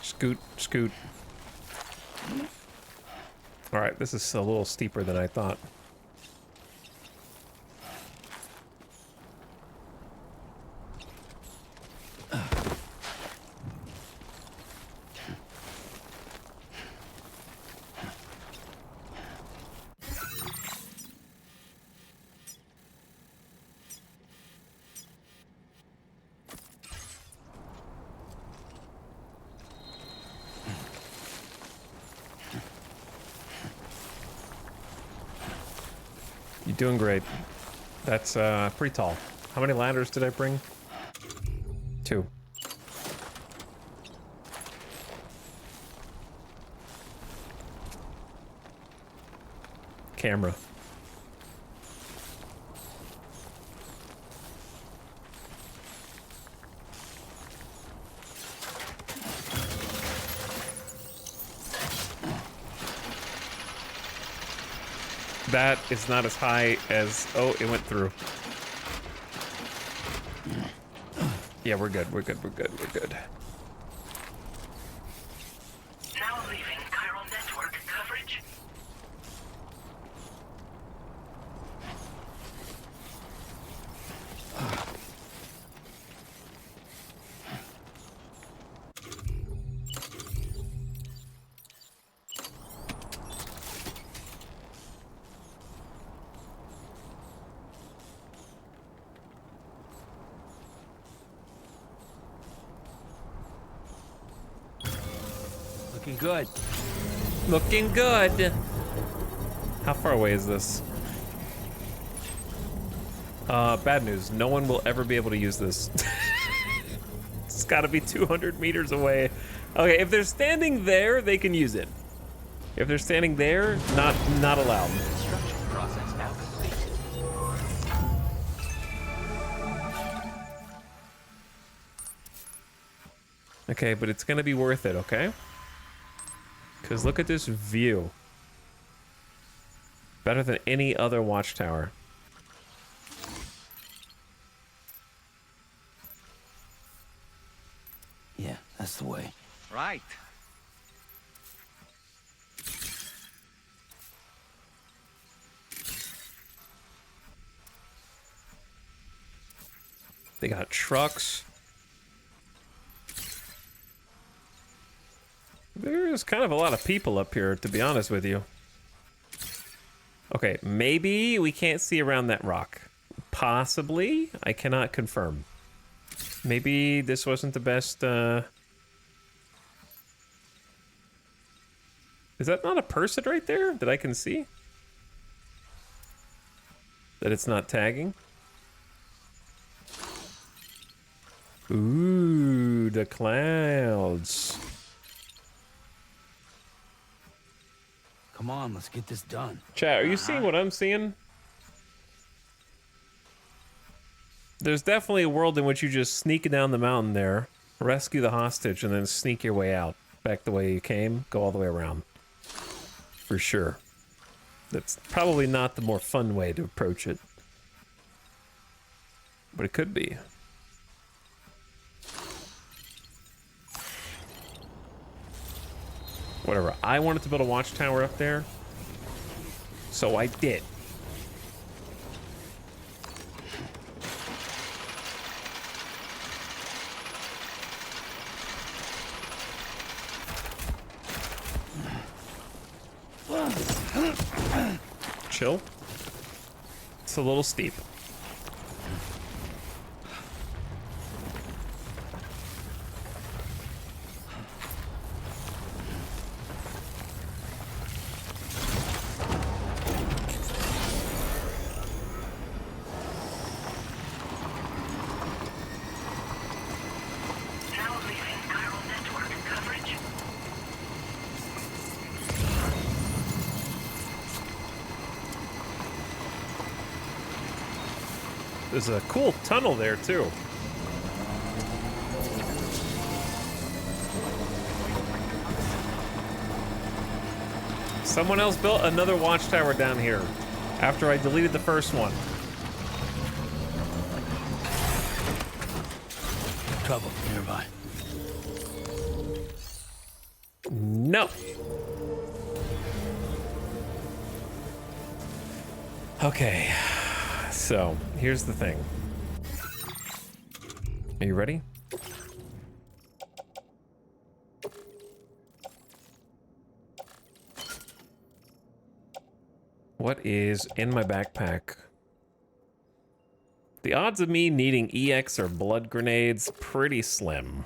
Scoot, scoot. All right, this is a little steeper than I thought. Doing great. That's pretty tall. How many ladders did I bring? 2. Camera. That is not as high as... Oh, it went through. Yeah, we're good, we're good, we're good, we're good. Now leaving chiral network coverage. Looking good. Looking good. How far away is this? Bad news. No one will ever be able to use this. It's gotta be 200 meters away. Okay, if they're standing there, they can use it. If they're standing there, not allowed. Construction process now complete. Okay, but it's gonna be worth it, okay? Because look at this view. Better than any other watchtower. Yeah, that's the way. Right. They got trucks. There's kind of a lot of people up here, to be honest with you. Okay, maybe we can't see around that rock. Possibly. I cannot confirm. Maybe this wasn't the best, Is that not a person right there that I can see? That it's not tagging? Ooh, the clouds. Come on, let's get this done. Chat, are you seeing what I'm seeing? There's definitely a world in which you just sneak down the mountain there, rescue the hostage, and then sneak your way out. Back the way you came, go all the way around. For sure. That's probably not the more fun way to approach it. But it could be. Whatever. I wanted to build a watchtower up there, so I did. Chill. It's a little steep. There's a cool tunnel there, too. Someone else built another watchtower down here after I deleted the first one. Trouble nearby. No. Okay. So, here's the thing. Are you ready? What is in my backpack? The odds of me needing EX or blood grenades, pretty slim.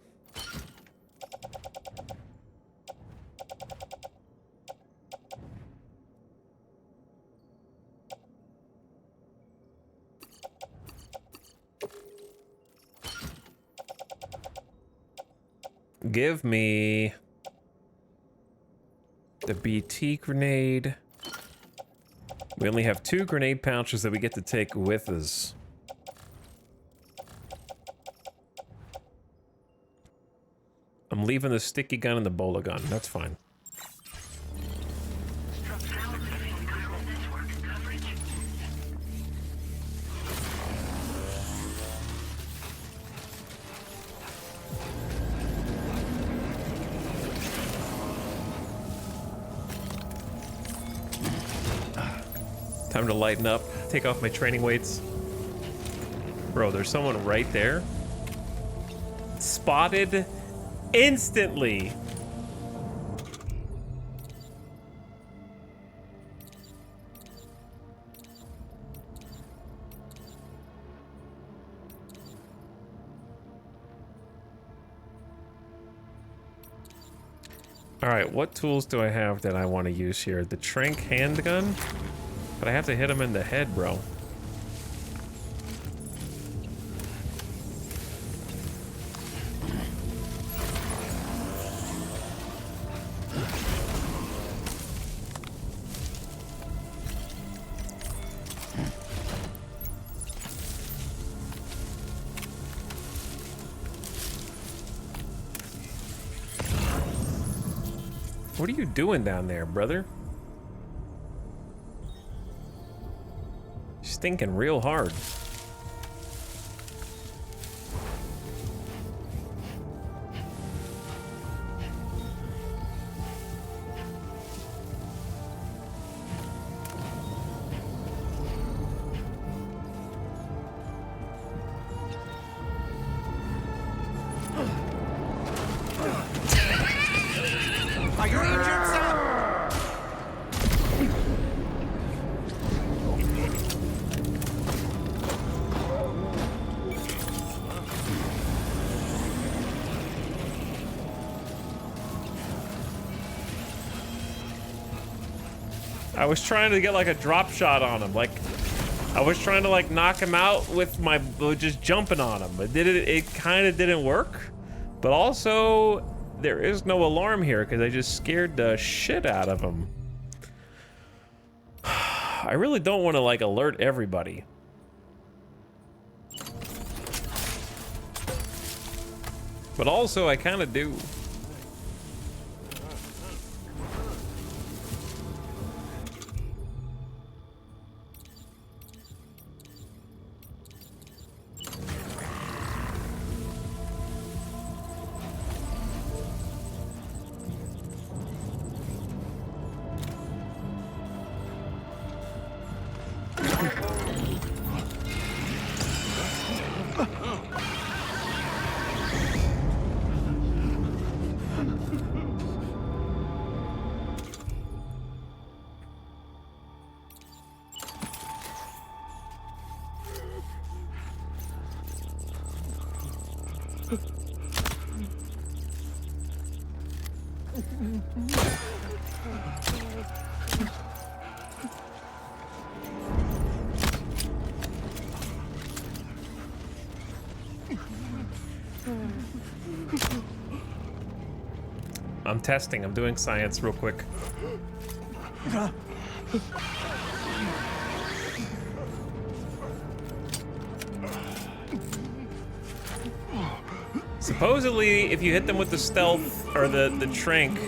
Give me the BT grenade. We only have 2 grenade pouches that we get to take with us. I'm leaving the sticky gun and the bola gun. That's fine. Time to lighten up, take off my training weights. Bro, there's someone right there. Spotted instantly. All right, what tools do I have that I want to use here? The tranq handgun? But I have to hit him in the head, bro. What are you doing down there, brother? Stinking real hard. Are you injured, Sam? I was trying to get like a drop shot on him. Like, I was trying to like knock him out with my just jumping on him. It kind of didn't work. But also, there is no alarm here because I just scared the shit out of him. I really don't want to like alert everybody. But also, I kind of do. I'm testing. I'm doing science real quick. Supposedly, if you hit them with the stealth or the trank,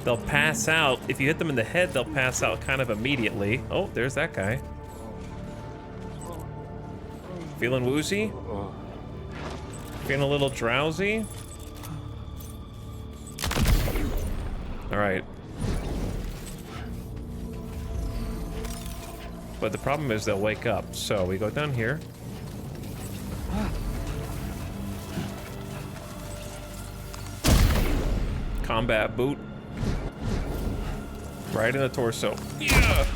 they'll pass out. If you hit them in the head, they'll pass out kind of immediately. Oh, there's that guy. Feeling woozy? Feeling a little drowsy? All right. But the problem is they'll wake up. So we go down here. Combat boot. Right in the torso. Yeah!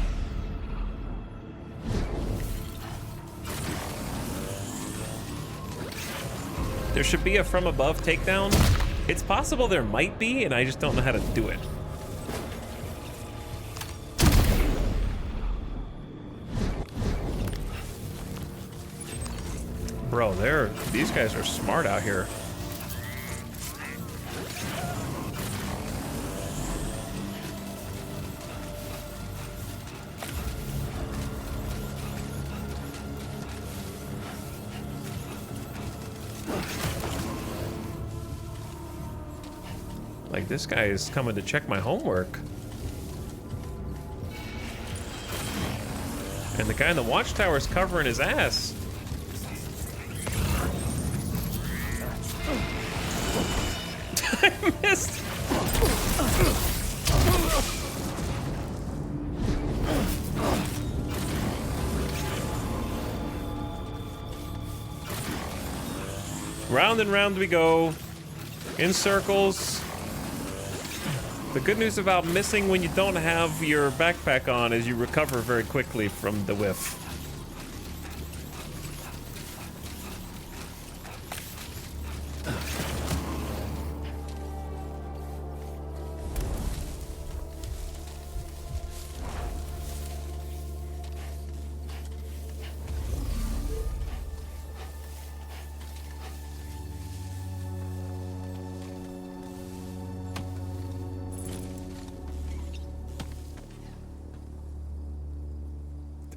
There should be a from above takedown. It's possible there might be, and I just don't know how to do it. Bro, these guys are smart out here. Like, this guy is coming to check my homework. And the guy in the watchtower is covering his ass. I missed. Round and round we go. In circles. The good news about missing when you don't have your backpack on is you recover very quickly from the whiff.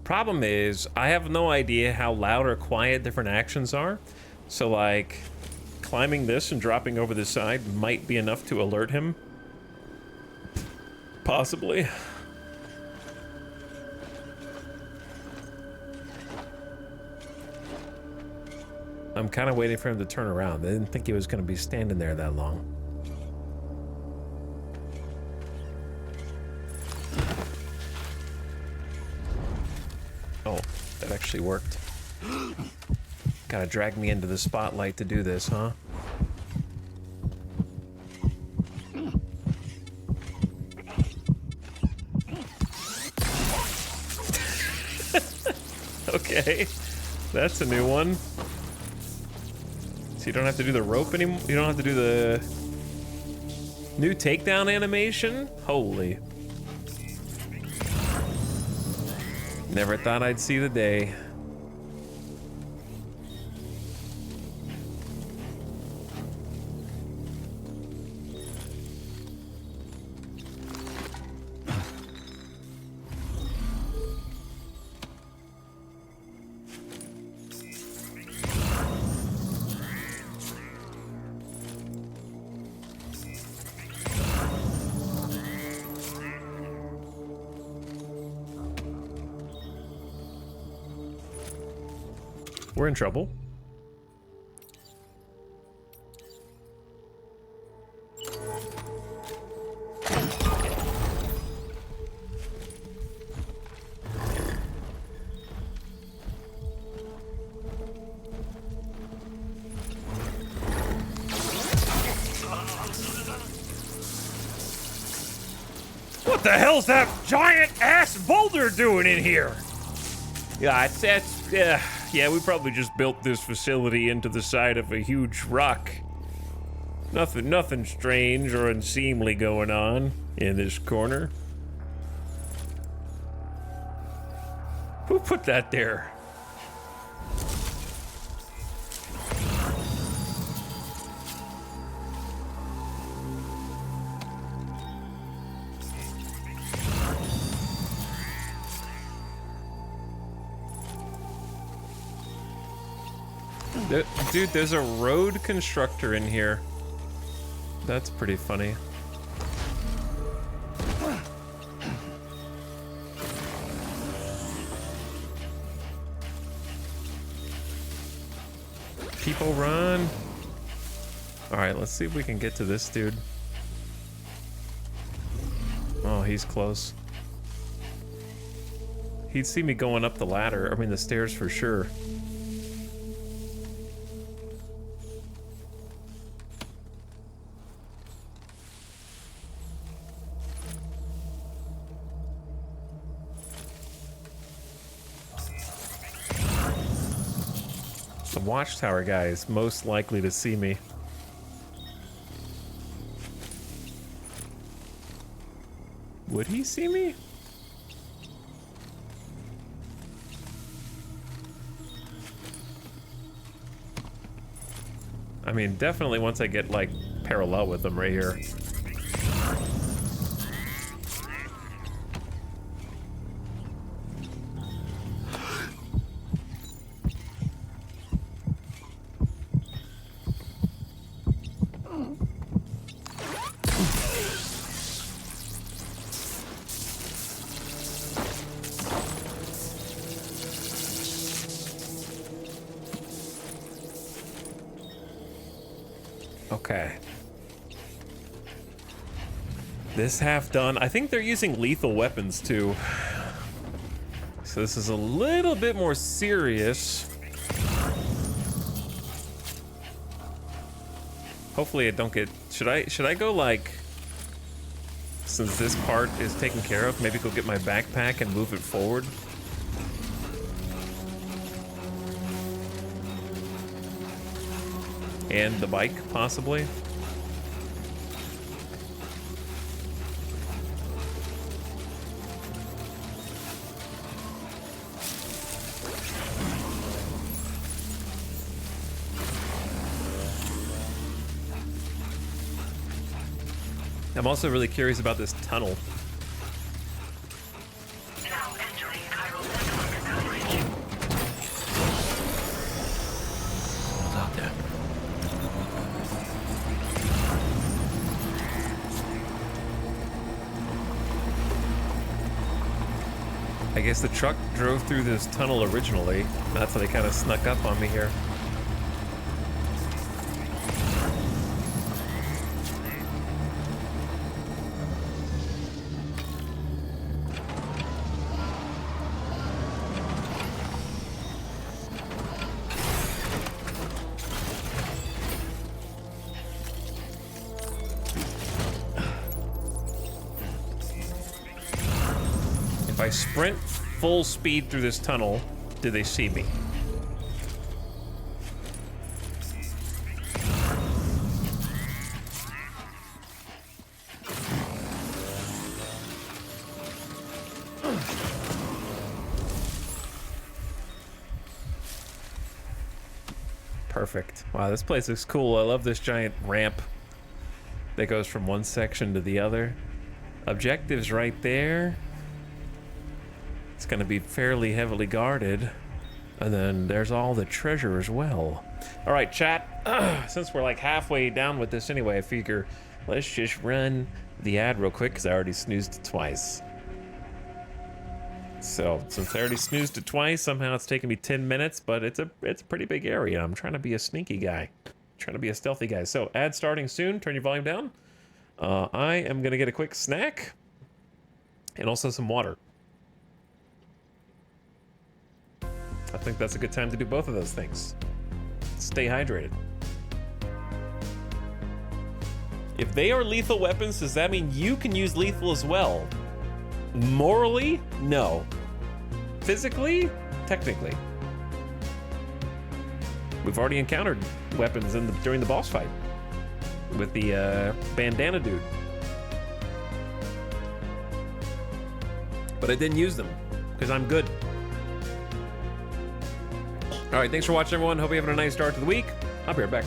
Problem is, I have no idea how loud or quiet different actions are. So, like, climbing this and dropping over the side might be enough to alert him. Possibly. I'm kind of waiting for him to turn around. I didn't think he was going to be standing there that long. Oh, that actually worked. Gotta drag me into the spotlight to do this, huh? Okay, that's a new one. So you don't have to do the rope anymore? You don't have to do the new takedown animation? Holy. Never thought I'd see the day. We're in trouble. What the hell's that giant ass boulder doing in here? Yeah, yeah, we probably just built this facility into the side of a huge rock. Nothing strange or unseemly going on in this corner. Who put that there? Dude, there's a road constructor in here. That's pretty funny. People run. All right, let's see if we can get to this dude. Oh, he's close. He'd see me going up the ladder, I mean the stairs for sure. The watchtower guy is most likely to see me. Would he see me? I mean, definitely once I get like parallel with them right here. Okay. This half done. I think they're using lethal weapons too. So this is a little bit more serious. Hopefully I don't get... Should I go like... Since this part is taken care of, maybe go get my backpack and move it forward? And the bike, possibly. I'm also really curious about this tunnel. I guess the truck drove through this tunnel originally. That's how they kind of snuck up on me here. If I sprint full speed through this tunnel, do they see me? Perfect. Wow, this place looks cool. I love this giant ramp that goes from one section to the other. Objectives right there. It's gonna be fairly heavily guarded. And then there's all the treasure as well. All right, chat, since we're like halfway down with this anyway, I figure let's just run the ad real quick because I already snoozed it twice. So since I already snoozed it twice, somehow it's taken me 10 minutes, but it's a pretty big area. I'm trying to be a sneaky guy, trying to be a stealthy guy. So ad starting soon. Turn your volume down. I am gonna get a quick snack and also some water. I think that's a good time to do both of those things. Stay hydrated. If they are lethal weapons, does that mean you can use lethal as well? Morally, no. Physically, technically. We've already encountered weapons during the boss fight with the bandana dude. But I didn't use them because I'm good. All right, thanks for watching, everyone. Hope you're having a nice start to the week. I'll be right back.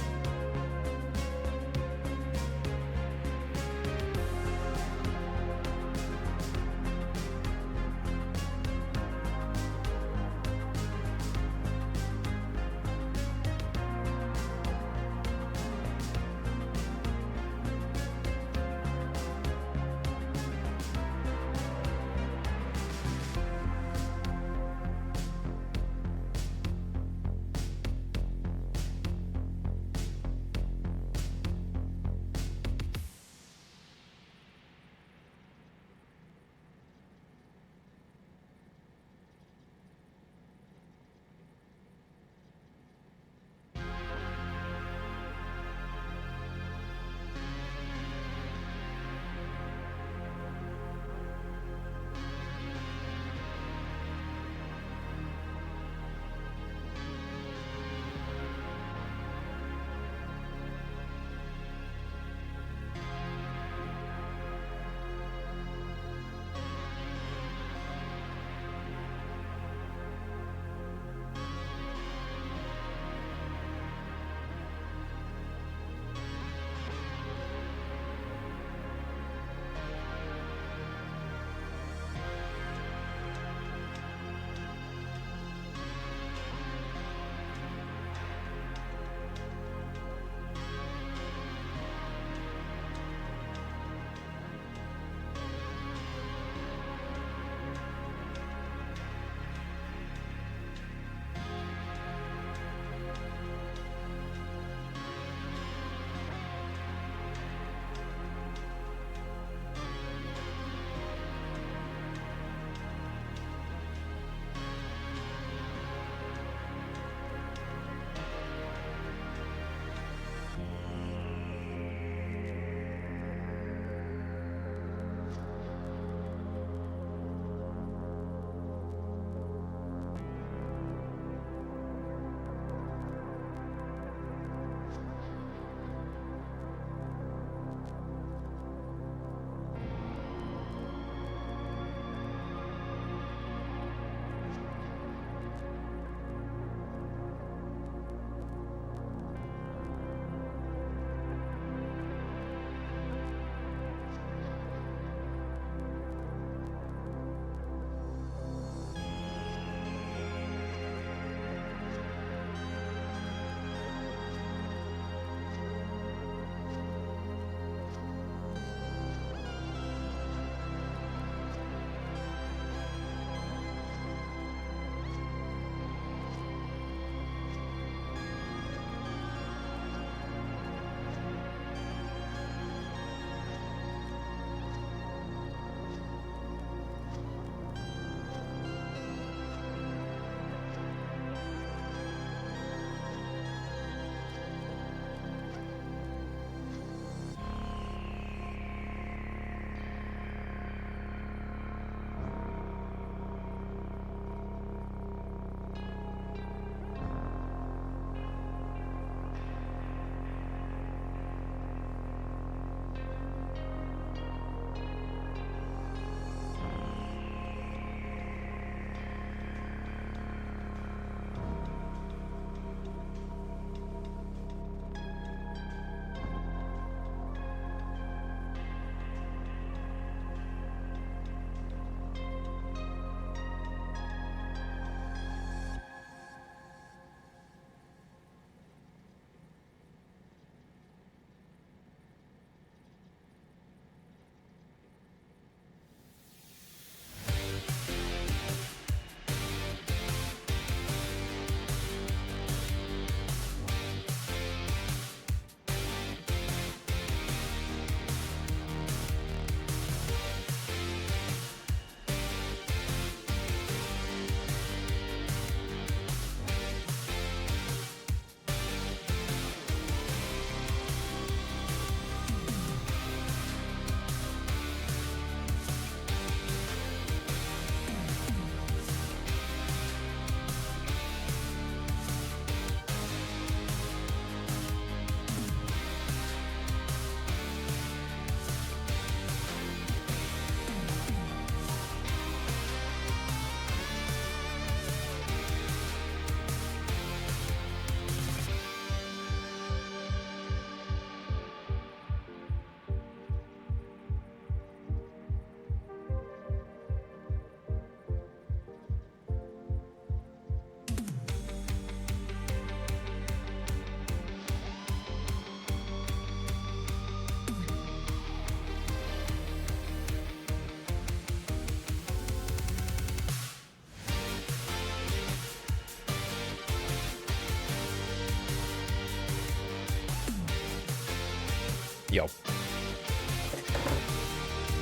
Yo.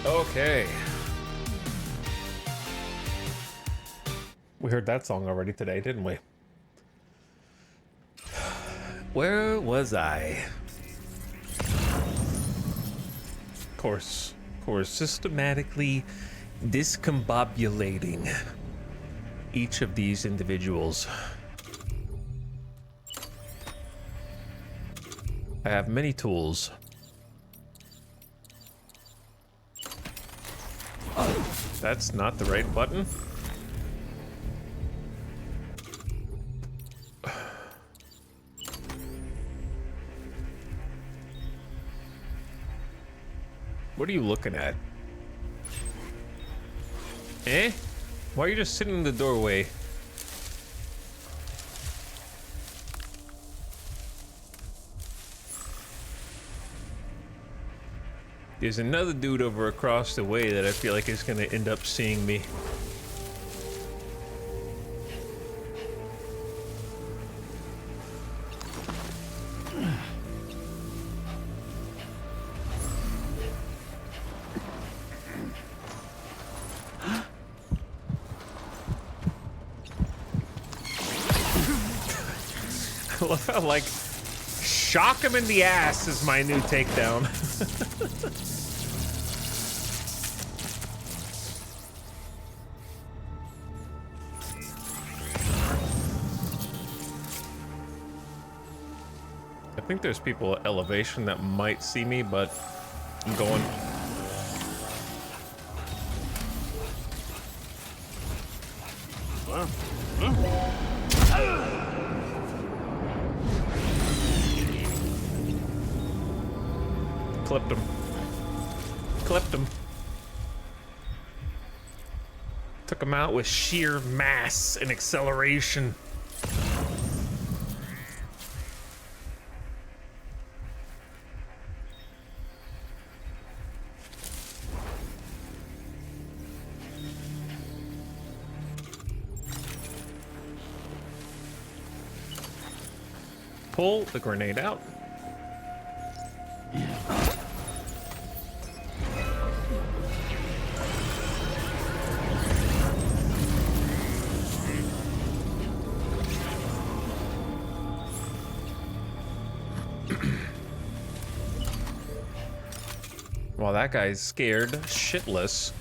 Okay. We heard that song already today, didn't we? Where was I? Of course, systematically discombobulating each of these individuals. I have many tools. That's not the right button. What are you looking at? Eh? Why are you just sitting in the doorway? There's another dude over across the way that I feel like is gonna end up seeing me. I love how, like, shock him in the ass is my new takedown. I think there's people at elevation that might see me, but I'm going. Clipped him. Clipped him. Took him out with sheer mass and acceleration. Pull the grenade out. Well, that guy's scared shitless.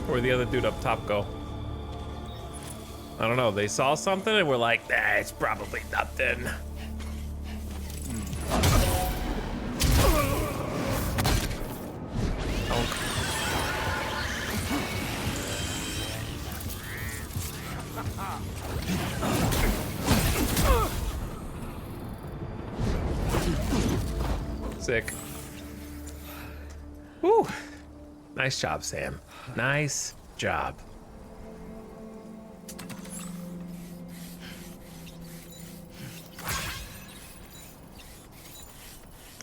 Where'd the other dude up top go? I don't know. They saw something and were like, nah, it's probably nothing. Sick. Woo. Nice job, Sam. Nice job.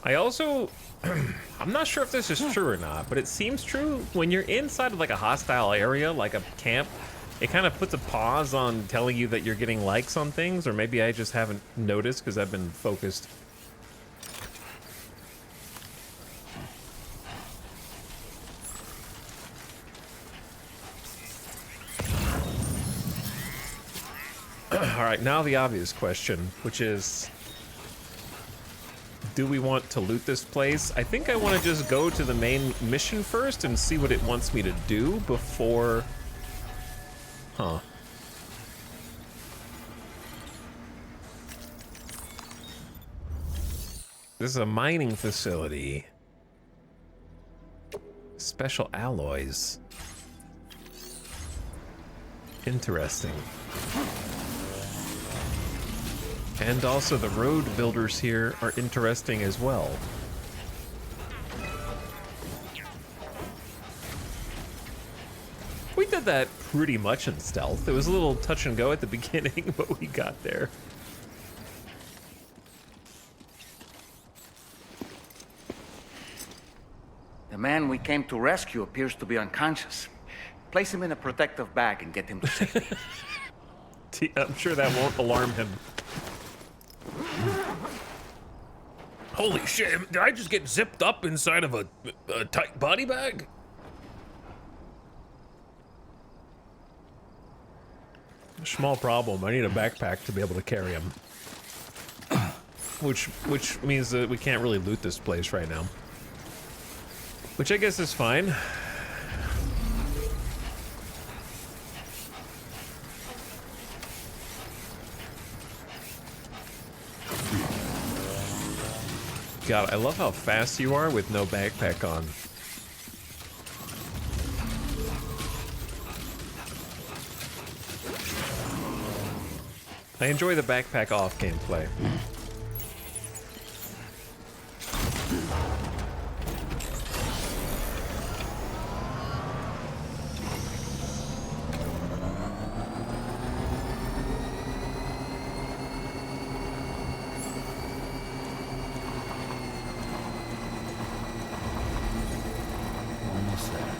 I also, I'm not sure if this is true or not, but it seems true when you're inside of like a hostile area, like a camp, it kind of puts a pause on telling you that you're getting likes on things, or maybe I just haven't noticed because I've been focused. All right, now the obvious question, which is, do we want to loot this place? I think I want to just go to the main mission first and see what it wants me to do before... Huh. This is a mining facility. Special alloys. Interesting. And also the road builders here are interesting as well. We did that pretty much in stealth. It was a little touch and go at the beginning, but we got there. The man we came to rescue appears to be unconscious. Place him in a protective bag and get him to safety. I'm sure that won't alarm him. Holy shit, did I just get zipped up inside of a tight body bag? Small problem. I need a backpack to be able to carry him. Which means that we can't really loot this place right now. Which I guess is fine. God, I love how fast you are with no backpack on. I enjoy the backpack off gameplay. Almost there.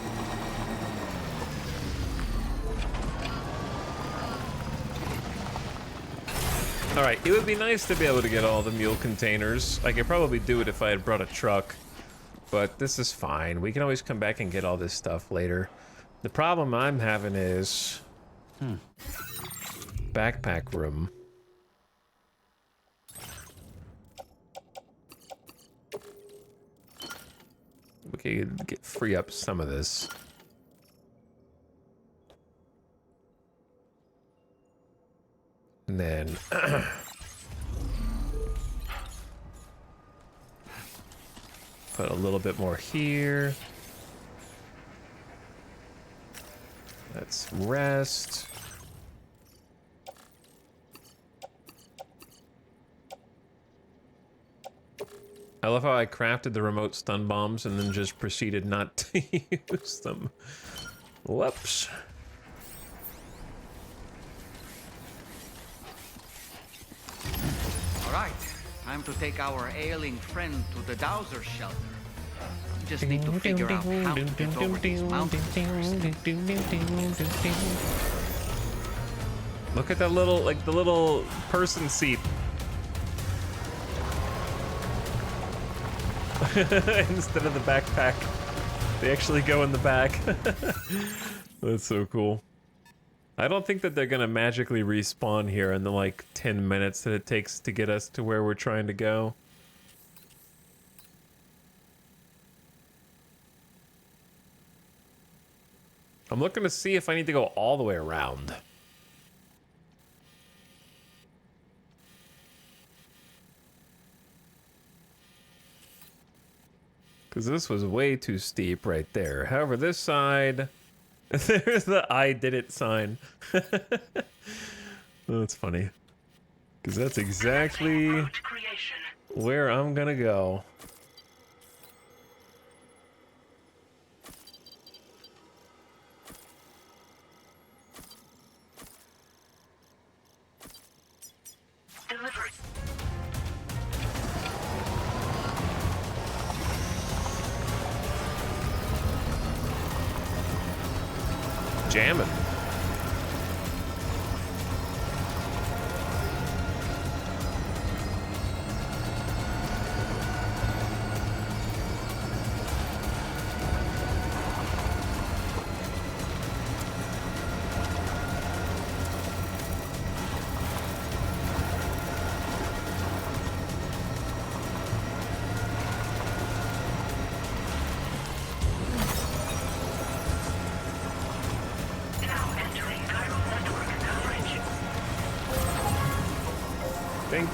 Alright, it would be nice to be able to get all the mule containers. I could probably do it if I had brought a truck. But this is fine. We can always come back and get all this stuff later. The problem I'm having is... backpack room. We could free up some of this. And then... put a little bit more here. Let's rest. I love how I crafted the remote stun bombs and then just proceeded not to use them. Whoops. All right, time to take our ailing friend to the Dowser shelter. We just need to figure out how to get over these mountains first. Look at that little, like the little person seat. Instead of the backpack, they actually go in the back. That's so cool. I don't think that they're gonna magically respawn here in the like 10 minutes that it takes to get us to where we're trying to go. I'm looking to see if I need to go all the way around. Because this was way too steep right there. However, this side... There's the I did it sign. That's funny. Because that's exactly where I'm gonna go. Jamming.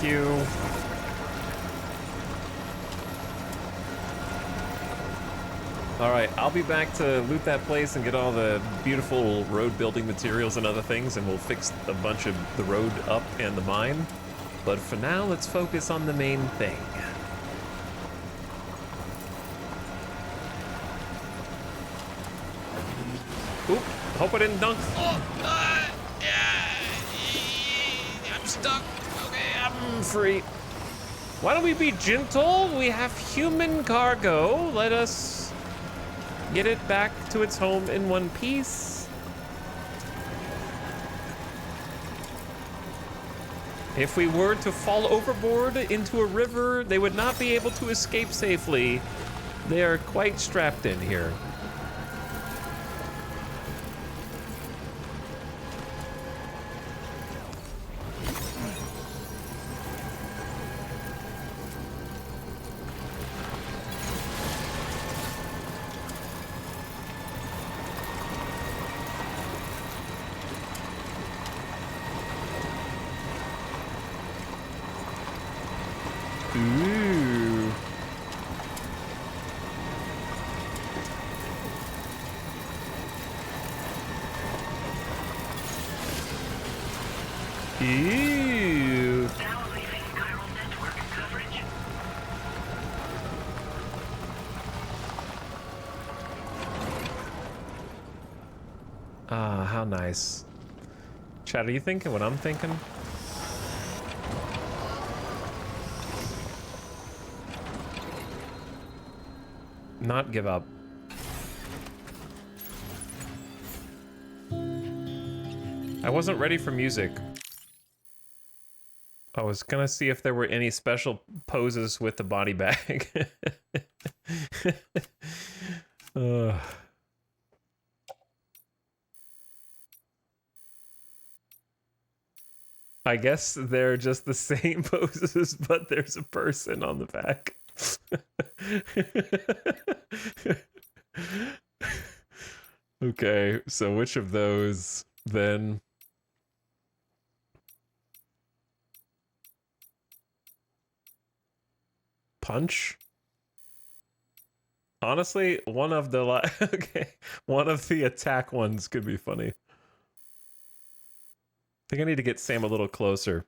you. Alright, I'll be back to loot that place and get all the beautiful road building materials and other things, and we'll fix a bunch of the road up and the mine. But for now, let's focus on the main thing. Oop, hope I didn't dunk. Oh, I'm stuck. Okay, I'm free. Why don't we be gentle? We have human cargo. Let us get it back to its home in one piece. If we were to fall overboard into a river, they would not be able to escape safely. They are quite strapped in here. Ooh. Ew. Now leaving chiral network coverage. Ah, how nice. Chad, are you thinking what I'm thinking? Not give up. I wasn't ready for music. I was gonna see if there were any special poses with the body bag. Ugh. I guess they're just the same poses, but there's a person on the back. Okay, so which of those then? Punch? Honestly, one of the okay, one of the attack ones could be funny. I think I need to get Sam a little closer.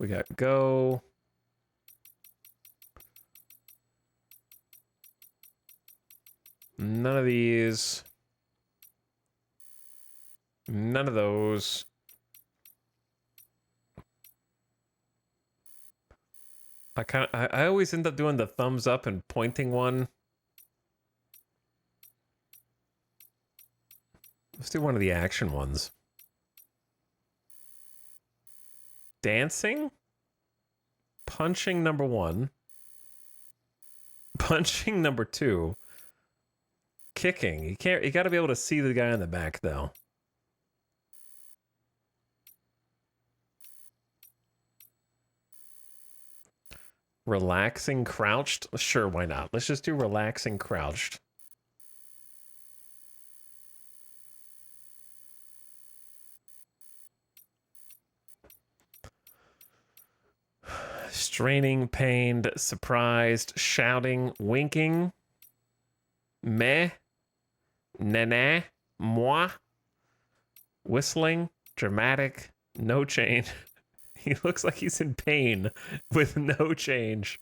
We got go. None of these. None of those. I always end up doing the thumbs up and pointing one. Let's do one of the action ones. Dancing? Punching number 1. Punching number 2. Kicking. You gotta be able to see the guy in the back though. Relaxing crouched? Sure, why not? Let's just do relaxing crouched. Straining, pained, surprised, shouting, winking. Meh. Nana. Moi. Whistling. Dramatic. No change. He looks like he's in pain with no change.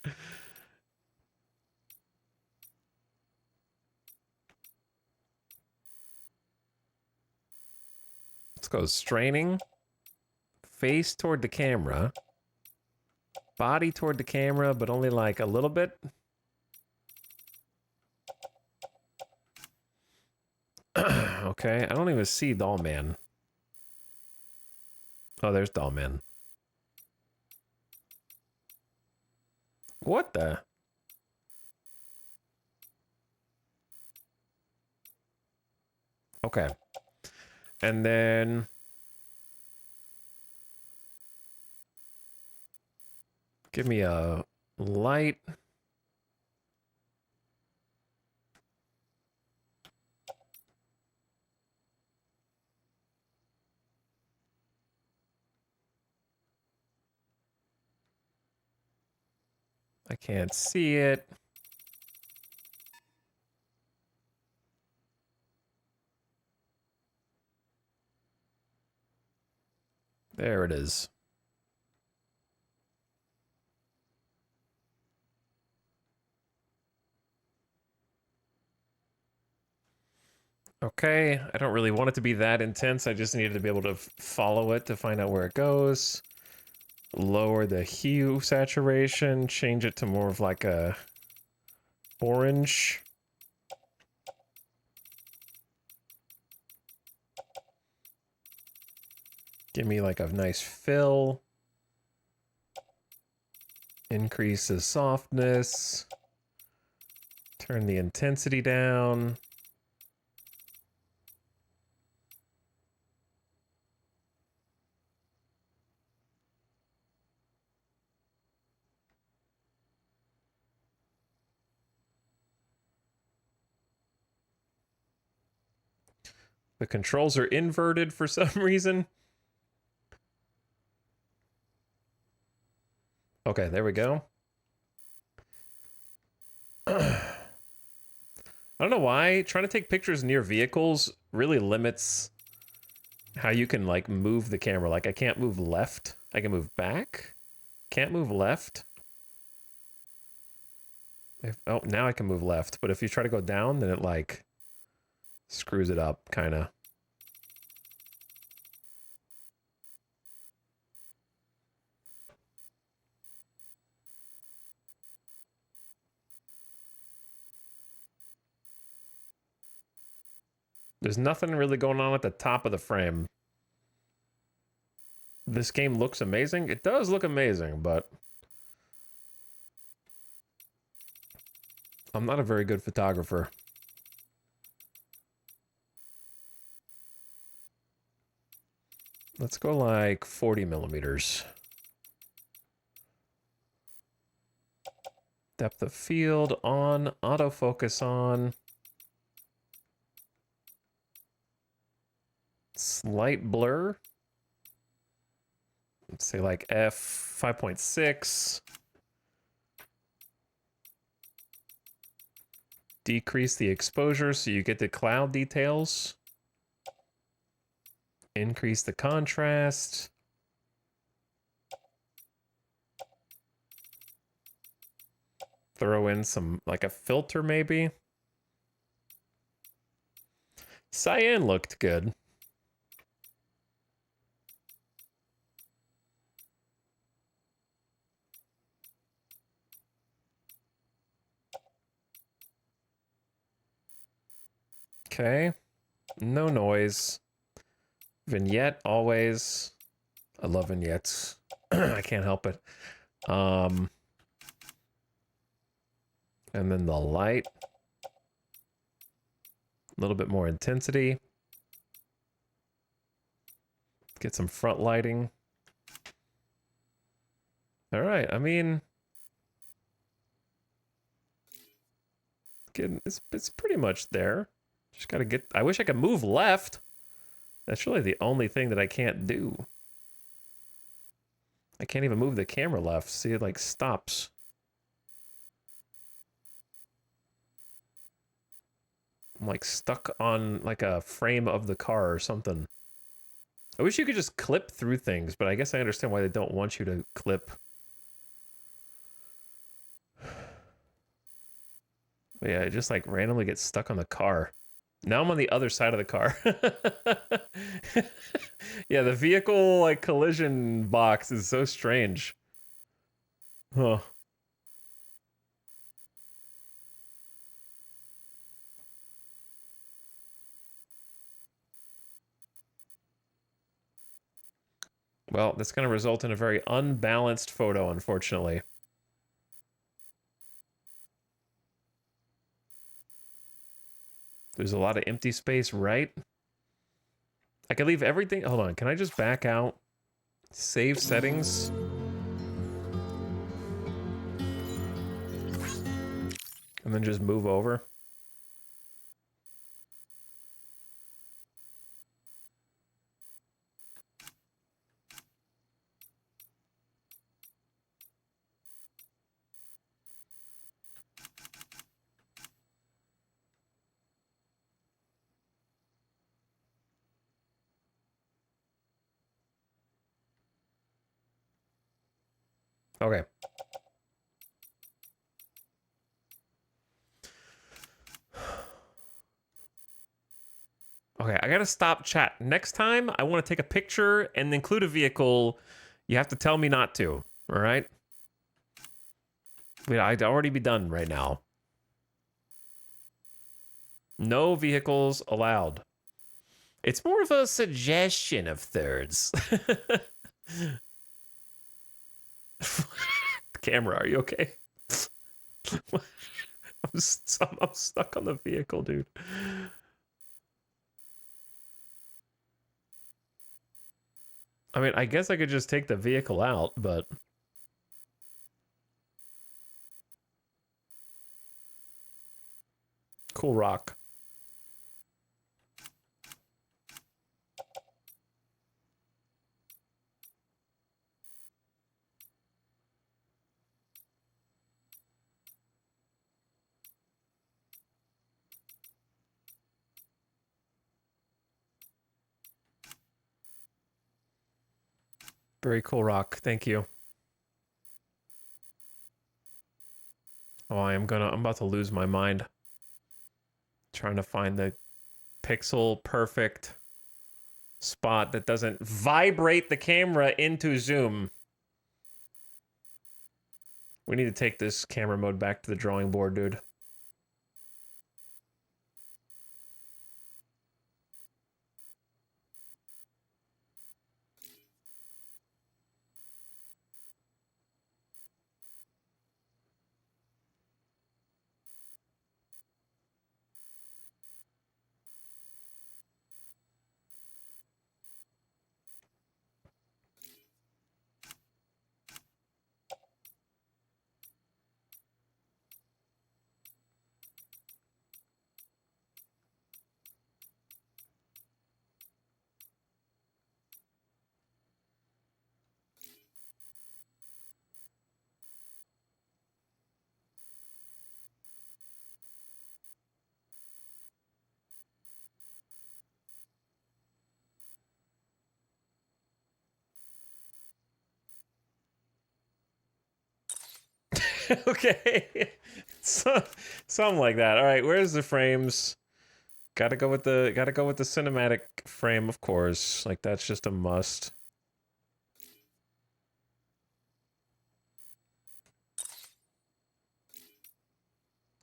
Let's go straining. Face toward the camera. Body toward the camera, but only like a little bit. Okay, I don't even see Doll Man. Oh, there's Doll Man. What the? Okay. And then Give me a light. I can't see it. There it is. Okay, I don't really want it to be that intense. I just needed to be able to follow it to find out where it goes. Lower the hue saturation, change it to more of like a orange. Give me like a nice fill. Increase the softness. Turn the intensity down. The controls are inverted for some reason. Okay, there we go. I don't know why trying to take pictures near vehicles really limits how you can like move the camera. Like I can't move left. I can move back. Can't move left. Oh, now I can move left. But if you try to go down, then it like screws it up, kind of. There's nothing really going on at the top of the frame. This game looks amazing. It does look amazing, but I'm not a very good photographer. Let's go like 40 millimeters. Depth of field on, autofocus on. Slight blur. Let's say like f5.6. Decrease the exposure so you get the cloud details. Increase the contrast. Throw in some, like a filter maybe. Cyan looked good. Okay. No noise. Vignette always. I love vignettes. I can't help it. And then the light. A little bit more intensity. Get some front lighting. All right, I mean, it's pretty much there. Just gotta get, I wish I could move left. That's really the only thing that I can't do. I can't even move the camera left. See, it like stops. I'm like stuck on like a frame of the car or something. I wish you could just clip through things, but I guess I understand why they don't want you to clip. But yeah, it just like randomly gets stuck on the car. Now I'm on the other side of the car. Yeah, the vehicle like collision box is so strange. Huh. Well, that's going to result in a very unbalanced photo, unfortunately. There's a lot of empty space, right? I can leave everything. Hold on. Can I just back out? Save settings. And then just move over. Okay. Okay, I gotta stop chat. Next time, I want to take a picture and include a vehicle. You have to tell me not to, all right? Wait, I'd already be done right now. No vehicles allowed. It's more of a suggestion of thirds. Camera, are you okay? I'm stuck on the vehicle, dude. I mean, I guess I could just take the vehicle out, but... Cool rock. Very cool rock. Thank you. Oh, I'm about to lose my mind. Trying to find the pixel perfect spot that doesn't vibrate the camera into zoom. We need to take this camera mode back to the drawing board, dude. Okay. Something like that. All right, where's the frames? Gotta go with the cinematic frame, of course. Like, that's just a must.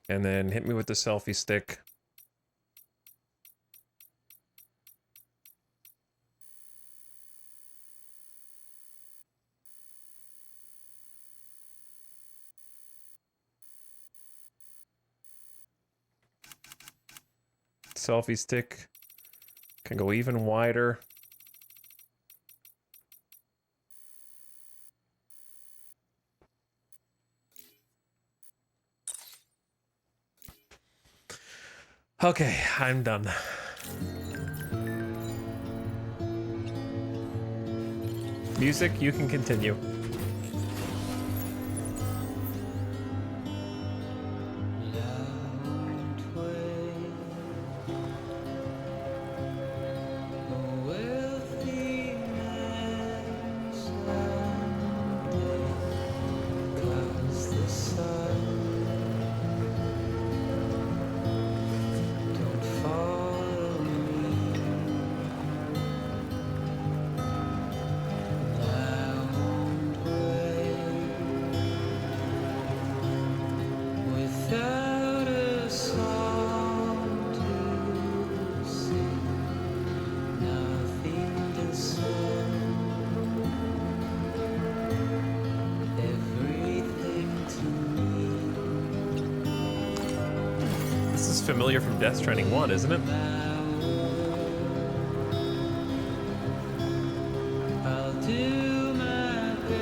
And then hit me with the selfie stick. Selfie stick can go even wider. Okay, I'm done. Music, you can continue. Familiar from Death Stranding 1, isn't it? I'll do my best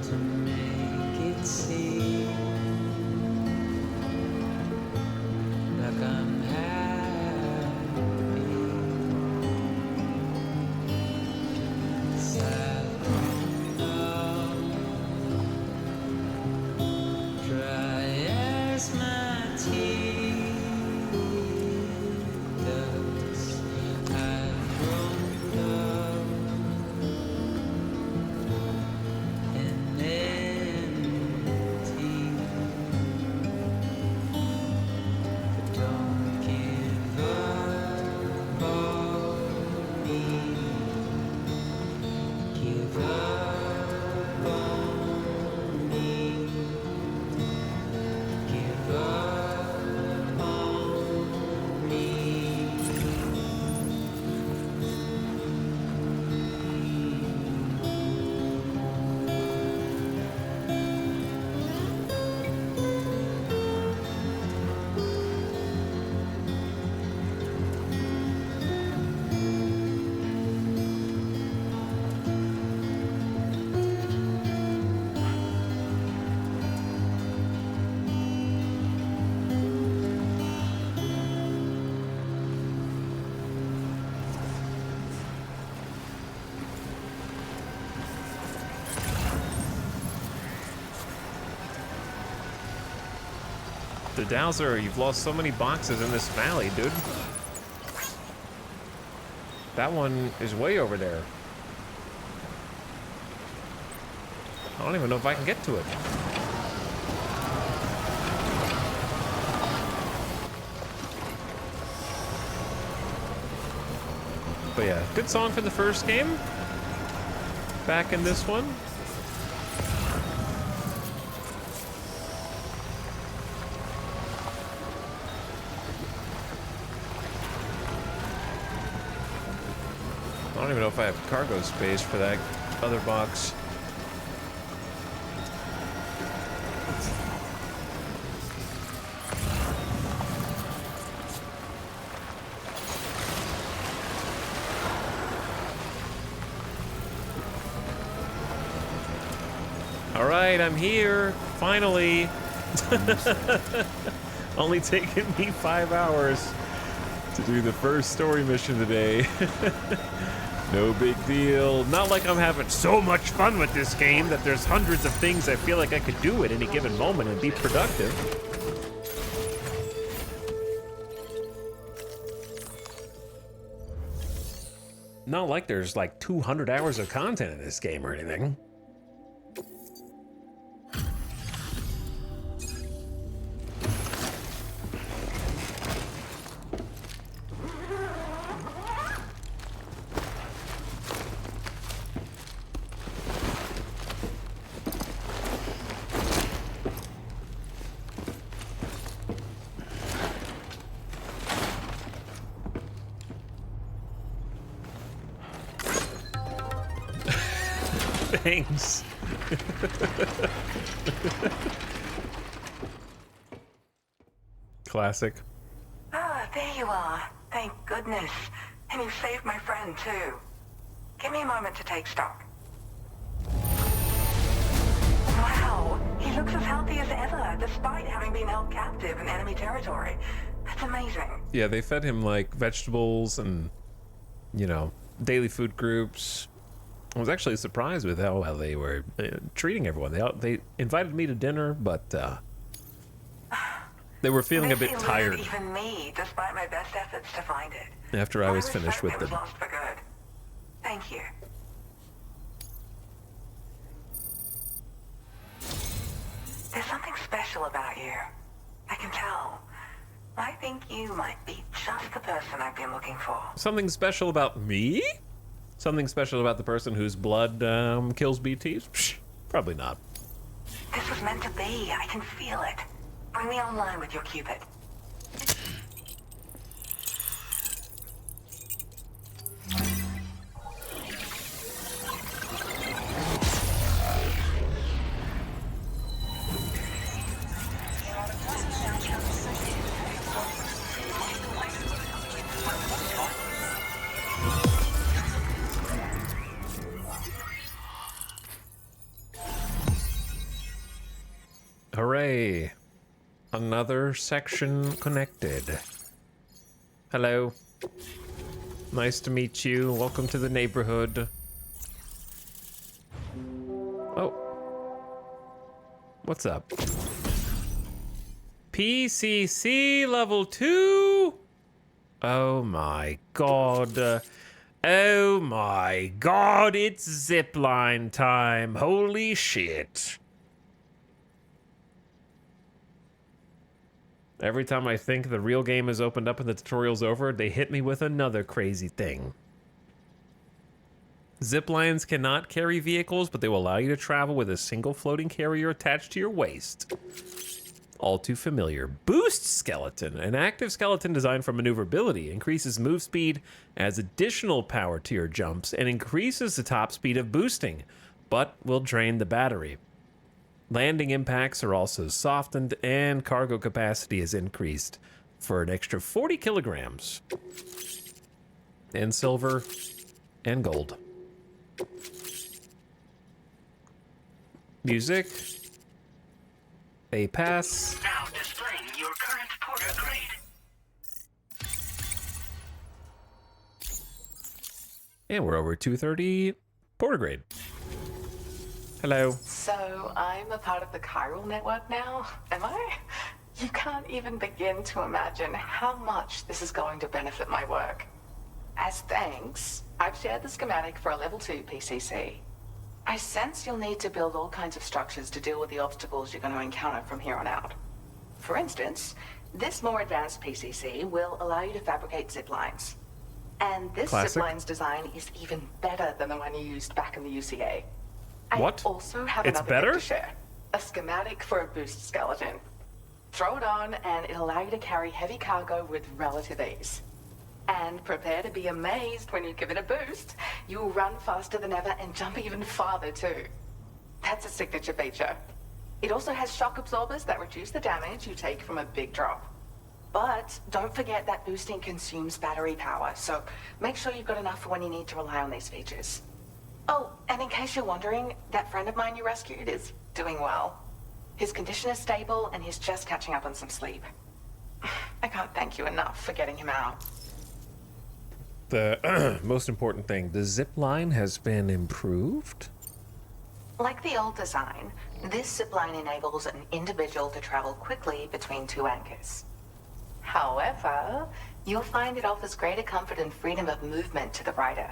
to make it The Dowser, you've lost so many boxes in this valley, dude. That one is way over there. I don't even know if I can get to it. But yeah, good song for the first game. Back in this one. I don't even know if I have cargo space for that other box. All right, I'm here, finally. Only taken me 5 hours to do the first story mission today. No big deal. Not like I'm having so much fun with this game that there's hundreds of things I feel like I could do at any given moment and be productive. Not like there's like 200 hours of content in this game or anything. Thanks. Classic. Ah, there you are. Thank goodness. And you saved my friend, too. Give me a moment to take stock. Wow, he looks as healthy as ever, despite having been held captive in enemy territory. That's amazing. Yeah, they fed him like vegetables and, you know, daily food groups. I was actually surprised with how well they were treating everyone. They invited me to dinner, but they were feeling a bit tired. Even me, despite my best efforts to find it. After I was finished with them. It was lost for good. Thank you. There's something special about you. I can tell. I think you might be just the person I've been looking for. Something special about me? Something special about the person whose blood kills BTs? Psh, probably not. This was meant to be. I can feel it. Bring me online with your Cupid. Hooray. Another section connected. Hello. Nice to meet you. Welcome to the neighborhood. Oh. What's up? PCC level 2? Oh my god. Oh my god, it's zipline time. Holy shit. Every time I think the real game is opened up and the tutorial's over, they hit me with another crazy thing. Zip lines cannot carry vehicles, but they will allow you to travel with a single floating carrier attached to your waist. All too familiar. Boost skeleton. An active skeleton designed for maneuverability increases move speed, adds additional power to your jumps, and increases the top speed of boosting, but will drain the battery. Landing impacts are also softened, and cargo capacity is increased for an extra 40 kilograms. And silver and gold. Music. A pass. Now displaying your current porter grade. And we're over 230 porter grade. Hello. So I'm a part of the chiral network now, am I? You can't even begin to imagine how much this is going to benefit my work. As thanks, I've shared the schematic for a level 2 PCC. I sense you'll need to build all kinds of structures to deal with the obstacles you're going to encounter from here on out. For instance, this more advanced PCC will allow you to fabricate zip lines. And this Classic. zip line's design is even better than the one you used back in the UCA. What? I also have It's another better? gift to share. A schematic for a boost skeleton. Throw it on and it'll allow you to carry heavy cargo with relative ease. And prepare to be amazed when you give it a boost. You'll run faster than ever and jump even farther too. That's a signature feature. It also has shock absorbers that reduce the damage you take from a big drop. But don't forget that boosting consumes battery power, so make sure you've got enough for when you need to rely on these features. Oh, and in case you're wondering, that friend of mine you rescued is doing well. His condition is stable and he's just catching up on some sleep. I can't thank you enough for getting him out. The most important thing, the zip line has been improved? Like the old design, this zipline enables an individual to travel quickly between two anchors. However, you'll find it offers greater comfort and freedom of movement to the rider.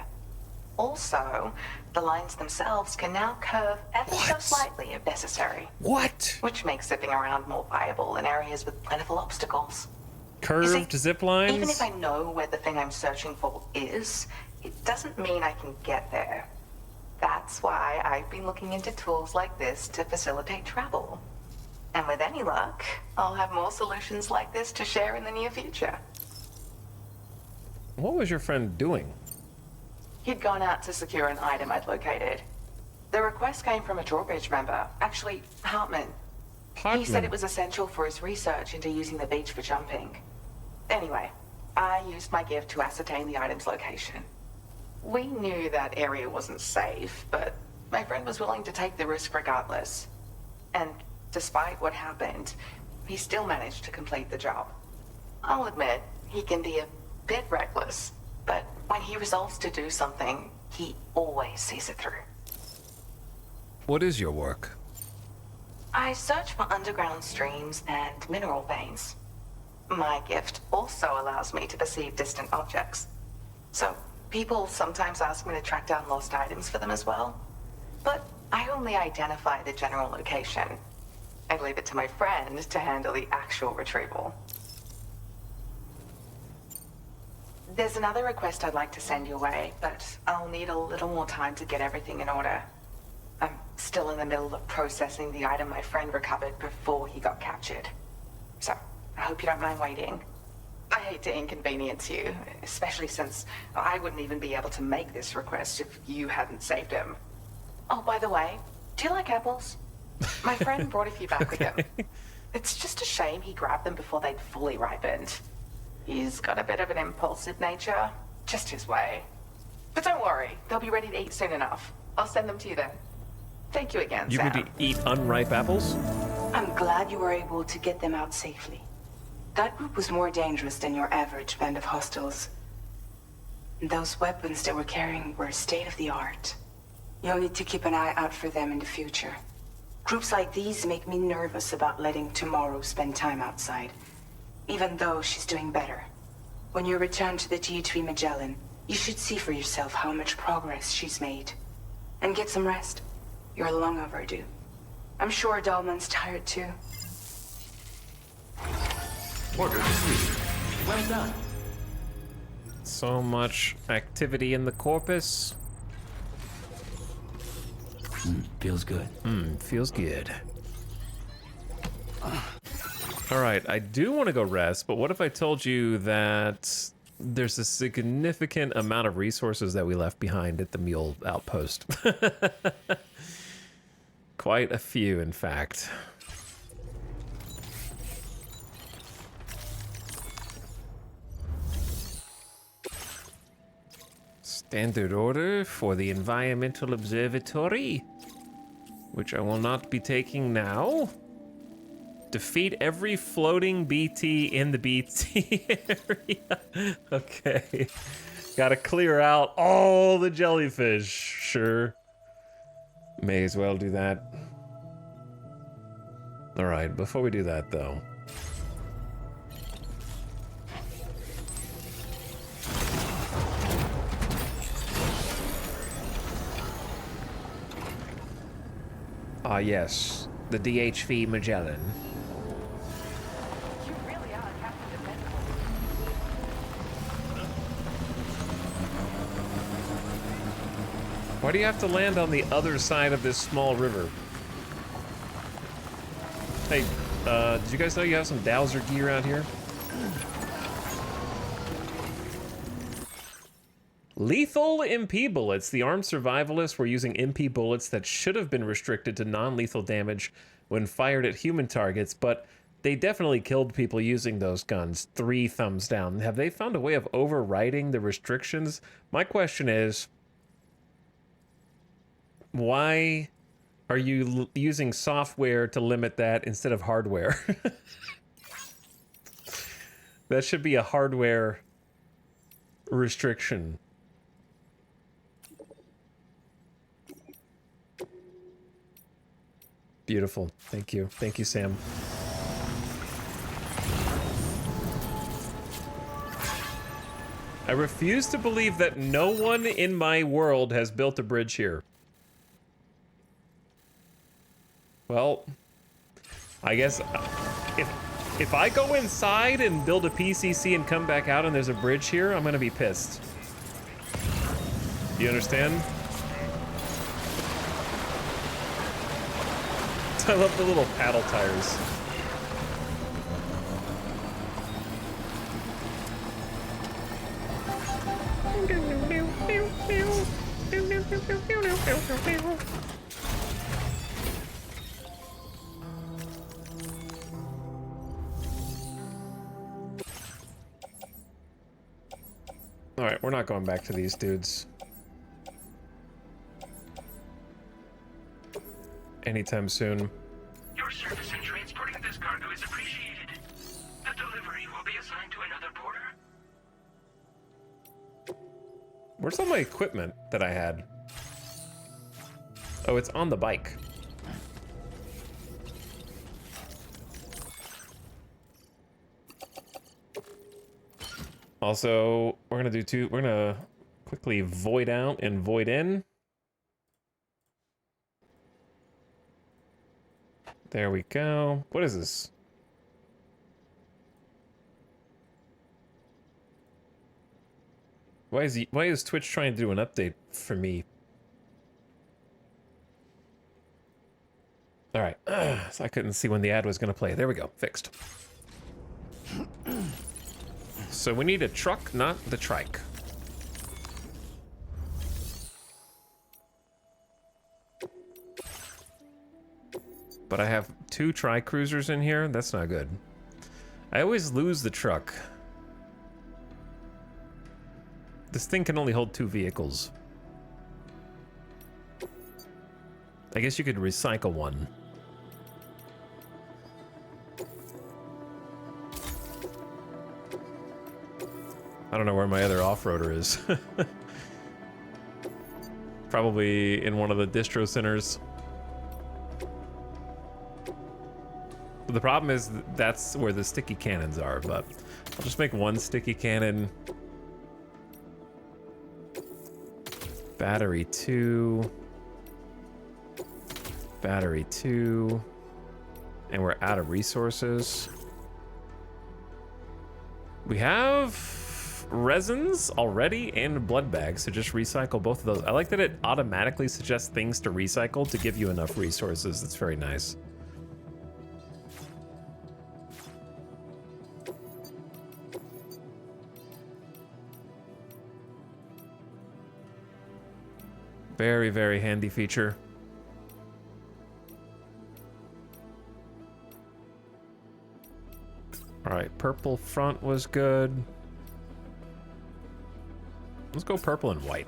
Also, the lines themselves can now curve ever so slightly if necessary. What? Which makes zipping around more viable in areas with plentiful obstacles. Curved zip lines? Even if I know where the thing I'm searching for is, it doesn't mean I can get there. That's why I've been looking into tools like this to facilitate travel. And with any luck, I'll have more solutions like this to share in the near future. What was your friend doing? He'd gone out to secure an item I'd located. The request came from a drawbridge member, actually, Hartman. He said it was essential for his research into using the beach for jumping. Anyway, I used my gift to ascertain the item's location. We knew that area wasn't safe, but my friend was willing to take the risk regardless. And despite what happened, he still managed to complete the job. I'll admit, he can be a bit reckless, but when he resolves to do something, he always sees it through. What is your work? I search for underground streams and mineral veins. My gift also allows me to perceive distant objects. So, people sometimes ask me to track down lost items for them as well. But I only identify the general location. I leave it to my friend to handle the actual retrieval. There's another request I'd like to send your way, but I'll need a little more time to get everything in order. I'm still in the middle of processing the item my friend recovered before he got captured. So, I hope you don't mind waiting. I hate to inconvenience you, especially since I wouldn't even be able to make this request if you hadn't saved him. Oh, by the way, do you like apples? My friend brought a few back with him. It's just a shame he grabbed them before they'd fully ripened. He's got a bit of an impulsive nature, just his way. But don't worry, they'll be ready to eat soon enough. I'll send them to you then. Thank you again, You Sam. could eat unripe apples? I'm glad you were able to get them out safely. That group was more dangerous than your average band of hostiles. Those weapons they were carrying were state-of-the-art. You'll need to keep an eye out for them in the future. Groups like these make me nervous about letting Tomorrow spend time outside, even though she's doing better. When you return to the G3 Magellan, you should see for yourself how much progress she's made. And get some rest. You're long overdue. I'm sure Dahlman's tired too. Order received. Well done. So much activity in the corpus. Feels good. Feels good. All right, I do want to go rest, but what if I told you that there's a significant amount of resources that we left behind at the Mule Outpost? Quite a few, in fact. Standard order for the Environmental Observatory, which I will not be taking now. Defeat every floating BT in the BT area. Okay. Gotta clear out all the jellyfish. Sure. May as well do that. Alright, before we do that though, Ah, yes. The DHV Magellan. You really are Captain Dependable. Why do you have to land on the other side of this small river? Hey, did you guys know you have some Dowser gear out here? Lethal MP bullets. The armed survivalists were using MP bullets that should have been restricted to non-lethal damage when fired at human targets, but they definitely killed people using those guns. 3 thumbs down. Have they found a way of overriding the restrictions? My question is, why are you using software to limit that instead of hardware? That should be a hardware restriction. Beautiful. Thank you. Thank you, Sam. I refuse to believe that no one in my world has built a bridge here. Well, I guess if I go inside and build a PCC and come back out and there's a bridge here, I'm gonna be pissed. You understand? I love the little paddle tires. All right, we're not going back to these dudes anytime soon. Your service in transporting this cargo is appreciated. The delivery will be assigned to another porter. Where's all my equipment that I had? Oh, it's on the bike. Also, we're gonna do two. We're gonna quickly void out and void in. There we go. What is this? Why is Twitch trying to do an update for me? All right. So I couldn't see when the ad was gonna play. There we go. Fixed. So we need a truck, not the trike. But I have 2 tri-cruisers in here. That's not good. I always lose the truck. This thing can only hold 2 vehicles. I guess you could recycle one. I don't know where my other off-roader is. Probably in one of the distro centers. But the problem is that's where the sticky cannons are, but I'll just make 1 sticky cannon. Battery 2. Battery 2. And we're out of resources. We have resins already and blood bags, so just recycle both of those. I like that it automatically suggests things to recycle to give you enough resources. That's very nice. Very, very handy feature. All right, purple front was good. Let's go purple and white.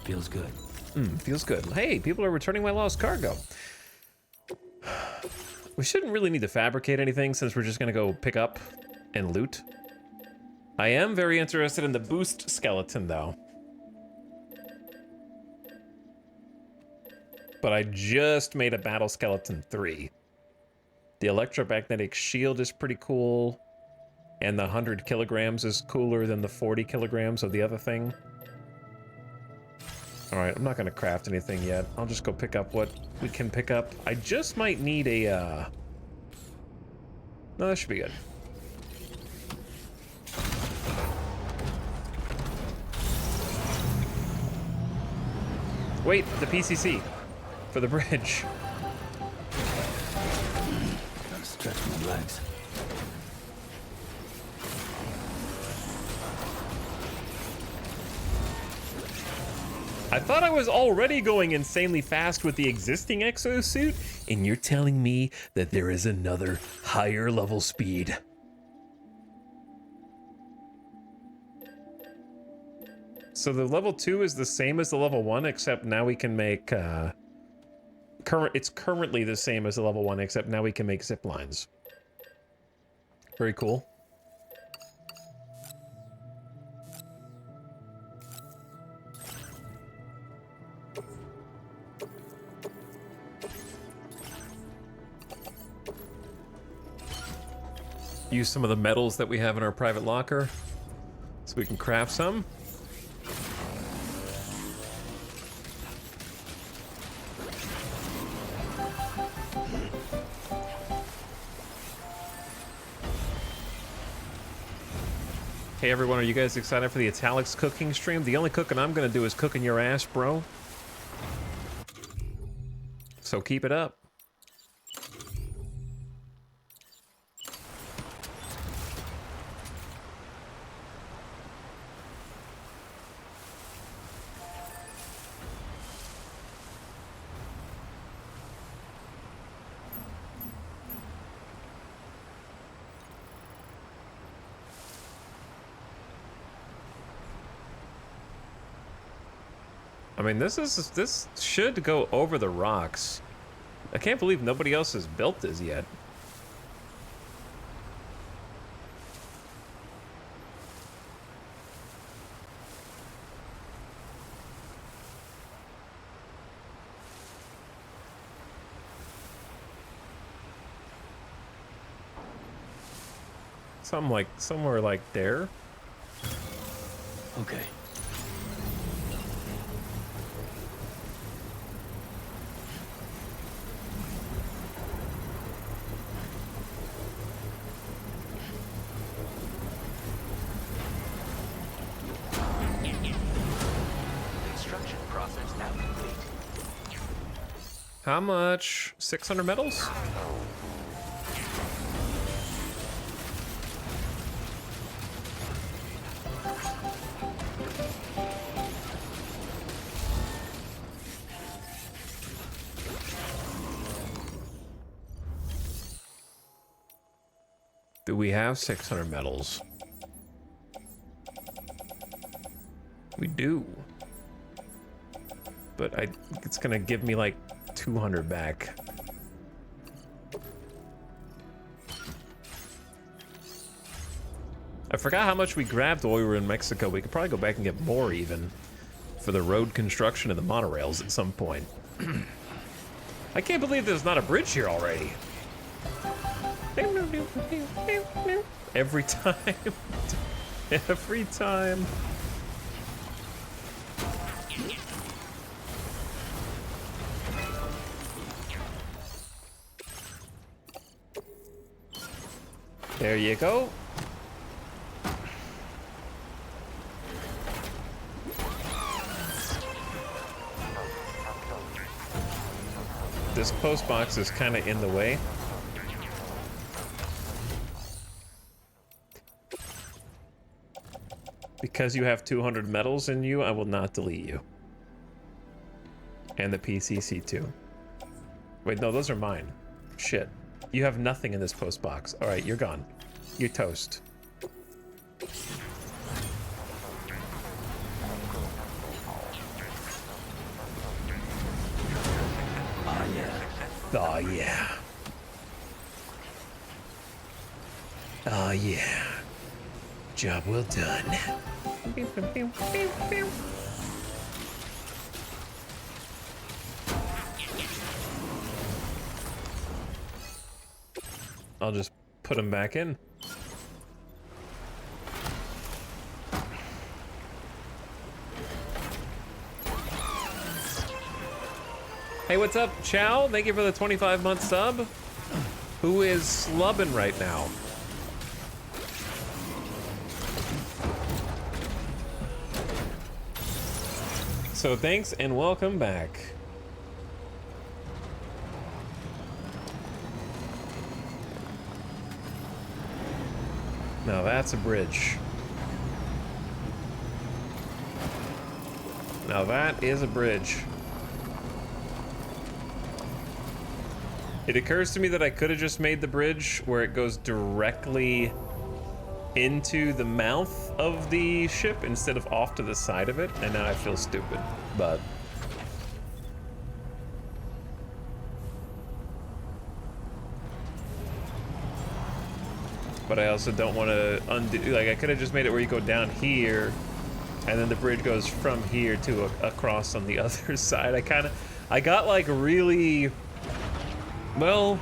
Feels good. Feels good. Hey, people are returning my lost cargo. We shouldn't really need to fabricate anything since we're just gonna go pick up and loot. I am very interested in the boost skeleton though. But I just made a battle skeleton 3. The electromagnetic shield is pretty cool. And the 100 kilograms is cooler than the 40 kilograms of the other thing. Alright, I'm not going to craft anything yet. I'll just go pick up what we can pick up. I just might need a, No, that should be good. Wait, the PCC for the bridge. Gotta stretch my legs. I thought I was already going insanely fast with the existing exosuit, and you're telling me that there is another higher level speed. So the level 2 is the same as the level 1, except now we can make, it's currently the same as the level 1, except now we can make zip lines. Very cool. Use some of the metals that we have in our private locker so we can craft some. Hey everyone, are you guys excited for the Italics cooking stream? The only cooking I'm gonna do is cooking your ass, bro. So keep it up. I mean, this should go over the rocks. I can't believe nobody else has built this yet. Somewhere like there. Okay. Construction process now complete. How much? 600 metals? Do we have 600 metals? We do. But it's gonna give me like 200 back. I forgot how much we grabbed while we were in Mexico. We could probably go back and get more even for the road construction of the monorails at some point. I can't believe there's not a bridge here already. Every time. Every time. There you go. This post box is kind of in the way. Because you have 200 metals in you, I will not delete you. And the PCC too. Wait, no, those are mine. Shit. You have nothing in this post box. All right, you're gone. You're toast. Oh yeah. Oh yeah. Oh yeah. Job well done. I'll just put them back in. Hey, what's up, Chow? Thank you for the 25-month sub. Who is slubbing right now? So thanks and welcome back. Now that's a bridge. Now that is a bridge. It occurs to me that I could have just made the bridge where it goes directly into the mouth of the ship instead of off to the side of it, and now I feel stupid, but... But I also don't want to undo, like I could have just made it where you go down here, and then the bridge goes from here to across on the other side. I got like really... Well,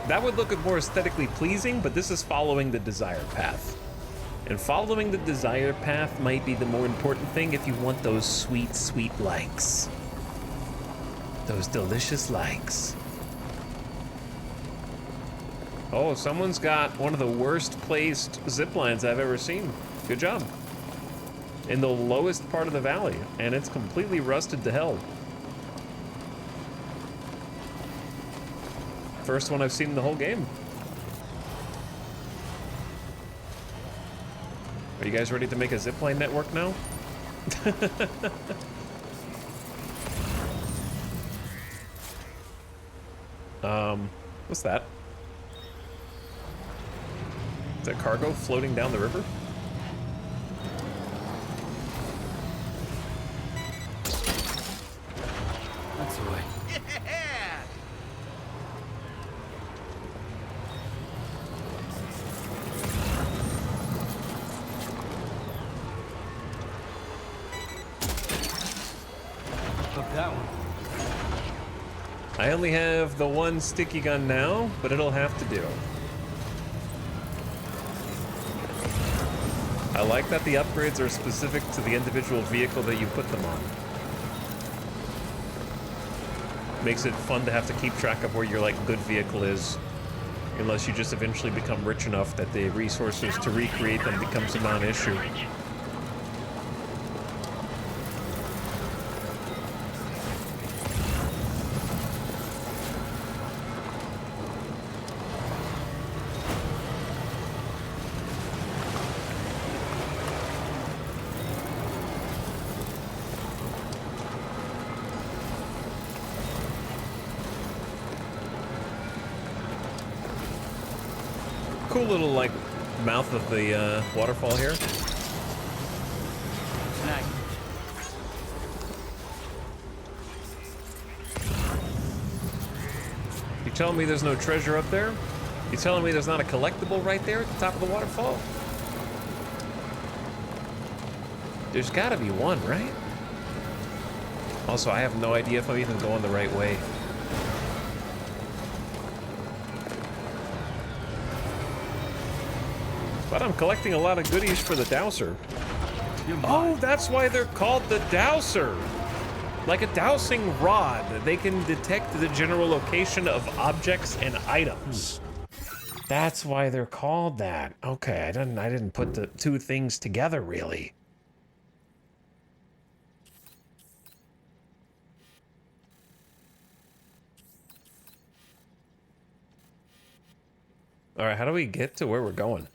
that would look more aesthetically pleasing, but this is following the desired path. And following the desired path might be the more important thing if you want those sweet, sweet likes. Those delicious likes. Oh, someone's got one of the worst placed zip lines I've ever seen. Good job. In the lowest part of the valley, and it's completely rusted to hell. First one I've seen in the whole game. Are you guys ready to make a zipline network now? What's that? Is that cargo floating down the river? That's the way. That one. I only have the one sticky gun now, but it'll have to do. I like that the upgrades are specific to the individual vehicle that you put them on. Makes it fun to have to keep track of where your like good vehicle is, unless you just eventually become rich enough that the resources to recreate them becomes a non-issue. Cool little like mouth of the waterfall here. You telling me there's no treasure up there? You telling me there's not a collectible right there at the top of the waterfall? There's gotta be one, right? Also, I have no idea if I'm even going the right way. But I'm collecting a lot of goodies for the dowser. Oh, that's why they're called the dowser. Like a dowsing rod, they can detect the general location of objects and items. That's why they're called that. Okay, I didn't put the two things together really. All right, how do we get to where we're going?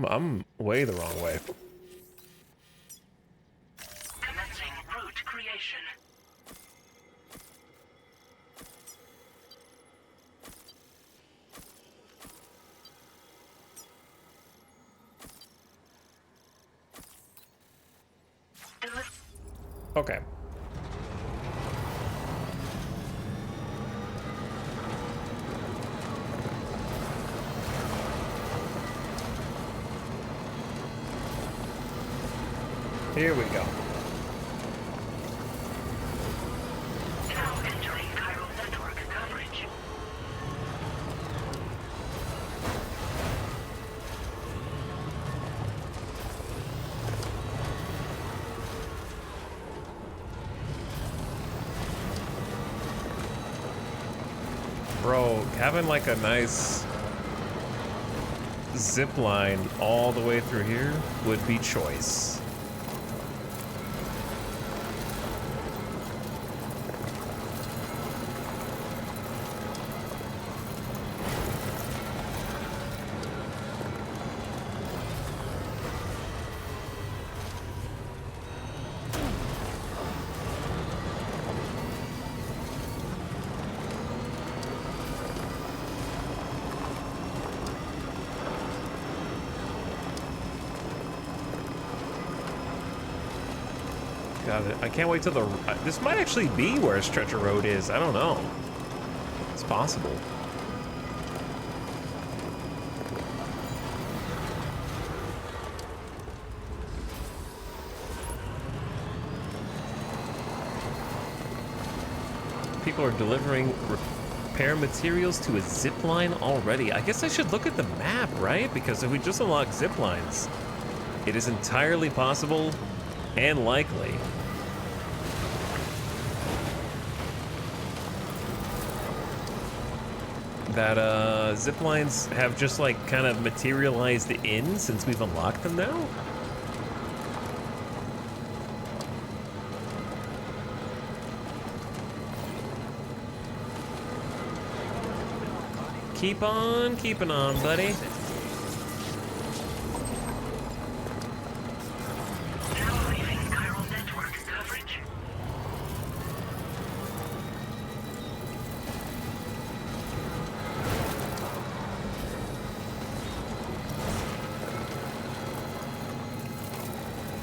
I'm way the wrong way. Commencing route creation. Okay. Here we go. Now entering chiral network coverage. Bro, having like a nice zip line all the way through here would be choice. I can't wait till the... This might actually be where a stretch of road is. I don't know. It's possible. People are delivering repair materials to a zip line already. I guess I should look at the map, right? Because if we just unlock zip lines, it is entirely possible and likely that zip lines have just like kind of materialized in since we've unlocked them now. Keep on keeping on, buddy.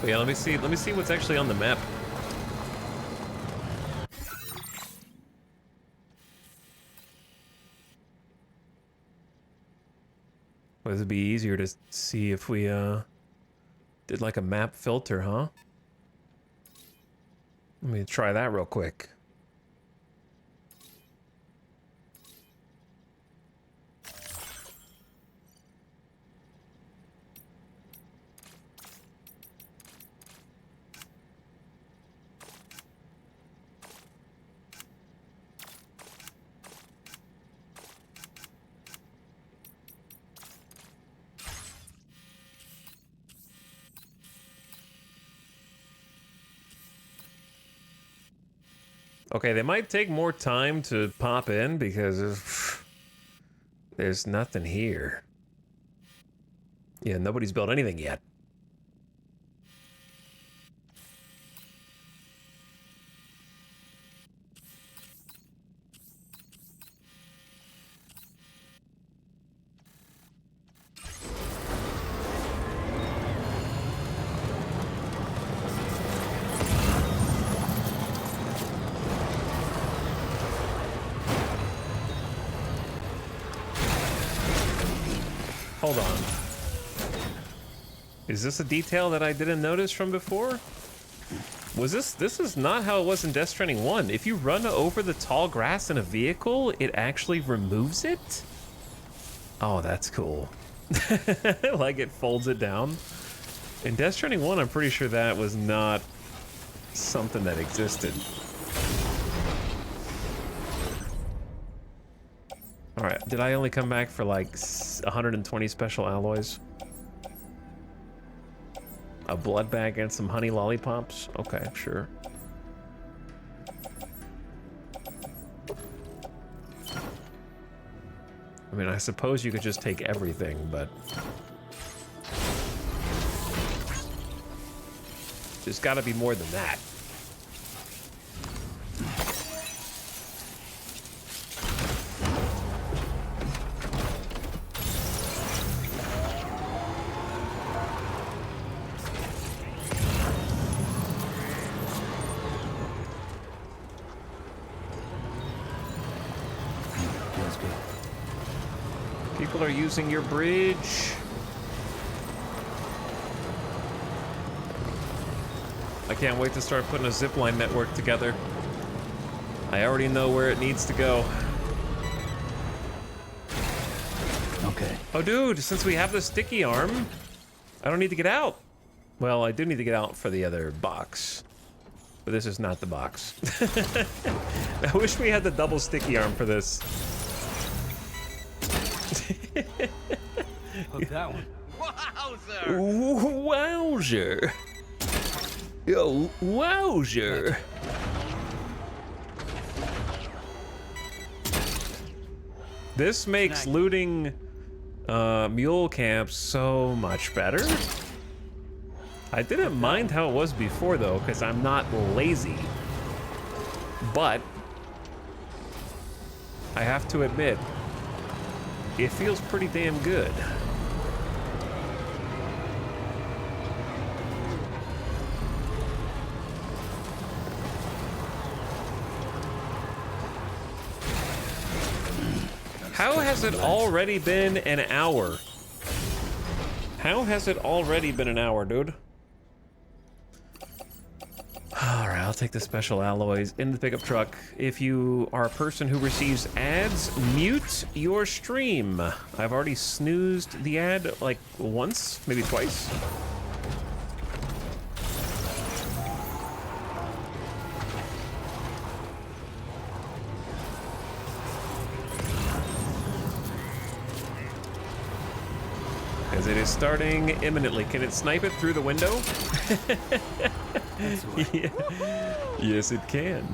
But yeah, let me see what's actually on the map. Would it be easier to see if we did like a map filter, huh? Let me try that real quick. Okay, they might take more time to pop in because there's nothing here. Yeah, nobody's built anything yet. Hold on. Is this a detail that I didn't notice from before? Was this is not how it was in Death Stranding 1. If you run over the tall grass in a vehicle, it actually removes it? Oh, that's cool. Like it folds it down. In Death Stranding 1, I'm pretty sure that was not something that existed. Alright, did I only come back for like 120 special alloys? A blood bag and some honey lollipops? Okay, sure. I mean, I suppose you could just take everything, but... there's gotta be more than that. people are using your bridge. I can't wait to start putting a zipline network together. I already know where it needs to go. Okay. Oh, dude, since we have the sticky arm, I don't need to get out. Well, I do need to get out for the other box. But this is not the box. I wish we had the double sticky arm for this. Hook that one. Wowzer! Yo, wowzer! This makes looting mule camps so much better. I didn't mind how it was before though, because I'm not lazy. But I have to admit, it feels pretty damn good. How has it already been an hour? How has it already been an hour, dude? Alright, I'll take the special alloys in the pickup truck. If you are a person who receives ads, mute your stream. I've already snoozed the ad like once, maybe twice. As it is starting imminently. Can it snipe it through the window? Yeah. Yes, it can.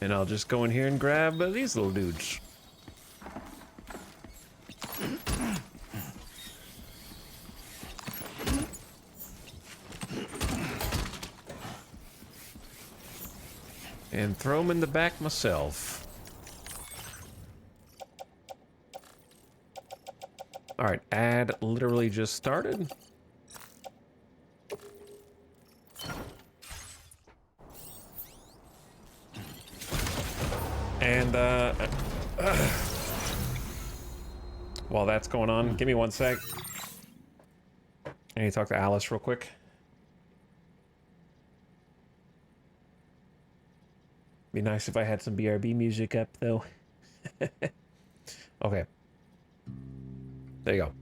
And I'll just go in here and grab these little dudes. And throw them in the back myself. Alright, ad literally just started. And, while that's going on, give me one sec. I need to talk to Alice real quick. Be nice if I had some BRB music up, though. Okay. There you go.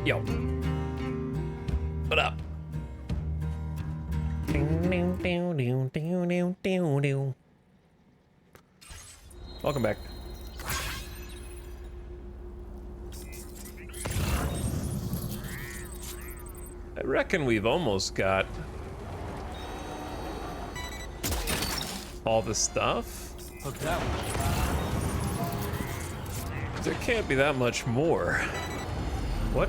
Yo. What up? Welcome back. I reckon we've almost got all the stuff. Hook that one. There can't be that much more. What?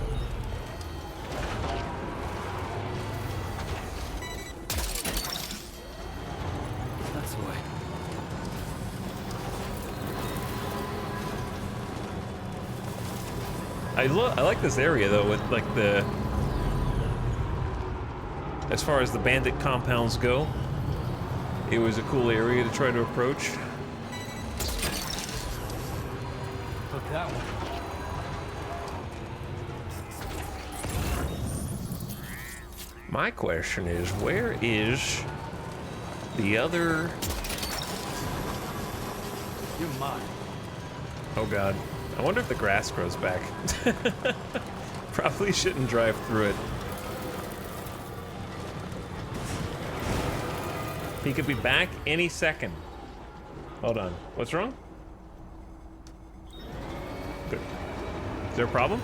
That's the way. I like this area though, with like the, as far as the bandit compounds go, it was a cool area to try to approach. Hook that one. My question is, where is the other? You're mine. Oh God. I wonder if the grass grows back. Probably shouldn't drive through it. He could be back any second. Hold on. What's wrong? Good. Is there a problem?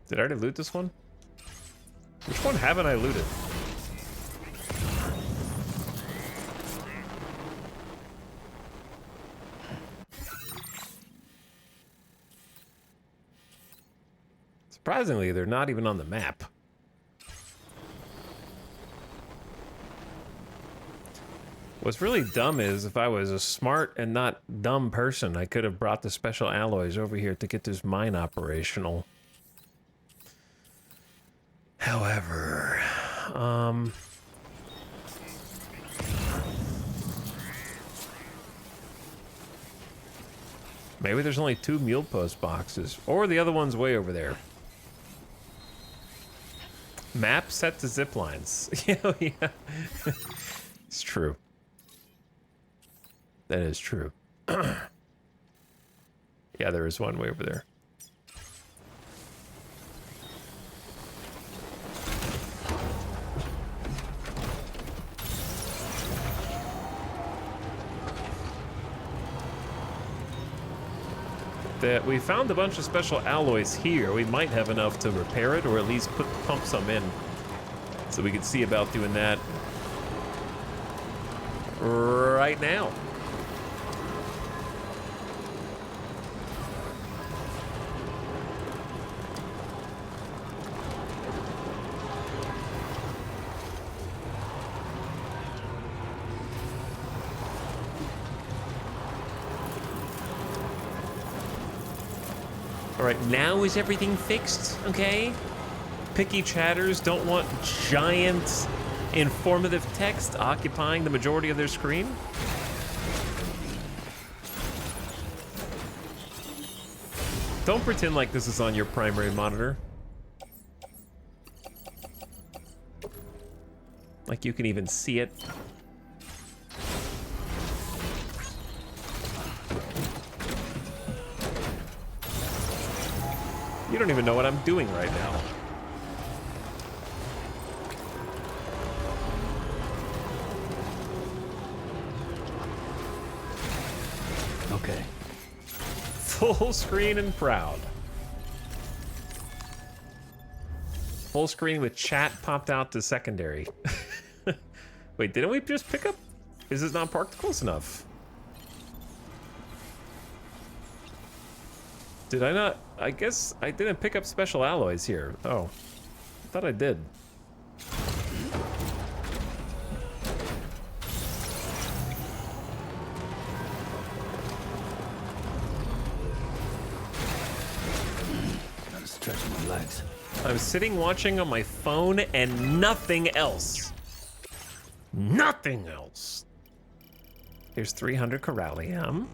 Did I already loot this one? Which one haven't I looted? Surprisingly, they're not even on the map. What's really dumb is if I was a smart and not dumb person, I could have brought the special alloys over here to get this mine operational. However, maybe there's only 2 mule post boxes, or the other one's way over there. Map set to zip lines. Yeah, it's true. That is true. Yeah, there is one way over there. That we found a bunch of special alloys here. We might have enough to repair it, or at least pump some in, so we can see about doing that right now. All right, now is everything fixed, okay? Picky chatters don't want giant informative text occupying the majority of their screen. Don't pretend like this is on your primary monitor. Like you can even see it. You don't even know what I'm doing right now. Okay. Full screen and proud. Full screen with chat popped out to secondary. Wait, didn't we just pick up? Is it not parked close enough? Did I not? I guess I didn't pick up special alloys here. Oh, I thought I did. Gotta stretch my legs. I was sitting watching on my phone and nothing else. Nothing else. Here's 300 Corallium.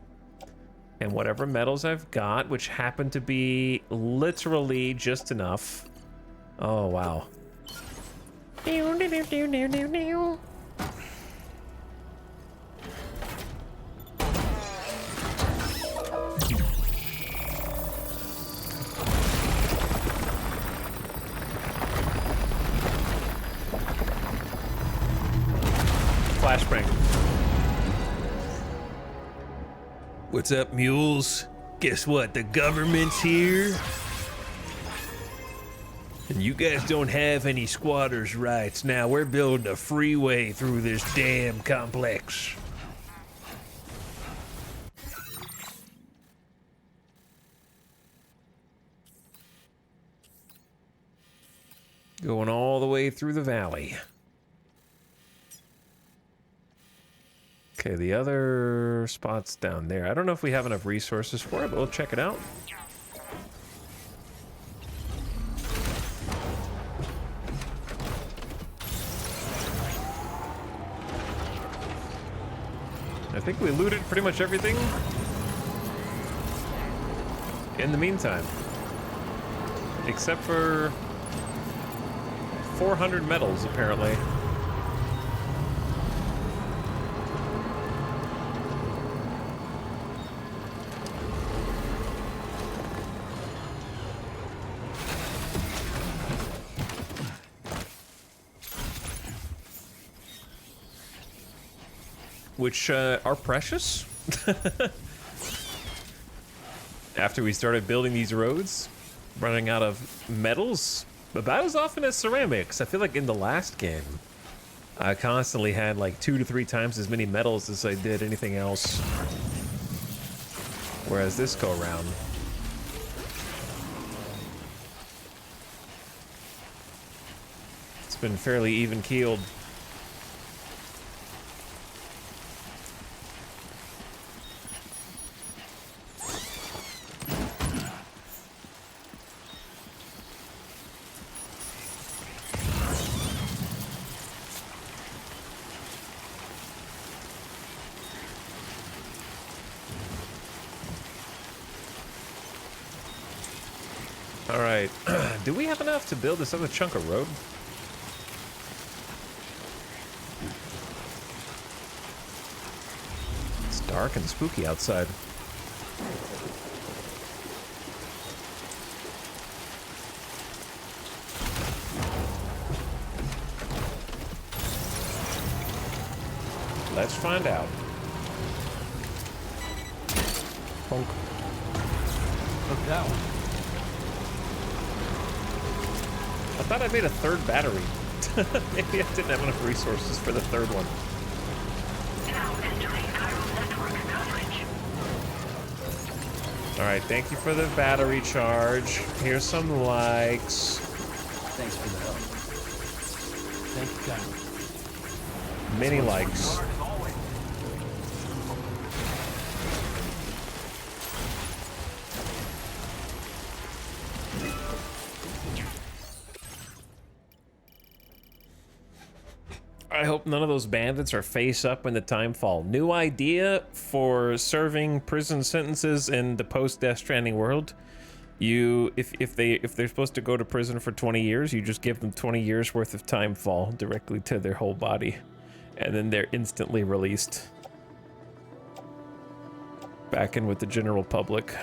And whatever metals I've got, which happen to be literally just enough. Oh, wow. Flashbang. What's up, mules? Guess what? The government's here. And you guys don't have any squatters' rights. Now we're building a freeway through this damn complex. Going all the way through the valley. Okay, the other spot's down there. I don't know if we have enough resources for it, but we'll check it out. I think we looted pretty much everything in the meantime. Except for 400 metals, apparently. Which are precious. After we started building these roads, running out of metals about as often as ceramics. I feel like in the last game, I constantly had like 2 to 3 times as many metals as I did anything else. Whereas this go around, it's been fairly even keeled. Alright, do we have enough to build this other chunk of road? It's dark and spooky outside. Let's find out. Honk. Look that one. I thought I made a third battery. Maybe I didn't have enough resources for the third one. Alright, thank you for the battery charge. Here's some likes. Thanks for the help. Thank you, kindly. Many likes. I hope none of those bandits are face up in the Timefall. New idea for serving prison sentences in the post-Death Stranding world. If they're supposed to go to prison for 20 years, you just give them 20 years worth of Timefall directly to their whole body, and then they're instantly released back in with the general public.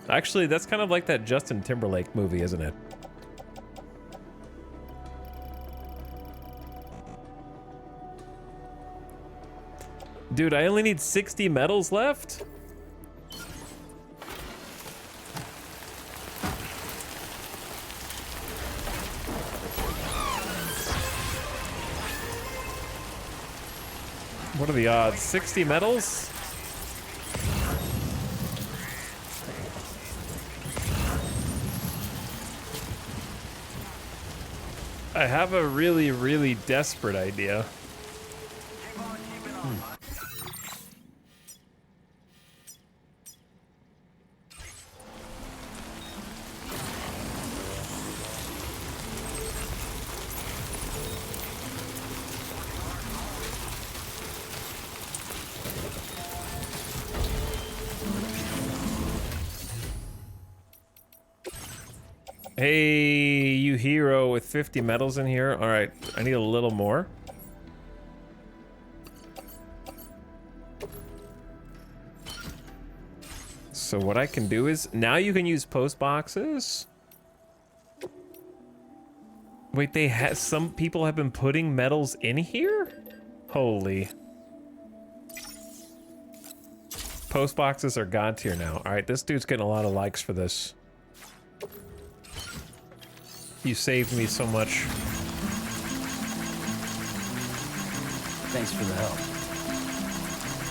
Actually, that's kind of like that Justin Timberlake movie, isn't it? Dude, I only need 60 metals left? What are the odds? 60 metals? I have a really, really desperate idea. Hey, you hero with 50 medals in here. All right, I need a little more. So what I can do is, now you can use post boxes. Wait, they have, some people have been putting medals in here? Holy. Post boxes are god tier now. All right, this dude's getting a lot of likes for this. You saved me so much. Thanks for the help.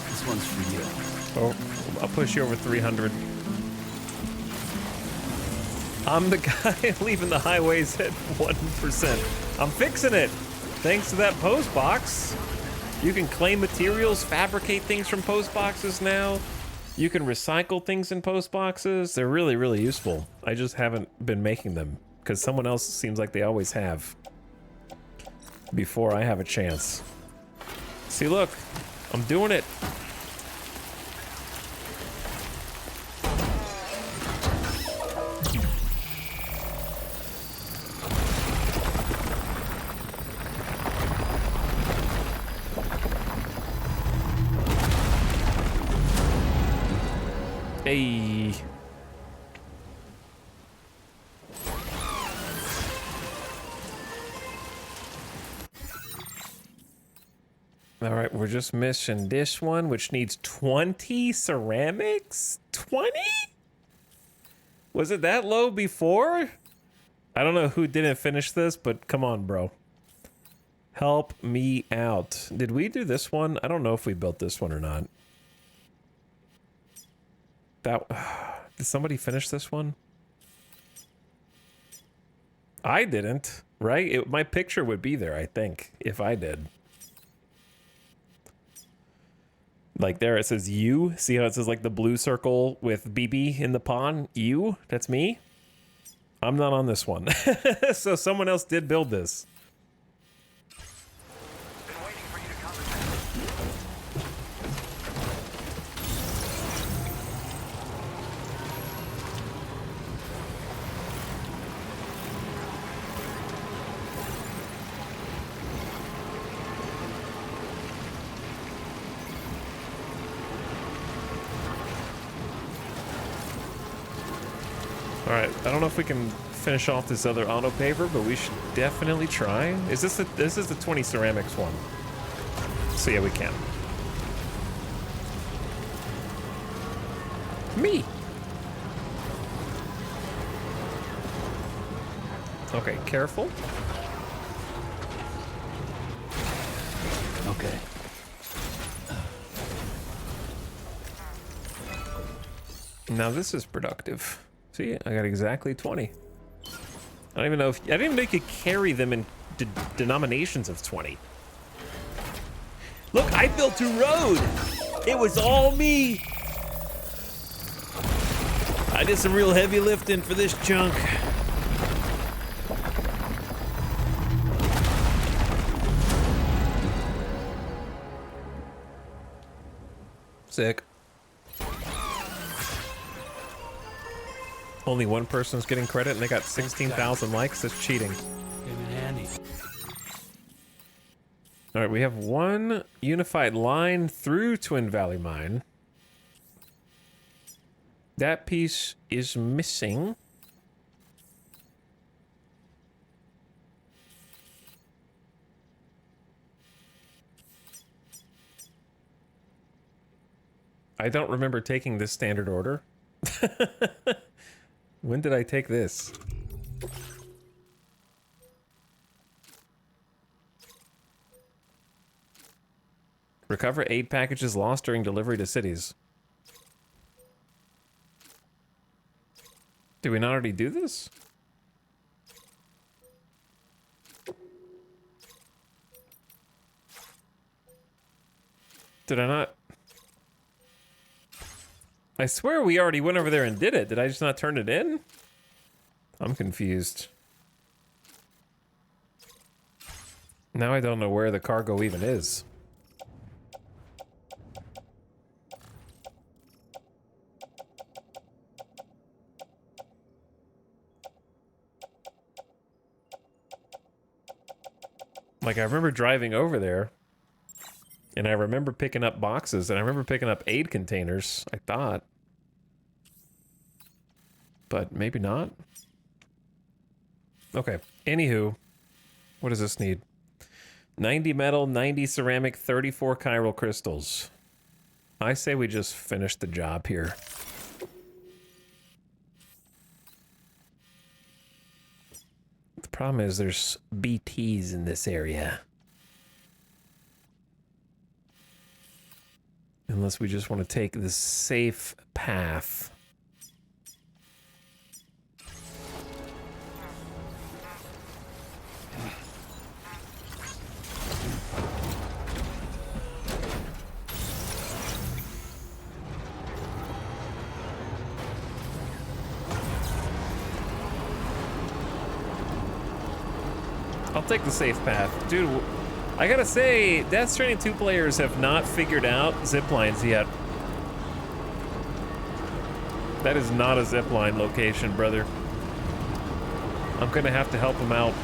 This one's for you. Oh, I'll push you over 300. I'm the guy leaving the highways at 1%. I'm fixing it. Thanks to that post box. You can claim materials, fabricate things from post boxes now. You can recycle things in post boxes. They're really, really useful. I just haven't been making them because someone else seems like they always have before I have a chance. See, look, I'm doing it. Hey. All right, we're just missing this one, which needs 20 ceramics? 20? Was it that low before? I don't know who didn't finish this, but come on, bro. Help me out. Did we do this one? I don't know if we built this one or not. That, did somebody finish this one? I didn't, right? My picture would be there, I think, if I did. Like there it says you. See how it says like the blue circle with BB in the pond? You? That's me? I'm not on this one. So someone else did build this. Alright, I don't know if we can finish off this other auto paver, but we should definitely try. Is this the 20 ceramics one? So yeah, we can. Me! Okay, careful. Okay. Now this is productive. See, I got exactly 20. I don't even know if I didn't even know you could carry them in denominations of 20. Look, I built a road. It was all me. I did some real heavy lifting for this chunk. Sick. Only one person's getting credit and they got 16,000 likes. That's cheating. Came in handy. All right, we have one unified line through Twin Valley Mine. That piece is missing. I don't remember taking this standard order. When did I take this? Recover aid packages lost during delivery to cities. Did we not already do this? Did I not? I swear we already went over there and did it. Did I just not turn it in? I'm confused. Now I don't know where the cargo even is. Like, I remember driving over there, and I remember picking up boxes, and I remember picking up aid containers, I thought. But maybe not. Okay, anywho, what does this need? 90 metal, 90 ceramic, 34 chiral crystals. I say we just finish the job here. The problem is there's BTs in this area. Unless we just want to take the safe path. I'll take the safe path. Dude, I gotta say, Death Stranding 2 players have not figured out ziplines yet. That is not a zipline location, brother. I'm gonna have to help them out.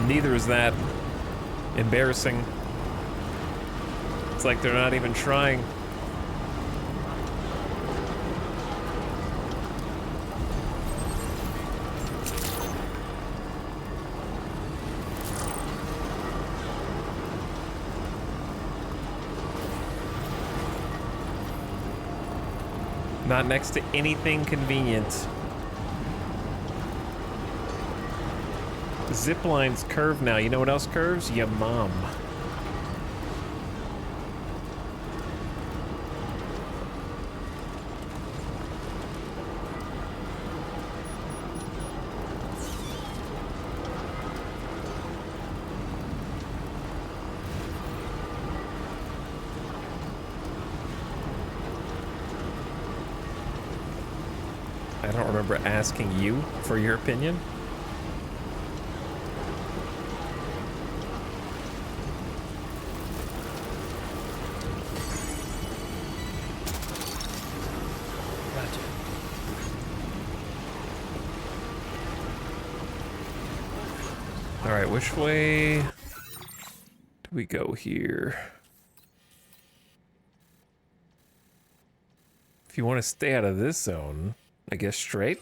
Neither is that. Embarrassing. It's like they're not even trying. Not next to anything convenient. Zip lines curve now. You know what else curves? Your mom. I don't remember asking you for your opinion. All right, which way do we go here? If you want to stay out of this zone, I guess straight.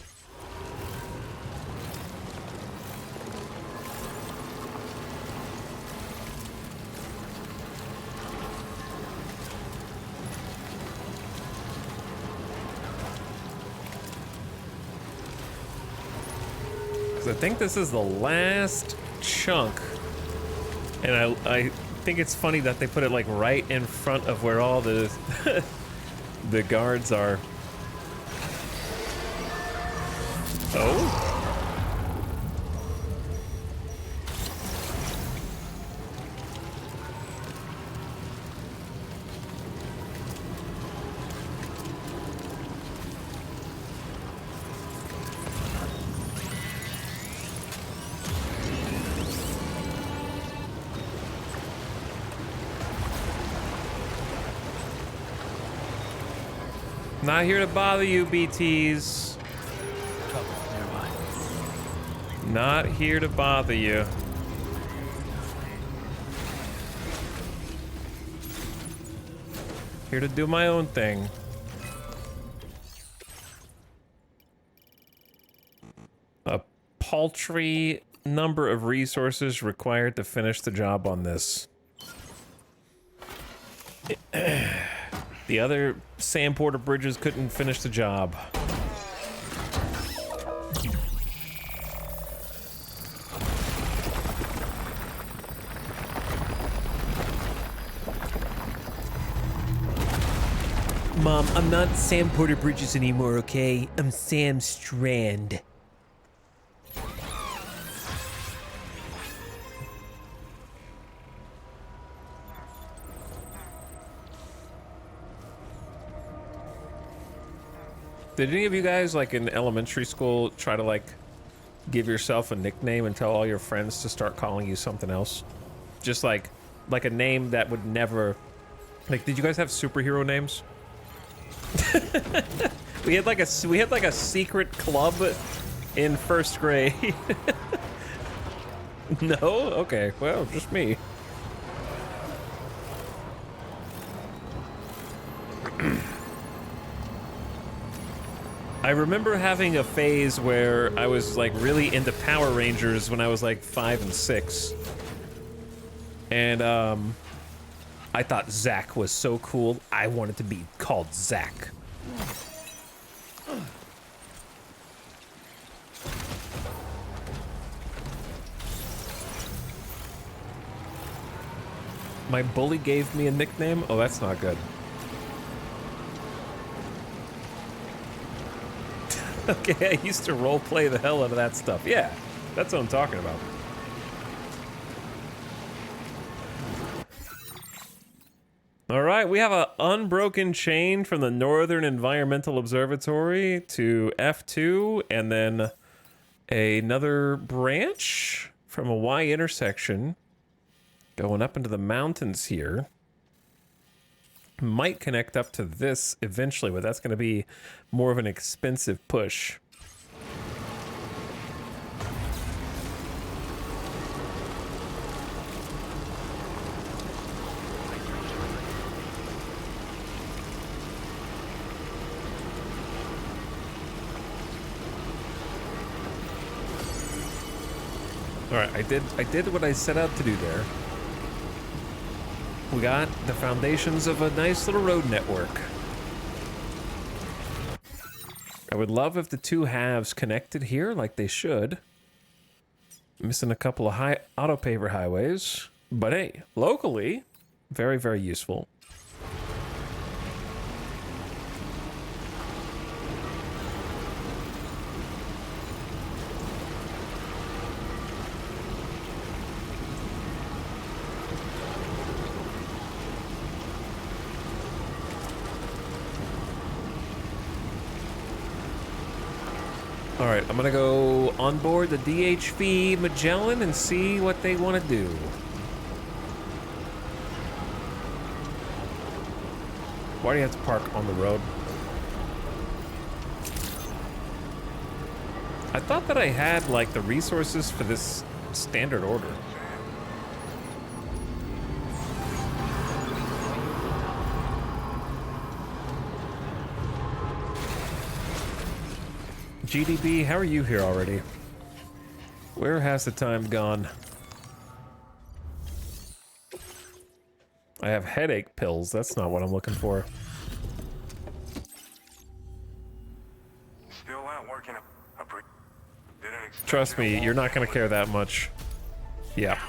I think this is the last chunk, and I think it's funny that they put it like right in front of where all the the guards are. Oh? Not here to bother you, BTs. Not here to bother you. Here to do my own thing. A paltry number of resources required to finish the job on this. The other sand porter bridges couldn't finish the job. Mom, I'm not Sam Porter Bridges anymore, okay? I'm Sam Strand. Did any of you guys, like in elementary school, try to like give yourself a nickname and tell all your friends to start calling you something else? Just like a name that would never, like, did you guys have superhero names? We had like a secret club in first grade. No? Okay, well, just me. I remember having a phase where I was like really into Power Rangers when I was like 5 and 6. And I thought Zack was so cool. I wanted to be called Zack. My bully gave me a nickname? Oh, that's not good. Okay, I used to roleplay the hell out of that stuff. Yeah, that's what I'm talking about. All right, we have an unbroken chain from the Northern Environmental Observatory to F2, and then another branch from a Y intersection going up into the mountains here. Might connect up to this eventually, but that's going to be more of an expensive push. All right, I did what I set out to do there. We got the foundations of a nice little road network. I would love if the two halves connected here like they should. Missing a couple of auto paver highways, but hey, locally, very, very useful. All right, I'm gonna go on board the DHV Magellan and see what they want to do. Why do you have to park on the road? I thought that I had, like, the resources for this standard order. GDB, how are you here already? Where has the time gone? I have headache pills. That's not what I'm looking for. Still out working. Trust me, you're not gonna care that much. Yeah.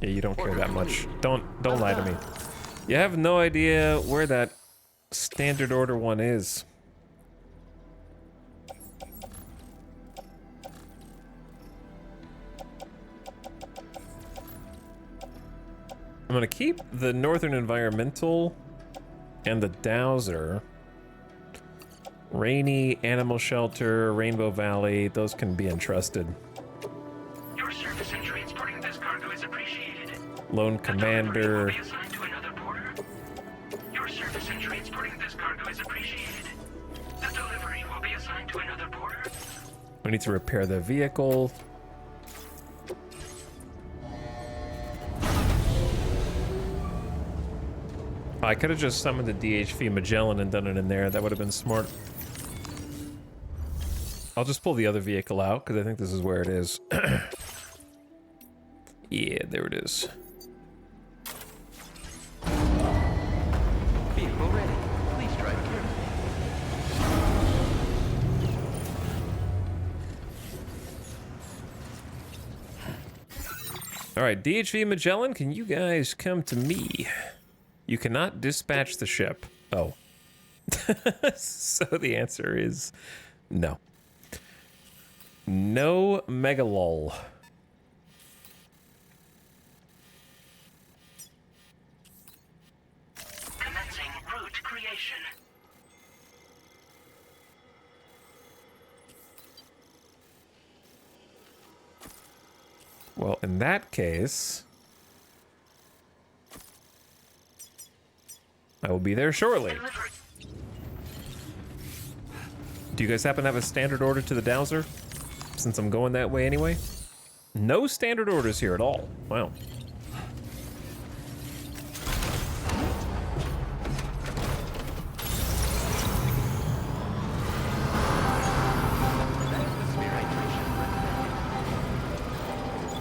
Yeah, you don't care that much. Don't lie to me. You have no idea where that standard order one is. I'm gonna keep the Northern Environmental and the Dowser. Rainy, Animal Shelter, Rainbow Valley, those can be entrusted. Your service in transporting this cargo is appreciated. Lone Commander. Your service in transporting this cargo is appreciated. The delivery will be assigned to another porter. We need to repair the vehicle. I could have just summoned the DHV Magellan and done it in there. That would have been smart. I'll just pull the other vehicle out because I think this is where it is. Yeah, there it is. Vehicle ready. Please drive carefully. All right, DHV Magellan, can you guys come to me? You cannot dispatch the ship. Oh. So the answer is no. No megalol. Commencing route creation. Well, in that case, I will be there shortly. Do you guys happen to have a standard order to the dowser? Since I'm going that way anyway? No standard orders here at all. Wow.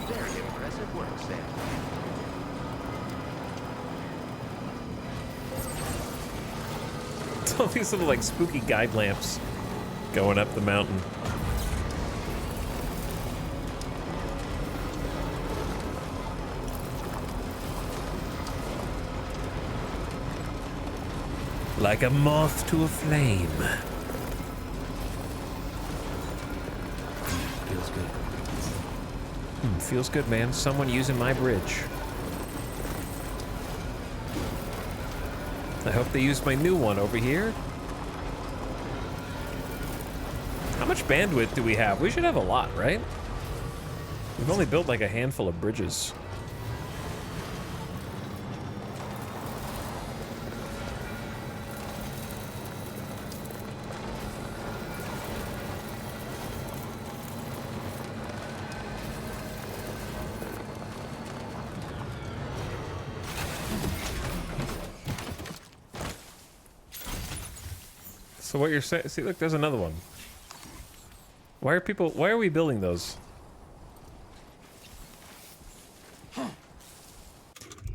Very impressive work, Sam. It's all these little like spooky guide lamps going up the mountain. Like a moth to a flame. Feels good. Feels good, man. Someone using my bridge. I hope they use my new one over here. How much bandwidth do we have? We should have a lot, right? We've only built like a handful of bridges. So what you're saying, see, look, there's another one. Why are we building those?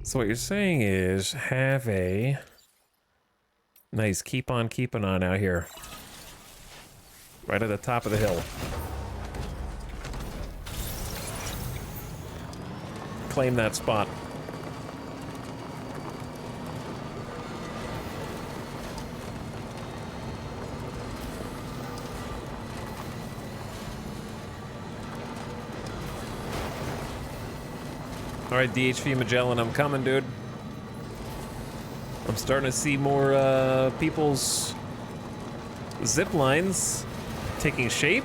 So what you're saying is have a nice keep on keeping on out here. Right at the top of the hill. Claim that spot. Alright, DHV Magellan, I'm coming, dude. I'm starting to see more people's zip lines taking shape.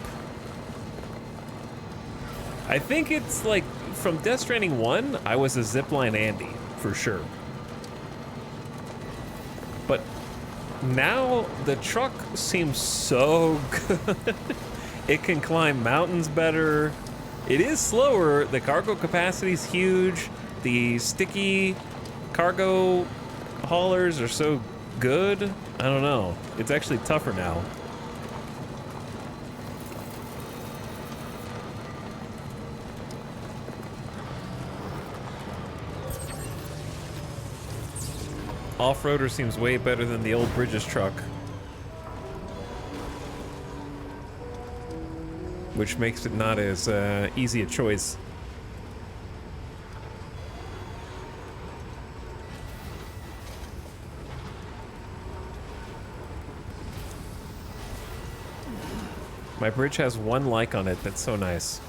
I think it's like from Death Stranding 1, I was a zipline Andy, for sure. But now the truck seems so good. It can climb mountains better. It is slower. The cargo capacity is huge. The sticky cargo haulers are so good. I don't know. It's actually tougher now. Off-roader seems way better than the old Bridges truck. Which makes it not as easy a choice. My bridge has 1 like on it. That's so nice.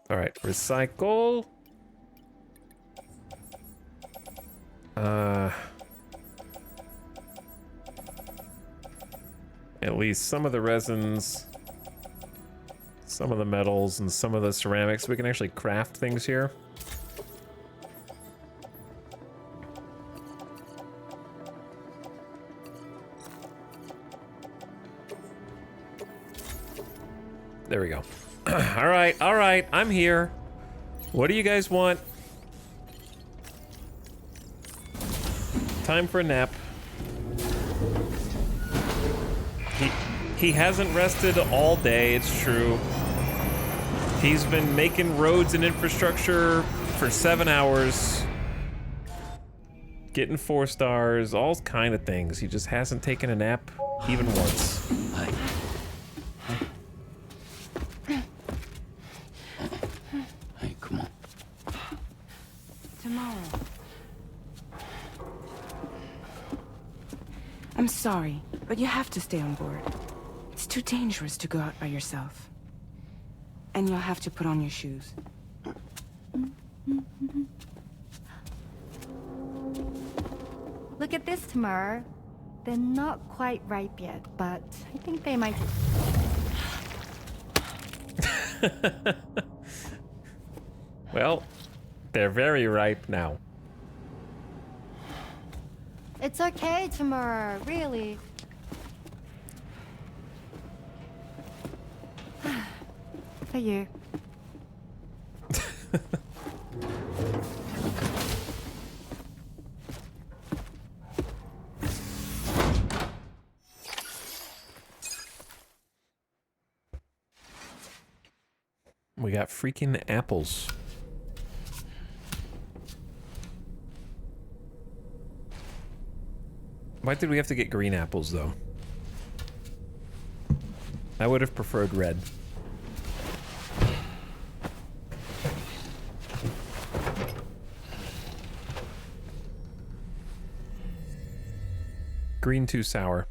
All right, recycle. At least some of the resins, some of the metals, and some of the ceramics. We can actually craft things here. There we go. All right, I'm here. What do you guys want? Time for a nap. He hasn't rested all day, it's true. He's been making roads and infrastructure for 7 hours. Getting 4 stars, all kind of things. He just hasn't taken a nap even once. Hey, come on. Tomorrow. I'm sorry, but you have to stay on board. It's too dangerous to go out by yourself. And you'll have to put on your shoes. Look at this, Tamara. They're not quite ripe yet, but I think they might. Well, they're very ripe now. It's okay, Tamara, really. For you. We got freaking apples. Why did we have to get green apples, though? I would have preferred red. Green too sour.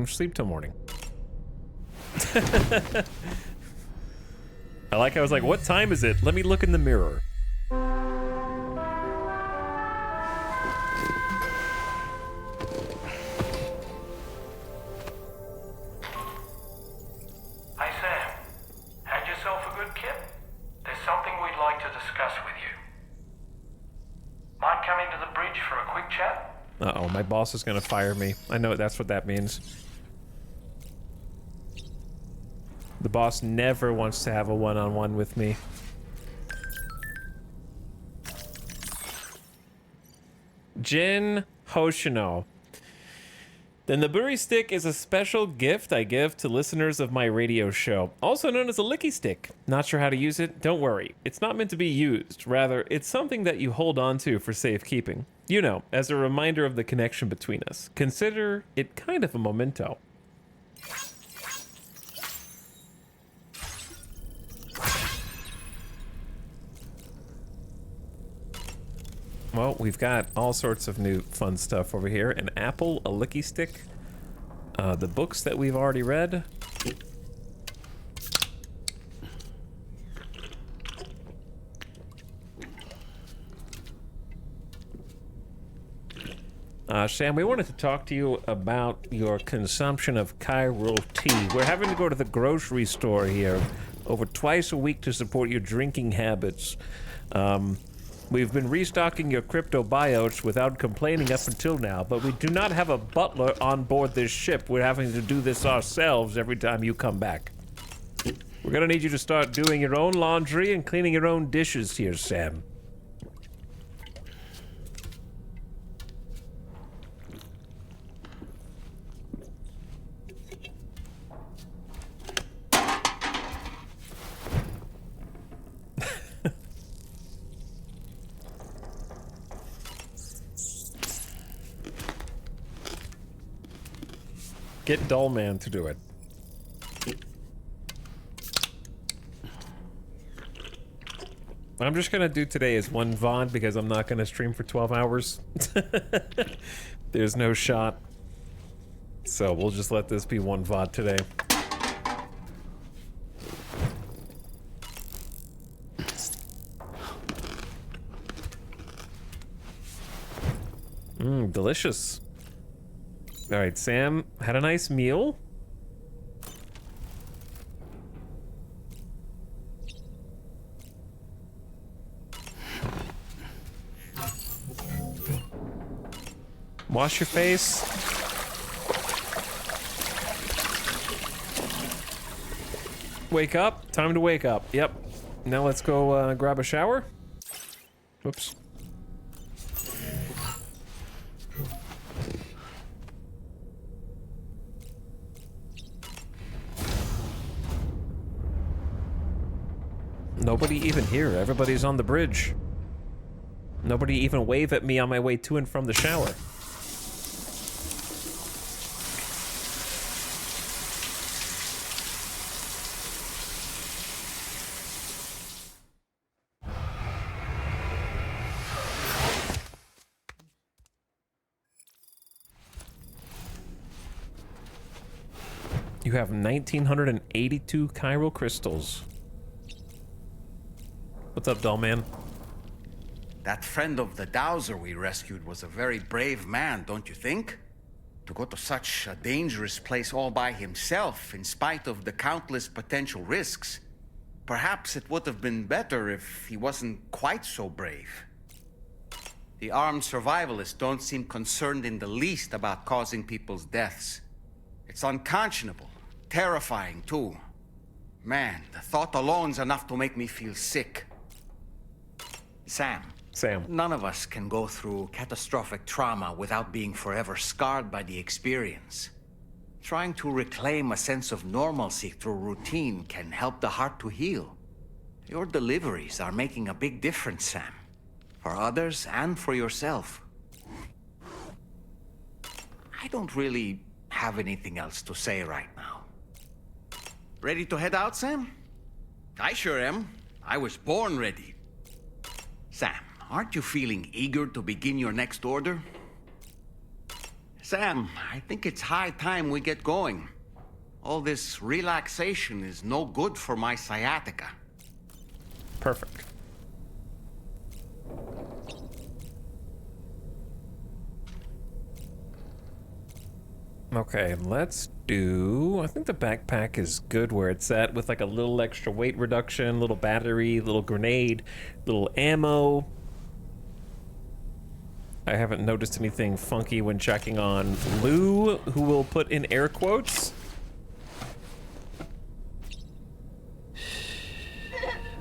Sleep till morning. I was like, what time is it? Let me look in the mirror. Hey Sam, had yourself a good kip? There's something we'd like to discuss with you. Might come into the bridge for a quick chat? Uh-oh, my boss is gonna fire me. I know that's what that means. The boss never wants to have a one-on-one with me. Jin Hoshino. Then the Buri Stick is a special gift I give to listeners of my radio show, also known as a licky stick. Not sure how to use it? Don't worry. It's not meant to be used. Rather, it's something that you hold on to for safekeeping. You know, as a reminder of the connection between us. Consider it kind of a memento. Well, we've got all sorts of new fun stuff over here. An apple, a licky stick, the books that we've already read. Sam, we wanted to talk to you about your consumption of Chiral tea. We're having to go to the grocery store here over twice a week to support your drinking habits. We've been restocking your cryptobiotes without complaining up until now, but we do not have a butler on board this ship. We're having to do this ourselves every time you come back. We're gonna need you to start doing your own laundry and cleaning your own dishes here, Sam. Get Dullman to do it. What I'm just gonna do today is one VOD because I'm not gonna stream for 12 hours. There's no shot. So we'll just let this be one VOD today. Delicious. All right, Sam had a nice meal. Wash your face. Wake up. Time to wake up. Yep. Now let's go grab a shower. Whoops. Nobody even here. Everybody's on the bridge. Nobody even wave at me on my way to and from the shower. You have 1,982 chiral crystals. What's up, doll man? That friend of the dowser we rescued was a very brave man, don't you think? To go to such a dangerous place all by himself, in spite of the countless potential risks. Perhaps it would have been better if he wasn't quite so brave. The armed survivalists don't seem concerned in the least about causing people's deaths. It's unconscionable, terrifying too. Man, the thought alone's enough to make me feel sick. Sam. None of us can go through catastrophic trauma without being forever scarred by the experience. Trying to reclaim a sense of normalcy through routine can help the heart to heal. Your deliveries are making a big difference, Sam. For others and for yourself. I don't really have anything else to say right now. Ready to head out, Sam? I sure am. I was born ready. Sam, aren't you feeling eager to begin your next order? Sam, I think it's high time we get going. All this relaxation is no good for my sciatica. Perfect. Okay, let's do... I think the backpack is good where it's at, with like a little extra weight reduction, little battery, little grenade, little ammo. I haven't noticed anything funky when checking on Lou, who will put in air quotes.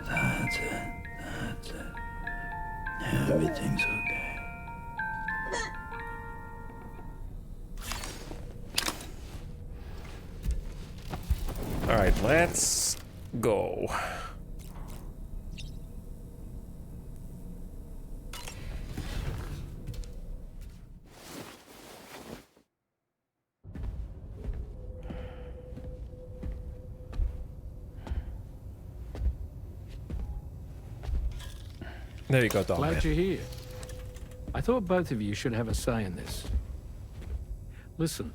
That's it. That's it. Everything's okay. All right, let's go. There you go, dog. Glad you're here. I thought both of you should have a say in this. Listen,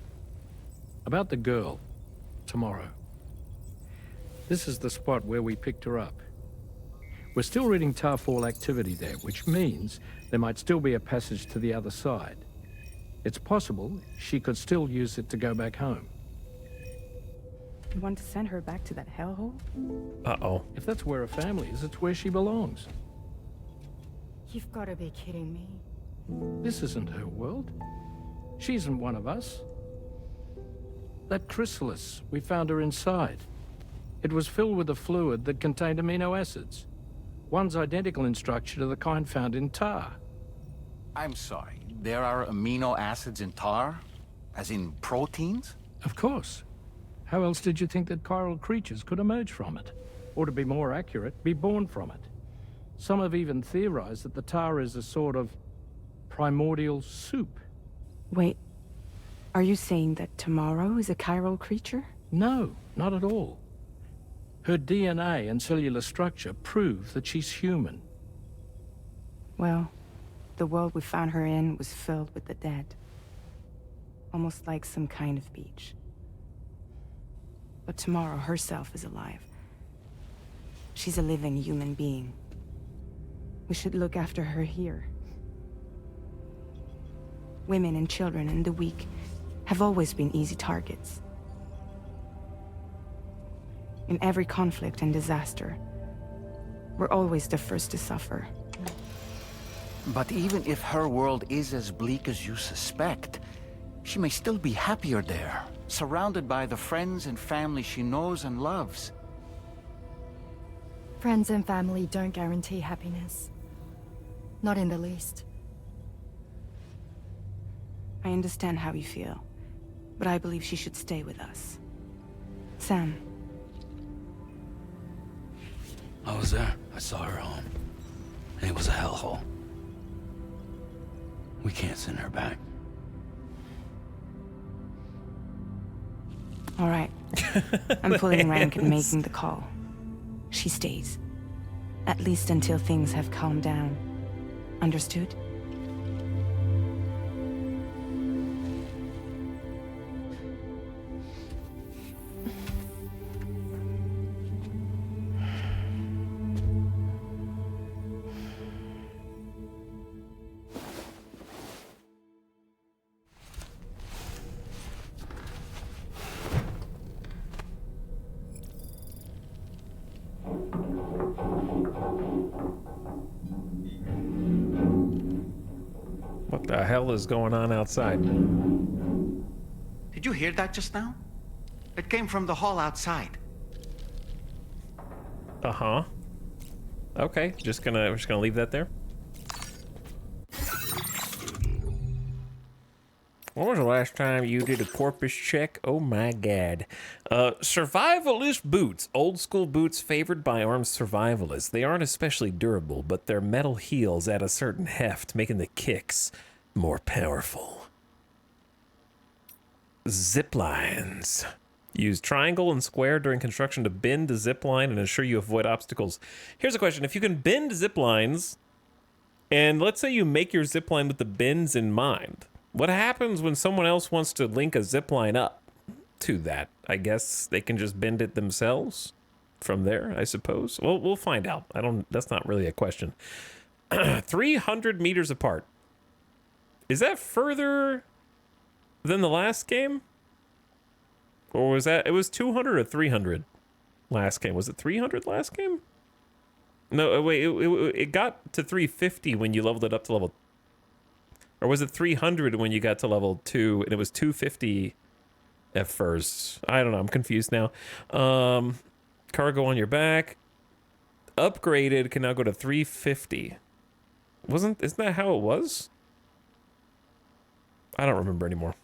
about the girl, tomorrow. This is the spot where we picked her up. We're still reading Tarfall activity there, which means there might still be a passage to the other side. It's possible she could still use it to go back home. You want to send her back to that hellhole? Uh-oh. If that's where her family is, it's where she belongs. You've got to be kidding me. This isn't her world. She isn't one of us. That chrysalis, we found her inside. It was filled with a fluid that contained amino acids. One's identical in structure to the kind found in tar. I'm sorry, there are amino acids in tar? As in proteins? Of course. How else did you think that chiral creatures could emerge from it? Or to be more accurate, be born from it? Some have even theorized that the tar is a sort of primordial soup. Wait, are you saying that tomorrow is a chiral creature? No, not at all. Her DNA and cellular structure prove that she's human. Well, the world we found her in was filled with the dead. Almost like some kind of beach. But tomorrow herself is alive. She's a living human being. We should look after her here. Women and children and the weak have always been easy targets. In every conflict and disaster, we're always the first to suffer. But even if her world is as bleak as you suspect, she may still be happier there, surrounded by the friends and family she knows and loves. Friends and family don't guarantee happiness. Not in the least. I understand how you feel, but I believe she should stay with us. Sam. I was there. I saw her home. And it was a hellhole. We can't send her back. All right. I'm pulling rank and making the call. She stays. At least until things have calmed down. Understood? What the hell is going on outside? Did you hear that just now? It came from the hall outside. Uh-huh. Okay, we're just gonna leave that there. When was the last time you did a corpus check? Oh my god. Survivalist boots. Old school boots favored by armed survivalists. They aren't especially durable, but their metal heels add a certain heft, making the kicks more powerful. Zip lines. Use triangle and square during construction to bend the zip line and ensure you avoid obstacles. Here's a question. If you can bend zip lines, and let's say you make your zip line with the bends in mind, what happens when someone else wants to link a zip line up to that? I guess they can just bend it themselves from there, I suppose. Well, we'll find out. That's not really a question. 300 meters apart. Is that further than the last game? Or was that, it was 200 or 300 last game? Was it 300 last game? No, wait, it got to 350 when you leveled it up to level, or was it 300 when you got to level 2 and it was 250 at first? I don't know, I'm confused now. Cargo on your back. Upgraded can now go to 350. Isn't that how it was? I don't remember anymore.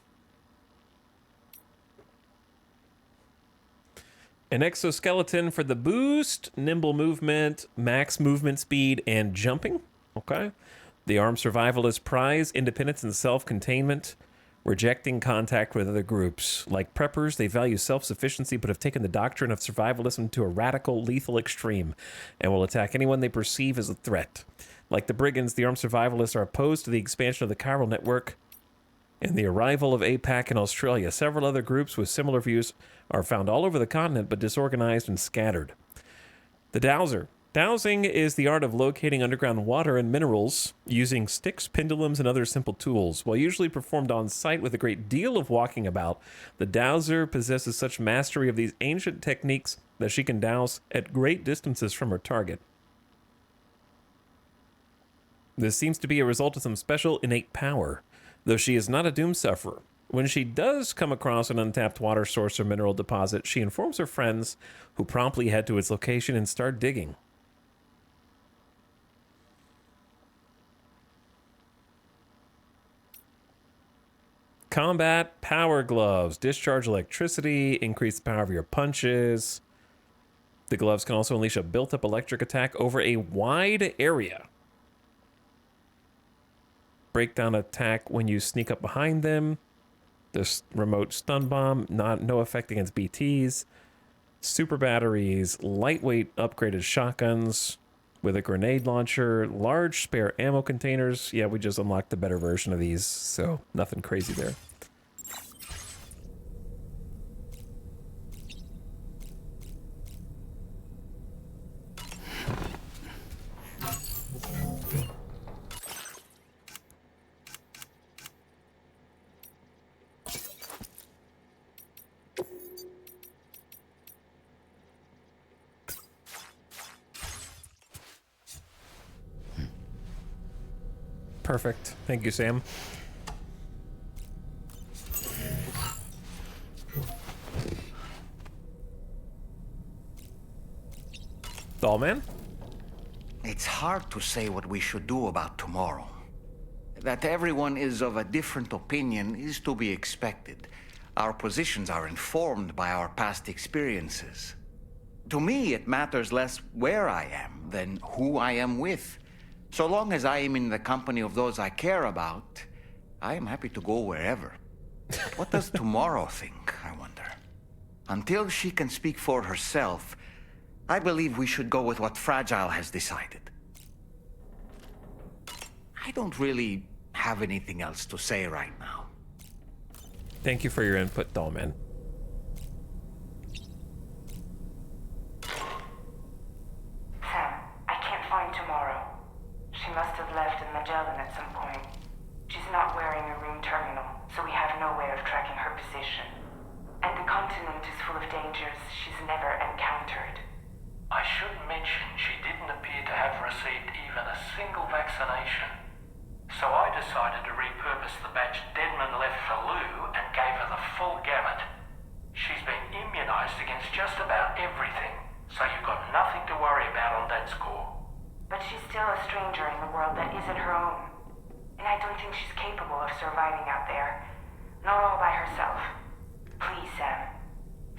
An exoskeleton for the boost, nimble movement, max movement speed, and jumping. Okay. The armed survivalist prize independence and self-containment, rejecting contact with other groups. Like preppers, they value self-sufficiency but have taken the doctrine of survivalism to a radical, lethal extreme and will attack anyone they perceive as a threat. Like the brigands, the armed survivalists are opposed to the expansion of the chiral network and the arrival of APAC in Australia. Several other groups with similar views are found all over the continent, but disorganized and scattered. The dowser. Dowsing is the art of locating underground water and minerals using sticks, pendulums, and other simple tools. While usually performed on site with a great deal of walking about, the dowser possesses such mastery of these ancient techniques that she can douse at great distances from her target. This seems to be a result of some special innate power, though she is not a doom sufferer. When she does come across an untapped water source or mineral deposit, she informs her friends, who promptly head to its location and start digging. Combat power gloves. Discharge electricity, increase the power of your punches. The gloves can also unleash a built-up electric attack over a wide area. Breakdown attack when you sneak up behind them. This remote stun bomb, no effect against BTs. Super batteries, lightweight upgraded shotguns with a grenade launcher, large spare ammo containers. Yeah, we just unlocked the better version of these, so nothing crazy there. Perfect. Thank you, Sam. Dollman? It's hard to say what we should do about tomorrow. That everyone is of a different opinion is to be expected. Our positions are informed by our past experiences. To me, it matters less where I am than who I am with. So long as I am in the company of those I care about, I am happy to go wherever. But what does tomorrow think, I wonder? Until she can speak for herself, I believe we should go with what Fragile has decided. I don't really have anything else to say right now. Thank you for your input, Dollman. Sam, I can't find Tomorrow. She must have left in Magellan at some point. She's not wearing a room terminal, so we have no way of tracking her position. And the continent is full of dangers she's never encountered. I should mention she didn't appear to have received even a single vaccination. So I I decided to repurpose the batch Deadman left for Lou and gave her the full gamut. She's been immunized against just about everything, so you've got nothing to worry about on that score. But she's still a stranger in the world that isn't her own. And I don't think she's capable of surviving out there. Not all by herself. Please, Sam.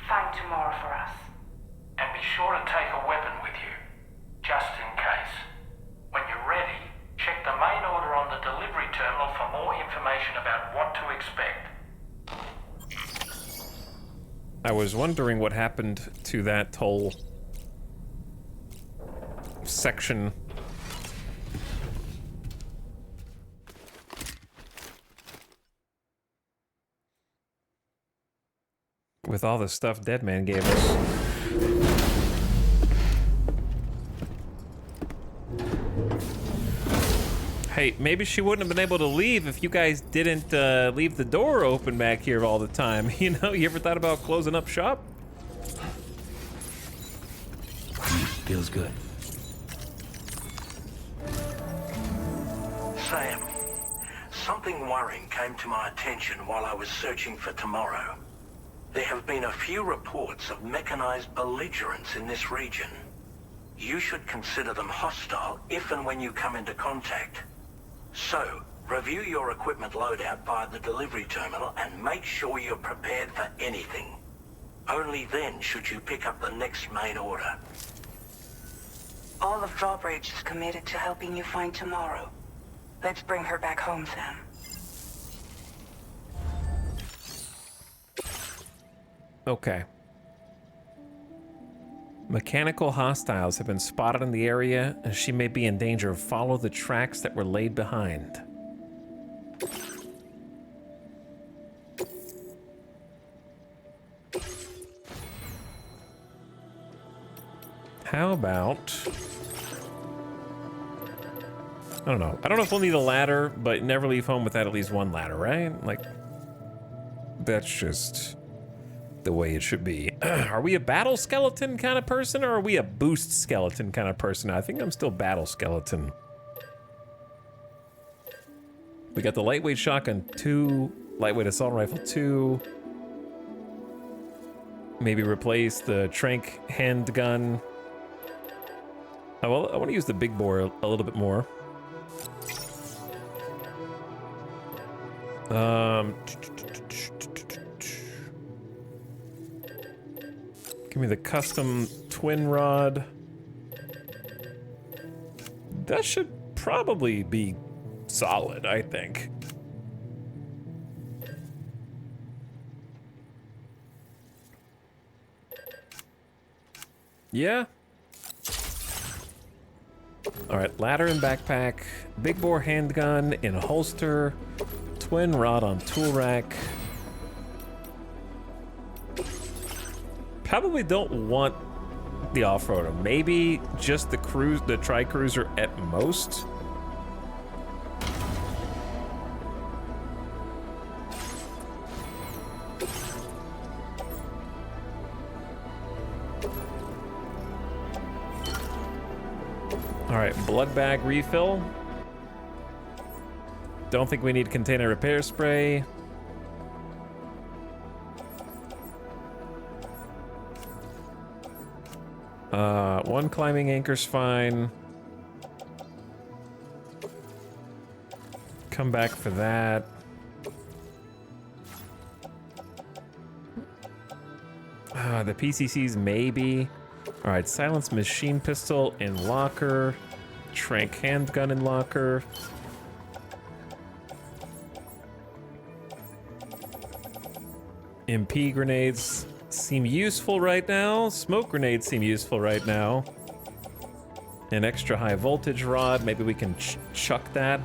Find tomorrow for us. And be sure to take a weapon with you, just in case. When you're ready, check the main order on the delivery terminal for more information about what to expect. I was wondering what happened to that whole section. With all the stuff Deadman gave us. Hey, maybe she wouldn't have been able to leave if you guys didn't leave the door open back here all the time. You know, you ever thought about closing up shop? Feels good. Sam, something worrying came to my attention while I was searching for tomorrow. There have been a few reports of mechanized belligerents in this region. You should consider them hostile if and when you come into contact. So, review your equipment loadout via the delivery terminal and make sure you're prepared for anything. Only then should you pick up the next main order. All of Drawbridge is committed to helping you find tomorrow. Let's bring her back home, Sam. Okay. Mechanical hostiles have been spotted in the area, and she may be in danger. Follow the tracks that were laid behind. How about... I don't know. I don't know if we'll need a ladder, but never leave home without at least one ladder, right? Like, that's just the way it should be. Are we a battle skeleton kind of person, or are we a boost skeleton kind of person? I think I'm still battle skeleton. We got the lightweight shotgun 2, lightweight assault rifle 2. Maybe replace the trank handgun. Oh, well, I want to use the big bore a little bit more. Give me the custom twin rod. That should probably be solid, I think. Yeah. All right, ladder and backpack, big bore handgun in a holster, twin rod on tool rack. Probably don't want the off-roader. Maybe just the tri-cruiser at most. All right, blood bag refill. Don't think we need container repair spray. One climbing anchor's fine. Come back for that. The PCCs maybe. All right, silenced machine pistol in locker. Trank handgun in locker. MP grenades seem useful right now. Smoke grenades seem useful right now. An extra high voltage rod. Maybe we can chuck that.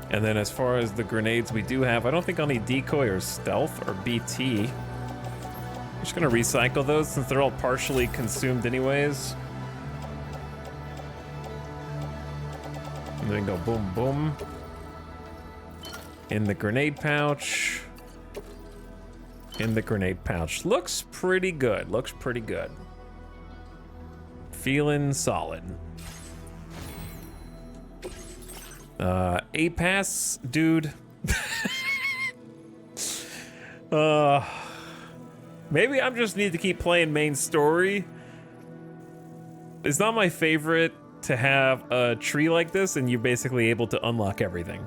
And then as far as the grenades we do have, I don't think I'll need decoy or stealth or BT. I'm just gonna recycle those since they're all partially consumed anyways. And then go boom, boom. In the grenade pouch. In the grenade pouch. Looks pretty good. Looks pretty good. Feeling solid. A-Pass, dude. Maybe I just need to keep playing main story. It's not my favorite to have a tree like this and you're basically able to unlock everything.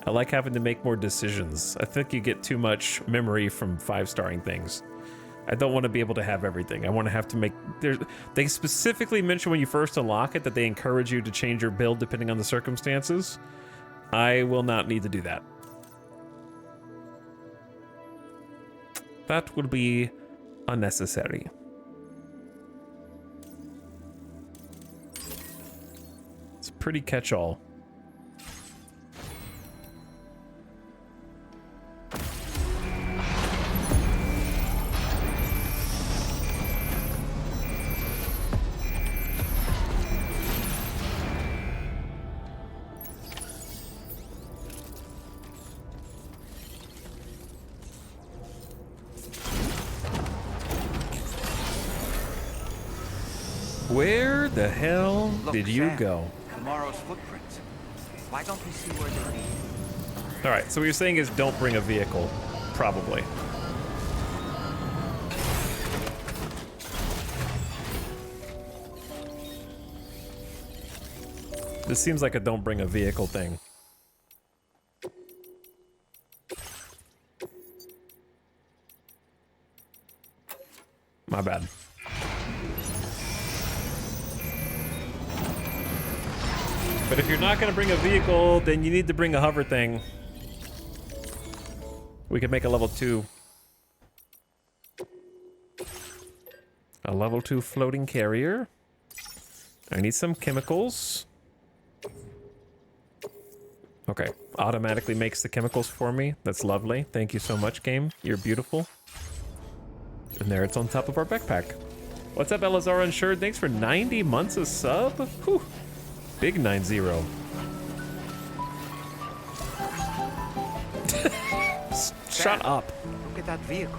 I like having to make more decisions. I think you get too much memory from 5-starring things. I don't want to be able to have everything. I want to have to make... They specifically mention when you first unlock it that they encourage you to change your build depending on the circumstances. I will not need to do that. That would be unnecessary. It's pretty catch-all. Where the hell did you go? Tomorrow's footprints. Why don't we see where they lead? All right, so what you're saying is don't bring a vehicle, probably. This seems like a don't bring a vehicle thing. My bad. But if you're not going to bring a vehicle, then you need to bring a hover thing. We could make a level 2. A level 2 floating carrier. I need some chemicals. Okay, automatically makes the chemicals for me. That's lovely. Thank you so much, game. You're beautiful. And there it's on top of our backpack. What's up, Elazar Unssured? Thanks for 90 months of sub. Whew. Big 9-0. Shut up. Look at that vehicle.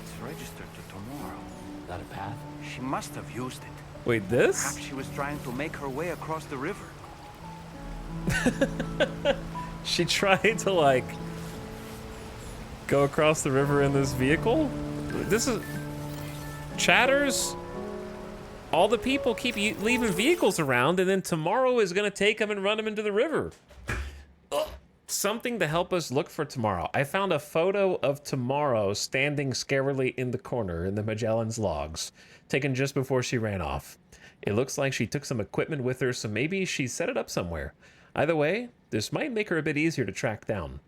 It's registered to tomorrow. Is that a path? She must have used it. Wait, this? Perhaps she was trying to make her way across the river. She tried to, like, go across the river in this vehicle? This is... Chatters? All the people keep leaving vehicles around, and then tomorrow is going to take them and run them into the river. Ugh. Something to help us look for tomorrow. I found a photo of tomorrow standing scarily in the corner in the Magellan's logs, taken just before she ran off. It looks like she took some equipment with her, so maybe she set it up somewhere. Either way, this might make her a bit easier to track down.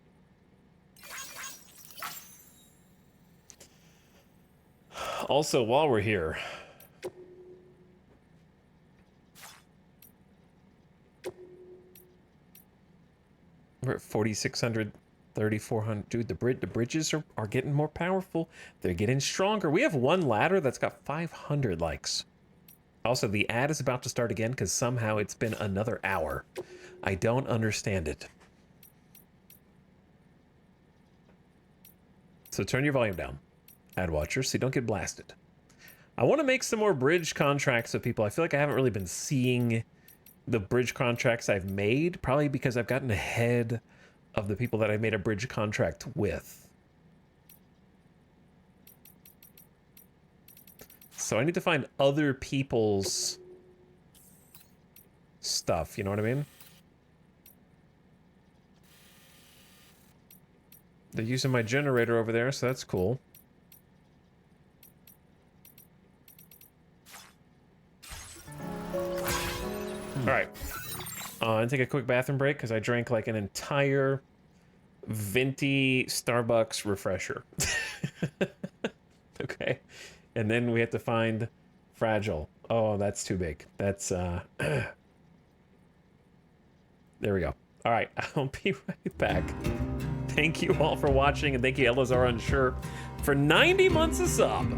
Also, while we're here... We're at 4,600, 3,400. Dude, the bridges are getting more powerful. They're getting stronger. We have one ladder that's got 500 likes. Also, the ad is about to start again because somehow it's been another hour. I don't understand it. So turn your volume down, ad watcher, so you don't get blasted. I want to make some more bridge contracts with people. I feel like I haven't really been seeing the bridge contracts I've made, probably because I've gotten ahead of the people that I made a bridge contract with. So I need to find other people's stuff, you know what I mean? They're using my generator over there, so that's cool. All right, and take a quick bathroom break because I drank like an entire venti Starbucks refresher. Okay, and then we have to find Fragile. Oh, that's too big. That's there we go. All right, I'll be right back. Thank you all for watching, and thank you, Elazar Unsure, for 90 months of sub.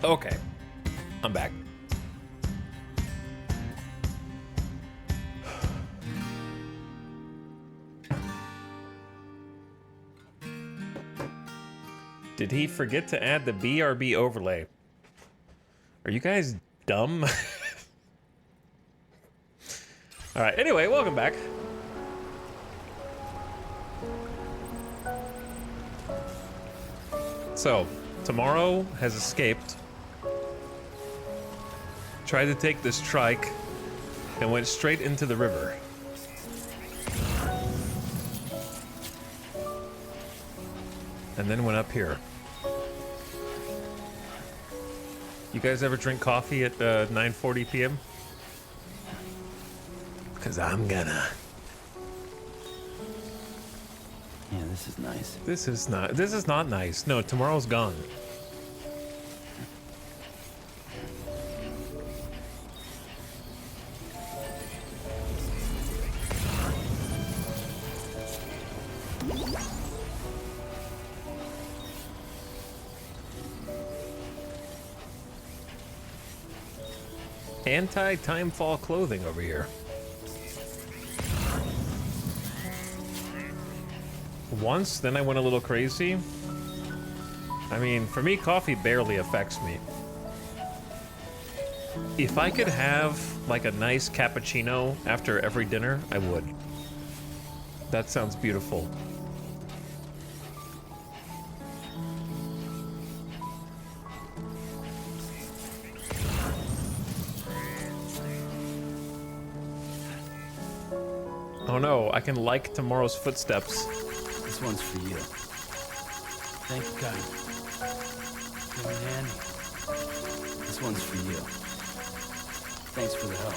Okay. I'm back. Did he forget to add the BRB overlay? Are you guys dumb? Alright, anyway, welcome back. So, Tomorrow has escaped, tried to take this trike, and went straight into the river. And then went up here. You guys ever drink coffee at 9:40 p.m.? Because I'm gonna. Yeah, this is nice. This is not nice. No, tomorrow's gone. Anti-timefall clothing over here. Once, then I went a little crazy. I mean, for me, coffee barely affects me. If I could have, like, a nice cappuccino after every dinner, I would. That sounds beautiful. Oh no, I can like tomorrow's footsteps. This one's for you. Thank you, God. Give me handy. This one's for you. Thanks for the help.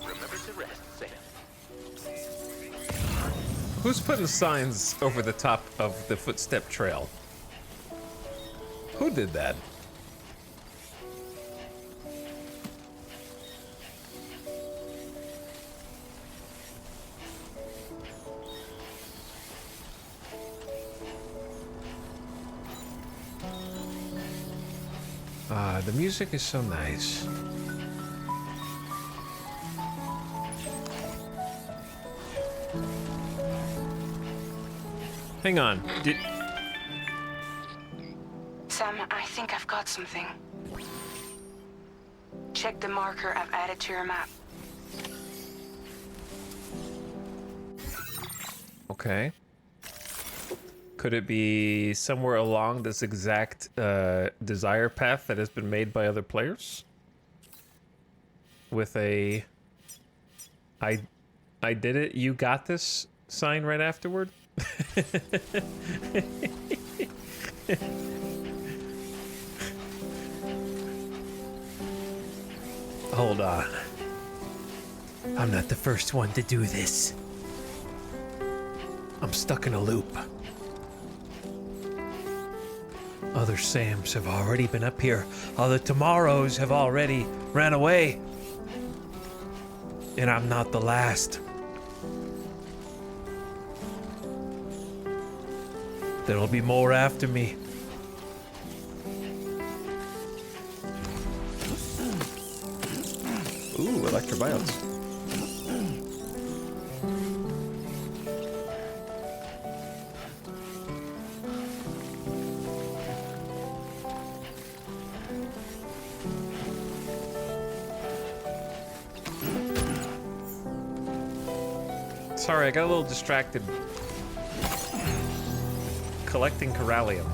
Remember to rest, Sam. Who's putting signs over the top of the footstep trail? Who did that? Ah, the music is so nice. Hang on. Sam, I think I've got something. Check the marker I've added to your map. Okay. Could it be somewhere along this exact desire path that has been made by other players? With a I did it, you got this sign right afterward? Hold on. I'm not the first one to do this. I'm stuck in a loop. Other Sams have already been up here. Other Tomorrows have already ran away. And I'm not the last. There'll be more after me. Ooh, electrobiotes. Sorry, I got a little distracted. Collecting Corallium.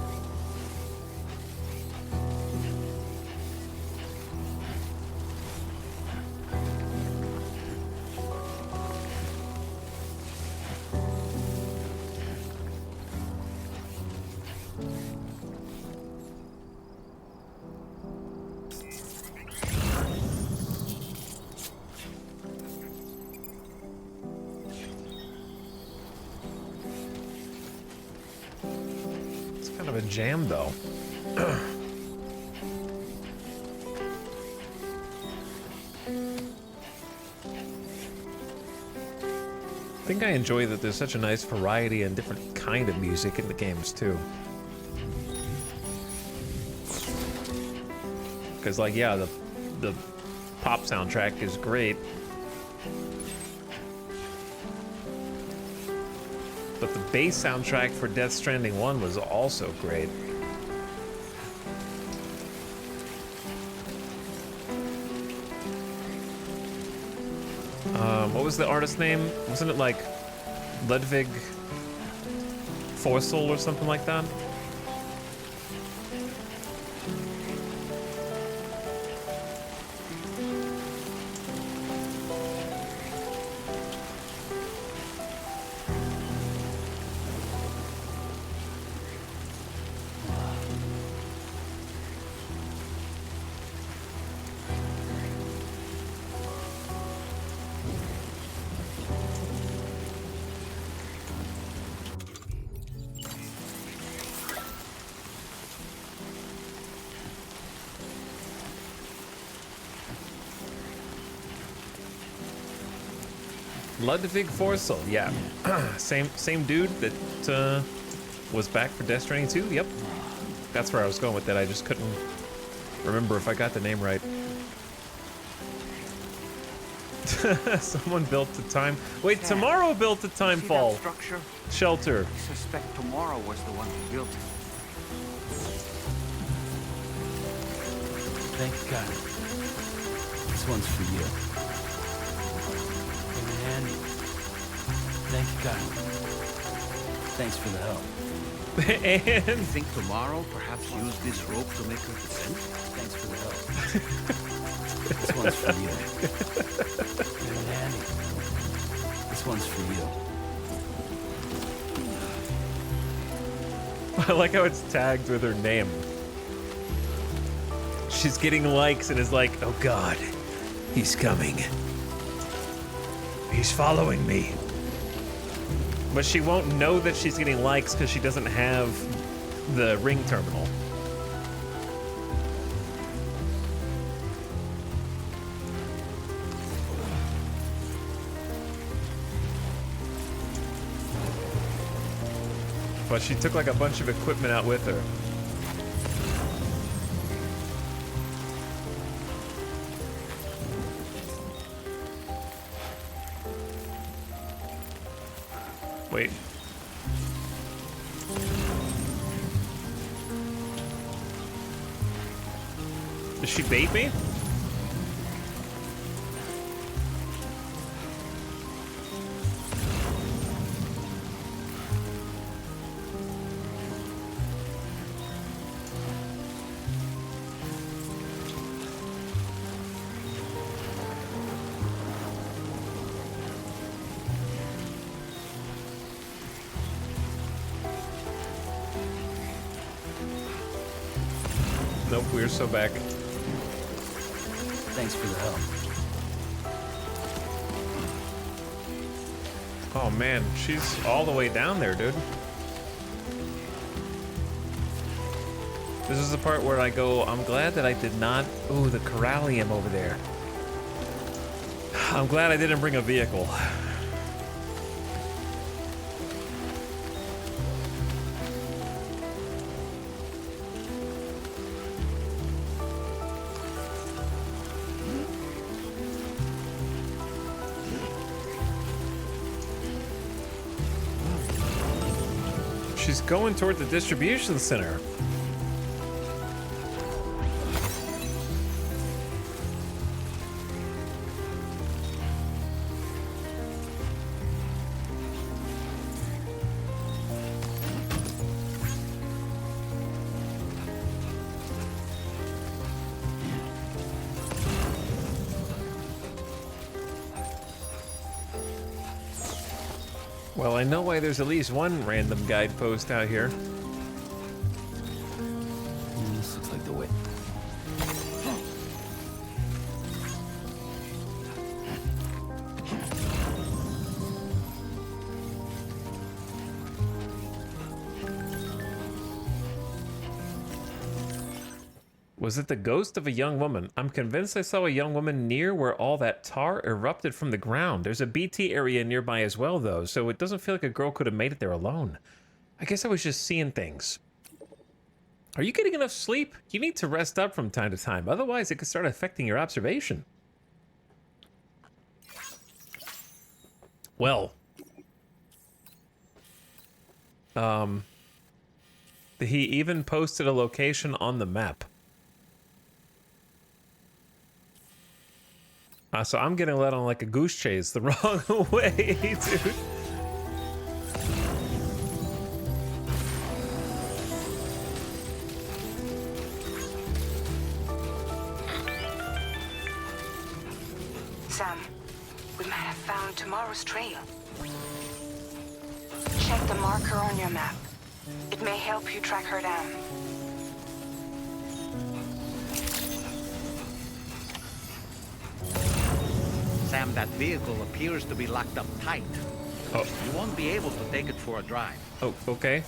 Kind of a jam, though. I think I enjoy that there's such a nice variety and different kind of music in the games, too. Because, like, yeah, the pop soundtrack is great. But the bass soundtrack for Death Stranding 1 was also great. What was the artist's name? Wasn't it like Ludwig Forsell or something like that? Ludwig Forsell, yeah. same dude that was back for Death Stranding 2, yep. That's where I was going with that, I just couldn't remember if I got the name right. Someone built the time... Wait, Tomorrow built the Timefall shelter. I suspect Tomorrow was the one who built it. Thank God. This one's for you. And thank God. Thanks for the help. And you think Tomorrow perhaps used this rope to make her descent? Thanks for the help. This one's for you. And Annie. This one's for you. I like how it's tagged with her name. She's getting likes and is like, oh God, he's coming. He's following me. But she won't know that she's getting likes because she doesn't have the ring terminal. But she took like a bunch of equipment out with her. Wait. Did she bait me? Nope, we're so back. Thanks for the help. Oh man, she's all the way down there, dude. This is the part where I go, I'm glad that I did not... Ooh, the Corallium over there. I'm glad I didn't bring a vehicle. She's going toward the distribution center. Well, I know why there's at least one random guidepost out here. This looks like the way. Was it the ghost of a young woman? I'm convinced I saw a young woman near where all that tar erupted from the ground. There's a BT area nearby as well, though, so it doesn't feel like a girl could have made it there alone. I guess I was just seeing things. Are you getting enough sleep? You need to rest up from time to time, otherwise it could start affecting your observation. Well. He even posted a location on the map. So I'm getting led on like a goose chase the wrong way, dude. Sam, we might have found tomorrow's trail. Check the marker on your map. It may help you track her down. Sam, that vehicle appears to be locked up tight. Oh. You won't be able to take it for a drive. Oh, okay.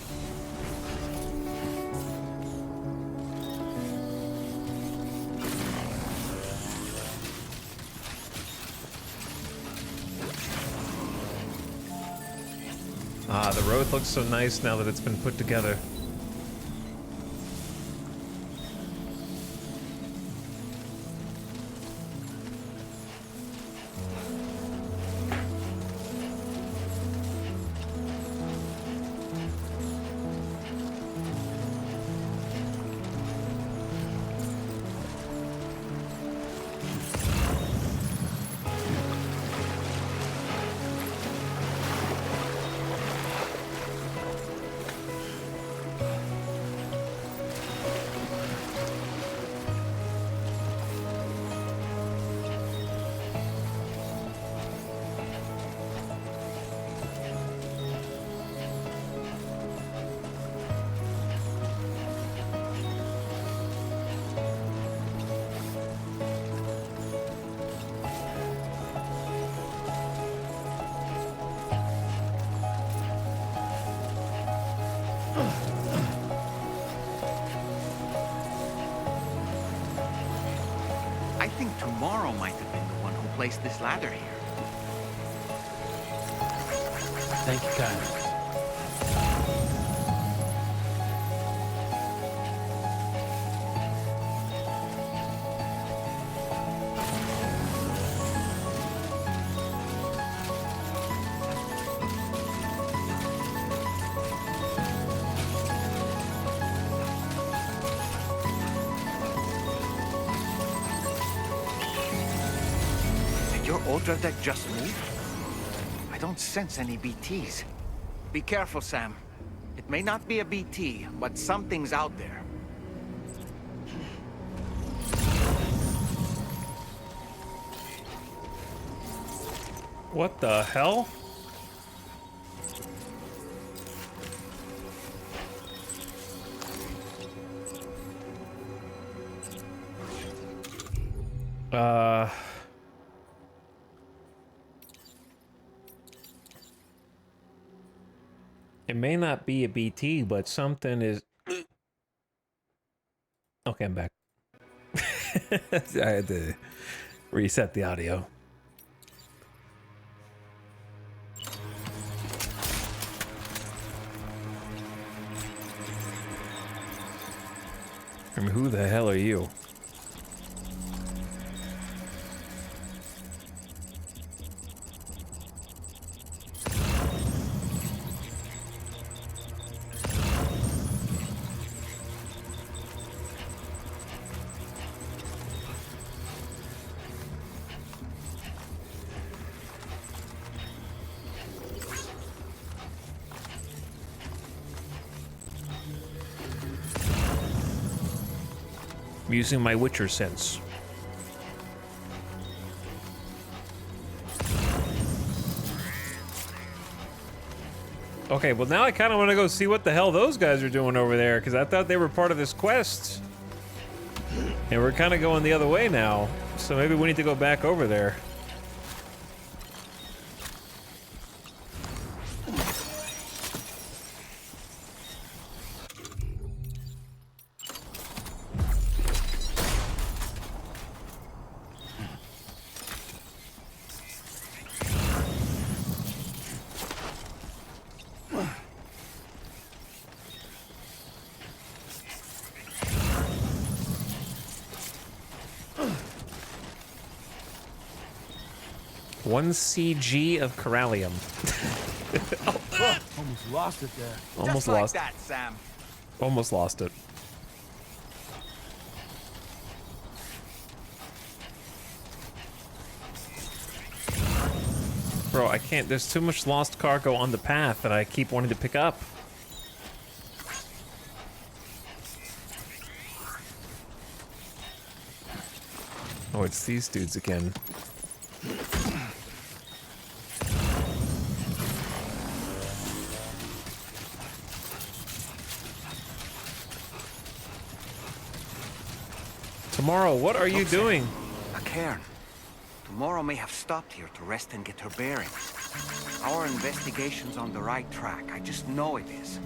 Ah, the road looks so nice now that it's been put together. I think tomorrow might have been the one who placed this ladder here. Thank you, Kyle. Did your Ultra deck just move? I don't sense any BTs. Be careful, Sam. It may not be a BT, but something's out there. What the hell? It may not be a BT, but something is... Okay, I'm back. I had to reset the audio. I mean, who the hell are you? I'm using my Witcher sense. Okay, well now I kind of want to go see what the hell those guys are doing over there, because I thought they were part of this quest. And we're kind of going the other way now, so maybe we need to go back over there. 1 CG of Corallium. Almost lost it there. Almost Just like lost. that, Sam. Almost lost it. Bro, I can't. There's too much lost cargo on the path that I keep wanting to pick up. Oh, it's these dudes again. Tomorrow, what are you doing? A cairn. Tomorrow may have stopped here to rest and get her bearings. Our investigation's on the right track. I just know it is.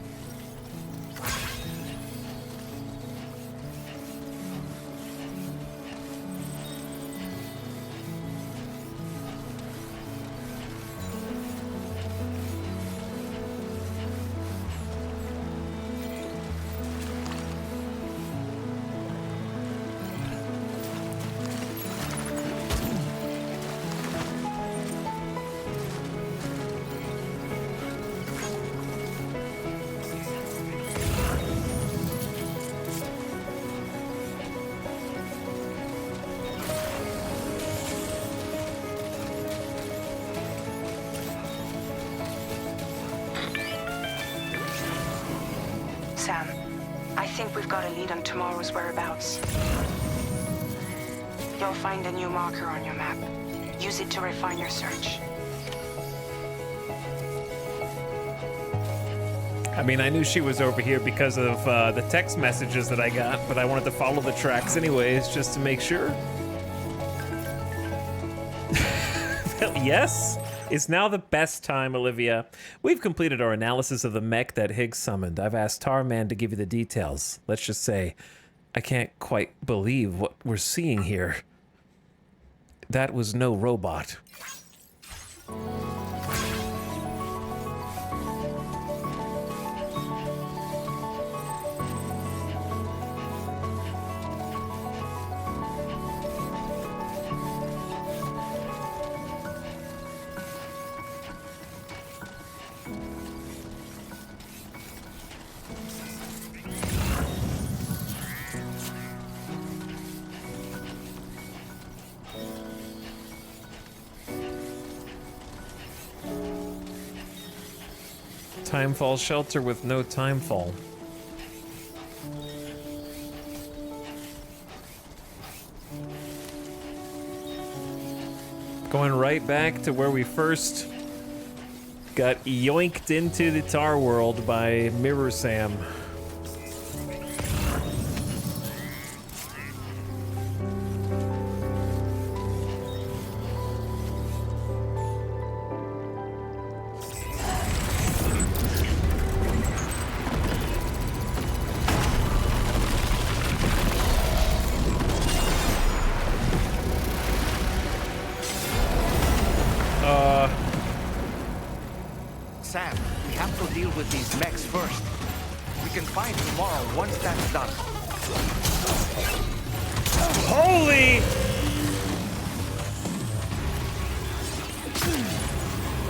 Sam, I think we've got a lead on tomorrow's whereabouts. You'll find a new marker on your map. Use it to refine your search. I mean, I knew she was over here because of the text messages that I got, but I wanted to follow the tracks anyways, just to make sure. Yes, it's now the best time, Olivia. We've completed our analysis of the mech that Higgs summoned. I've asked Tarman to give you the details. Let's just say, I can't quite believe what we're seeing here. That was no robot. Timefall shelter with no timefall. Going right back to where we first got yoinked into the tar world by Mirror Sam. Sam, we have to deal with these mechs first. We can fight tomorrow once that's done. Holy!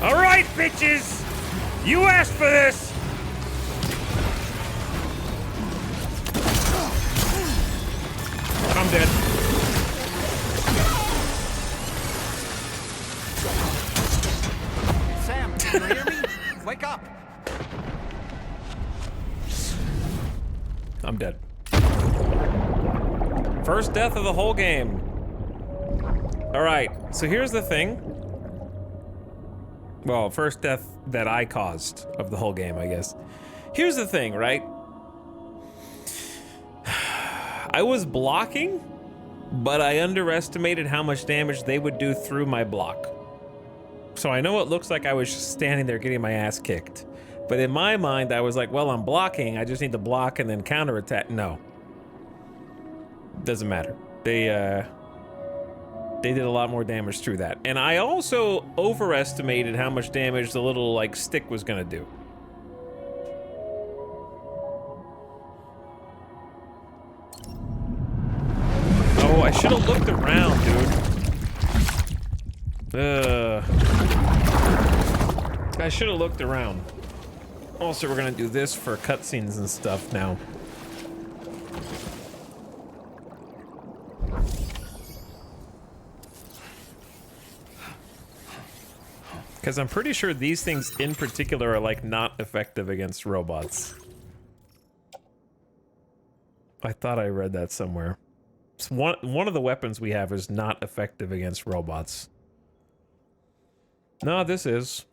All right, bitches! You asked for this! I'm dead. Sam, can you hear me? Wake up! I'm dead. First death of the whole game. All right, so here's the thing. Well, first death that I caused of the whole game, I guess. Here's the thing, right? I was blocking, but I underestimated how much damage they would do through my block. So I know it looks like I was just standing there getting my ass kicked. But in my mind, I was like, well, I'm blocking. I just need to block and then counterattack. No. Doesn't matter. They did a lot more damage through that. And I also overestimated how much damage the little, like, stick was gonna do. Oh, I should have looked around, dude. I should have looked around. Also, we're gonna do this for cutscenes and stuff now. Because I'm pretty sure these things in particular are like not effective against robots. I thought I read that somewhere. So one of the weapons we have is not effective against robots. No, this is.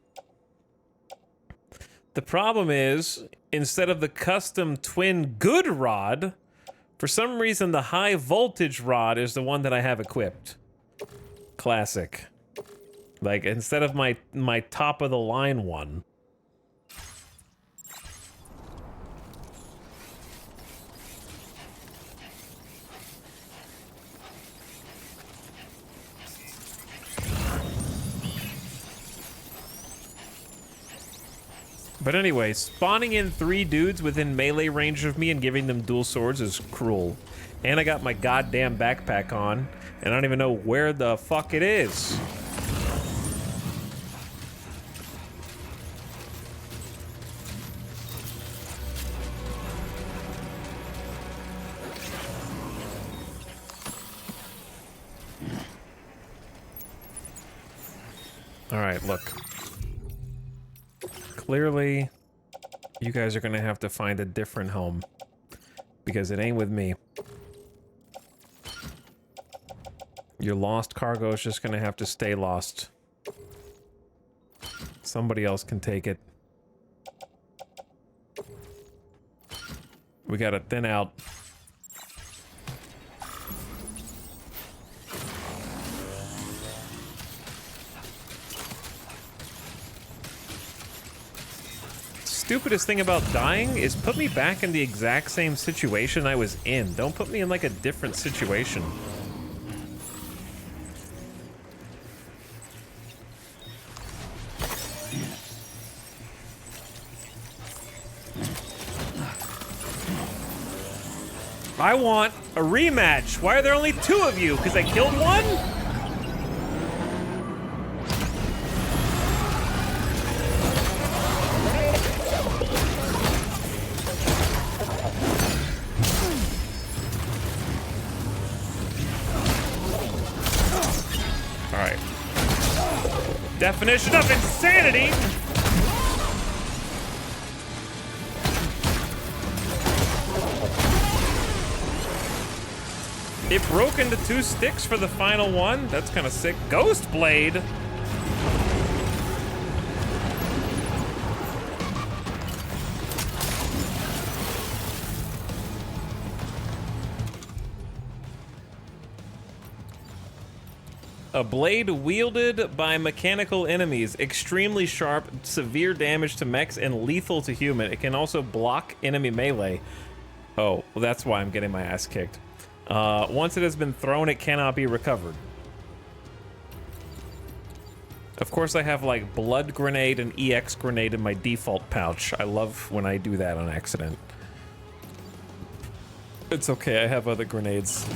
The problem is, instead of the custom twin good rod, for some reason the high voltage rod is the one that I have equipped. Classic. Like, instead of my top of the line one. But anyway, spawning in 3 dudes within melee range of me and giving them dual swords is cruel. And I got my goddamn backpack on, and I don't even know where the fuck it is. All right, look. Clearly, you guys are gonna have to find a different home, because it ain't with me. Your lost cargo is just gonna have to stay lost. Somebody else can take it. We gotta thin out. Stupidest thing about dying is put me back in the exact same situation I was in. Don't put me in like a different situation. I want a rematch. Why are there only 2 of you? Because I killed one? Definition of insanity! It broke into 2 sticks for the final one? That's kind of sick. Ghost Blade! A blade wielded by mechanical enemies. Extremely sharp, severe damage to mechs, and lethal to human. It can also block enemy melee. Oh, well, that's why I'm getting my ass kicked. Once it has been thrown, it cannot be recovered. Of course, I have, like, blood grenade and EX grenade in my default pouch. I love when I do that on accident. It's okay, I have other grenades.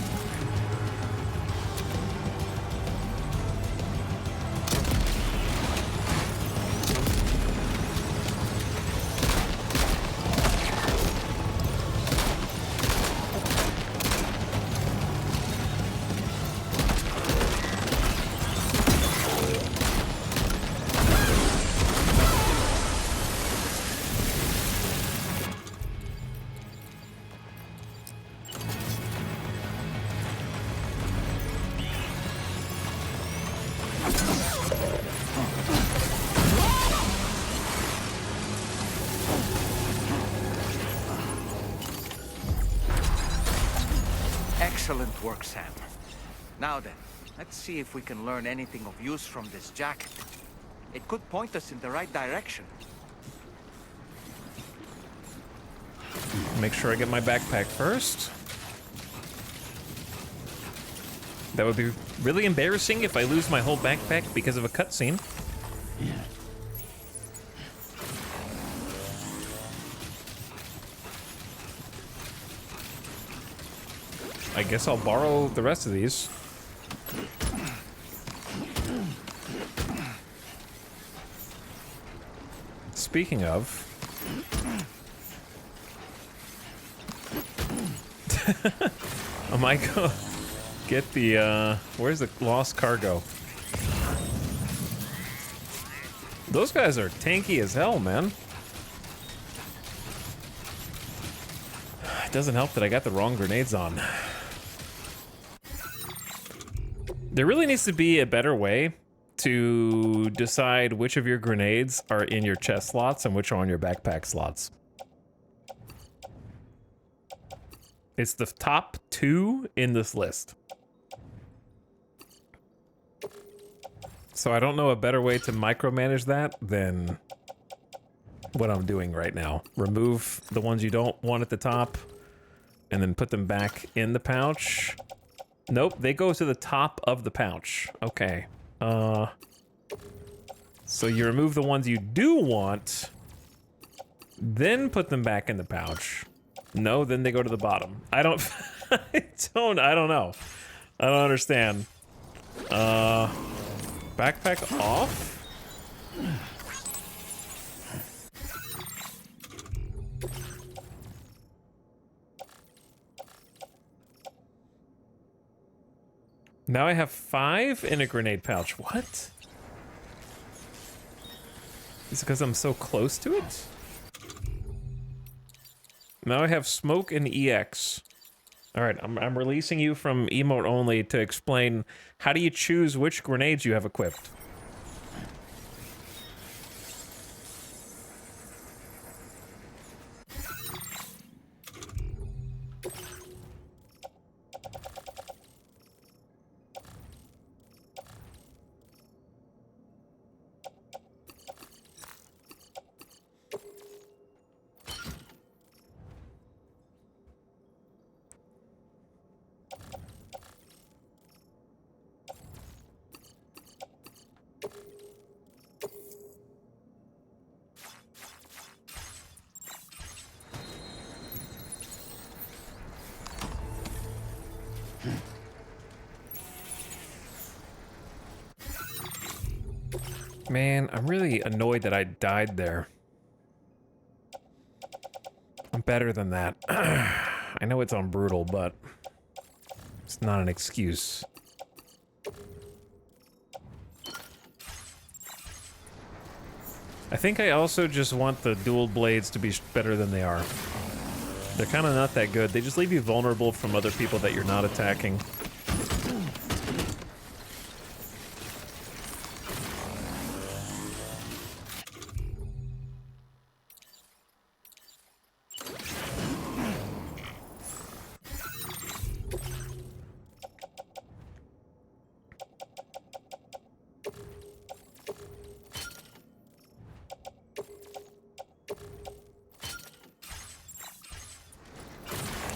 Excellent work, Sam. Now then, let's see if we can learn anything of use from this jacket. It could point us in the right direction. Make sure I get my backpack first. That would be really embarrassing if I lose my whole backpack because of a cutscene. Yeah. I guess I'll borrow the rest of these. speaking of... I might go get the, where's the lost cargo? Those guys are tanky as hell, man. It doesn't help that I got the wrong grenades on. There really needs to be a better way to decide which of your grenades are in your chest slots and which are on your backpack slots. It's the top 2 in this list. So I don't know a better way to micromanage that than what I'm doing right now. Remove the ones you don't want at the top and then put them back in the pouch. Nope, they go to the top of the pouch. Okay. So you remove the ones you do want, then put them back in the pouch. No, then they go to the bottom. I don't I don't know. I don't understand. Backpack off? Now I have 5 in a grenade pouch. What? Is it because I'm so close to it? Now I have smoke and EX. Alright, I'm releasing you from emote only to explain how do you choose which grenades you have equipped. Man, I'm really annoyed that I died there. I'm better than that. I know it's on brutal, but it's not an excuse. I think I also just want the dual blades to be better than they are. They're kind of not that good. They just leave you vulnerable from other people that you're not attacking.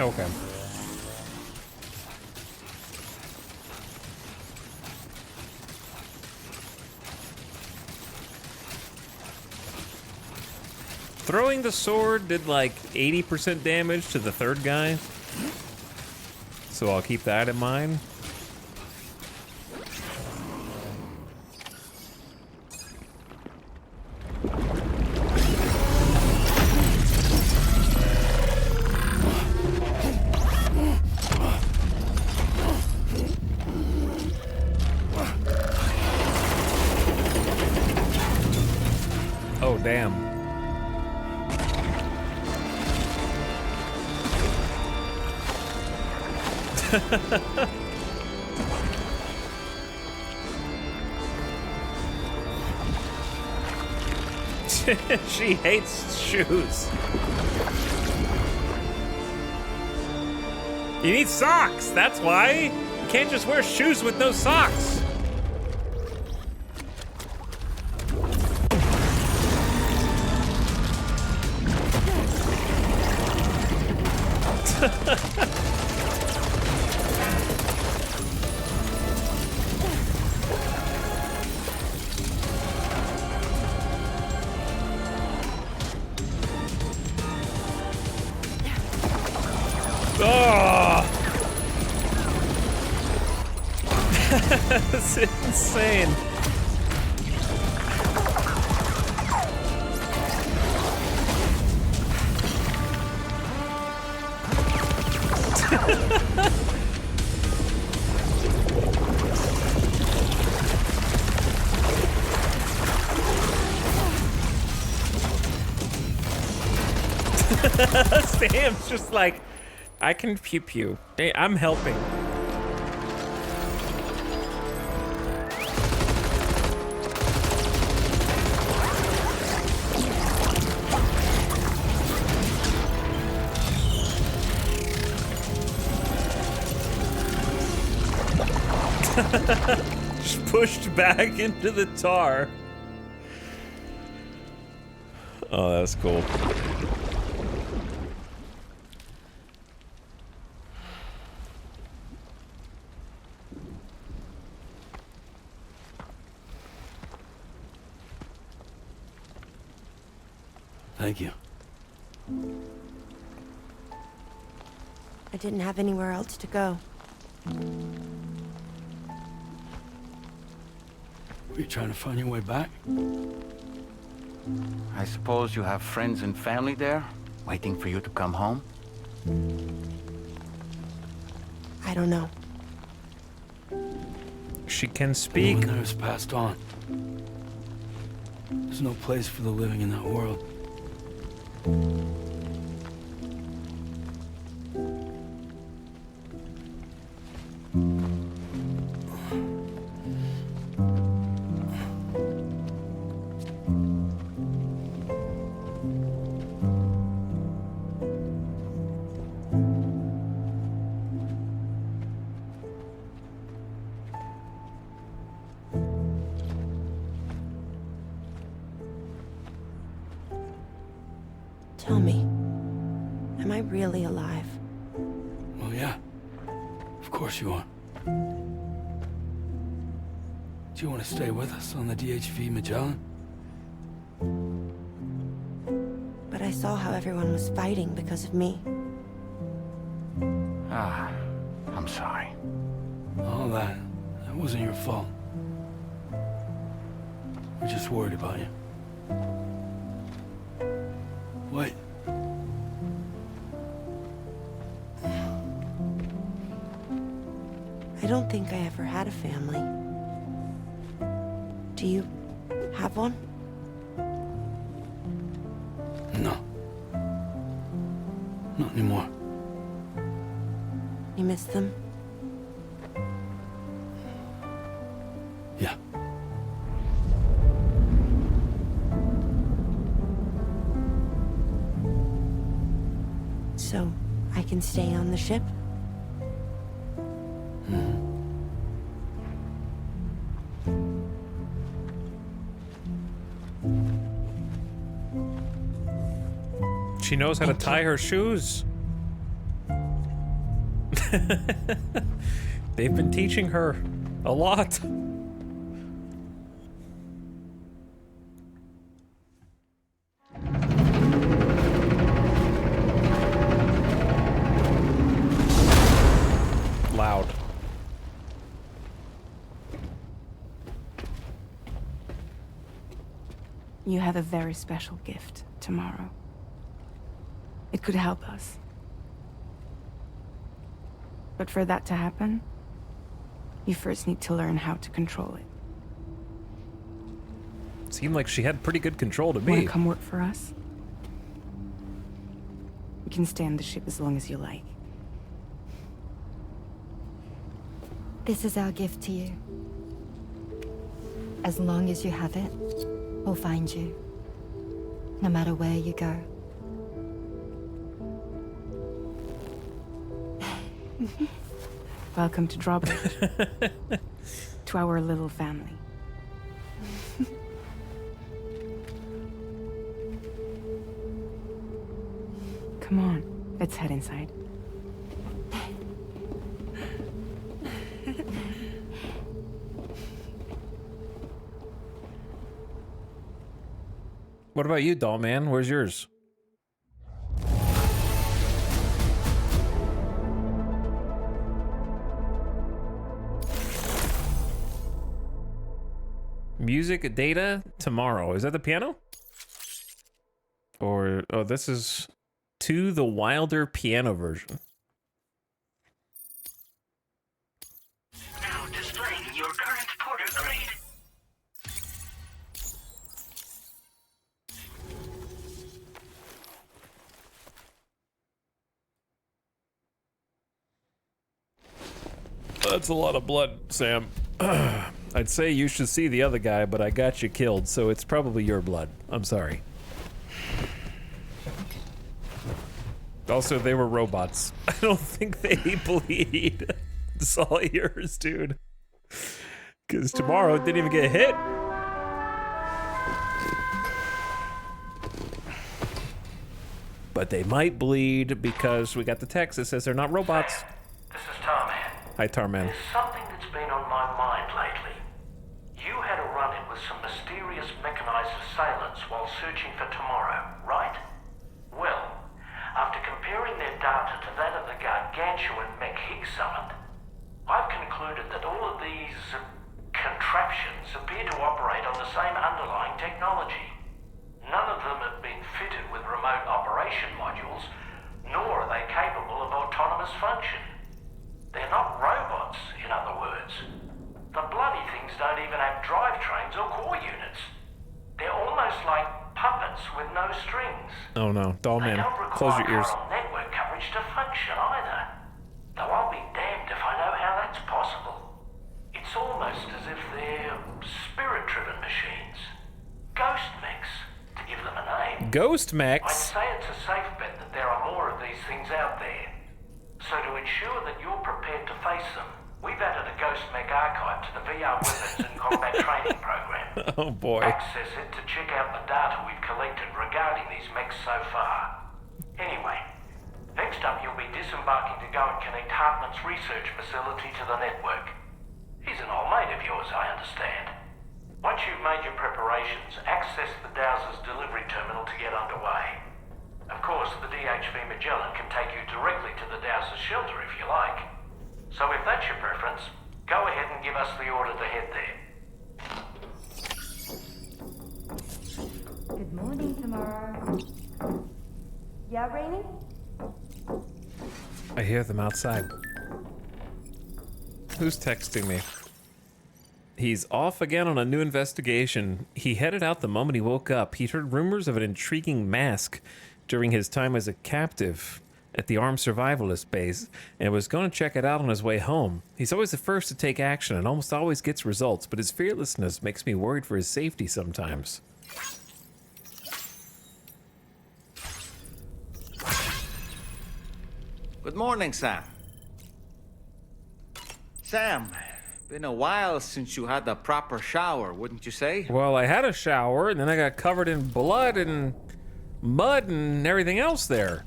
Okay. Throwing the sword did like 80% damage to the third guy. So I'll keep that in mind. Oh, damn. She hates shoes. You need socks, that's why. You can't just wear shoes with no socks. Oh! That's insane. Sam's just like, I can pew pew. Hey, I'm helping. Just pushed back into the tar. Oh, that's cool. Thank you. I didn't have anywhere else to go. Were you trying to find your way back? I suppose you have friends and family there, waiting for you to come home? I don't know. She can speak. Everyone there has passed on. There's no place for the living in that world. Tell me, am I really alive? Well, yeah. Of course you are. Do you want to stay with us on the DHV Magellan? But I saw how everyone was fighting because of me. Ah, I'm sorry. All that wasn't your fault. We're just worried about you. Wait. I don't think I ever had a family. Do you have one? No. Not anymore. You miss them? Yeah. So, I can stay on the ship? She knows how to tie her shoes. They've been teaching her a lot. Loud. You have a very special gift tomorrow. It could help us. But for that to happen, you first need to learn how to control it. Seemed like she had pretty good control to Wanna me. come work for us? You can stay on the ship as long as you like. This is our gift to you. As long as you have it, we'll find you. No matter where you go. Welcome to Drawbridge. To our little family. Come on, let's head inside. What about you, doll man? Where's yours? Music data tomorrow. Is that the piano? Or, oh, this is to the Wilder piano version. That's a lot of blood, Sam. I'd say you should see the other guy, but I got you killed, so it's probably your blood. I'm sorry. Also, they were robots. I don't think they bleed. It's all yours, dude. Because tomorrow didn't even get hit. But they might bleed because we got the text that says they're not robots. This is Tarman. Hi, Tarman. There's something that's been on my mind lately. You had a run-in with some mysterious mechanized assailants while searching for tomorrow, right? Well, after comparing their data to that of the gargantuan mech Higgs summoned, I've concluded that all of these contraptions appear to operate on the same underlying technology. None of them have been fitted with remote operation modules, nor are they capable of autonomous function. They're not robots, in other words. The bloody things don't even have drivetrains or core units. They're almost like puppets with no strings. Oh no, doll They man, don't close require your ears. neural network coverage to function either. Though I'll be damned if I know how that's possible. It's almost as if they're spirit-driven machines. Ghost mechs, to give them a name. Ghost I'd mechs? say it's a safe bet that there are more of these things out there. So to ensure that you're prepared to face them, we've added a Ghost Mech archive to the VR Weapons and Combat Training Program. Oh boy. Access it to check out the data we've collected regarding these mechs so far. Anyway, next up you'll be disembarking to go and connect Hartman's research facility to the network. He's an old mate of yours, I understand. Once you've made your preparations, access the Dowser's delivery terminal to get underway. Of course, the DHV Magellan can take you directly to the Dowser's shelter if you like. So if that's your preference, go ahead and give us the order to head there. Good morning, tomorrow. Yeah, Rainy? I hear them outside. Who's texting me? He's off again on a new investigation. He headed out the moment he woke up. He'd heard rumors of an intriguing mask during his time as a captive at the armed survivalist base and was going to check it out on his way home. He's always the first to take action and almost always gets results, but his fearlessness makes me worried for his safety sometimes. Good morning, Sam. Sam, been a while since you had a proper shower, wouldn't you say? Well, I had a shower and then I got covered in blood and mud and everything else there.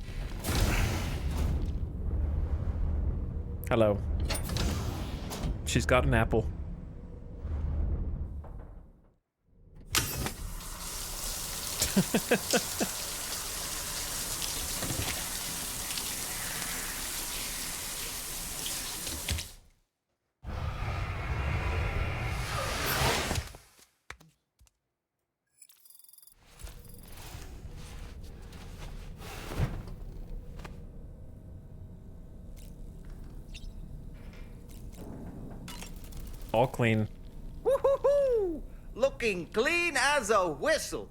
Hello. She's got an apple. All clean. Woo-hoo-hoo! Looking clean as a whistle.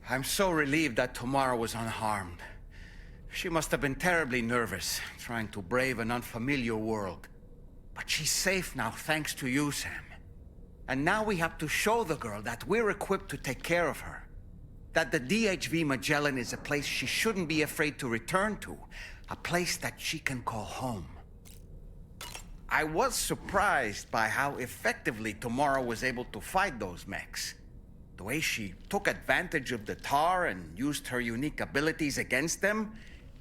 I'm so relieved that Tamara was unharmed. She must have been terribly nervous, trying to brave an unfamiliar world. But she's safe now, thanks to you, Sam. And now we have to show the girl that we're equipped to take care of her. That the DHV Magellan is a place she shouldn't be afraid to return to. A place that she can call home. I was surprised by how effectively Tamara was able to fight those mechs. The way she took advantage of the tar and used her unique abilities against them,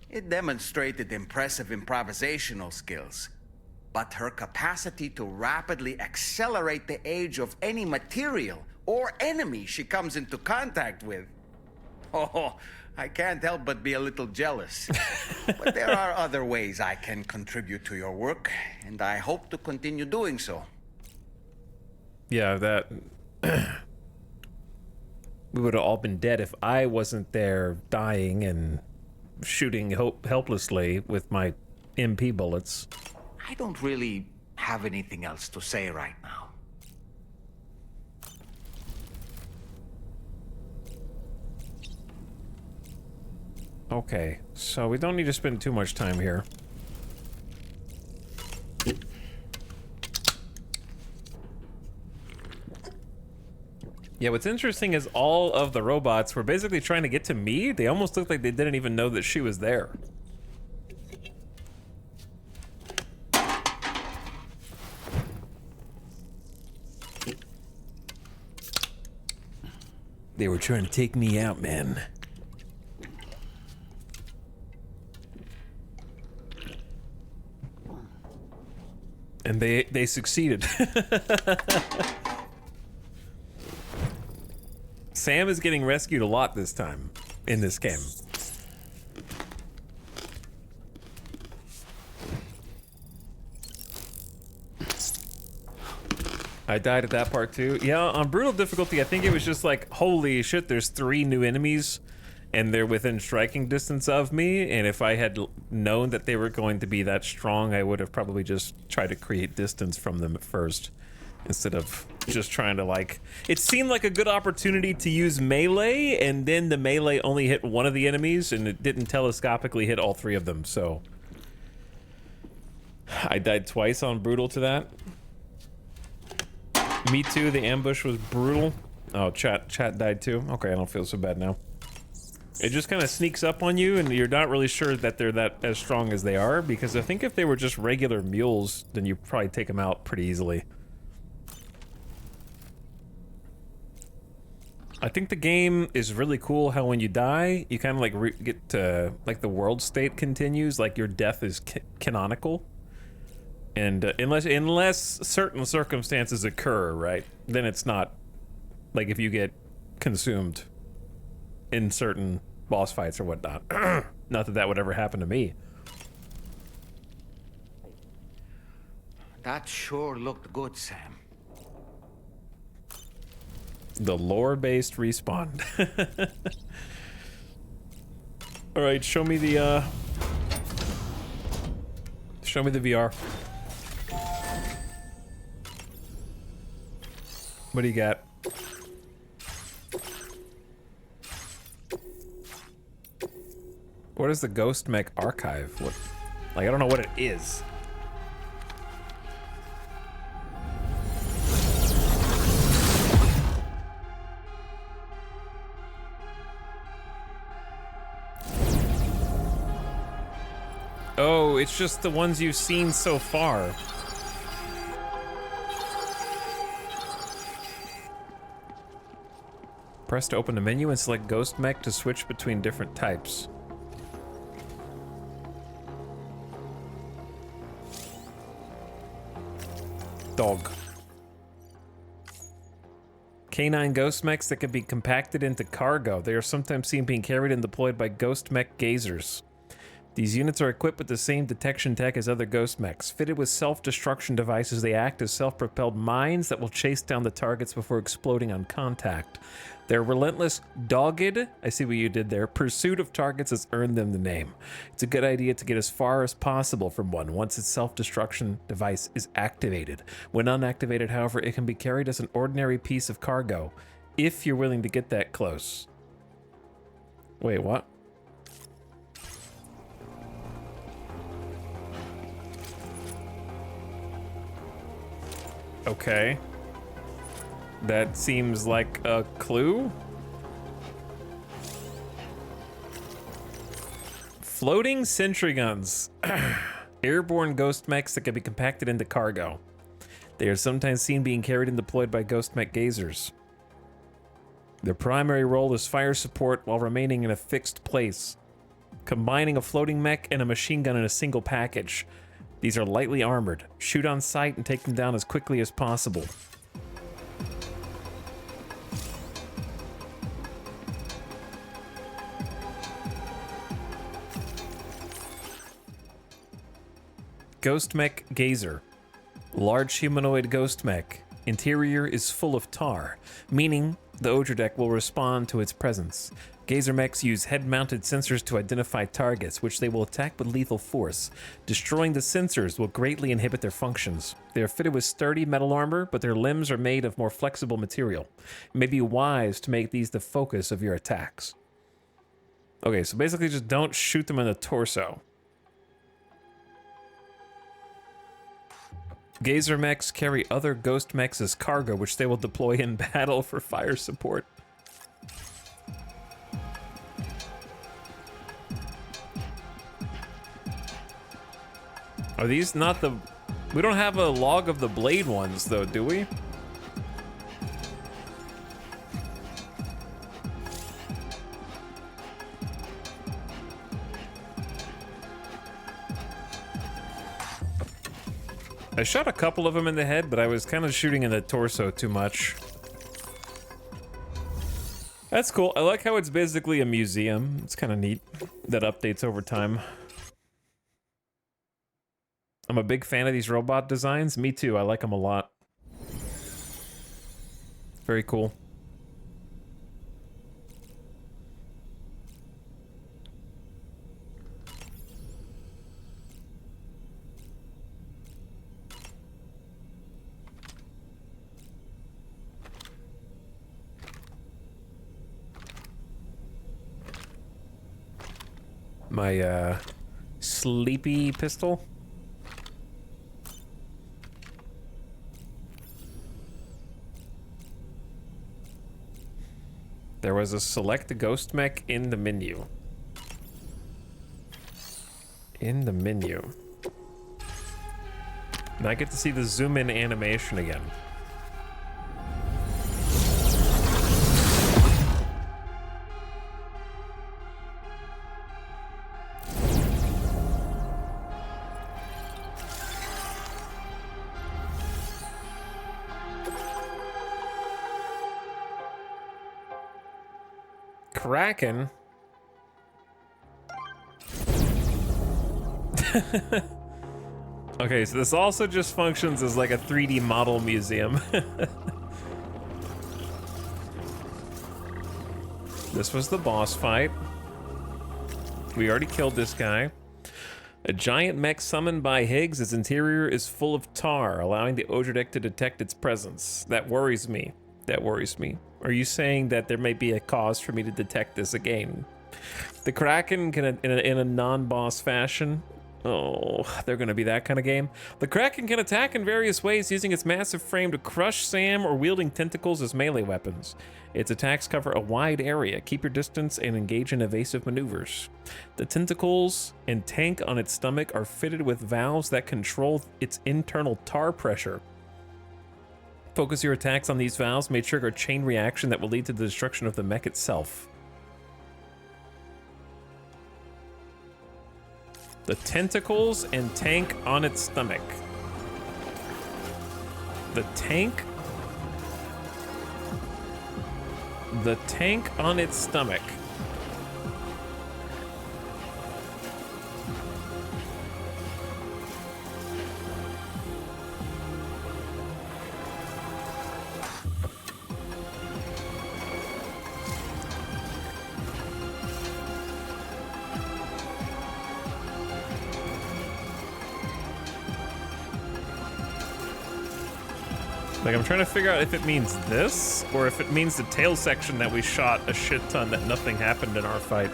it demonstrated impressive improvisational skills. But her capacity to rapidly accelerate the age of any material or enemy she comes into contact with. Oh, I can't help but be a little jealous. But there are other ways I can contribute to your work, and I hope to continue doing so. Yeah, that... we would have all been dead if I wasn't there dying and shooting helplessly with my MP bullets. I don't really have anything else to say right now. Okay, so we don't need to spend too much time here. Yeah, what's interesting is all of the robots were basically trying to get to me. They almost looked like they didn't even know that she was there. They were trying to take me out, man. And they succeeded. Sam is getting rescued a lot this time in this game. I died at that part too. Yeah, on brutal difficulty, I think it was just like, holy shit, there's 3 new enemies and they're within striking distance of me. And if I had known that they were going to be that strong, I would have probably just tried to create distance from them at first instead of just trying to like... It seemed like a good opportunity to use melee, and then the melee only hit one of the enemies and it didn't telescopically hit all 3 of them, so... I died twice on brutal to that. Me too, the ambush was brutal. Oh, chat died too? Okay, I don't feel so bad now. It just kind of sneaks up on you and you're not really sure that they're that as strong as they are, because I think if they were just regular mules, then you'd probably take them out pretty easily. I think the game is really cool how when you die, you kind of like get to, like the world state continues, like your death is canonical. And unless certain circumstances occur, right, then it's not, like if you get consumed in certain boss fights or whatnot. Not that that would ever happen to me. That sure looked good, Sam. The lore-based respawn. All right, show me the VR. What do you got? What is the Ghost Mech archive? What, like, I don't know what it is. Oh, it's just the ones you've seen so far. Press to open the menu and select Ghost Mech to switch between different types. Dog. Canine Ghost Mechs that can be compacted into cargo. They are sometimes seen being carried and deployed by Ghost Mech Gazers. These units are equipped with the same detection tech as other Ghost Mechs. Fitted with self-destruction devices, they act as self-propelled mines that will chase down the targets before exploding on contact. Their relentless, dogged, I see what you did there, pursuit of targets has earned them the name. It's a good idea to get as far as possible from one once its self-destruction device is activated. When unactivated, however, it can be carried as an ordinary piece of cargo, if you're willing to get that close. Wait, what? Okay. That seems like a clue. Floating sentry guns. Airborne ghost mechs that can be compacted into cargo. They are sometimes seen being carried and deployed by Ghost Mech Gazers. Their primary role is fire support while remaining in a fixed place, combining a floating mech and a machine gun in a single package. These are lightly armored. Shoot on sight and take them down as quickly as possible. Ghost Mech Gazer. Large humanoid ghost mech. Interior is full of tar, meaning the Odra deck will respond to its presence. Gazer mechs use head-mounted sensors to identify targets, which they will attack with lethal force. Destroying the sensors will greatly inhibit their functions. They are fitted with sturdy metal armor, but their limbs are made of more flexible material. It may be wise to make these the focus of your attacks. Okay, so basically just don't shoot them in the torso. Gazer mechs carry other ghost mechs as cargo, which they will deploy in battle for fire support. Are these not the... We don't have a log of the blade ones, though, do we? I shot a couple of them in the head, but I was kind of shooting in the torso too much. That's cool. I like how it's basically a museum. It's kind of neat. That updates over time. I'm a big fan of these robot designs. Me too. I like them a lot. Very cool. My, sleepy pistol. There was a select ghost mech in the menu. In the menu. And I get to see the zoom in animation again. Kraken. Okay, so this also just functions as like a 3D model museum. This was the boss fight. We already killed this guy. A giant mech summoned by Higgs. Its interior is full of tar, allowing the Ojedic to detect its presence. That worries me. That worries me. Are you saying that there may be a cause for me to detect this again? The Kraken can, in a non-boss fashion. Oh, they're gonna be that kind of game. The Kraken can attack in various ways, using its massive frame to crush Sam or wielding tentacles as melee weapons. Its attacks cover a wide area. Keep your distance and engage in evasive maneuvers. The tentacles and tank on its stomach are fitted with valves that control its internal tar pressure. Focus your attacks on these valves may trigger a chain reaction that will lead to the destruction of the mech itself. The tentacles and tank on its stomach. The tank on its stomach. Like, I'm trying to figure out if it means this, or if it means the tail section that we shot a shit ton that nothing happened in our fight.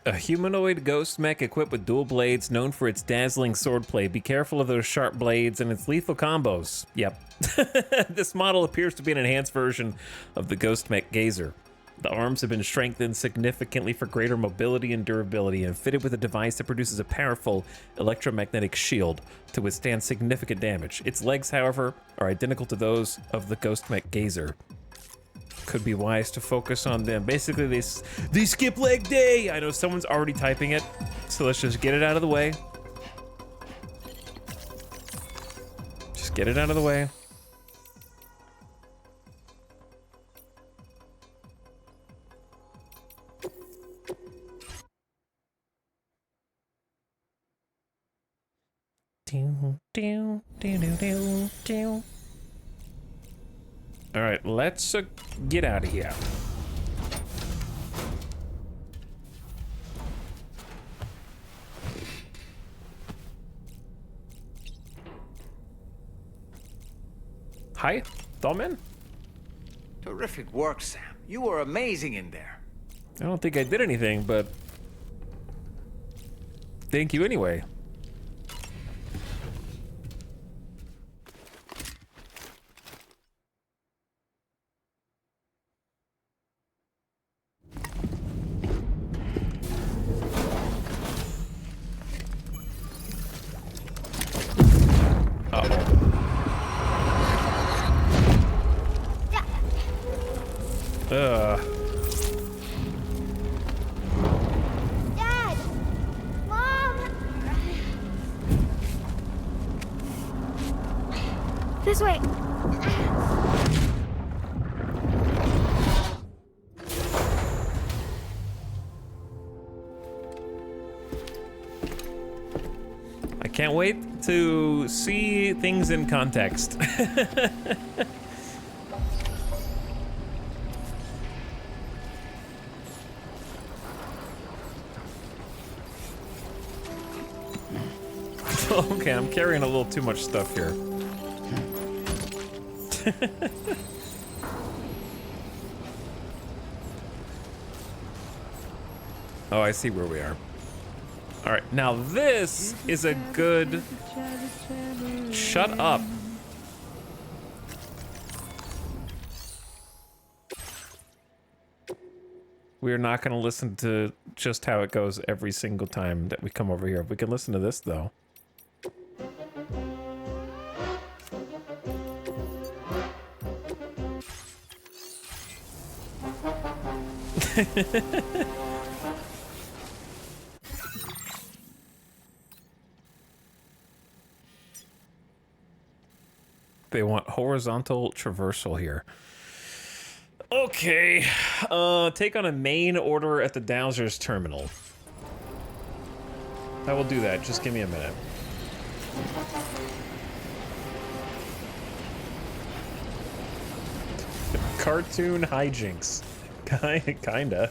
A humanoid ghost mech equipped with dual blades, known for its dazzling swordplay. Be careful of those sharp blades and its lethal combos. Yep. This model appears to be an enhanced version of the ghost mech Gazer. The arms have been strengthened significantly for greater mobility and durability, and fitted with a device that produces a powerful electromagnetic shield to withstand significant damage. Its legs, however, are identical to those of the ghost mech Gazer. Could be wise to focus on them. Basically, they skip leg day. I know someone's already typing it, so let's just get it out of the way. Just get it out of the way. Do, do, do, do, do, do. All right, let's get out of here. Hi, Tallman. Terrific work, Sam. You were amazing in there. I don't think I did anything, but thank you anyway. Dad! Mom! This way. I can't wait to see things in context. Okay, I'm carrying a little too much stuff here. Oh, I see where we are. All right, now this is a good... Shut up. We're not going to listen to just how it goes every single time that we come over here. We can listen to this, though. They want horizontal traversal here. Okay. Take on a main order at the Dowser's terminal. I will do that. Just give me a minute. Cartoon hijinks. Kinda.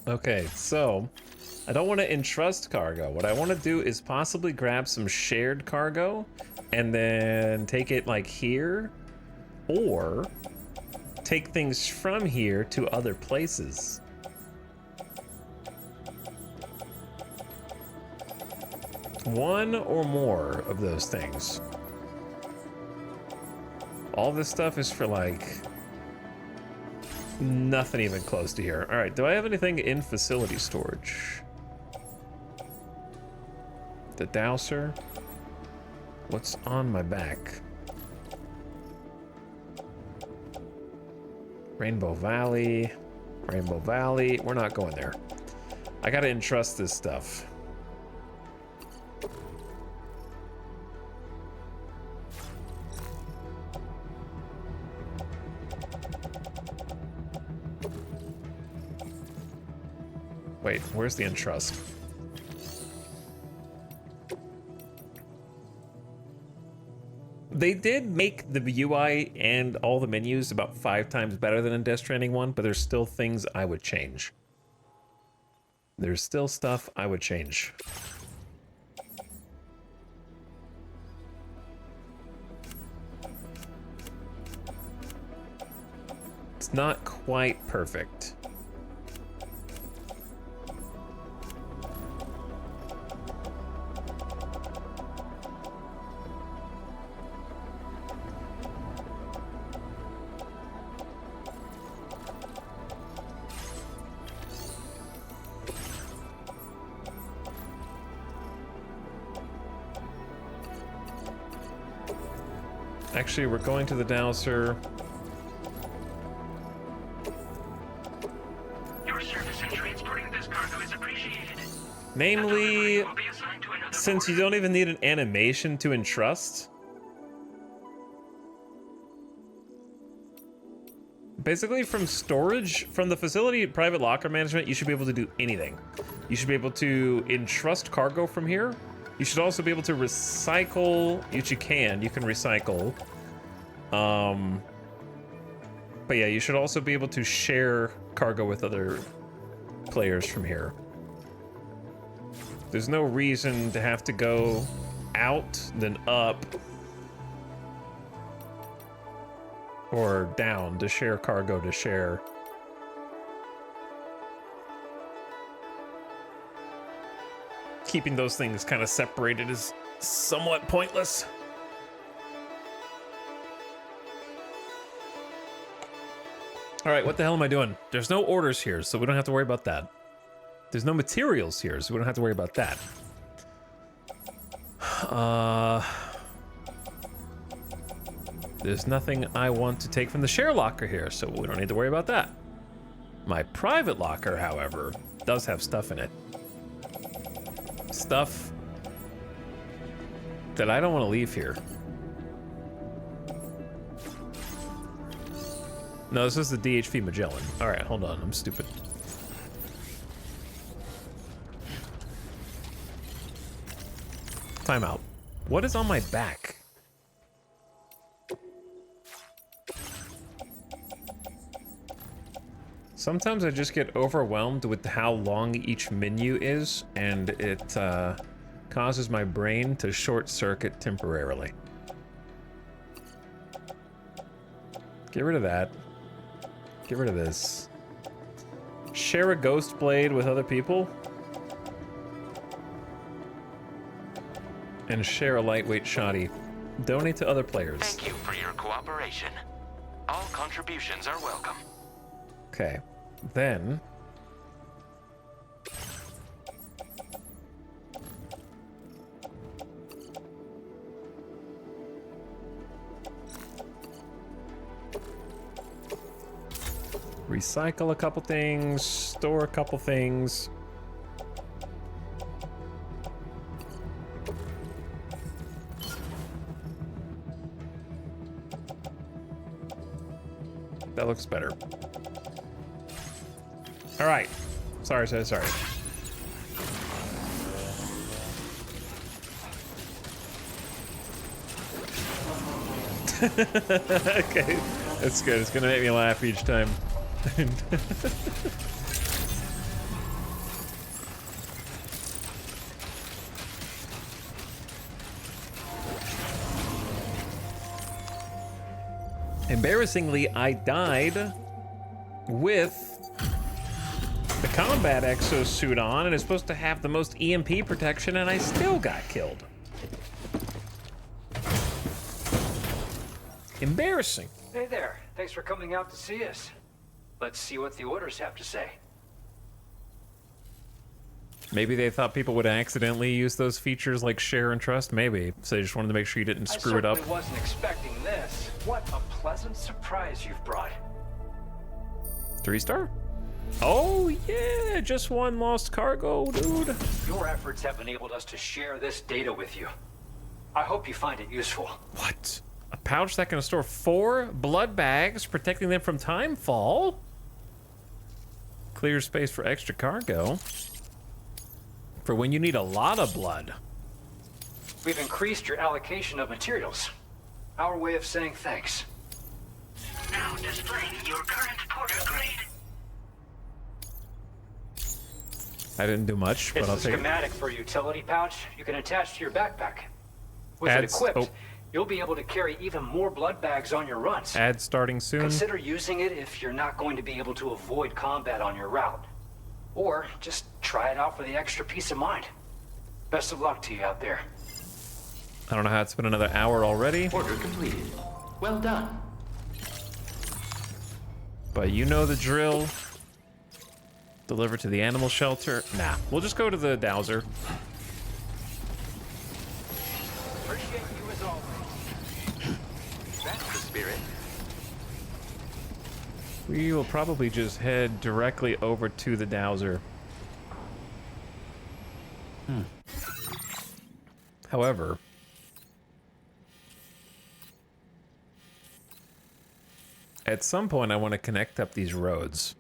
Okay, so I don't want to entrust cargo. What I want to do is possibly grab some shared cargo and then take it like here, or take things from here to other places. One or more of those things. All this stuff is for like nothing even close to here. All right, do I have anything in facility storage? The Dowser. What's on my back? Rainbow Valley. Rainbow Valley. We're not going there. I gotta entrust this stuff. Wait, where's the entrust? They did make the UI and all the menus about 5 times better than in Death Stranding 1, but there's still things I would change. There's still stuff I would change. It's not quite perfect. Actually, we're going to the Dowser. Your service in transporting this cargo is appreciated. Namely, since you don't even need an animation to entrust. Basically, from storage, from the facility private locker management, you should be able to do anything. You should be able to entrust cargo from here. You should also be able to recycle, which you can recycle. But yeah, you should also be able to share cargo with other players from here. There's no reason to have to go out, then up, or down to share cargo to share. Keeping those things kind of separated is somewhat pointless. All right, what the hell am I doing? There's no orders here, so we don't have to worry about that. There's no materials here, so we don't have to worry about that. There's nothing I want to take from the share locker here, so we don't need to worry about that. My private locker, however, does have stuff in it. Stuff that I don't want to leave here. No, this is the DHV Magellan. All right, hold on, I'm stupid. Time out. What is on my back? Sometimes I just get overwhelmed with how long each menu is, and it causes my brain to short circuit temporarily. Get rid of that. Get rid of this. Share a ghost blade with other people. And share a lightweight shoddy. Donate to other players. Thank you for your cooperation. All contributions are welcome. Okay, then... recycle a couple things, store a couple things. That looks better. All right. Sorry. Okay, that's good. It's gonna make me laugh each time. Embarrassingly, I died with the combat exosuit on, and it's supposed to have the most EMP protection, and I still got killed. Embarrassing. Hey there. Thanks for coming out to see us. Let's see what the orders have to say. Maybe they thought people would accidentally use those features like share and trust. Maybe. So they just wanted to make sure you didn't screw it up. I wasn't expecting this. What a pleasant surprise you've brought. 3-star? Oh, yeah. Just one lost cargo, dude. Your efforts have enabled us to share this data with you. I hope you find it useful. What? A pouch that can store 4 blood bags, protecting them from timefall. Clear space for extra cargo. For when you need a lot of blood. We've increased your allocation of materials. Our way of saying thanks. Now displaying your current porter grade. I didn't do much, but It's I'll a take it. schematic for a utility pouch you can attach to your backpack. With it equipped, you'll be able to carry even more blood bags on your runs. Ad starting soon. Consider using it if you're not going to be able to avoid combat on your route. Or just try it out for the extra peace of mind. Best of luck to you out there. I don't know how it's been another hour already. Order completed. Well done. But you know the drill. Deliver to the animal shelter. Nah, we'll just go to the dowser. Appreciate you as always. That's the spirit. We will probably just head directly over to the dowser. However, at some point I want to connect up these roads.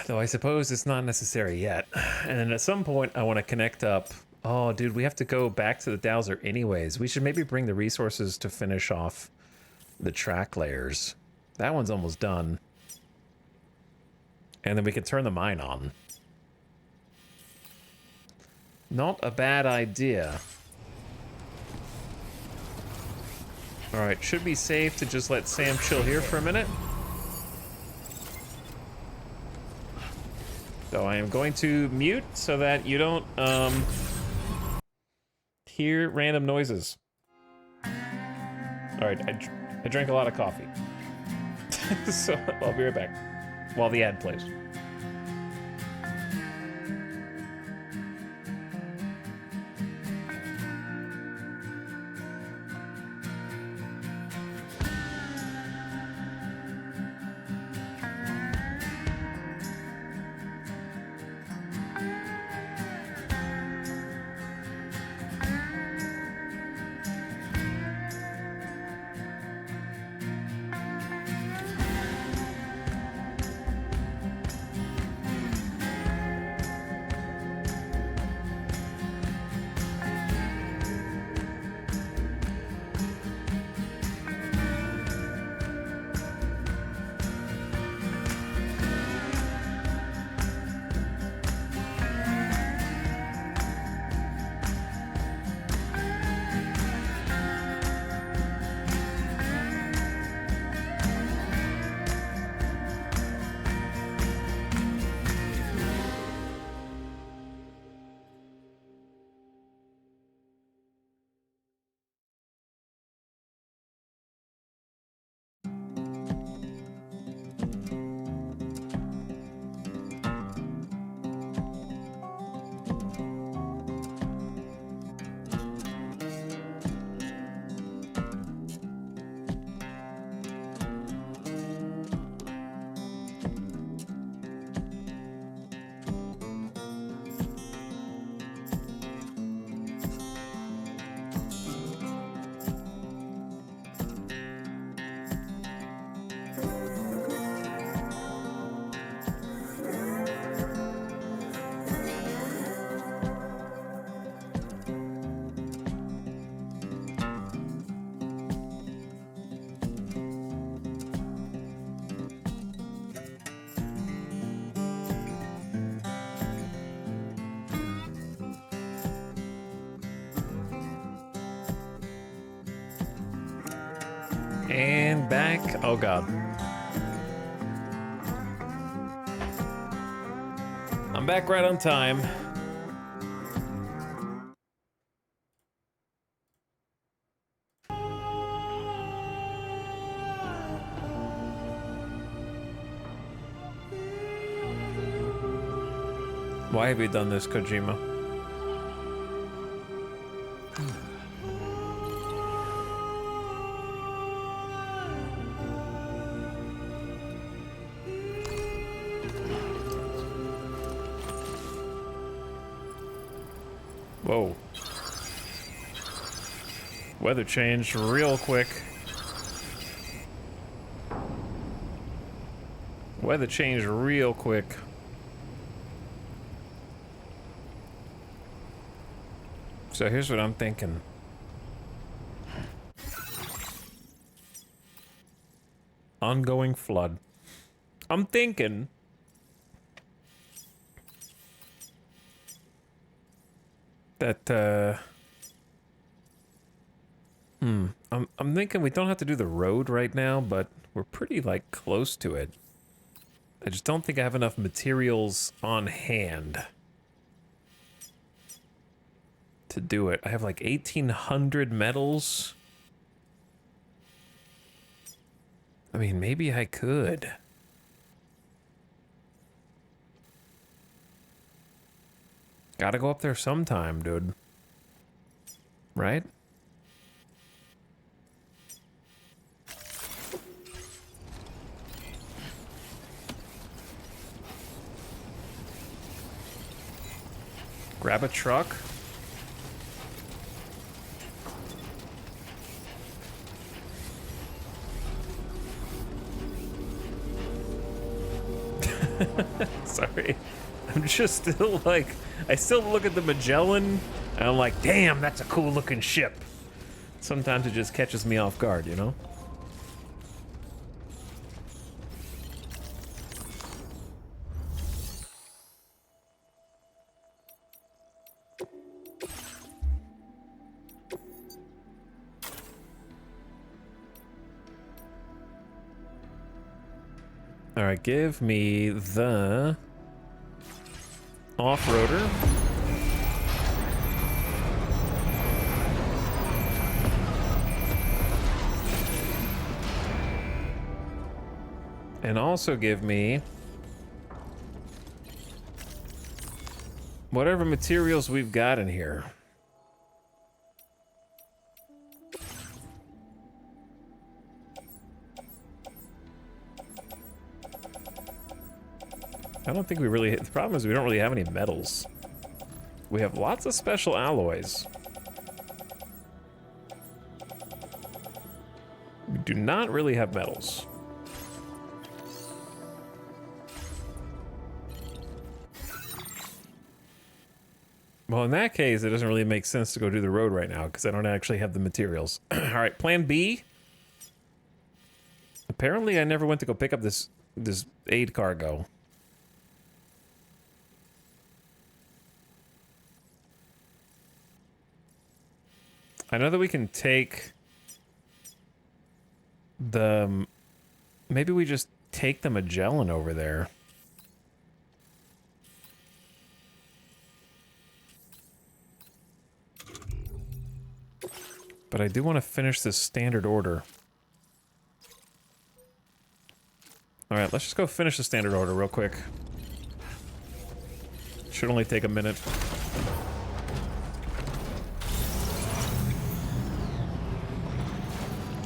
Though I suppose it's not necessary yet. And then at some point I want to connect up... Oh, dude, we have to go back to the dowser anyways. We should maybe bring the resources to finish off the track layers. That one's almost done. And then we can turn the mine on. Not a bad idea. Alright, should be safe to just let Sam chill here for a minute. So I am going to mute so that you don't hear random noises. Alright, I drank a lot of coffee. So I'll be right back while the ad plays. And back. Oh god. I'm back right on time. Why have you done this, Kojima? Whoa. Weather changed real quick. Weather changed real quick. So here's what I'm thinking. Ongoing flood. I'm thinking that I'm thinking we don't have to do the road right now, but we're pretty like close to it. I just don't think I have enough materials on hand to do it. I have like 1,800 metals. I mean, maybe I could. Gotta go up there sometime, dude. Right? Grab a truck. Sorry. I'm just still like, I still look at the Magellan and I'm like, damn, that's a cool looking ship. Sometimes it just catches me off guard, you know? All right, give me the off-roader. And also give me whatever materials we've got in here. I don't think we really hit. The problem is we don't really have any metals. We have lots of special alloys. We do not really have metals. Well, in that case, it doesn't really make sense to go do the road right now because I don't actually have the materials. All right, plan B. Apparently, I never went to go pick up this aid cargo. I know that we can take the... Maybe we just take the Magellan over there. But I do want to finish this standard order. Alright, let's just go finish the standard order real quick. Should only take a minute.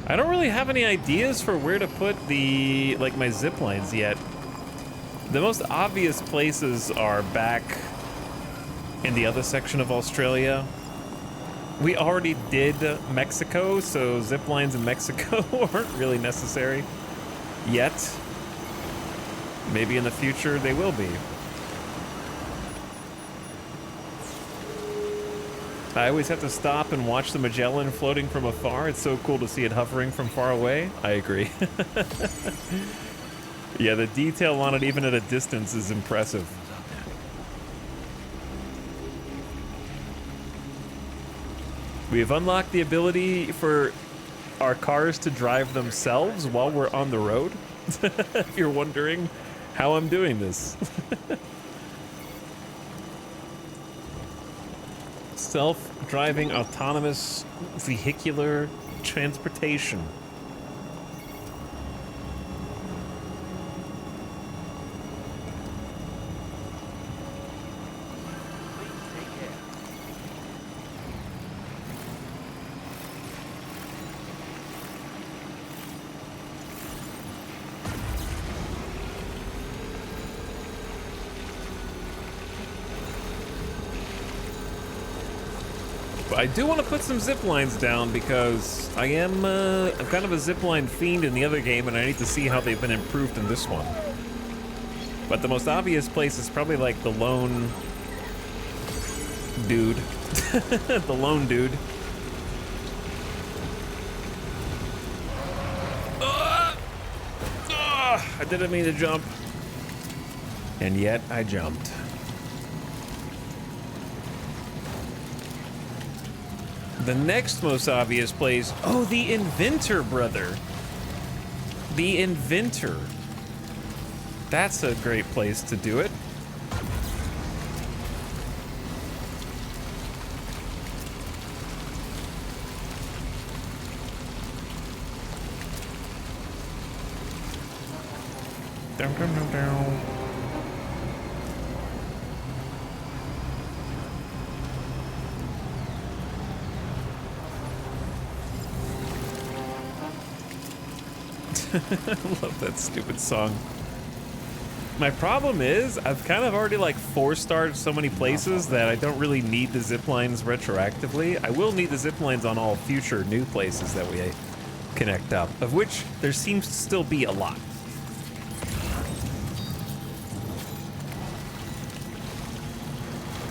I don't really have any ideas for where to put the, like, my zip lines yet. The most obvious places are back in the other section of Australia. We already did Mexico, so zip lines in Mexico aren't really necessary yet. Maybe in the future they will be. I always have to stop and watch the Magellan floating from afar. It's so cool to see it hovering from far away. I agree. Yeah, the detail on it, even at a distance, is impressive. We have unlocked the ability for our cars to drive themselves while we're on the road. If you're wondering how I'm doing this. Self-driving autonomous vehicular transportation. I do want to put some zip lines down because I'm kind of a zipline fiend in the other game, and I need to see how they've been improved in this one. But the most obvious place is probably like the lone dude. The lone dude. I didn't mean to jump. And yet I jumped. The next most obvious place... Oh, the Inventor, brother. The Inventor. That's a great place to do it. Down, down, down, down. I love that stupid song. My problem is, I've kind of already like 4-starred so many places that I don't really need the zip lines retroactively. I will need the zip lines on all future new places that we connect up, of which there seems to still be a lot.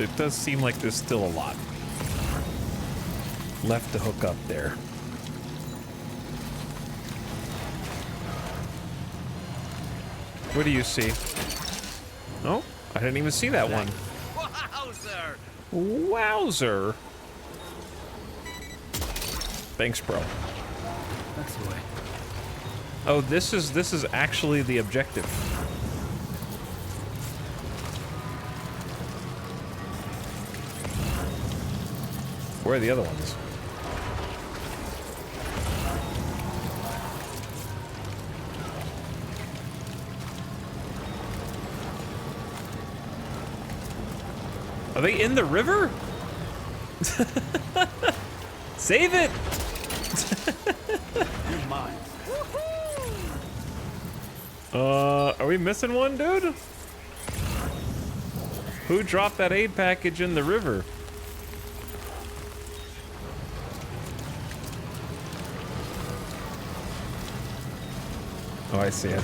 it does seem like there's still a lot left to hook up there. What do you see? Oh, I didn't even see that one. Wowzer! Wowzer. Thanks, bro. That's the way. Oh, this is actually the objective. Where are the other ones? Are they in the river? Save it! You're mine. Are we missing one, dude? Who dropped that aid package in the river? Oh, I see it.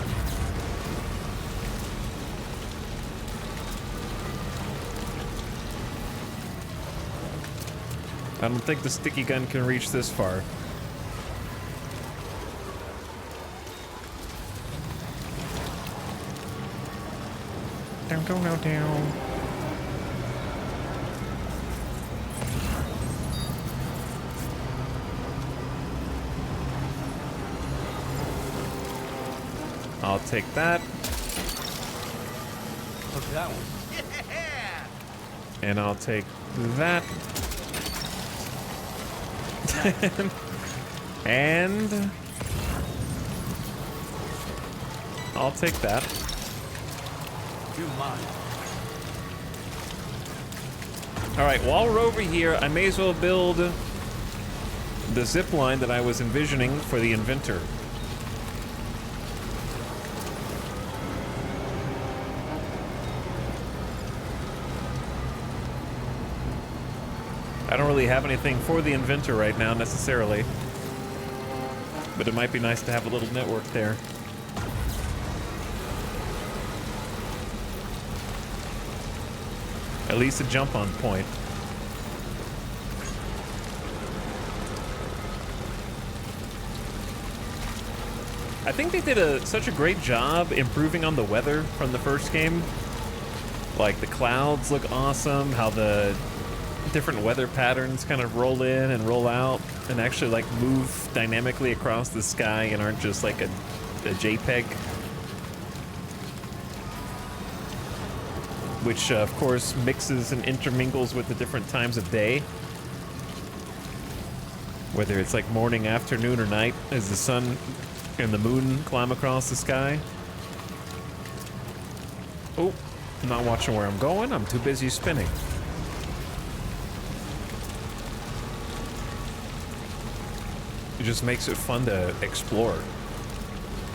I don't think the sticky gun can reach this far. Down, down, down, down. I'll take that. Look at that one. And I'll take that. And I'll take that. You're mine. Alright, while we're over here, I may as well build the zip line that I was envisioning for the inventor. I don't really have anything for the inventor right now, necessarily. But it might be nice to have a little network there. At least a jump-on point. I think they did such a great job improving on the weather from the first game. Like, the clouds look awesome, how the different weather patterns kind of roll in and roll out and actually like move dynamically across the sky and aren't just like a JPEG. Which of course mixes and intermingles with the different times of day. Whether it's like morning, afternoon, or night as the sun and the moon climb across the sky. Oh, I'm not watching where I'm going, I'm too busy spinning. It just makes it fun to explore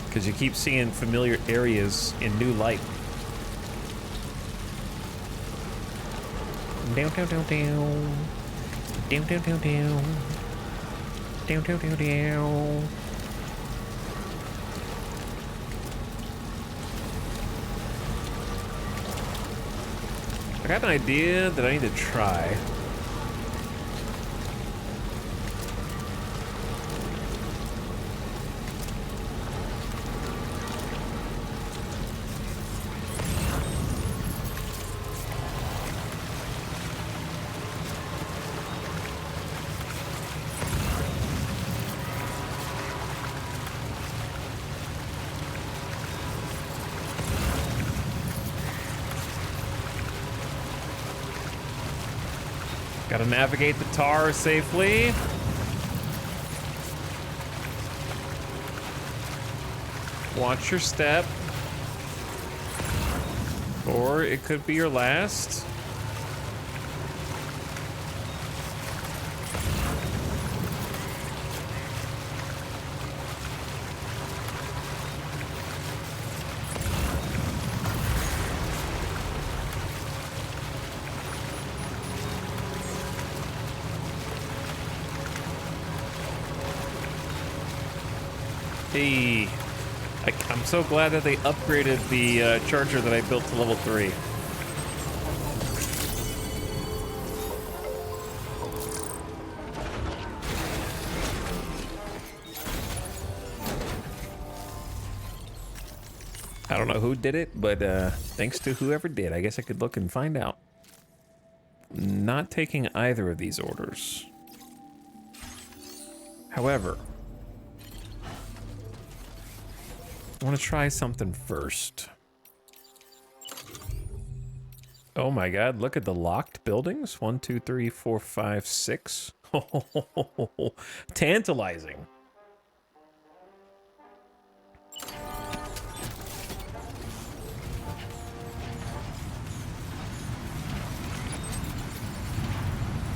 because you keep seeing familiar areas in new light. Down, down, down, down. Down, down, down, down. Down, down, down, down. I got an idea that I need to try. Gotta navigate the tar safely. Watch your step. Or it could be your last. Hey, I'm so glad that they upgraded the charger that I built to level 3. I don't know who did it, but thanks to whoever did. I guess I could look and find out. Not taking either of these orders. However, I want to try something first. Oh my god, look at the locked buildings. 1, 2, 3, 4, 5, 6. Tantalizing.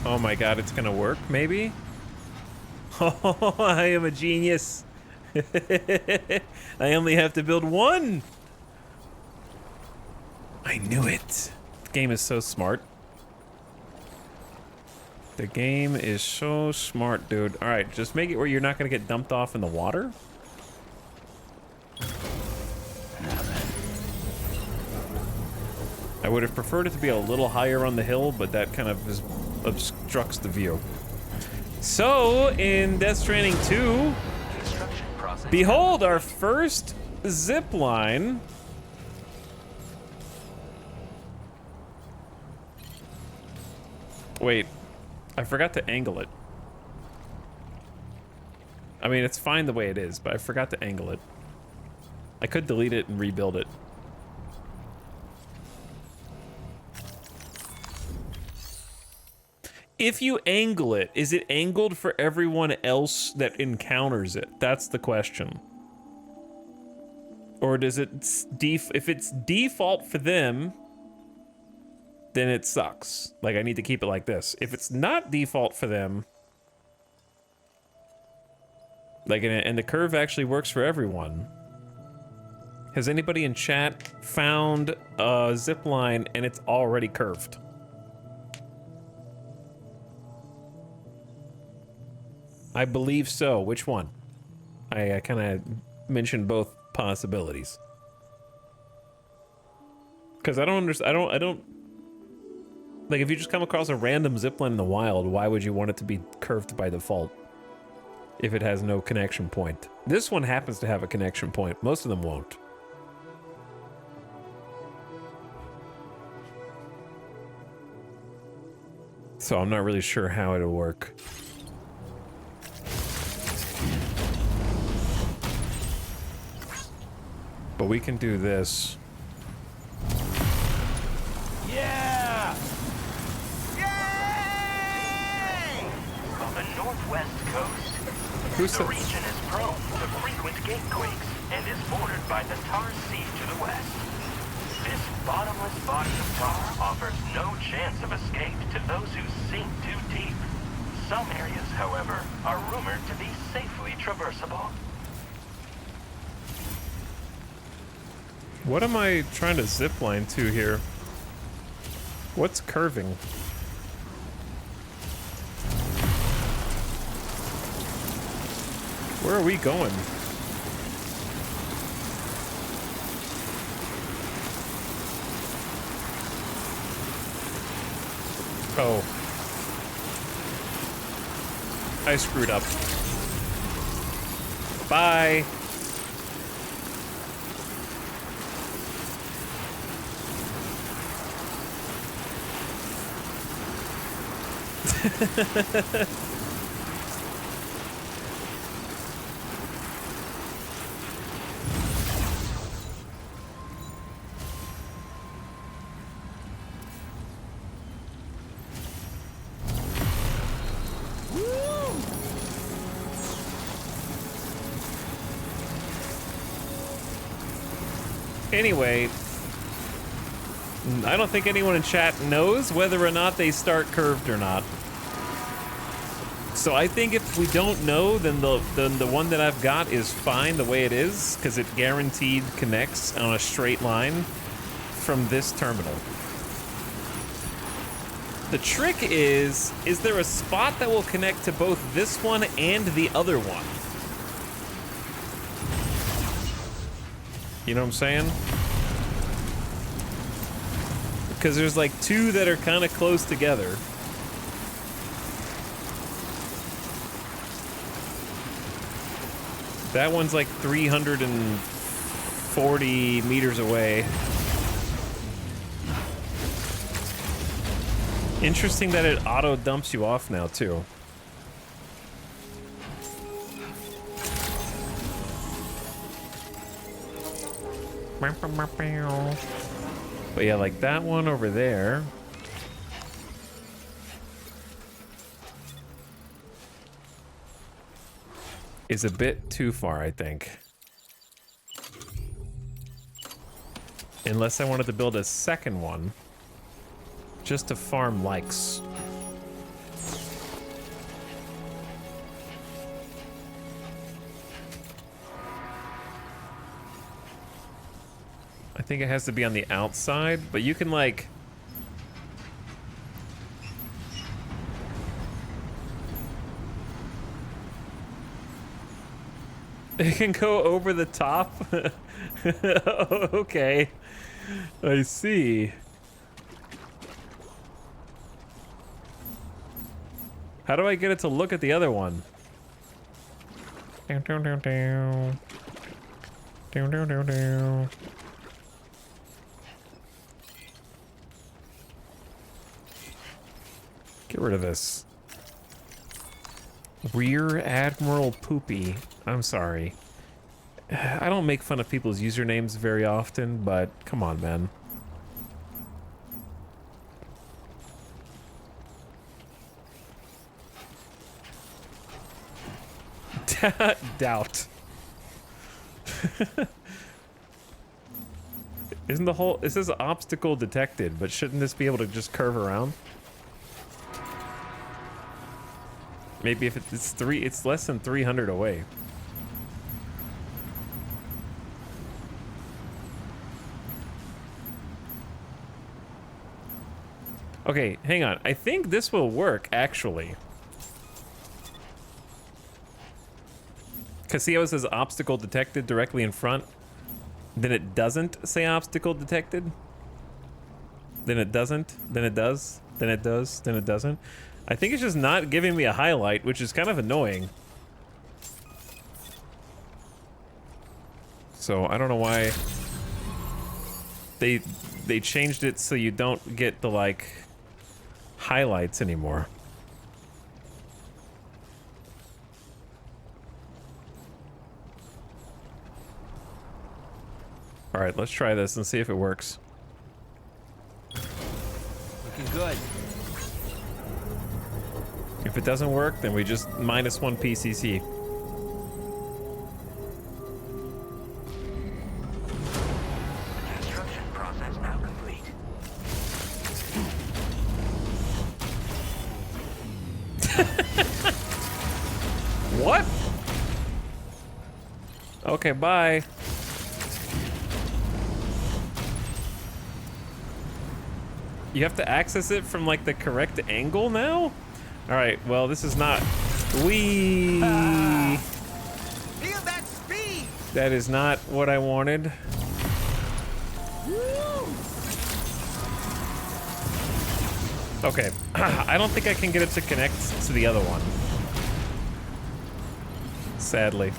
Oh my god, it's gonna work, maybe? Oh, I am a genius. I only have to build one. I knew it. The game is so smart. The game is so smart, dude. All right, just make it where you're not gonna get dumped off in the water. I would have preferred it to be a little higher on the hill, but that kind of obstructs the view. So, in Death Stranding 2, behold our first zip line. Wait, I forgot to angle it. I mean, it's fine the way it is, but I forgot to angle it. I could delete it and rebuild it. If you angle it, is it angled for everyone else that encounters it? That's the question. Or does it if it's default for them, then it sucks. Like, I need to keep it like this. If it's not default for them, like, and the curve actually works for everyone. Has anybody in chat found a zip line and it's already curved? I believe so. Which one? I kind of mentioned both possibilities. Because I don't understand. I don't. Like, if you just come across a random zipline in the wild, why would you want it to be curved by default? If it has no connection point. This one happens to have a connection point. Most of them won't. So I'm not really sure how it'll work. But we can do this. Yeah! On the northwest coast, the region is prone to frequent gatequakes and is bordered by the Tar Sea to the west. This bottomless body of tar offers no chance of escape to those who sink too deep. Some areas, however, are rumored to be safely traversable. What am I trying to zipline to here? What's curving? Where are we going? Oh. I screwed up. Bye. Anyway, I don't think anyone in chat knows whether or not they start curved or not. So I think if we don't know, then the one that I've got is fine the way it is, because it guaranteed connects on a straight line from this terminal. The trick is there a spot that will connect to both this one and the other one? You know what I'm saying? Because there's like two that are kind of close together. That one's like 350 40 meters away. Interesting that it auto dumps you off now too. But yeah, like that one over there. Is a bit too far, I think. Unless I wanted to build a second one. Just to farm likes. I think it has to be on the outside, but you can like... It can go over the top? Okay. I see. How do I get it to look at the other one? Down, down, down, down. Down, down, down, down. Get rid of this. Rear Admiral Poopy. I'm sorry. I don't make fun of people's usernames very often, but come on, man. Doubt. Isn't the whole... It says obstacle detected, but shouldn't this be able to just curve around? Maybe if it's less than 300 away. Okay, hang on. I think this will work, actually. Because see how it says obstacle detected directly in front? Then it doesn't say obstacle detected? Then it doesn't? Then it does? Then it does? Then it doesn't? I think it's just not giving me a highlight, which is kind of annoying. So I don't know why they changed it so you don't get the like highlights anymore. All right, let's try this and see if it works. Looking good. If it doesn't work, then we just -1 PCC. Construction process now complete. What? Okay, bye. You have to access it from like the correct angle now? All right, well, this is not... Wee. Feel that speed! That is not what I wanted. Okay, I don't think I can get it to connect to the other one. Sadly.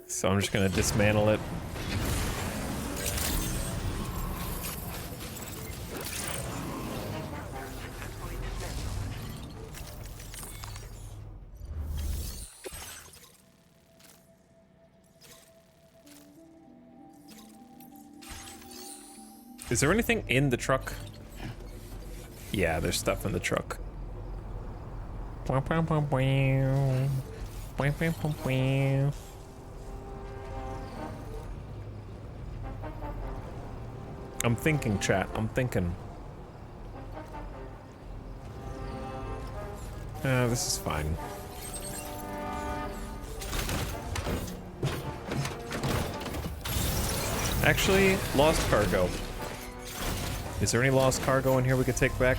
So I'm just gonna dismantle it. Is there anything in the truck? Yeah, there's stuff in the truck. I'm thinking, chat. I'm thinking. This is fine. Actually, lost cargo. Is there any lost cargo in here we could take back?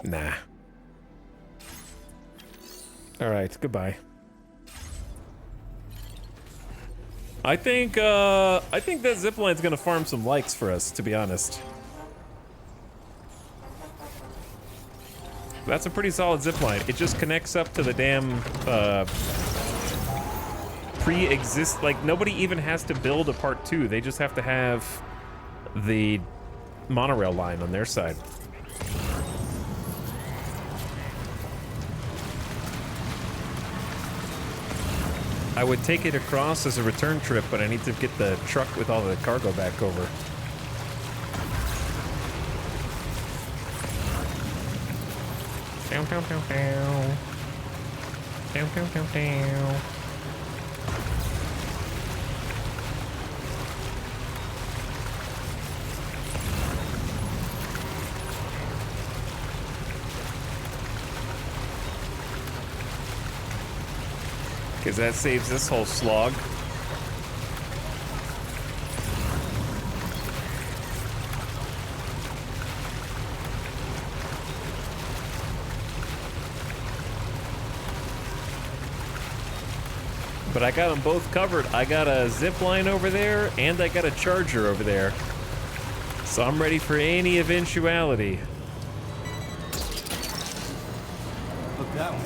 Nah. All right, goodbye. I think that zipline's gonna farm some likes for us, to be honest. That's a pretty solid zip line. It just connects up to the damn pre-exist. Like nobody even has to build a part 2. They just have to have the monorail line on their side. I would take it across as a return trip, but I need to get the truck with all the cargo back over. Down, down, down, down. Down, down, down, down. Because that saves this whole slog. But I got them both covered. I got a zip line over there, and I got a charger over there. So I'm ready for any eventuality. Look that one.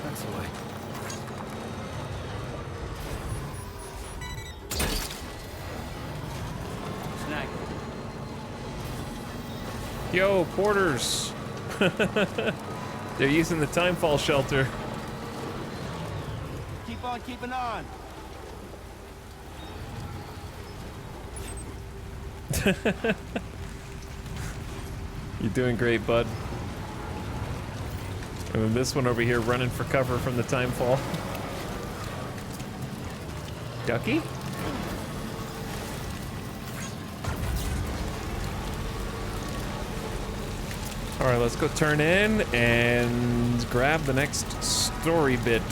That's the way. Snag. Yo, porters. They're using the timefall shelter. Keep on keeping on. You're doing great, bud. And then this one over here running for cover from the timefall. Ducky? All right, let's go turn in and grab the next story bit.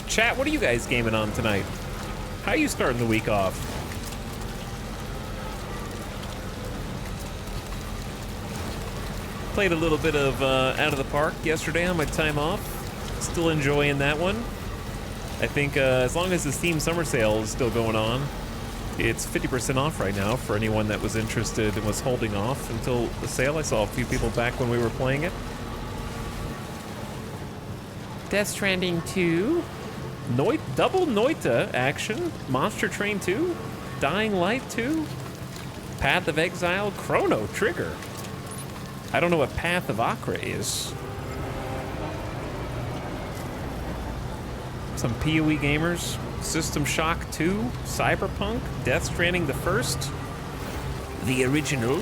Chat, what are you guys gaming on tonight? How are you starting the week off? Played a little bit of Out of the Park yesterday on my time off. Still enjoying that one. I think as long as the Steam Summer Sale is still going on, it's 50% off right now for anyone that was interested and was holding off until the sale. I saw a few people back when we were playing it. Death Stranding 2. Double Noita action. Monster Train 2. Dying Light 2. Path of Exile. Chrono Trigger. I don't know what Path of Acre is. Some PoE gamers. System Shock 2. Cyberpunk. Death Stranding the First. The original.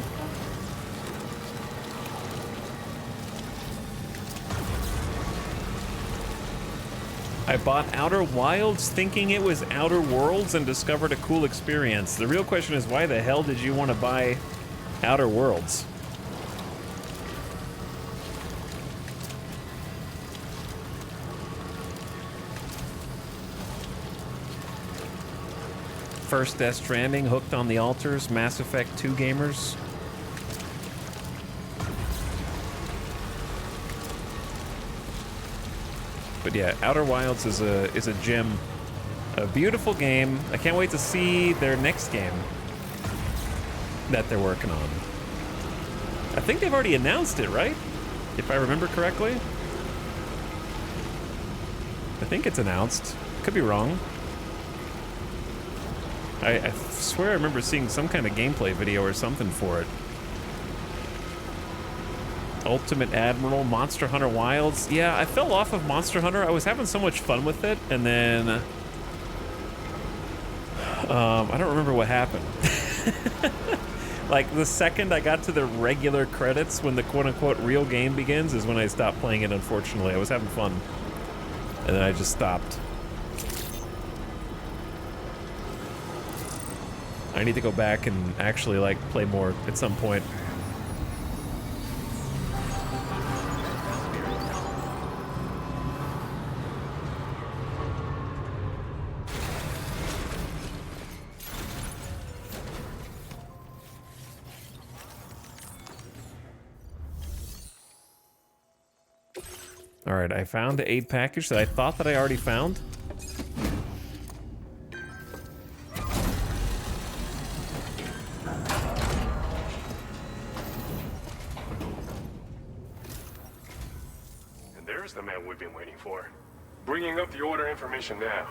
I bought Outer Wilds thinking it was Outer Worlds and discovered a cool experience. The real question is, why the hell did you want to buy Outer Worlds? First Death Stranding, hooked on the altars, Mass Effect 2 gamers. But yeah, Outer Wilds is a gem. A beautiful game. I can't wait to see their next game that they're working on. I think they've already announced it, right? If I remember correctly. I think it's announced. Could be wrong. I swear I remember seeing some kind of gameplay video or something for it. Ultimate Admiral, Monster Hunter Wilds. Yeah, I fell off of Monster Hunter. I was having so much fun with it, and then I don't remember what happened. Like the second I got to the regular credits when the quote-unquote real game begins is when I stopped playing it, unfortunately. I was having fun, and then I just stopped. I need to go back and actually like play more at some point. All right, I found the aid package that I thought that I already found. And there's the man we've been waiting for. Bringing up the order information now.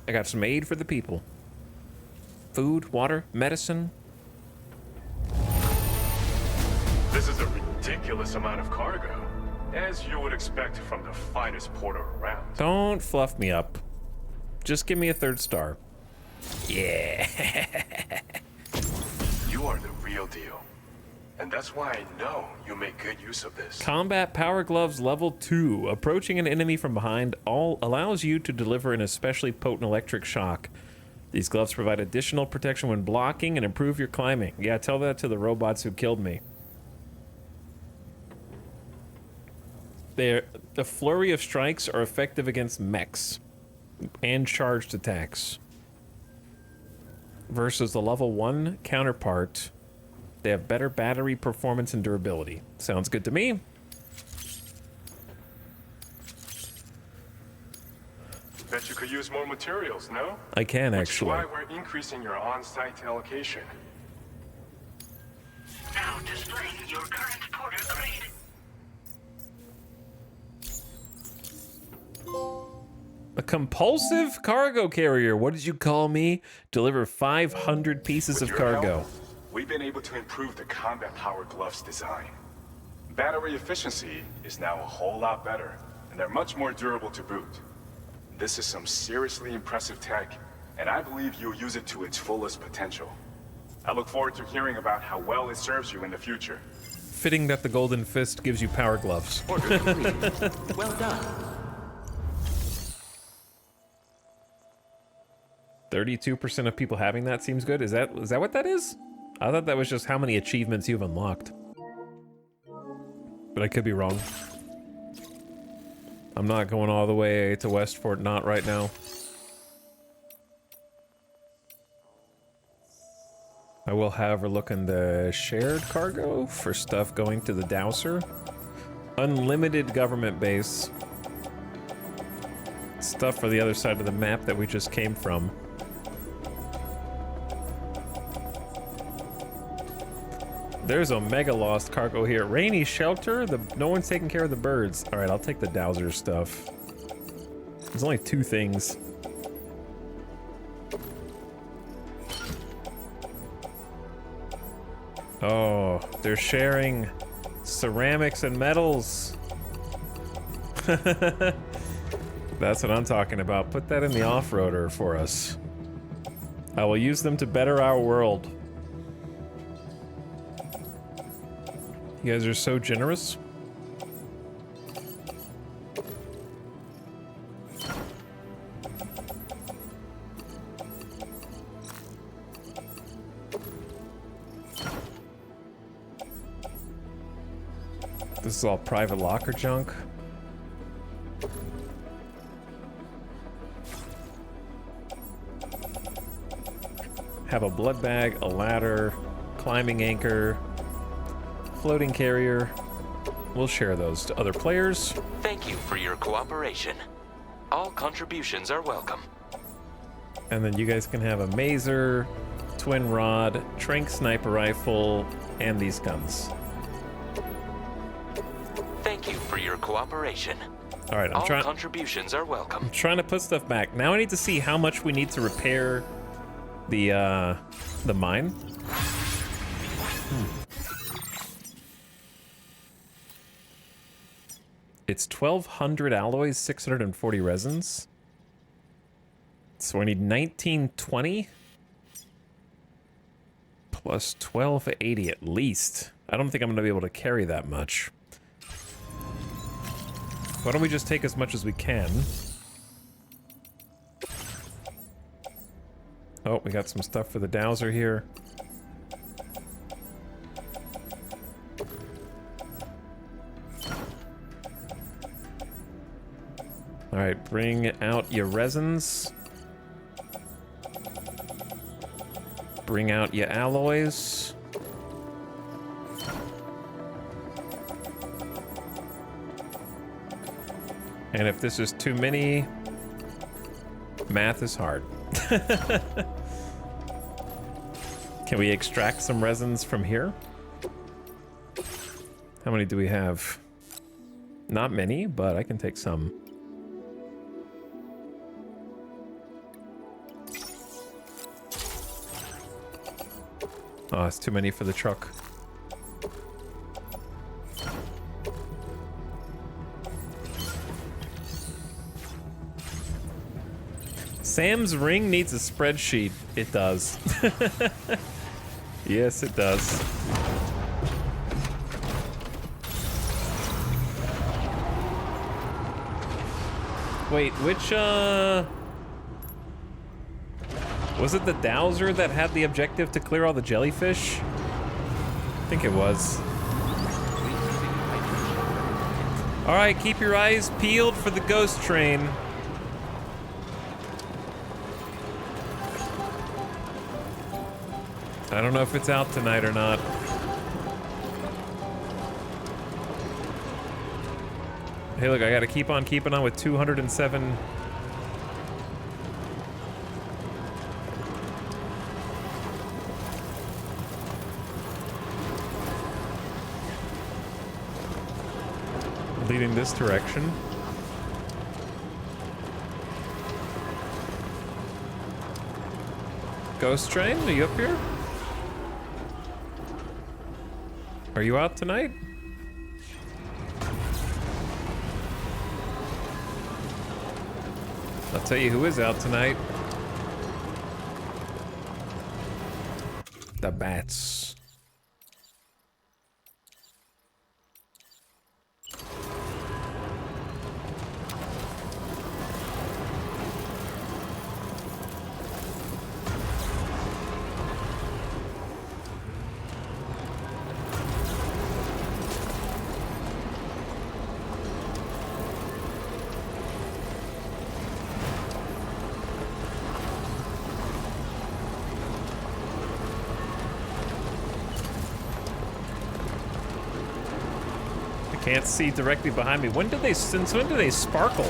I got some aid for the people. Food, water, medicine. This is a ridiculous amount of cargo, as you would expect from the finest porter around. Don't fluff me up. Just give me a 3rd star. Yeah. You are the real deal. And that's why I know you make good use of this. Combat Power Gloves Level 2. Approaching an enemy from behind allows you to deliver an especially potent electric shock. These gloves provide additional protection when blocking and improve your climbing. Yeah, tell that to the robots who killed me. The flurry of strikes are effective against mechs and charged attacks. Versus the level 1 counterpart, they have better battery performance and durability. Sounds good to me. Bet you could use more materials, no? I can, actually. Which is why we're increasing your on-site allocation. Now displaying your current porter grade. A compulsive cargo carrier. What did you call me? Deliver 500 pieces of cargo. Help, we've been able to improve the combat power gloves design. Battery efficiency is now a whole lot better, and they're much more durable to boot. This is some seriously impressive tech, and I believe you'll use it to its fullest potential. I look forward to hearing about how well it serves you in the future. Fitting that the Golden Fist gives you power gloves. Order completed. Well done. 32% of people having that seems good. Is that what that is? I thought that was just how many achievements you've unlocked. But I could be wrong. I'm not going all the way to West Fort Knott right now. I will, however, look in the shared cargo for stuff going to the Dowser. Unlimited government base. Stuff for the other side of the map that we just came from. There's a mega lost cargo here. Rainy shelter? No one's taking care of the birds. Alright, I'll take the Dowser stuff. There's only 2 things. Oh, they're sharing ceramics and metals. That's what I'm talking about. Put that in the off-roader for us. I will use them to better our world. You guys are so generous. This is all private locker junk. Have a blood bag, a ladder, climbing anchor, floating carrier. We'll share those to other players. Thank you for your cooperation. All contributions are welcome. And then you guys can have a mazer, twin rod, trank sniper rifle, and these guns. Thank you for your cooperation. All right, All contributions are welcome. I'm trying to put stuff back. Now I need to see how much we need to repair the mine. It's 1,200 alloys, 640 resins. So I need 1920 plus 1280 at least. I don't think I'm going to be able to carry that much. Why don't we just take as much as we can? Oh, we got some stuff for the Dowser here. All right, bring out your resins. Bring out your alloys. And if this is too many, math is hard. Can we extract some resins from here? How many do we have? Not many, but I can take some. Oh, it's too many for the truck. Sam's ring needs a spreadsheet. It does. Yes, it does. Wait, which, was it the Dowser that had the objective to clear all the jellyfish? I think it was. Alright, keep your eyes peeled for the ghost train. I don't know if it's out tonight or not. Hey, look, I gotta keep on keeping on with 207. Leading this direction. Ghost train, are you up here? Are you out tonight? I'll tell you who is out tonight. The bats. Can't see directly behind me. When did they, since when do they sparkle?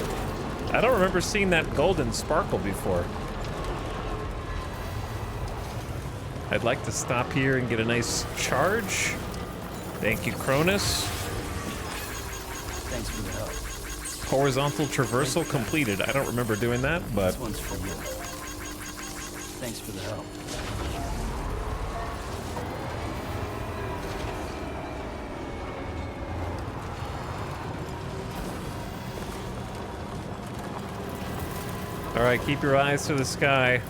I don't remember seeing that golden sparkle before. I'd like to stop here and get a nice charge. Thank you, Cronus. Thanks for the help. Horizontal traversal completed. I don't remember doing that, but... This one's for you. Thanks for the help. All right, keep your eyes to the sky.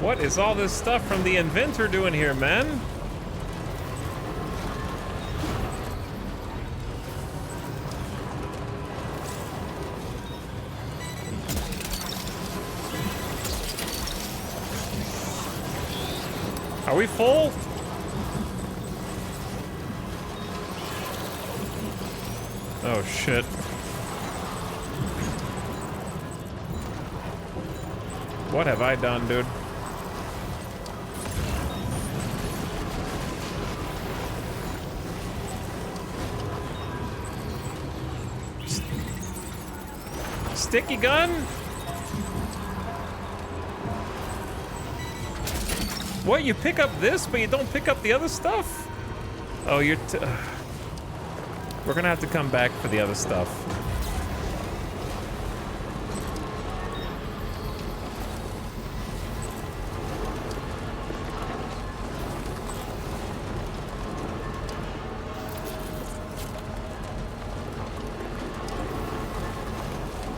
What is all this stuff from the inventor doing here, man? Are we full? Oh, shit. What have I done, dude? Sticky gun? What, you pick up this, but you don't pick up the other stuff? Oh, you're we're gonna have to come back for the other stuff.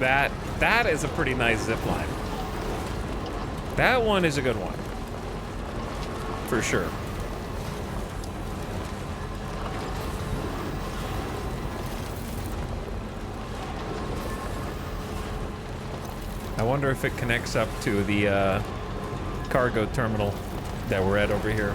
That is a pretty nice zip line. That one is a good one. For sure. I wonder if it connects up to the cargo terminal that we're at over here.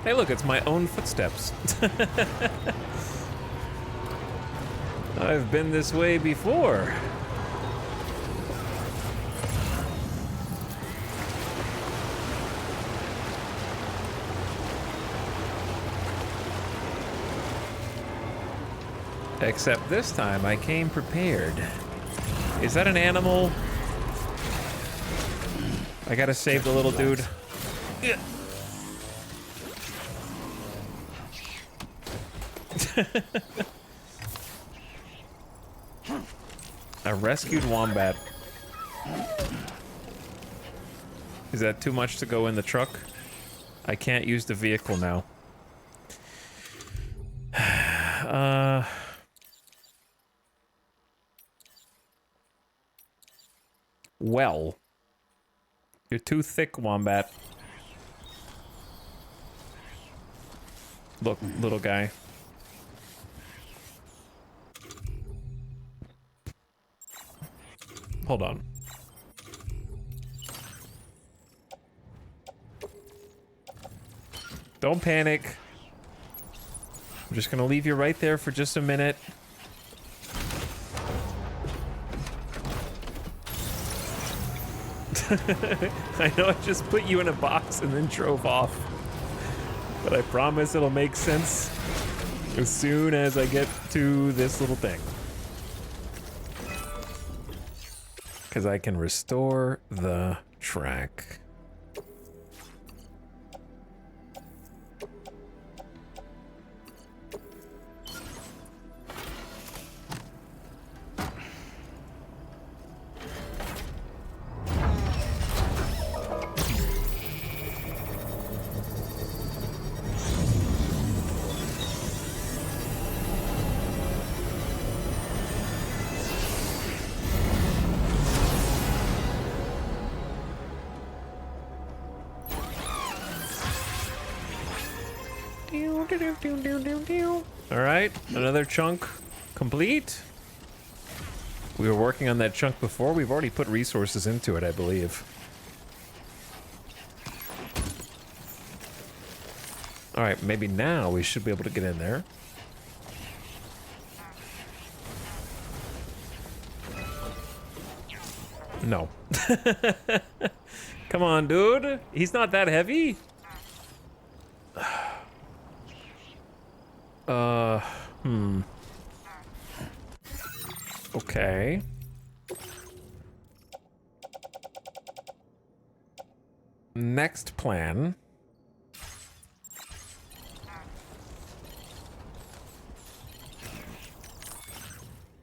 Hey, look, it's my own footsteps. I've been this way before. Except this time I came prepared. Is that an animal? I gotta save the little dude. A rescued wombat. Is that too much to go in the truck? I can't use the vehicle now. Well. You're too thick, wombat. Look, little guy. Hold on. Don't panic. I'm just gonna leave you right there for just a minute. I know I just put you in a box and then drove off. But I promise it'll make sense as soon as I get to this little thing. Because I can restore the track. Alright, another chunk complete. We were working on that chunk before. We've already put resources into it, I believe. Alright, maybe now we should be able to get in there. No. Come on, dude. He's not that heavy. Okay. Next plan.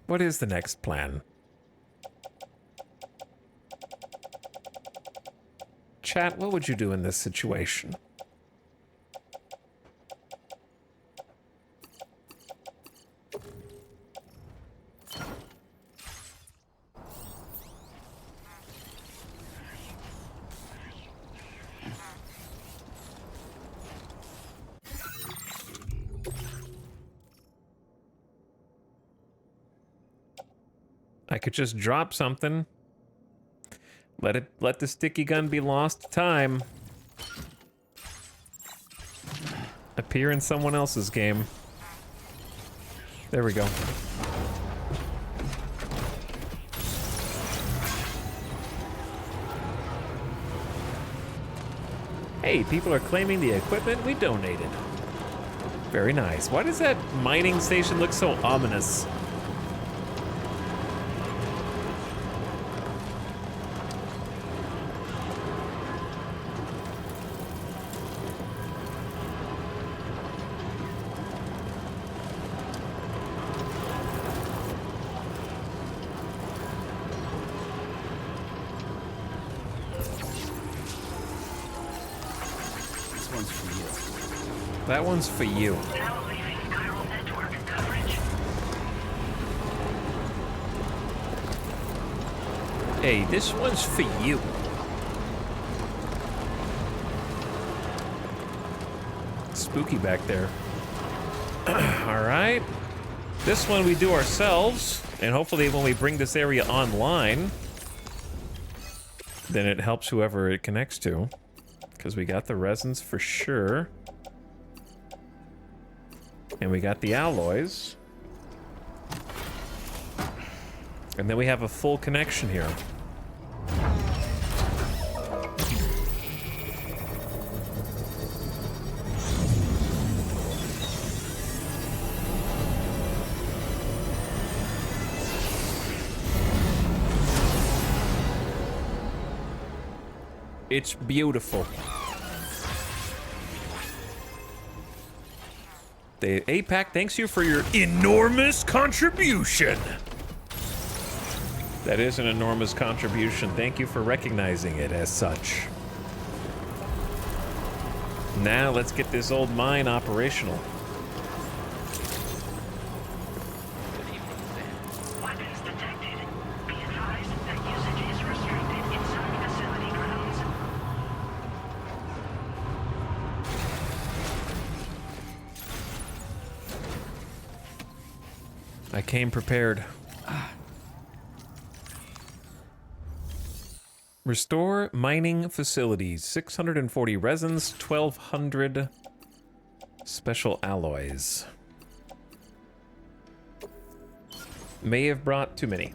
What is the next plan? Chat, what would you do in this situation? I could just drop something. Let the sticky gun be lost to time. Appear in someone else's game. There we go. Hey, people are claiming the equipment we donated. Very nice. Why does that mining station look so ominous? That one's for you. Hey, this one's for you. Spooky back there. Alright. This one we do ourselves, and hopefully when we bring this area online, then it helps whoever it connects to. Because we got the resins for sure. And we got the alloys. And then we have a full connection here. It's beautiful. The APAC thanks you for your enormous contribution. That is an enormous contribution. Thank you for recognizing it as such. Now let's get this old mine operational. I came prepared. Restore mining facilities. 640 resins, 1,200 special alloys. May have brought too many.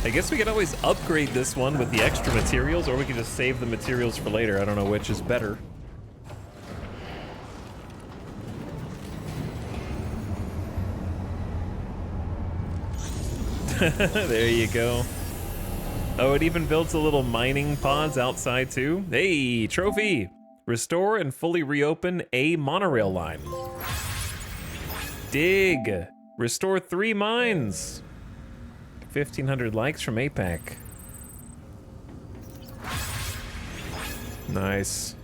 I guess we could always upgrade this one with the extra materials, or we could just save the materials for later. I don't know which is better. There you go. Oh, it even builds the little mining pods outside too. Hey, trophy! Restore and fully reopen a monorail line. Dig! Restore 3 mines. 1,500 likes from APAC. Nice.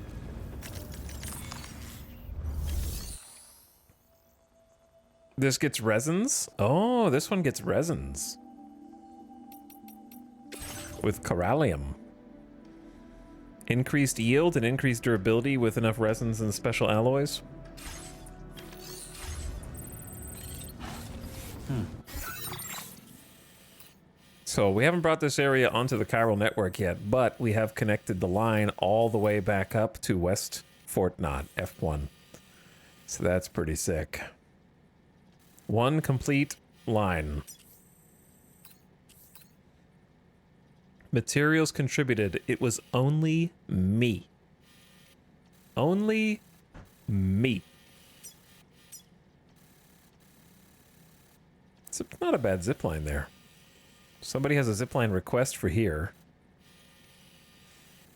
This gets resins? Oh, this one gets resins. With corallium. Increased yield and increased durability with enough resins and special alloys. So we haven't brought this area onto the chiral network yet, but we have connected the line all the way back up to West Fort Knot, F1. So that's pretty sick. One complete line. Materials contributed. It was only me. Only me. It's not a bad zipline there. Somebody has a zipline request for here.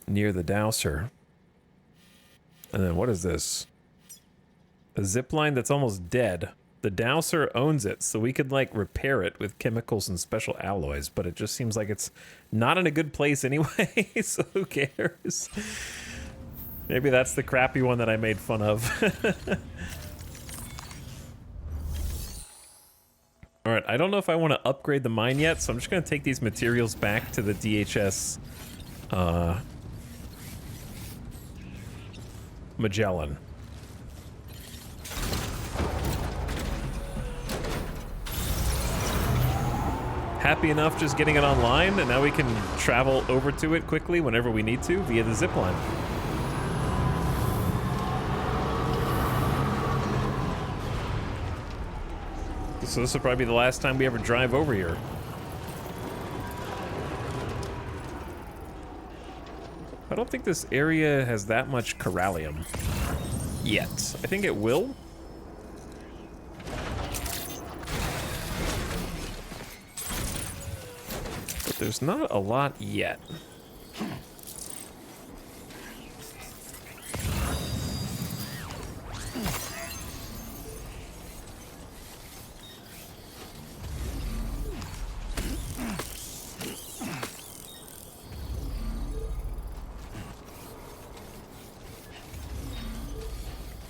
Near the Dowser. And then what is this? A zipline that's almost dead. The Dowser owns it, so we could, like, repair it with chemicals and special alloys, but it just seems like it's not in a good place anyway, so who cares? Maybe that's the crappy one that I made fun of. Alright, I don't know if I want to upgrade the mine yet, so I'm just going to take these materials back to the DHS Magellan. Happy enough just getting it online, and now we can travel over to it quickly whenever we need to via the zipline. So this will probably be the last time we ever drive over here. I don't think this area has that much corallium yet. I think it will. But there's not a lot yet.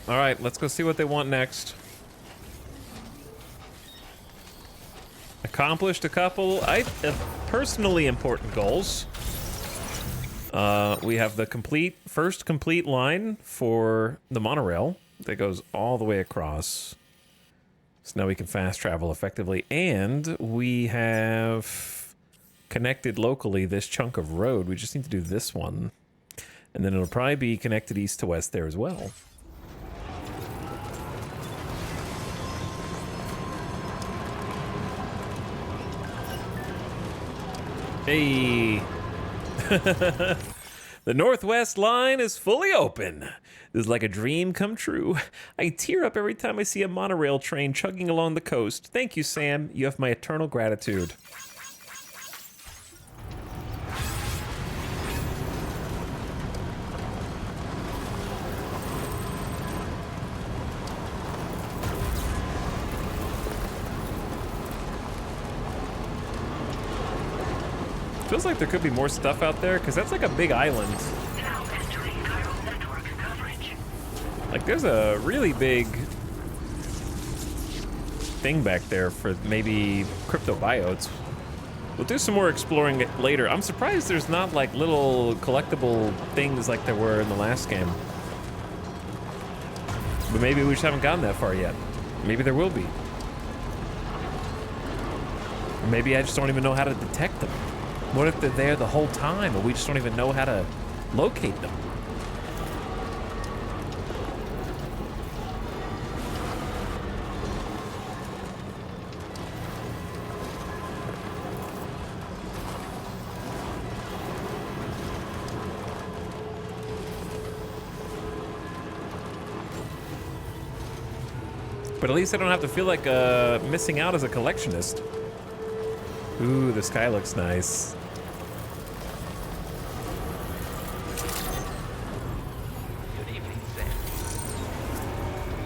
All right, let's go see what they want next. Accomplished a couple personally important goals. We have the first complete line for the monorail that goes all the way across. So now we can fast travel effectively, and we have connected locally this chunk of road. We just need to do this one, and then it'll probably be connected east to west there as well. Hey. The Northwest line is fully open. This is like a dream come true. I tear up every time I see a monorail train chugging along the coast. Thank you, Sam. You have my eternal gratitude. Feels like there could be more stuff out there, because that's like a big island. Like, there's a really big thing back there for maybe cryptobiotes. We'll do some more exploring later. I'm surprised there's not like little collectible things like there were in the last game. But maybe we just haven't gotten that far yet. Maybe there will be. Or maybe I just don't even know how to detect them. What if they're there the whole time and we just don't even know how to locate them? But at least I don't have to feel like missing out as a collectionist. Ooh, the sky looks nice.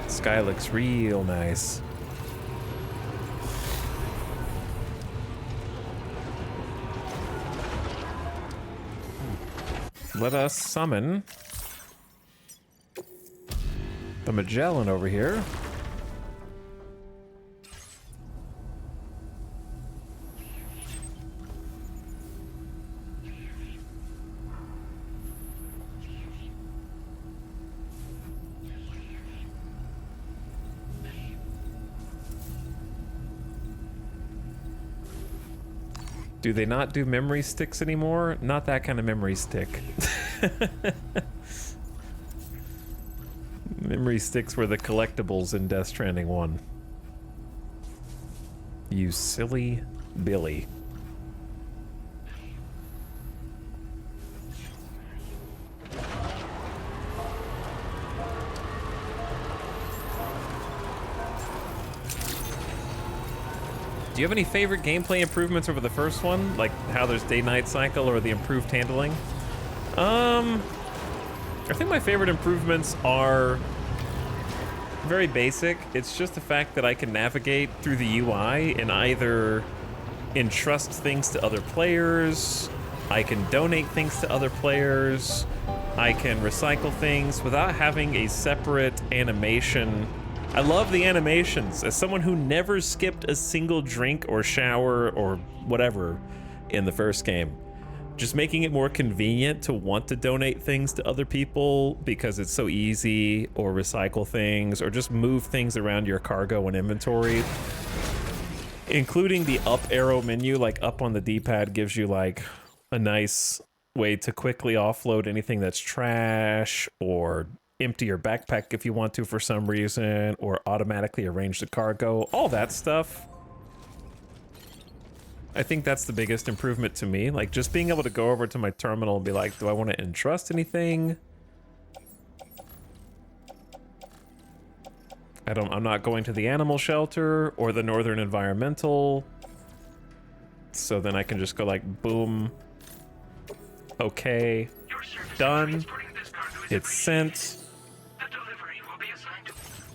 Sky looks real nice. Let us summon the Magellan over here. Do they not do memory sticks anymore? Not that kind of memory stick. Memory sticks were the collectibles in Death Stranding 1. You silly Billy. Do you have any favorite gameplay improvements over the first one? Like how there's day-night cycle or the improved handling? I think my favorite improvements are very basic. It's just the fact that I can navigate through the UI and either entrust things to other players, I can donate things to other players, I can recycle things without having a separate animation. I love the animations. As someone who never skipped a single drink or shower or whatever in the first game, just making it more convenient to want to donate things to other people because it's so easy, or recycle things, or just move things around your cargo and inventory. Including the up arrow menu, like up on the D-pad, gives you like a nice way to quickly offload anything that's trash, or empty your backpack if you want to for some reason, or automatically arrange the cargo, all that stuff. I think that's the biggest improvement to me. Like just being able to go over to my terminal and be like, do I want to entrust anything? I'm not going to the animal shelter or the Northern Environmental. So then I can just go like, boom. Okay. Done. It's sent.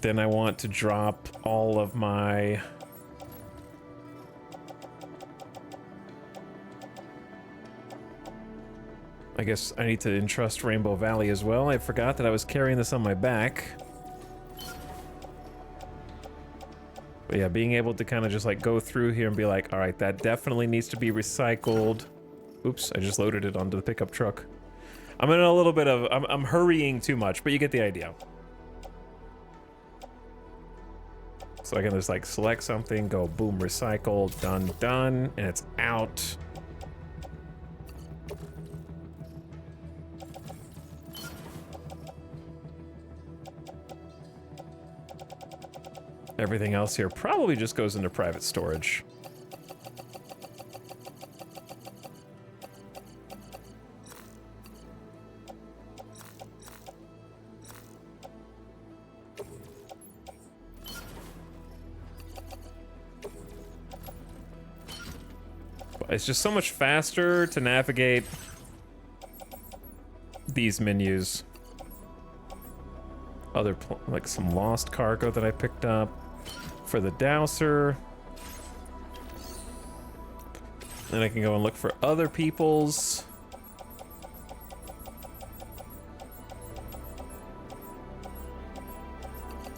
Then I want to drop all of my... I guess I need to entrust Rainbow Valley as well. I forgot that I was carrying this on my back. But yeah, being able to kind of just like go through here and be like, all right, that definitely needs to be recycled. Oops, I just loaded it onto the pickup truck. I'm in a little bit of, I'm hurrying too much, but you get the idea. So I can just like select something, go boom, recycle, done, done, and it's out. Everything else here probably just goes into private storage. It's just so much faster to navigate these menus. Other, like some lost cargo that I picked up for the dowser. Then I can go and look for other people's.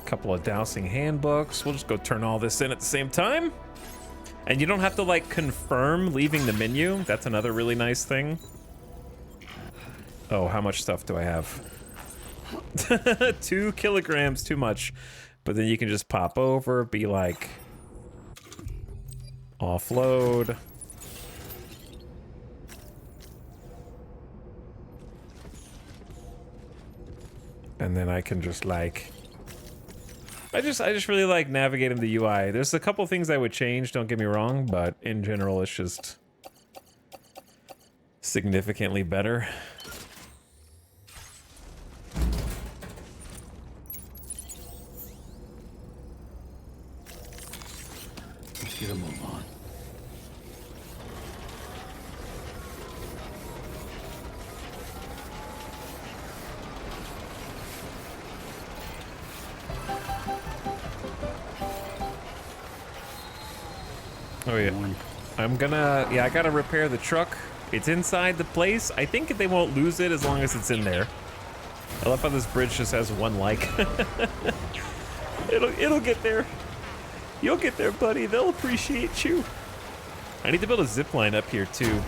Couple of dowsing handbooks. We'll just go turn all this in at the same time. And you don't have to like confirm leaving the menu. That's another really nice thing. Oh, how much stuff do I have? 2 kilograms, too much. But then you can just pop over, be like, offload. And then I can just like, I just really like navigating the UI. There's a couple things I would change, don't get me wrong, but in general it's just significantly better. Get a move on. Oh yeah. I'm gonna, yeah, I gotta repair the truck. It's inside the place. I think they won't lose it as long as it's in there. I love how this bridge just has one like. It'll get there. You'll get there, buddy. They'll appreciate you. I need to build a zip line up here too.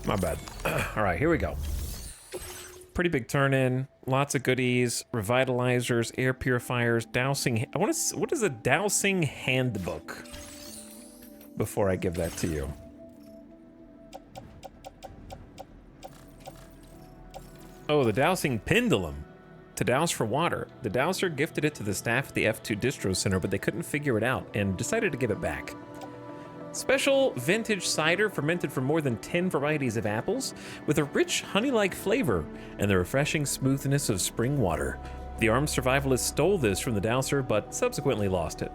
My bad. All right, here we go. Pretty big turn in, lots of goodies, revitalizers, air purifiers, dowsing. What is a dowsing handbook? Before I give that to you. Oh, the dowsing pendulum to douse for water. The dowser gifted it to the staff at the F2 Distro Center, but they couldn't figure it out and decided to give it back. Special vintage cider fermented from more than 10 varieties of apples with a rich honey-like flavor and the refreshing smoothness of spring water. The armed survivalist stole this from the dowser but subsequently lost it.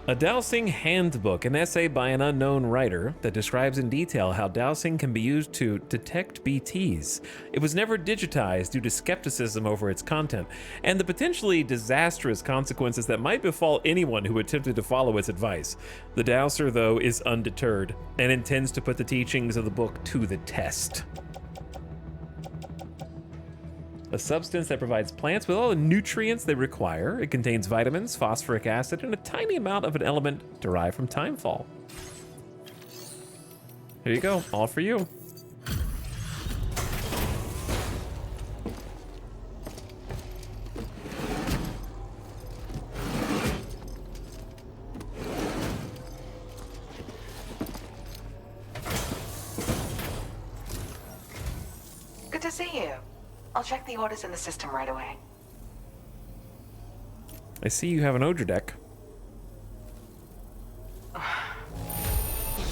A dowsing handbook, an essay by an unknown writer that describes in detail how dowsing can be used to detect BTs. It was never digitized due to skepticism over its content and the potentially disastrous consequences that might befall anyone who attempted to follow its advice. The dowser, though, is undeterred and intends to put the teachings of the book to the test. A substance that provides plants with all the nutrients they require. It contains vitamins, phosphoric acid, and a tiny amount of an element derived from timefall. Here you go, all for you. Good to see you. I'll check the orders in the system right away. I see you have an Odra deck.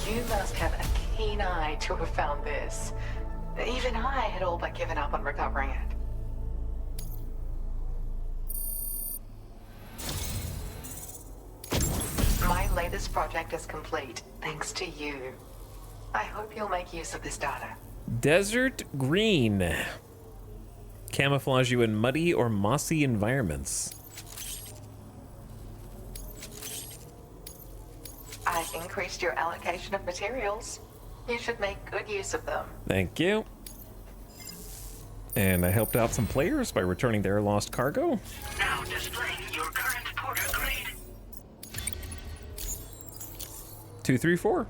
You must have a keen eye to have found this. Even I had all but given up on recovering it. My latest project is complete, thanks to you. I hope you'll make use of this data. Desert green. Camouflage you in muddy or mossy environments. I've increased your allocation of materials. You should make good use of them. Thank you. And I helped out some players by returning their lost cargo. Now displaying your current porter grade. 234.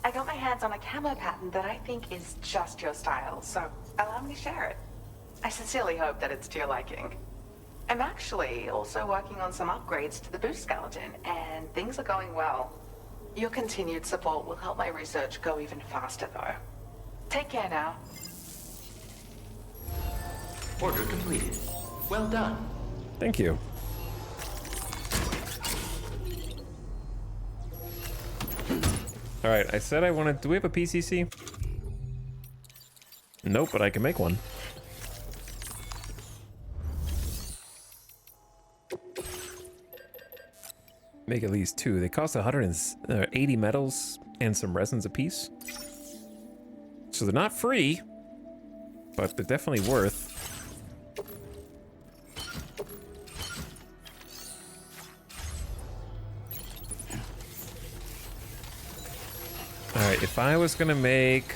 I got my hands on a camo pattern that I think is just your style, so allow me to share it. I sincerely hope that it's to your liking. I'm actually also working on some upgrades to the boost skeleton, and things are going well. Your continued support will help my research go even faster, though. Take care now. Order completed. Well done. Thank you. All right, I said I wanted... Do we have a PCC? Nope, but I can make one. Make at least 2. They cost 180 metals and some resins apiece. So they're not free, but they're definitely worth. Alright, if I was gonna make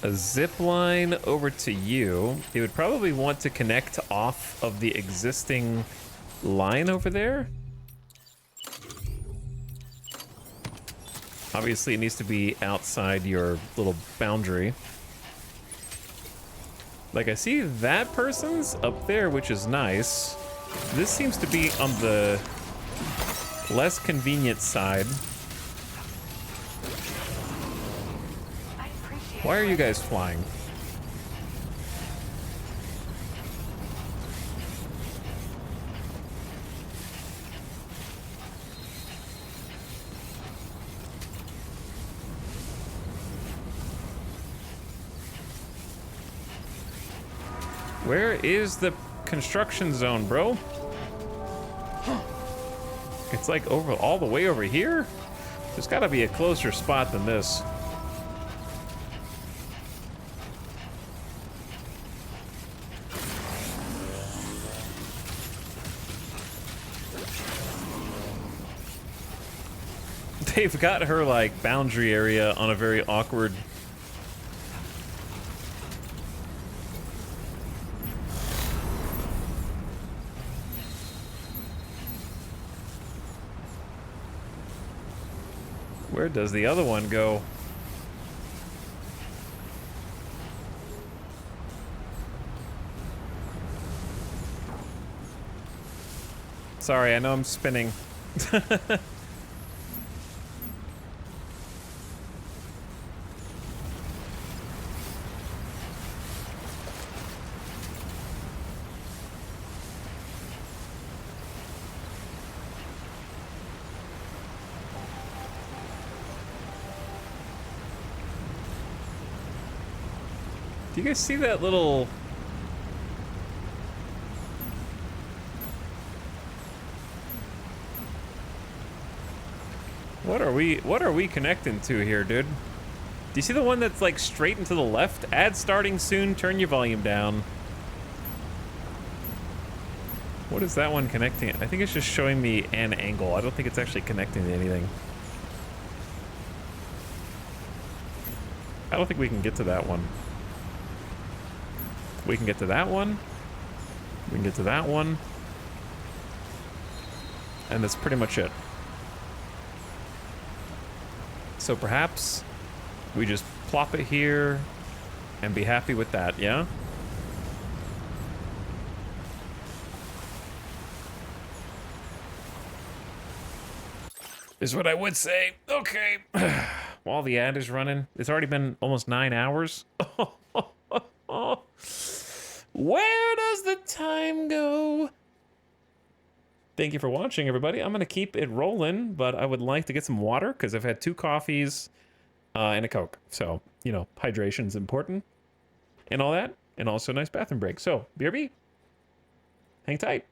a zip line over to you, it would probably want to connect off of the existing line over there. Obviously, it needs to be outside your little boundary. Like, I see that person's up there, which is nice. This seems to be on the less convenient side. Why are you guys flying? Where is the construction zone, bro? It's like over all the way over here? There's gotta be a closer spot than this. They've got her, like, boundary area on a very awkward... Where does the other one go? Sorry, I know I'm spinning. Do you guys see that little... What are we connecting to here, dude? Do you see the one that's like straight and to the left? Ad starting soon, turn your volume down. What is that one connecting? I think it's just showing me an angle. I don't think it's actually connecting to anything. I don't think we can get to that one. We can get to that one. We can get to that one. And that's pretty much it. So perhaps we just plop it here and be happy with that, yeah? Is what I would say. Okay. While the ad is running, it's already been almost 9 hours. Where does the time go? Thank you for watching, everybody. I'm going to keep it rolling, but I would like to get some water because I've had 2 coffees and a Coke. So, you know, hydration is important and all that. And also a nice bathroom break. So, BRB, hang tight.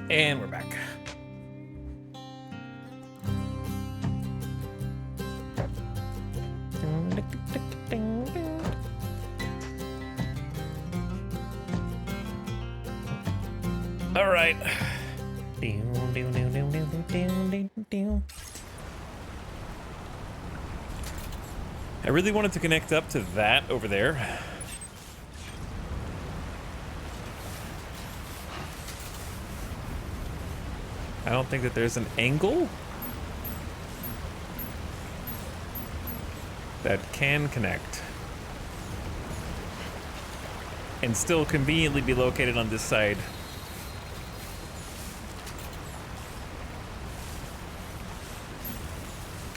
And we're back. All right. I really wanted to connect up to that over there. I don't think that there's an angle that can connect and still conveniently be located on this side.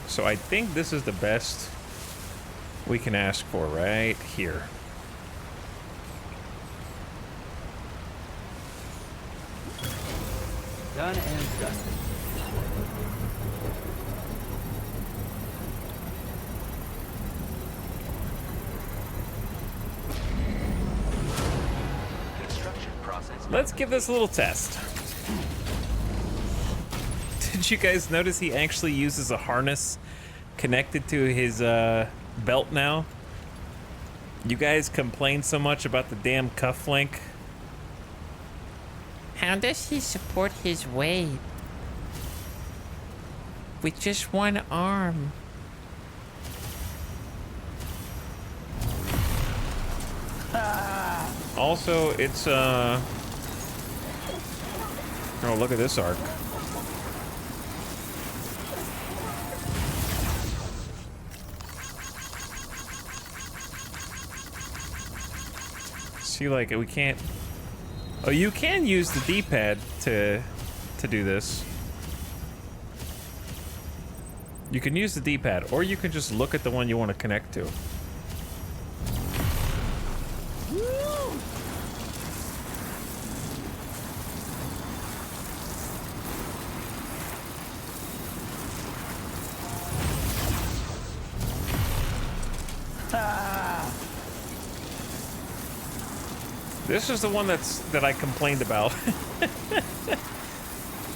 So I think this is the best we can ask for right here. Done and dusted. Construction process. Let's give this a little test. Did you guys notice he actually uses a harness connected to his belt now? You guys complain so much about the damn cuff link. How does he support his weight? With just one arm. Also, it's oh, look at this arc. See, like, we can't... Oh, you can use the D-pad to do this. You can use the D-pad, or you can just look at the one you want to connect to. This is the one that I complained about. I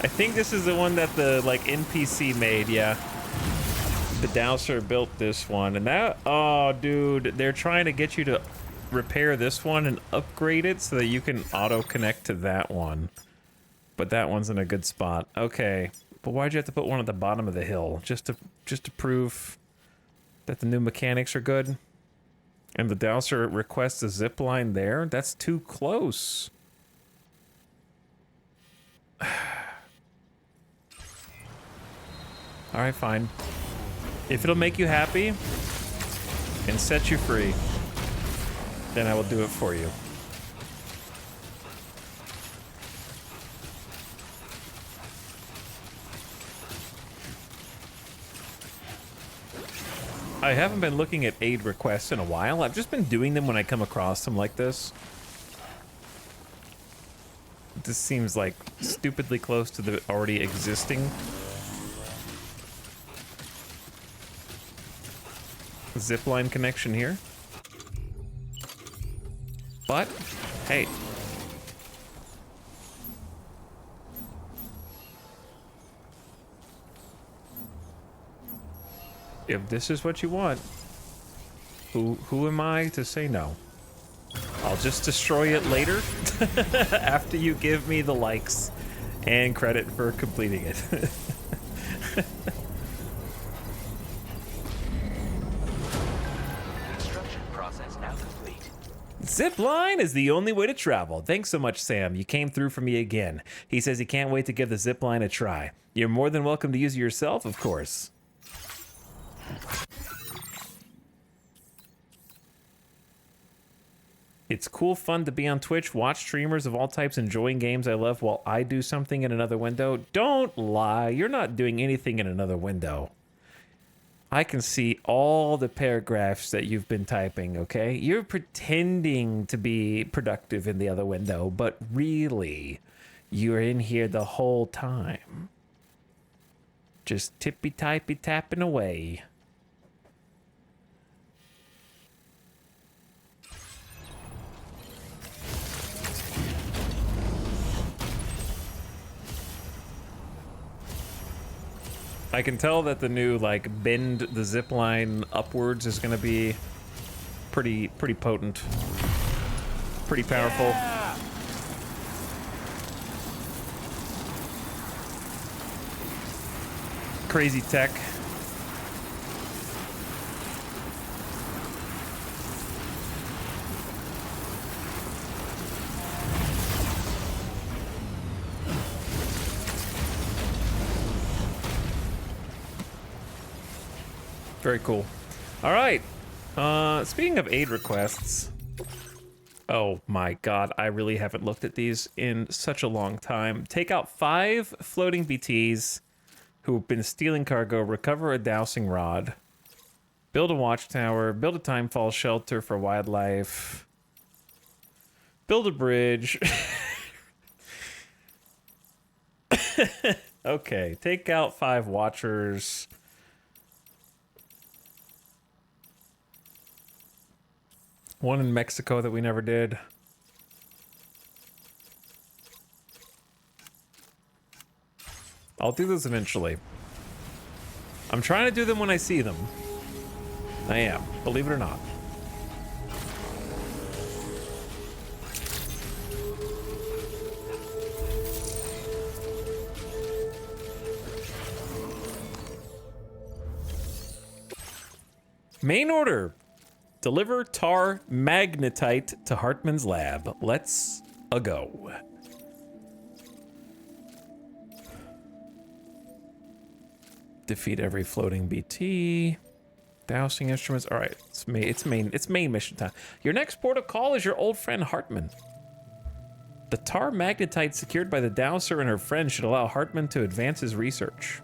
think this is the one that the NPC made, yeah. The Dowser built this one, and that, oh dude, they're trying to get you to repair this one and upgrade it so that you can auto connect to that one. But that one's in a good spot. Okay, but why'd you have to put one at the bottom of the hill? Just to prove that the new mechanics are good? And the Dowser requests a zip line there? That's too close. Alright, fine. If it'll make you happy and set you free, then I will do it for you. I haven't been looking at aid requests in a while. I've just been doing them when I come across them like this. This seems like stupidly close to the already existing zipline connection here. But, hey. If this is what you want, who am I to say no? I'll just destroy it later after you give me the likes and credit for completing it. Construction process now complete. Zipline is the only way to travel. Thanks so much, Sam. You came through for me again. He says he can't wait to give the zipline a try. You're more than welcome to use it yourself, of course. It's cool fun to be on Twitch, watch streamers of all types enjoying games I love while I do something in another window. Don't lie, you're not doing anything in another window. I can see all the paragraphs that you've been typing, okay? You're pretending to be productive in the other window, but really, you're in here the whole time. Just tippy-typy tapping away. I can tell that the new, like, bend the zip line upwards is gonna be pretty potent. Pretty powerful. Yeah! Crazy tech. Very cool. All right. Speaking of aid requests. Oh my god, I really haven't looked at these in such a long time. Take out 5 floating BTs who have been stealing cargo, recover a dowsing rod, build a watchtower, build a timefall shelter for wildlife, build a bridge. Okay, take out 5 watchers. One in Mexico that we never did. I'll do those eventually. I'm trying to do them when I see them. I am, believe it or not. Main order. Deliver tar magnetite to Hartman's lab. Let's go. Defeat every floating BT. Dowsing instruments. All right, it's main mission time. Your next port of call is your old friend Hartman. The tar magnetite secured by the dowser and her friend should allow Hartman to advance his research.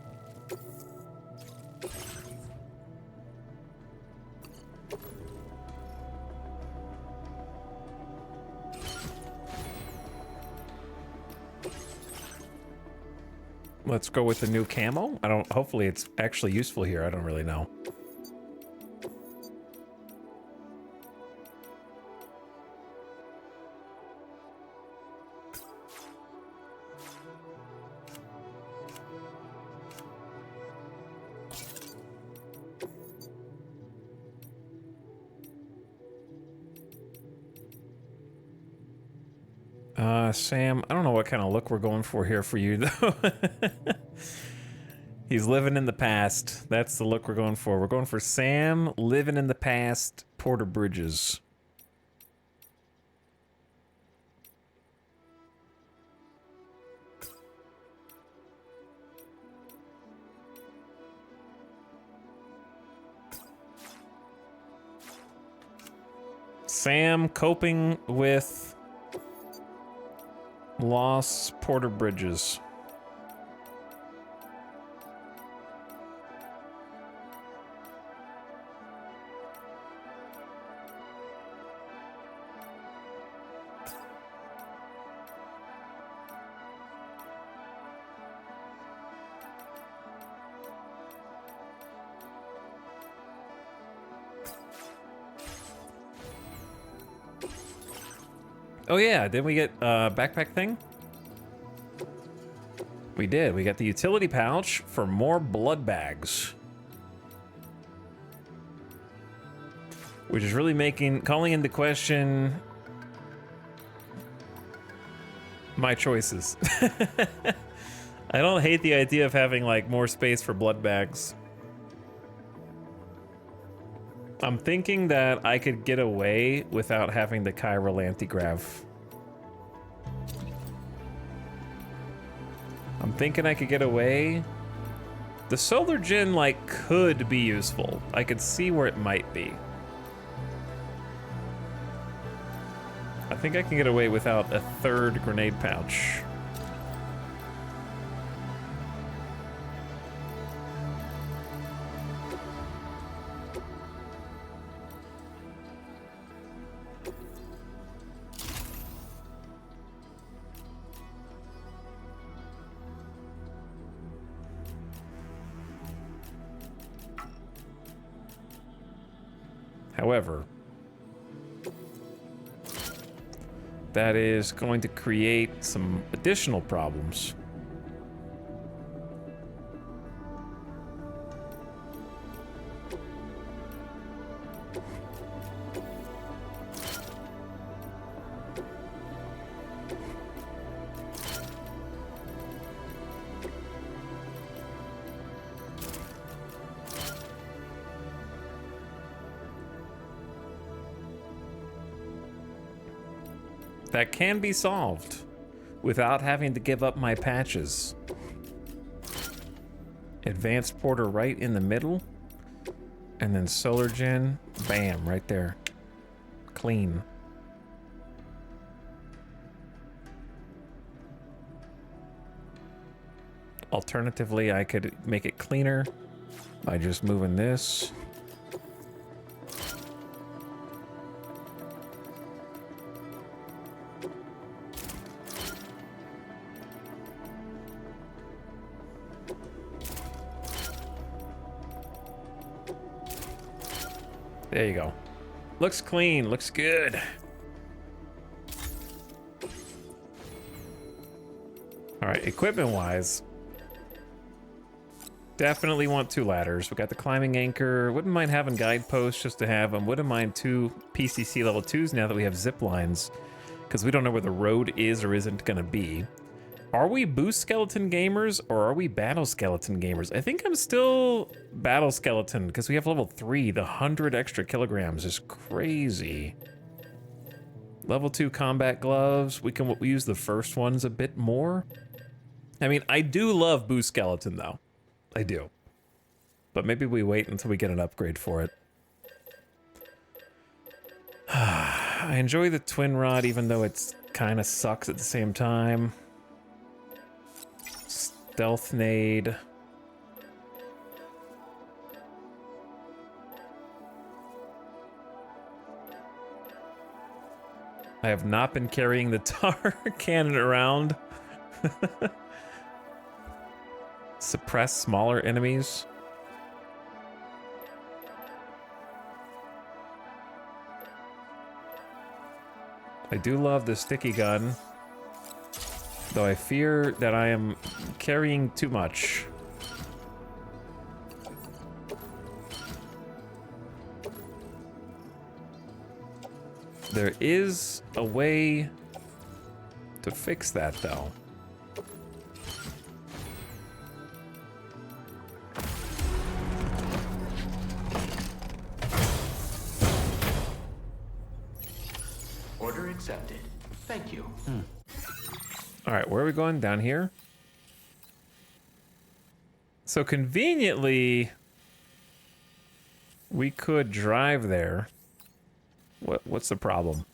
Let's go with the new camo. Hopefully it's actually useful here. I don't really know. Sam, I don't know what kind of look we're going for here for you, though. He's living in the past. That's the look we're going for. We're going for Sam, living in the past, Porter Bridges. Sam coping with loss, Porter Bridges. Oh yeah, didn't we get a backpack thing? We did. We got the utility pouch for more blood bags. Which is really calling into question my choices. I don't hate the idea of having like more space for blood bags. I'm thinking that I could get away without having the chiral antigrav. I'm thinking I could get away. The solar gen, like, could be useful. I could see where it might be. I think I can get away without a third grenade pouch. However, that is going to create some additional problems. that can be solved without having to give up my patches. Advanced porter right in the middle. And then solar gen, bam, right there. Clean. Alternatively, I could make it cleaner by just moving this. There you go. Looks clean, looks good. All right, equipment-wise, definitely want 2 ladders. We got the climbing anchor. Wouldn't mind having guideposts just to have them. Wouldn't mind 2 PCC level 2s now that we have zip lines, because we don't know where the road is or isn't gonna be. Are we boost skeleton gamers or are we battle skeleton gamers? I think I'm still battle skeleton because we have level 3. The 100 extra kilograms is crazy. Level 2 combat gloves. We can use the first ones a bit more. I mean, I do love boost skeleton though. I do. But maybe we wait until we get an upgrade for it. I enjoy the twin rod even though it's kind of sucks at the same time. Stealth nade. I have not been carrying the tar cannon around. Suppress smaller enemies. I do love the sticky gun. Though I fear that I am carrying too much. There is a way to fix that, though. Order accepted. Thank you. All right, where are we going? Down here? So conveniently, we could drive there. What's the problem?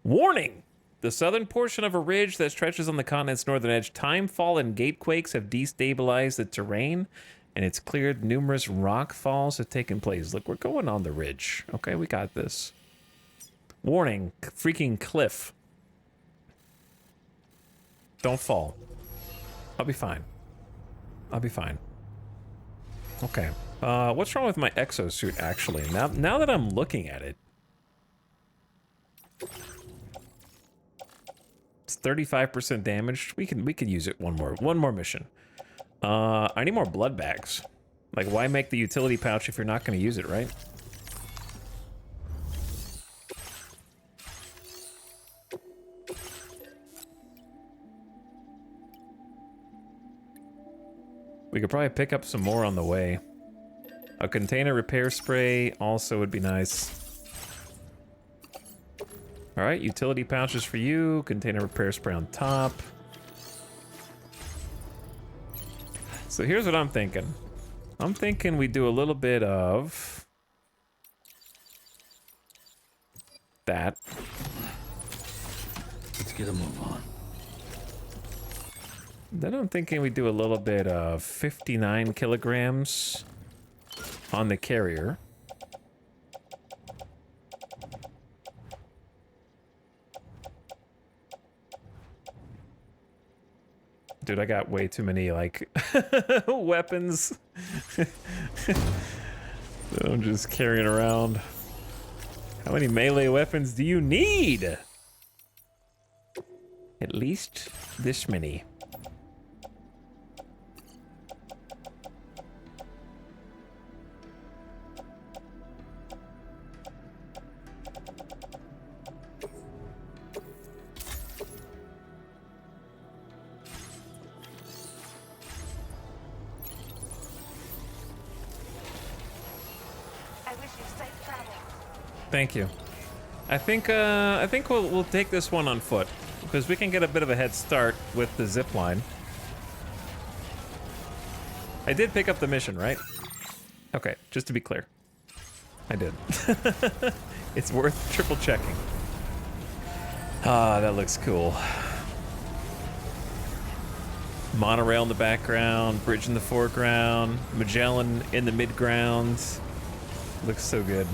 Warning! The southern portion of a ridge that stretches on the continent's northern edge, timefall and gatequakes have destabilized the terrain, and it's cleared numerous rock falls have taken place. Look, we're going on the ridge. Okay, we got this. Warning, freaking cliff. Don't fall. I'll be fine. I'll be fine. Okay. What's wrong with my exosuit, actually? Now that I'm looking at it. It's 35% damaged. We could use it one more mission. I need more blood bags. Like, why make the utility pouch if you're not going to use it, right? We could probably pick up some more on the way. A container repair spray also would be nice. All right, utility pouches for you. Container repair spray on top. So here's what I'm thinking. I'm thinking we do a little bit of that. Let's get a move on. Then I'm thinking we do a little bit of 59 kilograms on the carrier. Dude, I got way too many, like, weapons that I'm just carrying around. How many melee weapons do you need? At least this many. Thank you. I think we'll take this one on foot. because we can get a bit of a head start with the zip line. I did pick up the mission, right? Okay, just to be clear. I did. It's worth triple checking. Ah, that looks cool. Monorail in the background, bridge in the foreground, Magellan in the midground. Looks so good.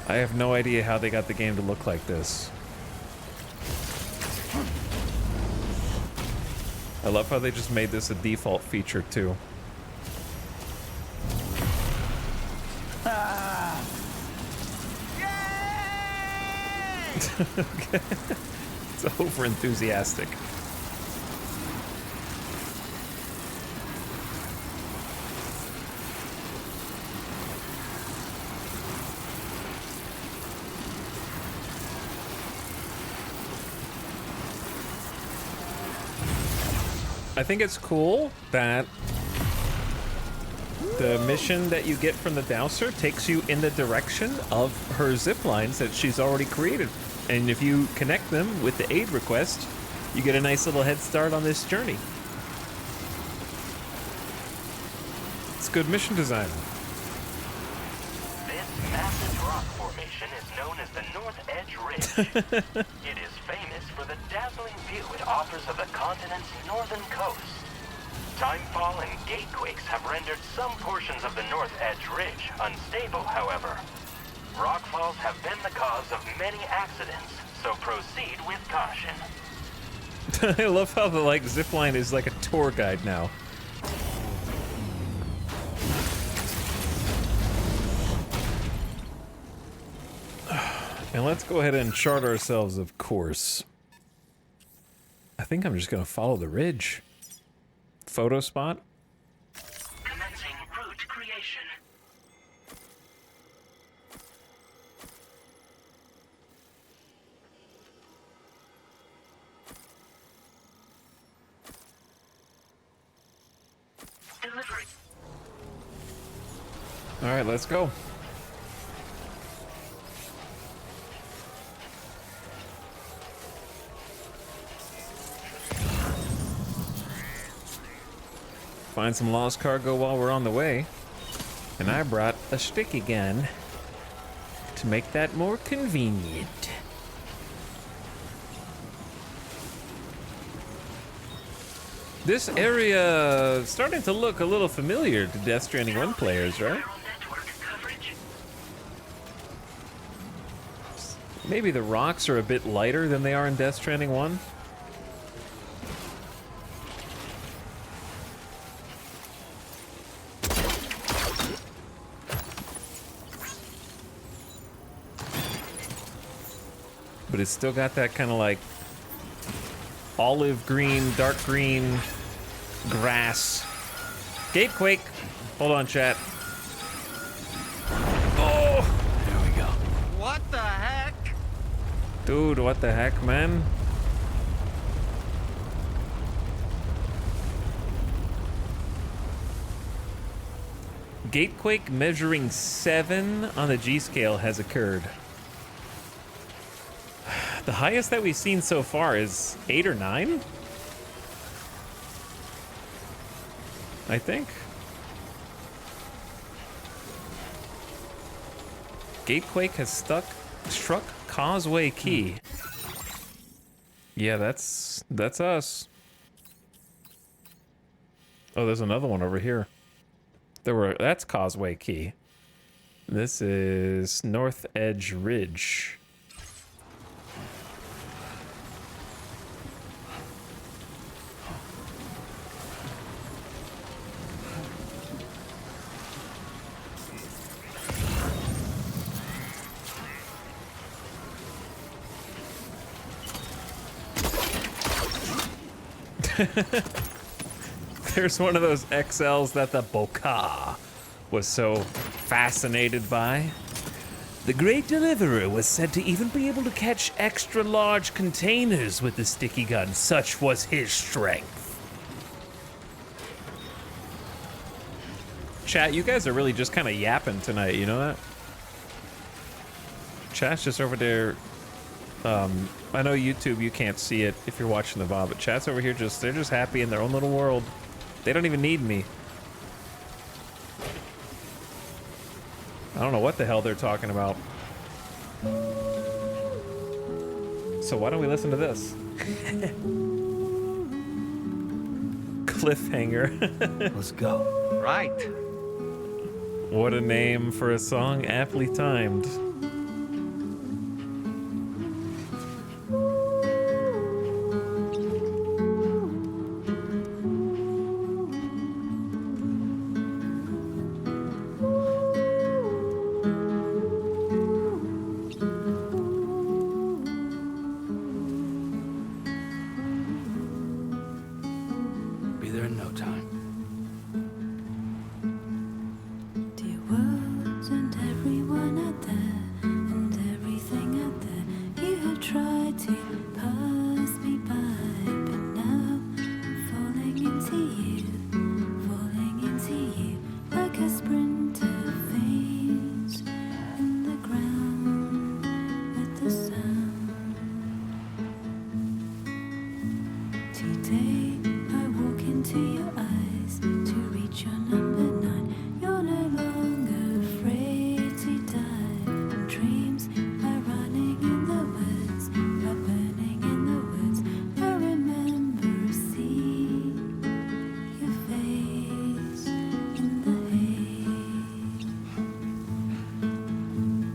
I have no idea how they got the game to look like this. I love how they just made this a default feature too. Okay. It's over enthusiastic. I think it's cool that the mission that you get from the Dowser takes you in the direction of her zip lines that she's already created. And if you connect them with the aid request, you get a nice little head start on this journey. It's good mission design. This massive rock formation is known as the North Edge Ridge. It is famous for the dazzling view it offers of the continent's northern coast. Timefall and gatequakes have rendered some portions of the North Edge Ridge unstable, however. Rockfalls have been the cause of many accidents, so proceed with caution. I love how the zipline is like a tour guide now. And let's go ahead and chart ourselves, of course. I think I'm just gonna follow the ridge. Photo spot. Commencing route creation. Delivery. All right, let's go. Find some lost cargo while we're on the way. And I brought a sticky gun to make that more convenient. This area is starting to look a little familiar to Death Stranding 1 players, right? Maybe the rocks are a bit lighter than they are in Death Stranding 1. But it's still got that kind of like olive green, dark green grass. Gatequake. Hold on, chat. Oh! There we go. What the heck? Dude, what the heck, man? Gatequake measuring 7 on the G scale has occurred. The highest that we've seen so far is 8 or 9? I think. Gatequake has struck Causeway Key. Yeah, that's us. Oh, there's another one over here. That's Causeway Key. This is North Edge Ridge. There's one of those XLs that the Boka was so fascinated by. The Great Deliverer was said to even be able to catch extra large containers with the sticky gun. Such was his strength. Chat, you guys are really just kind of yapping tonight, you know that? Chat's just over there I know YouTube, you can't see it if you're watching the VOD, but chat's over here they're just happy in their own little world. They don't even need me. I don't know what the hell they're talking about. So why don't we listen to this? Cliffhanger. Let's go. Right. What a name for a song, aptly timed. Be there in no time. Dear world and everyone out there and everything out there, you have tried to pass me by, but now I'm falling into you like a sprinter faints in the ground with the sound. Today I walk into your eyes to reach your number 9. You're no longer afraid to dive in dreams by running in the woods, by burning in the woods. I remember seeing your face in the haze.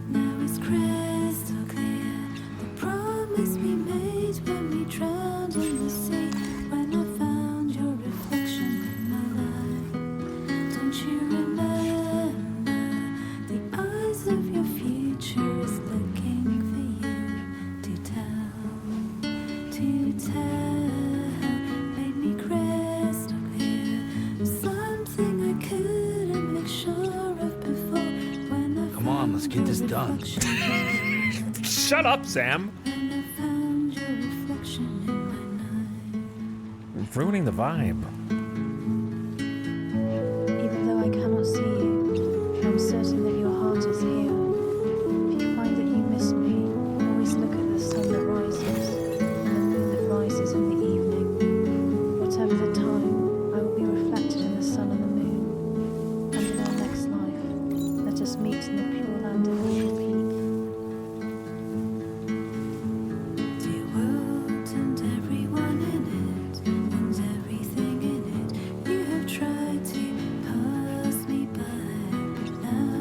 Now it's crystal clear the promise we made when we drowned in the sea. When I found your reflection in my life, don't you remember? The eyes of your future is looking for you to tell, made me crystal clear. Something I couldn't make sure of before. When I Come on, let's get this done. Shut up, Sam. found your reflection in my Ruining the vibe. Even though I cannot see you, I'm certain that your heart is here. If you find that you miss me, always look at the sun that rises and the moon that rises in the evening. Whatever the time, I will be reflected in the sun and the moon. And in our next life, let us meet in the pure land of Etal peak. dear world and everyone in it and everything in it. You have tried to pass me by, but now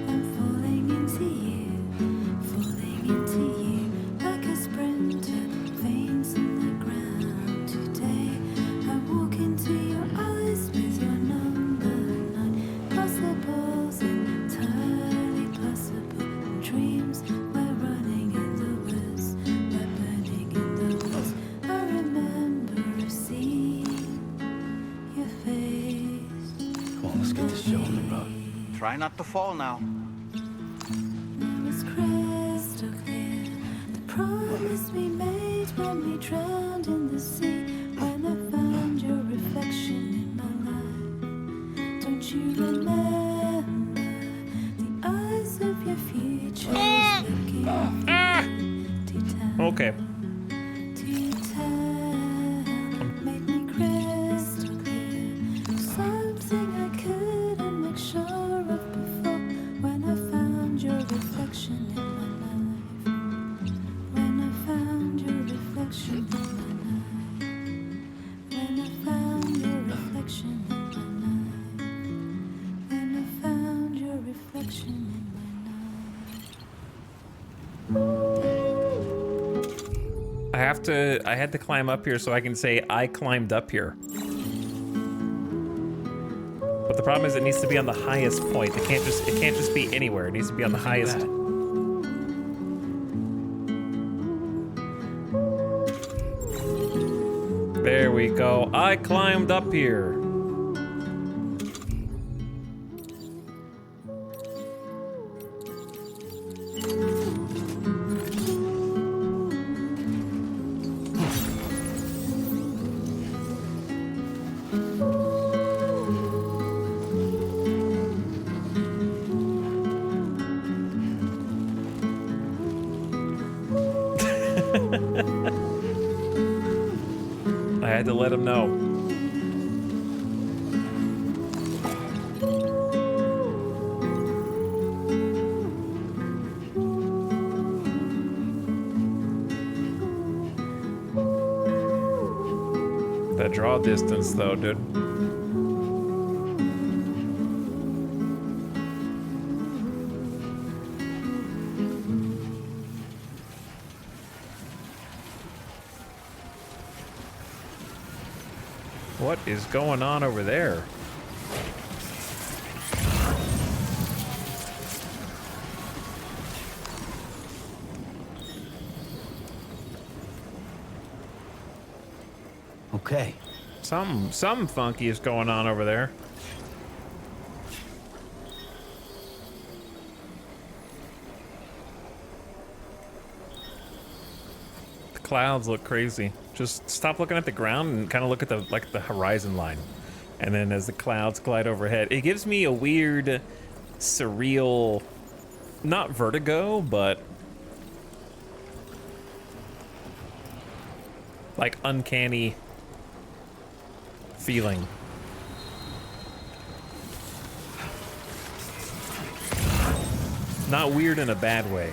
I'm falling into you like a sprinter faints in the ground. Today I walk into your eyes with your number 9. Possible's entirely possible. In dreams we're running in the woods, we're burning in the woods. I remember seeing your face. Come on, let's get this show on the road. Try not to fall now. Now it's crystal clear the promise we made when we drowned in the sea. When I found your reflection in my life, don't you remember? The eyes of your future is looking for you to tell. Okay. To tell, made me crystal clear. Something I couldn't make sure of before. When I found your reflection in my life. When I found your reflection in my life. When I found your reflection in my life. When I found your reflection in my I had to climb up here so I can say I climbed up here. But the problem is it needs to be on the highest point. It can't just be anywhere. It needs to be on the highest. There we go. I climbed up here. had to let him know. That draw distance, though, dude. What is going on over there? Okay. Something funky is going on over there. The clouds look crazy. Just stop looking at the ground and kind of look at the horizon line. And then as the clouds glide overhead, it gives me a weird, surreal, not vertigo, but like uncanny feeling. Not weird in a bad way.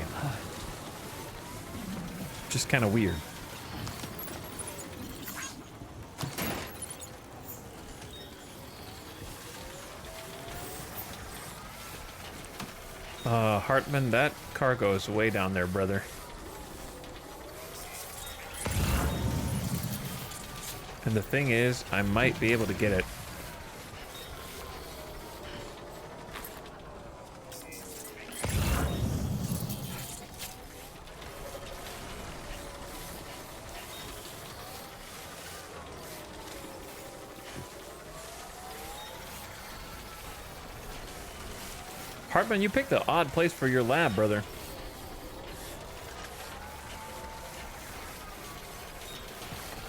Just kind of weird. Hartman, that cargo is way down there, brother. And the thing is, I might be able to get it. Hartman, you picked an odd place for your lab, brother.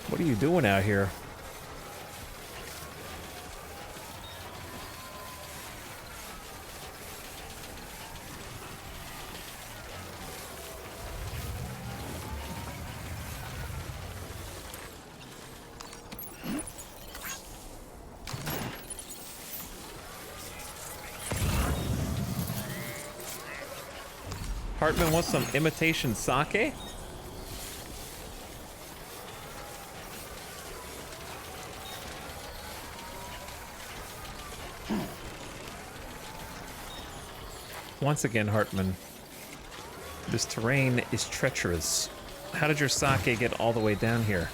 What are you doing out here? Hartman wants some imitation sake? Once again, Hartman, this terrain is treacherous. How did your sake get all the way down here?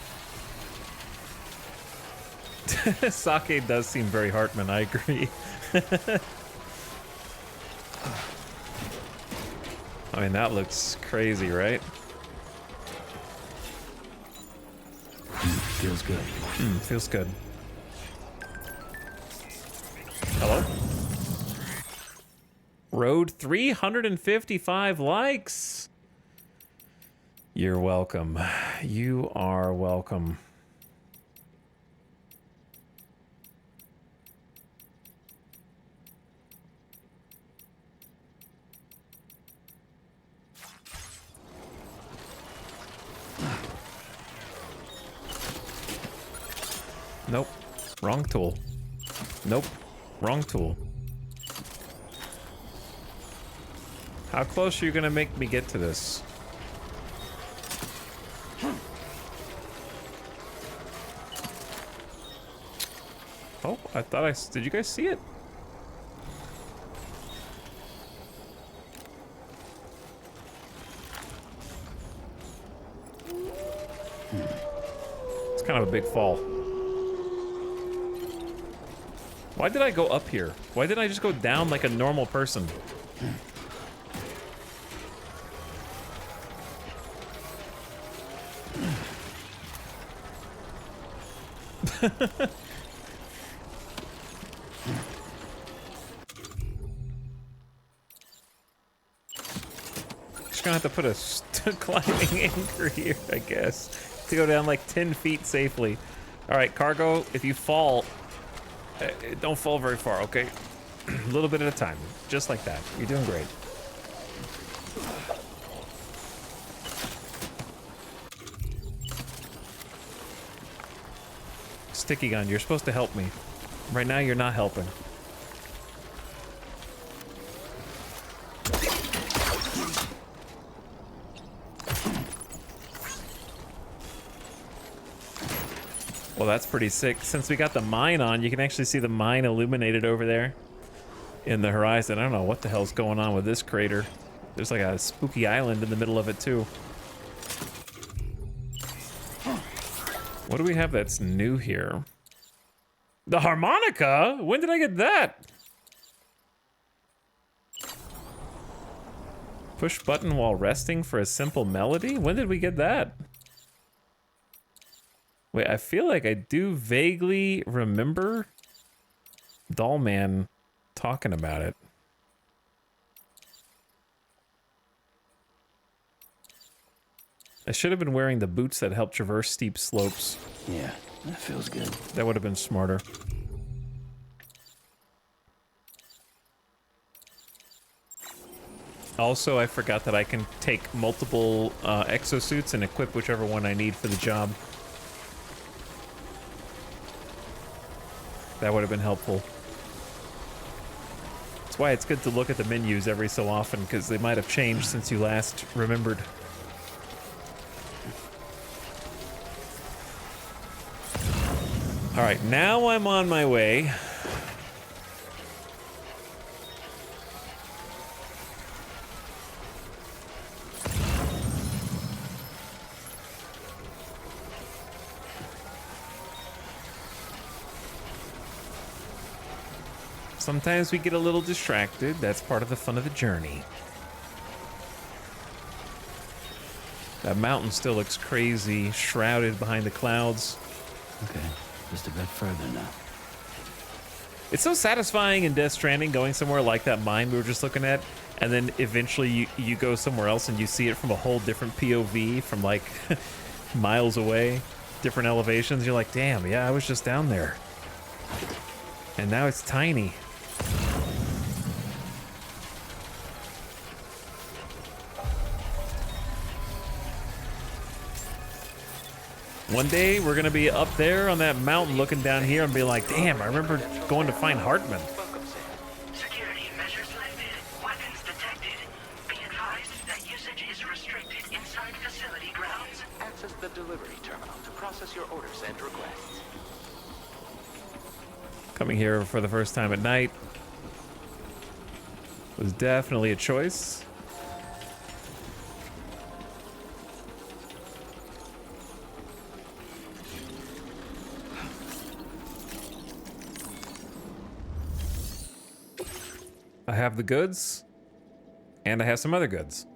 Sake does seem very Hartman, I agree. I mean, that looks crazy, right? Feels good. Feels good. Hello? Road 355 likes. You're welcome. You are welcome. Nope. Wrong tool. Nope. Wrong tool. How close are you gonna make me get to this? Oh, I thought did you guys see it? It's kind of a big fall. Why did I go up here? Why didn't I just go down like a normal person? Just gonna have to put a climbing anchor here, I guess, to go down like 10 feet safely. All right, cargo, if you fall, don't fall very far, okay? A little bit at a time, just like that. You're doing great. sticky gun. You're supposed to help me. Right now, you're not helping. Well, that's pretty sick. Since we got the mine on, you can actually see the mine illuminated over there in the horizon. I don't know what the hell's going on with this crater. There's like a spooky island in the middle of it, too. What do we have that's new here? The harmonica? When did I get that? Push button while resting for a simple melody? When did we get that? Wait, I feel like I do vaguely remember Dollman talking about it. I should have been wearing the boots that help traverse steep slopes. Yeah, that feels good. That would have been smarter. Also, I forgot that I can take multiple exosuits and equip whichever one I need for the job. That would have been helpful. That's why it's good to look at the menus every so often, because they might have changed since you last remembered. All right, now I'm on my way. Sometimes we get a little distracted. That's part of the fun of the journey. That mountain still looks crazy, shrouded behind the clouds. Okay, just a bit further now. It's so satisfying in Death Stranding going somewhere like that mine we were just looking at, and then eventually you go somewhere else and you see it from a whole different POV from like miles away, different elevations. You're like, damn, yeah, I was just down there. And now it's tiny. One day we're gonna be up there on that mountain looking down here and be like, damn, I remember going to find Hartman. Security measures lifted. Weapons detected. Be advised that usage is restricted inside facility grounds. Access the delivery terminal to process your orders and requests. Coming here for the first time at night was definitely a choice. I have the goods, and I have some other goods.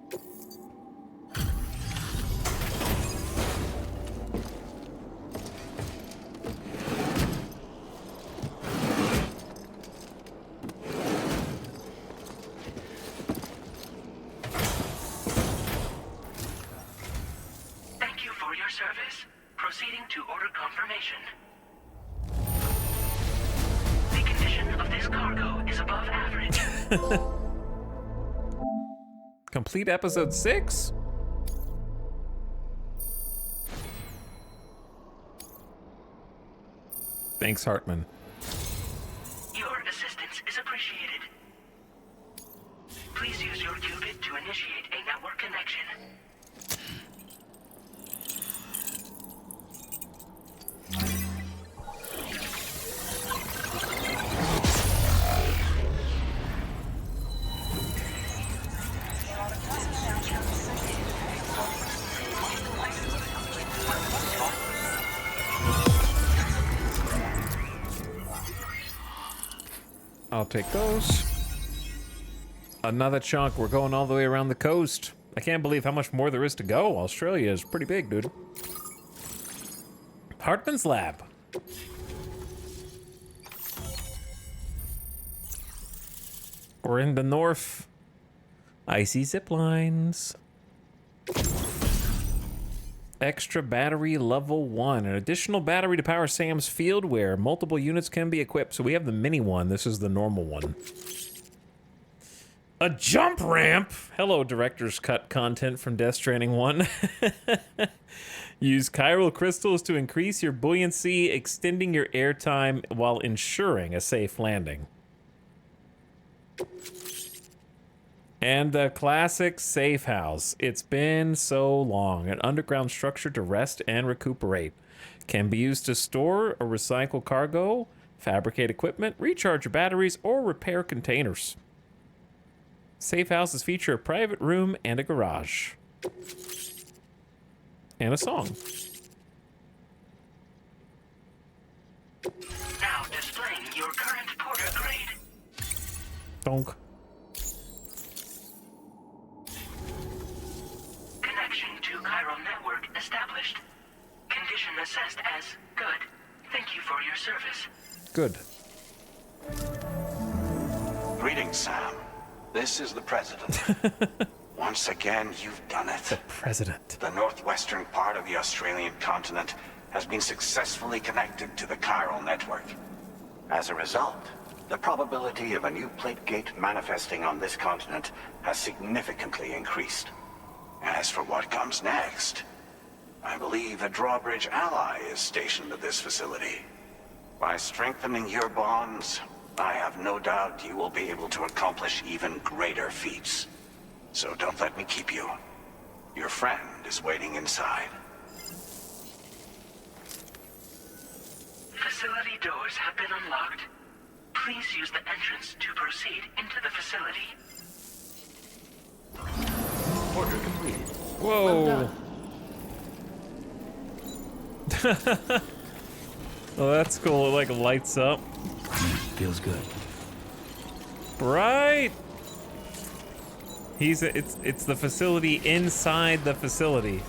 Thank you for your service. Proceeding to order confirmation. The condition of this cargo is above average. Complete episode 6? Thanks, Hartman. Your assistance is appreciated. Please use your qubit to initiate a network connection. I'll take those. Another chunk. We're going all the way around the coast. I can't believe how much more there is to go. Australia is pretty big, dude. Hartman's lab. We're in the north. I see zip lines. Extra battery level 1. An additional battery to power Sam's field where multiple units can be equipped. So we have the mini one. This is the normal one. A jump ramp? Hello, director's cut content from Death Stranding 1. Use chiral crystals to increase your buoyancy, extending your airtime while ensuring a safe landing. And the classic safe house. It's been so long. An underground structure to rest and recuperate. Can be used to store or recycle cargo, fabricate equipment, recharge your batteries, or repair containers. Safe houses feature a private room and a garage. And a song. Now displaying your current porter grade. Donk. Connection to chiral network established. Condition assessed as good. Thank you for your service. Good. Greetings, Sam. This is the President. Once again, you've done it. The President. The northwestern part of the Australian continent has been successfully connected to the chiral network. As a result, the probability of a new plate gate manifesting on this continent has significantly increased. As for what comes next, I believe a drawbridge ally is stationed at this facility. By strengthening your bonds, I have no doubt you will be able to accomplish even greater feats. So don't let me keep you. Your friend is waiting inside. Facility doors have been unlocked. Please use the entrance to proceed into the facility. Order completed. Whoa. Well, that's cool. It like lights up. Feels good. Right. It's the facility inside the facility.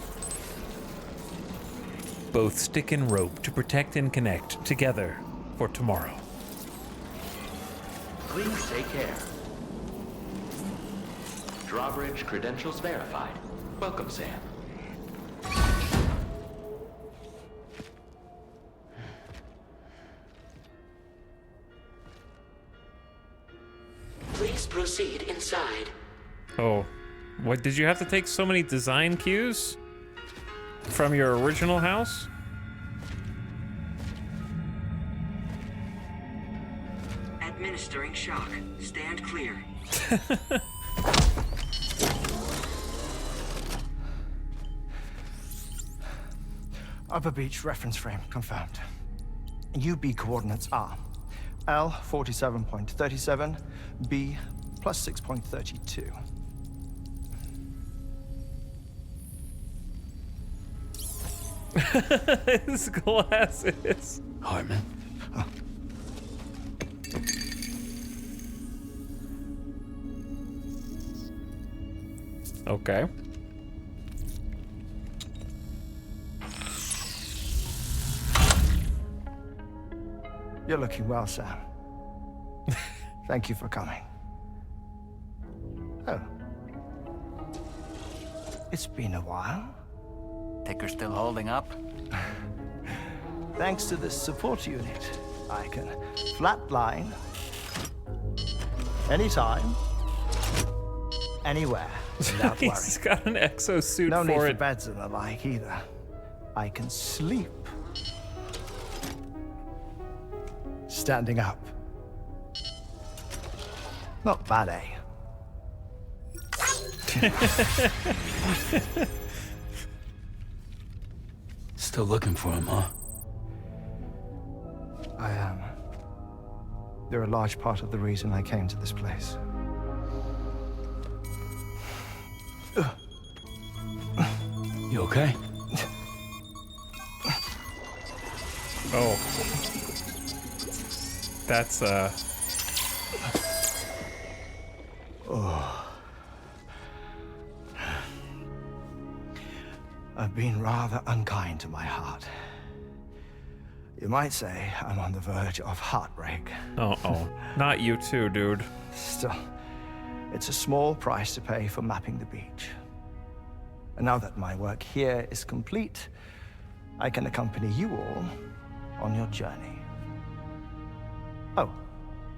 Both stick and rope to protect and connect together for tomorrow. Please take care. Drawbridge credentials verified. Welcome, Sam. Please proceed inside. Oh, what, did you have to take so many design cues from your original house? Administering shock. Stand clear. Upper Beach reference frame confirmed. UB coordinates are L 47.37, B plus 6.32. His glasses. Hartman. Oh. Okay. You're looking well, Sam. Thank you for coming. Oh. It's been a while. Ticker still holding up? Thanks to this support unit, I can flatline anytime, anywhere, without worry. He's got an exosuit no for need it. for beds and the like either. I can sleep standing up. Not bad, eh? Still looking for him, huh? I am. They're a large part of the reason I came to this place. You okay? Oh. That's, Oh. I've been rather unkind to my heart. You might say I'm on the verge of heartbreak. Uh-oh. Not you too, dude. Still, it's a small price to pay for mapping the beach. And now that my work here is complete, I can accompany you all on your journey. Oh,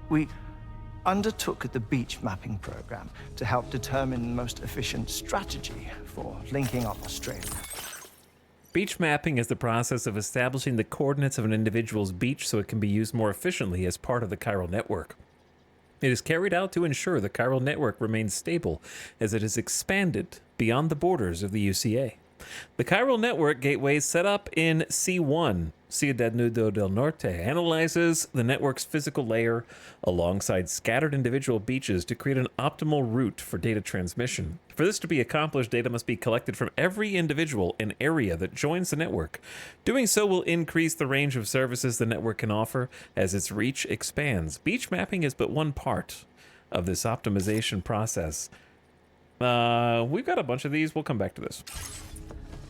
we undertook the beach mapping program to help determine the most efficient strategy for linking up Australia. Beach mapping is the process of establishing the coordinates of an individual's beach so it can be used more efficiently as part of the chiral network. It is carried out to ensure the chiral network remains stable as it is expanded beyond the borders of the UCA. The chiral network gateway set up in C1, Ciudad Nudo del Norte, analyzes the network's physical layer alongside scattered individual beaches to create an optimal route for data transmission. For this to be accomplished, data must be collected from every individual and area that joins the network. Doing so will increase the range of services the network can offer as its reach expands. Beach mapping is but one part of this optimization process. We've got a bunch of these. We'll come back to this.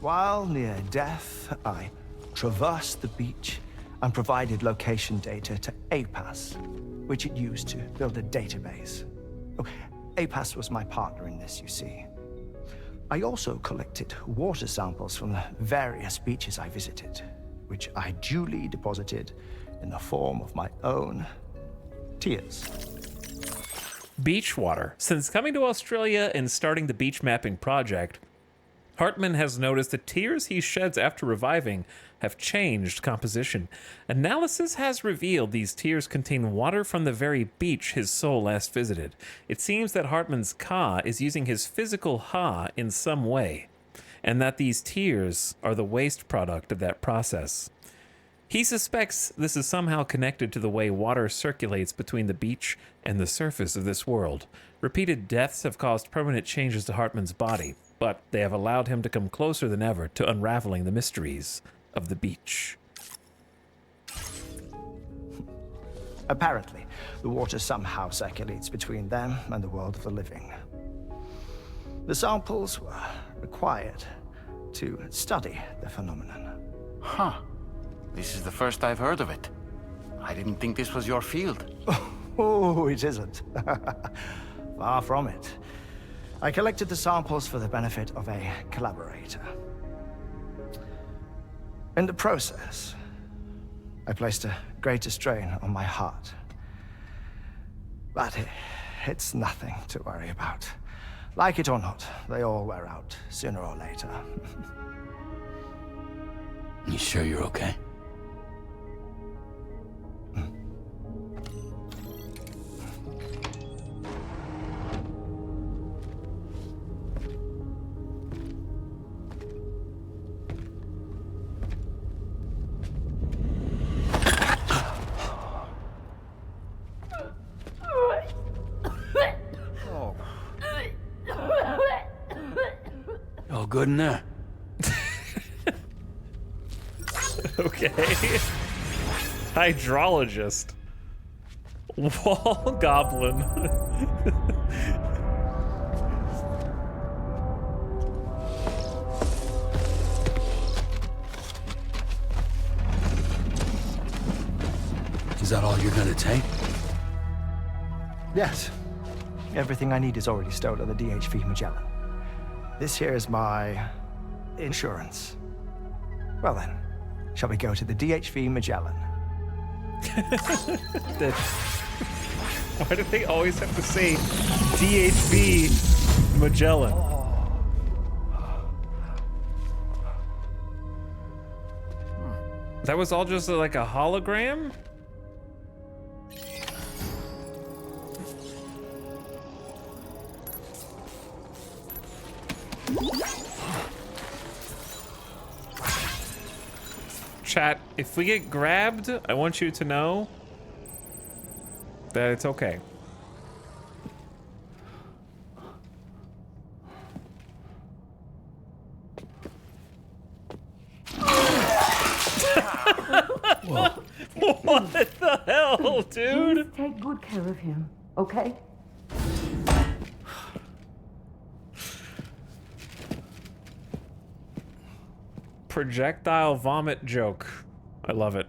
While near death, I traversed the beach and provided location data to APAS, which it used to build a database. Oh, APAS was my partner in this, you see. I also collected water samples from the various beaches I visited, which I duly deposited in the form of my own tears. Beach water. Since coming to Australia and starting the beach mapping project, Hartman has noticed the tears he sheds after reviving have changed composition. Analysis has revealed these tears contain water from the very beach his soul last visited. It seems that Hartman's Ka is using his physical Ha in some way, and that these tears are the waste product of that process. He suspects this is somehow connected to the way water circulates between the beach and the surface of this world. Repeated deaths have caused permanent changes to Hartman's body, but they have allowed him to come closer than ever to unraveling the mysteries of the beach. Apparently, the water somehow circulates between them and the world of the living. The samples were required to study the phenomenon. Huh. This is the first I've heard of it. I didn't think this was your field. Oh, it isn't. Far from it. I collected the samples for the benefit of a collaborator. In the process, I placed a greater strain on my heart. But it's nothing to worry about. Like it or not, they all wear out sooner or later. You sure you're okay? All good in there? Okay. Hydrologist. Wall goblin. Is that all you're gonna take? Yes. Everything I need is already stowed on the DHV Magellan. This here is my insurance. Well then, shall we go to the DHV Magellan? Why do they always have to say DHV Magellan? That was all just like a hologram? Chat, if we get grabbed, I want you to know that it's okay. Whoa. What the hell, dude? Please take good care of him, okay? Projectile vomit joke. I love it.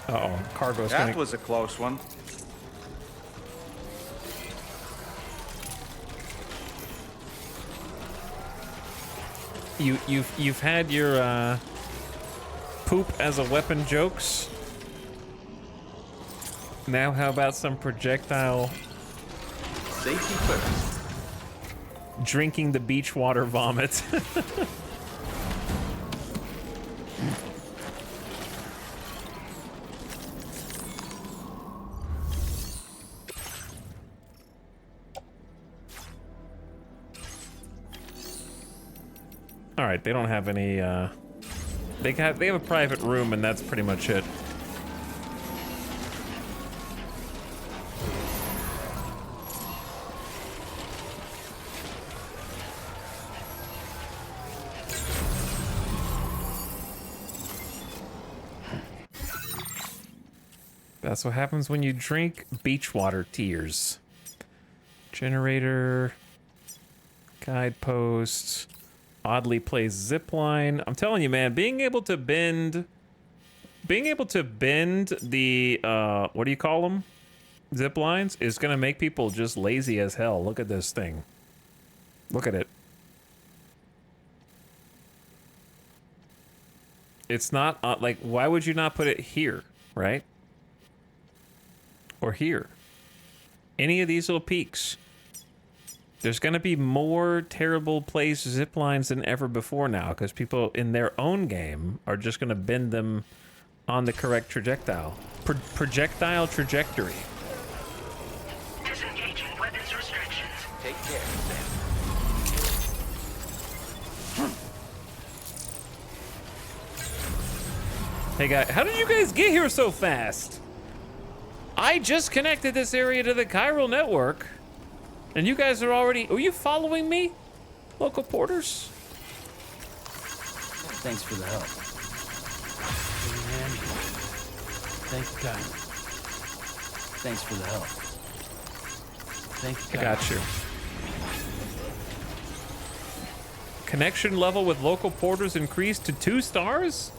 Uh-oh, cargo's That gonna... was a close one. You've had your poop as a weapon jokes. Now how about some projectile Safety first. drinking the beach water vomit? All right, they don't have any they have a private room and that's pretty much it. That's what happens when you drink beach water tears. Generator, guideposts, oddly placed zipline. I'm telling you, man, being able to bend the what do you call them? Zip lines is gonna make people just lazy as hell. Look at this thing. Look at it. It's not like, why would you not put it here, right? Or here. Any of these little peaks. There's going to be more terrible placed zip lines than ever before now because people in their own game are just going to bend them on the correct projectile. Projectile trajectory. Disengaging weapons restrictions. Take care, Sam. Hey guys, how did you guys get here so fast? I just connected this area to the chiral network. And you guys are already... Are you following me? Local porters? Thanks for the help. Thank you, God. Thanks for the help. Thank you, I God. got you. Connection level with local porters increased to 2 stars?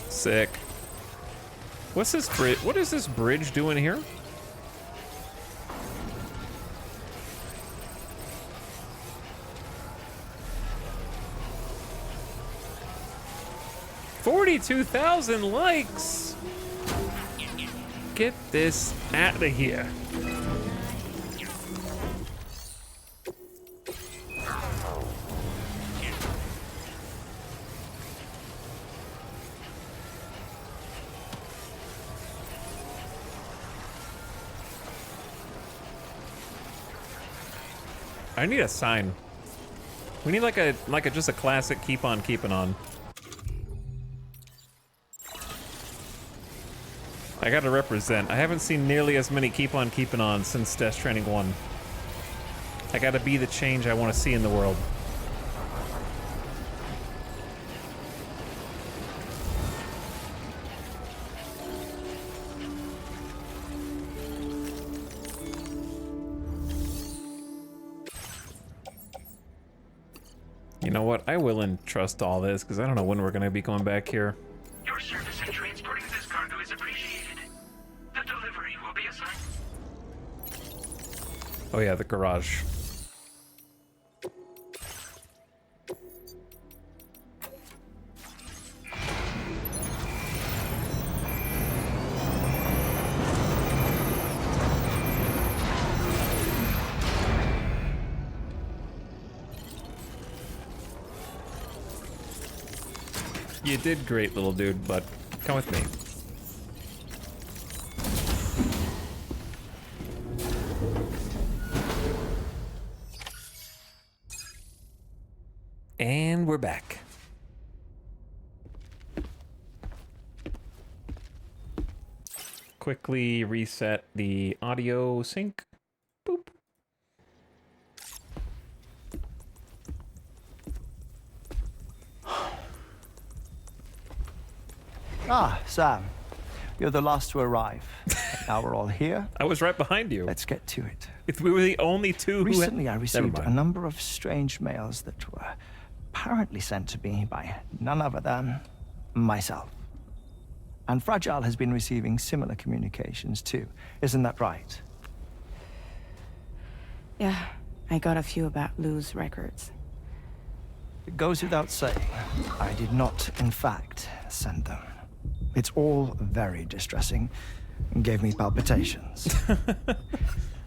Sick. What's this bridge? What is this bridge doing here? $42,000 likes. Get this out of here. I need a sign. We need like a just a classic keep on keeping on. I gotta represent. I haven't seen nearly as many keep on keeping on since Death Stranding 1. I gotta be the change I want to see in the world. You know what? I will entrust all this because I don't know when we're gonna be going back here. Your service in transporting this cargo is appreciated. The delivery will be assigned. Oh yeah, the garage. You did great, little dude, but come with me. And we're back. Quickly reset the audio sync. Boop. Ah, Sam. You're the last to arrive. Now we're all here. I was right behind you. Let's get to it. If we were the only two who Recently, I Never received mind. a number of strange mails that were apparently sent to me by none other than myself. And Fragile has been receiving similar communications too. Isn't that right? Yeah, I got a few about Lou's records. It goes without saying, I did not, in fact, send them. It's all very distressing and gave me palpitations.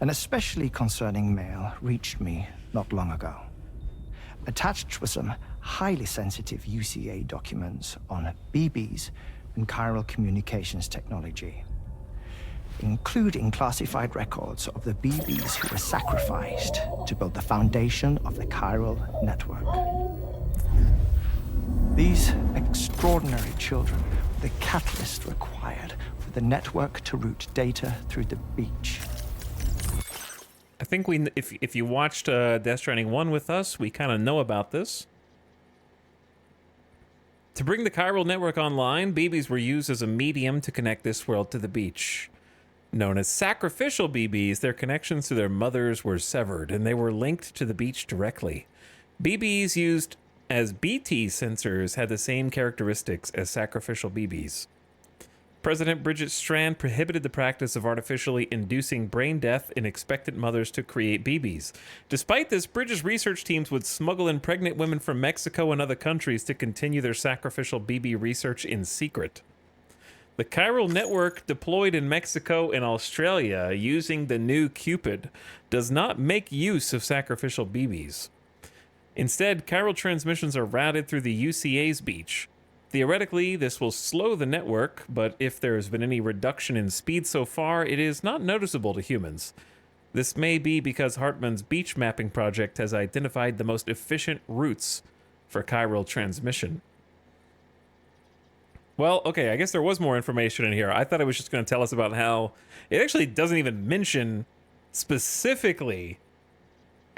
An especially concerning mail reached me not long ago. Attached were some highly sensitive UCA documents on BBs and chiral communications technology, including classified records of the BBs who were sacrificed to build the foundation of the chiral network. These extraordinary children were the catalyst required for the network to route data through the beach. I think if you watched Death Stranding 1 with us, we kind of know about this. To bring the chiral network online, BBs were used as a medium to connect this world to the beach. Known as sacrificial BBs, their connections to their mothers were severed, and they were linked to the beach directly. BBs used as BT sensors had the same characteristics as sacrificial BBs. President Bridget Strand prohibited the practice of artificially inducing brain death in expectant mothers to create BBs. Despite this, Bridget's research teams would smuggle in pregnant women from Mexico and other countries to continue their sacrificial BB research in secret. The chiral network deployed in Mexico and Australia using the new Cupid does not make use of sacrificial BBs. Instead, chiral transmissions are routed through the UCA's beach. Theoretically, this will slow the network, but if there has been any reduction in speed so far, it is not noticeable to humans. This may be because Hartman's beach mapping project has identified the most efficient routes for chiral transmission. Well, okay, I guess there was more information in here. I thought it was just going to tell us about how it actually doesn't even mention specifically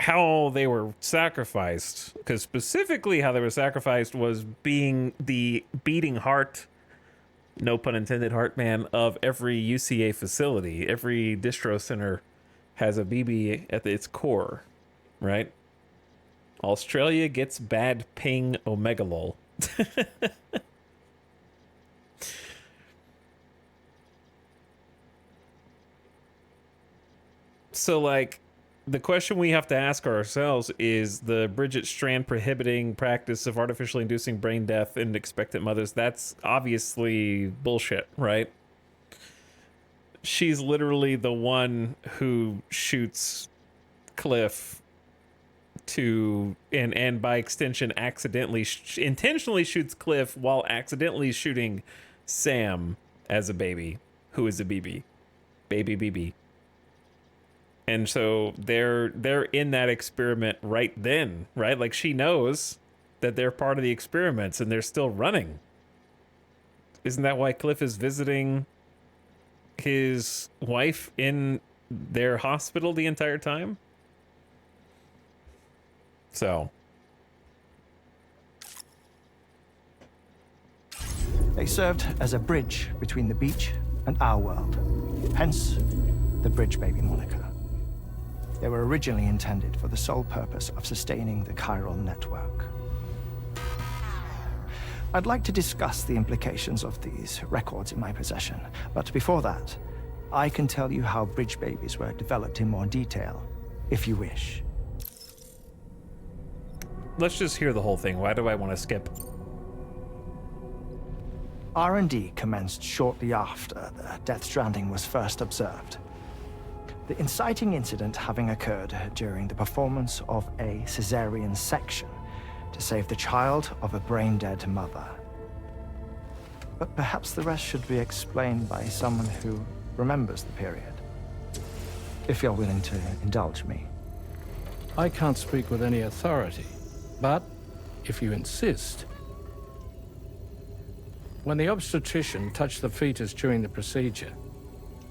how they were sacrificed, because specifically how they were sacrificed was being the beating heart, no pun intended, heart man of every UCA facility. Every distro center has a BB at its core, right? Australia gets bad ping omega lol. So, like, the question we have to ask ourselves is the Bridget Strand prohibiting practice of artificially inducing brain death in expectant mothers. That's obviously bullshit, right? She's literally the one who shoots Cliff to, and by extension, accidentally, intentionally shoots Cliff while accidentally shooting Sam as a baby, who is a BB. Baby BB. And so they're in that experiment right then, right? Like, she knows that they're part of the experiments and they're still running. Isn't that why Cliff is visiting his wife in their hospital the entire time? So. They served as a bridge between the beach and our world. Hence, the Bridge Baby moniker. They were originally intended for the sole purpose of sustaining the chiral network. I'd like to discuss the implications of these records in my possession, but before that, I can tell you how Bridge Babies were developed in more detail, if you wish. Let's just hear the whole thing. Why do I want to skip? R&D commenced shortly after the Death Stranding was first observed. The inciting incident having occurred during the performance of a cesarean section to save the child of a brain-dead mother. But perhaps the rest should be explained by someone who remembers the period. If you're willing to indulge me. I can't speak with any authority, but if you insist. When the obstetrician touched the fetus during the procedure,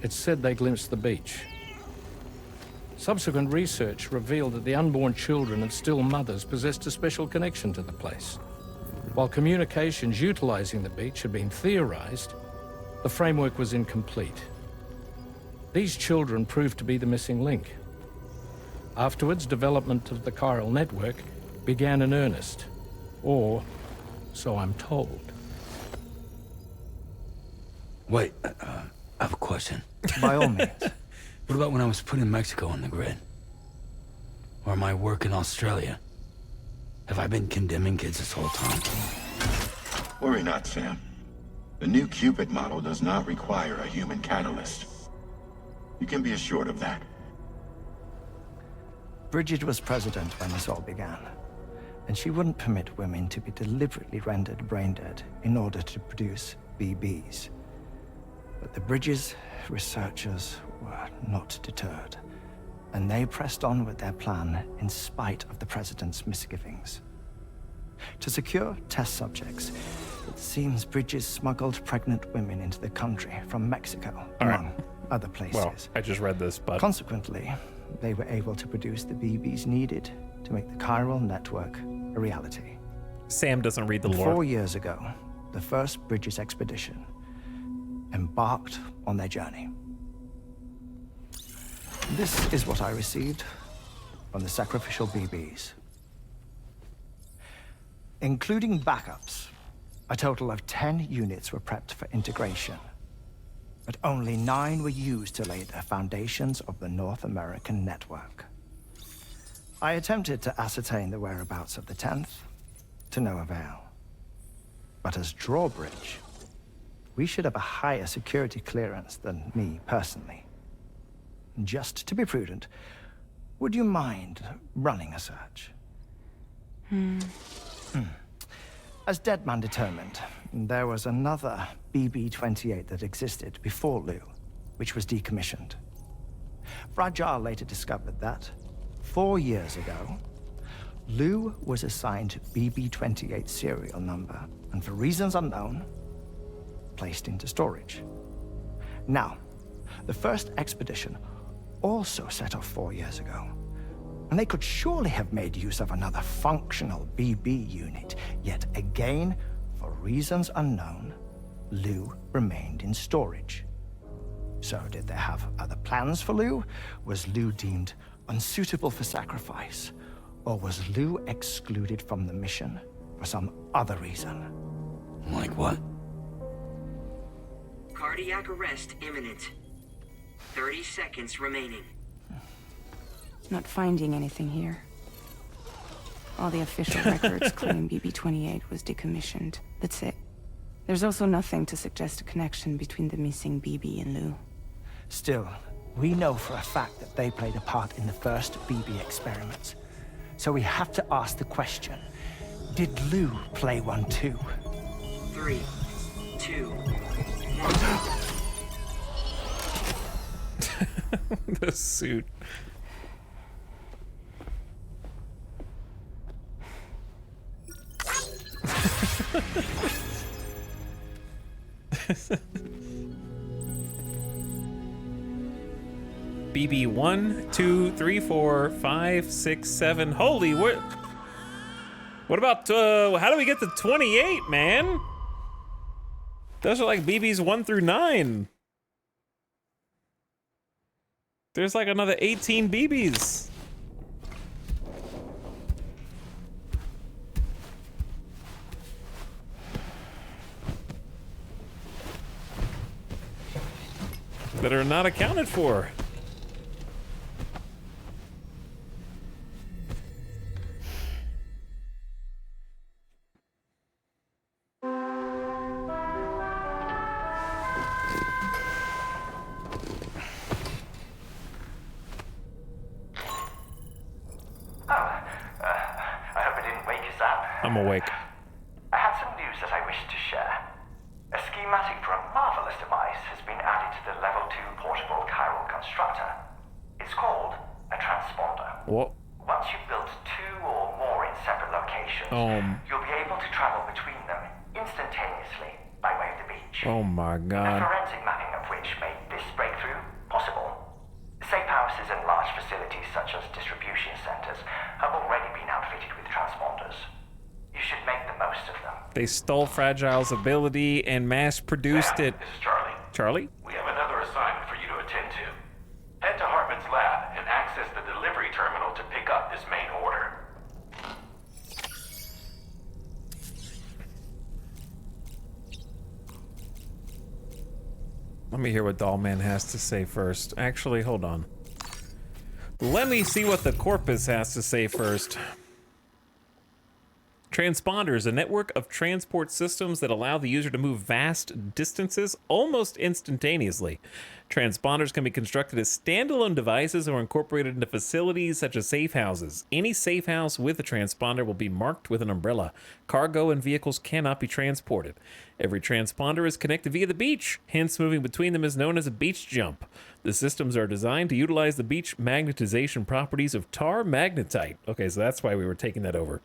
it's said they glimpsed the beach. Subsequent research revealed that the unborn children and still mothers possessed a special connection to the place. While communications utilizing the beach had been theorized, the framework was incomplete. These children proved to be the missing link. Afterwards, development of the chiral network began in earnest, or so I'm told. Wait, I have a question. By all means. What about when I was put in Mexico on the grid? Or my work in Australia? Have I been condemning kids this whole time? Worry not, Sam. The new Cupid model does not require a human catalyst. You can be assured of that. Bridget was president when this all began, and she wouldn't permit women to be deliberately rendered brain dead in order to produce BBs. But the Bridges researchers were not deterred, and they pressed on with their plan in spite of the president's misgivings. To secure test subjects, it seems Bridges smuggled pregnant women into the country from Mexico, among other places. Well, I just read this, but... Consequently, they were able to produce the BBs needed to make the chiral network a reality. Sam doesn't read the And lore. 4 years ago, the first Bridges expedition embarked on their journey. This is what I received from the sacrificial BBs. Including backups, a total of 10 units were prepped for integration, but only 9 were used to lay the foundations of the North American network. I attempted to ascertain the whereabouts of the 10th, to no avail. But as drawbridge, we should have a higher security clearance than me personally. Just to be prudent, would you mind running a search? As Deadman determined, there was another BB-28 that existed before Lou, which was decommissioned. Fragile later discovered that, 4 years ago, Lou was assigned BB-28 serial number, and for reasons unknown, placed into storage. Now, the first expedition also set off 4 years ago, and they could surely have made use of another functional BB unit, yet again, for reasons unknown, Lou remained in storage. So did they have other plans for Lou? Was Lou deemed unsuitable for sacrifice? Or was Lou excluded from the mission for some other reason? Like what? Cardiac arrest imminent. 30 seconds remaining. Not finding anything here. All the official records claim BB-28 was decommissioned. That's it. There's also nothing to suggest a connection between the missing BB and Lou. Still, we know for a fact that they played a part in the first BB experiments. So we have to ask the question, did Lou play one too? 3, 2, 1. The suit. BB 1, 2, 3, 4, 5, 6, 7. Holy, what about how do we get to 28, man? Those are like BBs 1 through 9. There's like another 18 BBs. That are not accounted for. I'm awake. I had some news that I wished to share. A schematic for a marvelous device has been added to the Level 2 portable chiral constructor. It's called a transponder. What? Once you've built 2 or more in separate locations, you'll be able to travel between them instantaneously by way of the beach. Oh my The god. forensic mapping of which made this breakthrough possible. Safe houses and large facilities such as distribution centers have already been outfitted with transponders. You should make the most of them. They stole Fragile's ability and mass-produced it. This is Charlie. Charlie? We have another assignment for you to attend to. Head to Hartman's lab and access the delivery terminal to pick up this main order. Let me hear what Dollman has to say first. Actually, hold on. Let me see what the corpus has to say first. Transponders, a network of transport systems that allow the user to move vast distances almost instantaneously. Transponders can be constructed as standalone devices or incorporated into facilities such as safe houses. Any safe house with a transponder will be marked with an umbrella. Cargo and vehicles cannot be transported. Every transponder is connected via the beach, hence moving between them is known as a beach jump. The systems are designed to utilize the beach magnetization properties of tar magnetite. Okay, so that's why we were taking that over.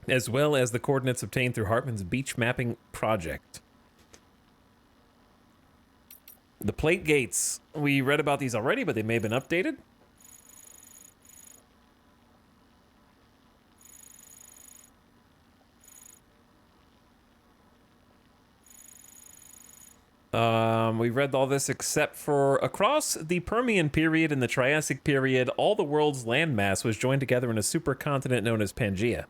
As well as the coordinates obtained through Hartman's beach mapping project. The plate gates. We read about these already, but they may have been updated. We read all this except for across the Permian period and the Triassic period, all the world's landmass was joined together in a supercontinent known as Pangaea.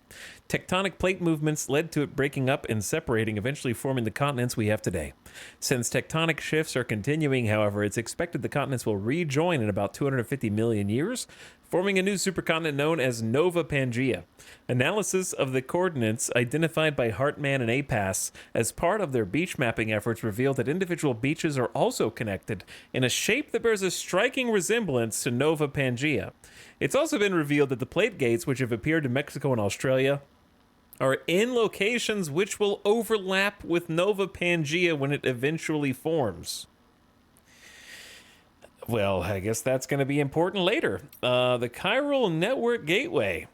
Tectonic plate movements led to it breaking up and separating, eventually forming the continents we have today. Since tectonic shifts are continuing, however, it's expected the continents will rejoin in about 250 million years, forming a new supercontinent known as Nova Pangaea. Analysis of the coordinates identified by Hartman and APAS as part of their beach mapping efforts revealed that individual beaches are also connected in a shape that bears a striking resemblance to Nova Pangaea. It's also been revealed that the plate gates, which have appeared in Mexico and Australia, are in locations which will overlap with Nova Pangaea when it eventually forms. Well, I guess that's going to be important later. The Chiral Network Gateway.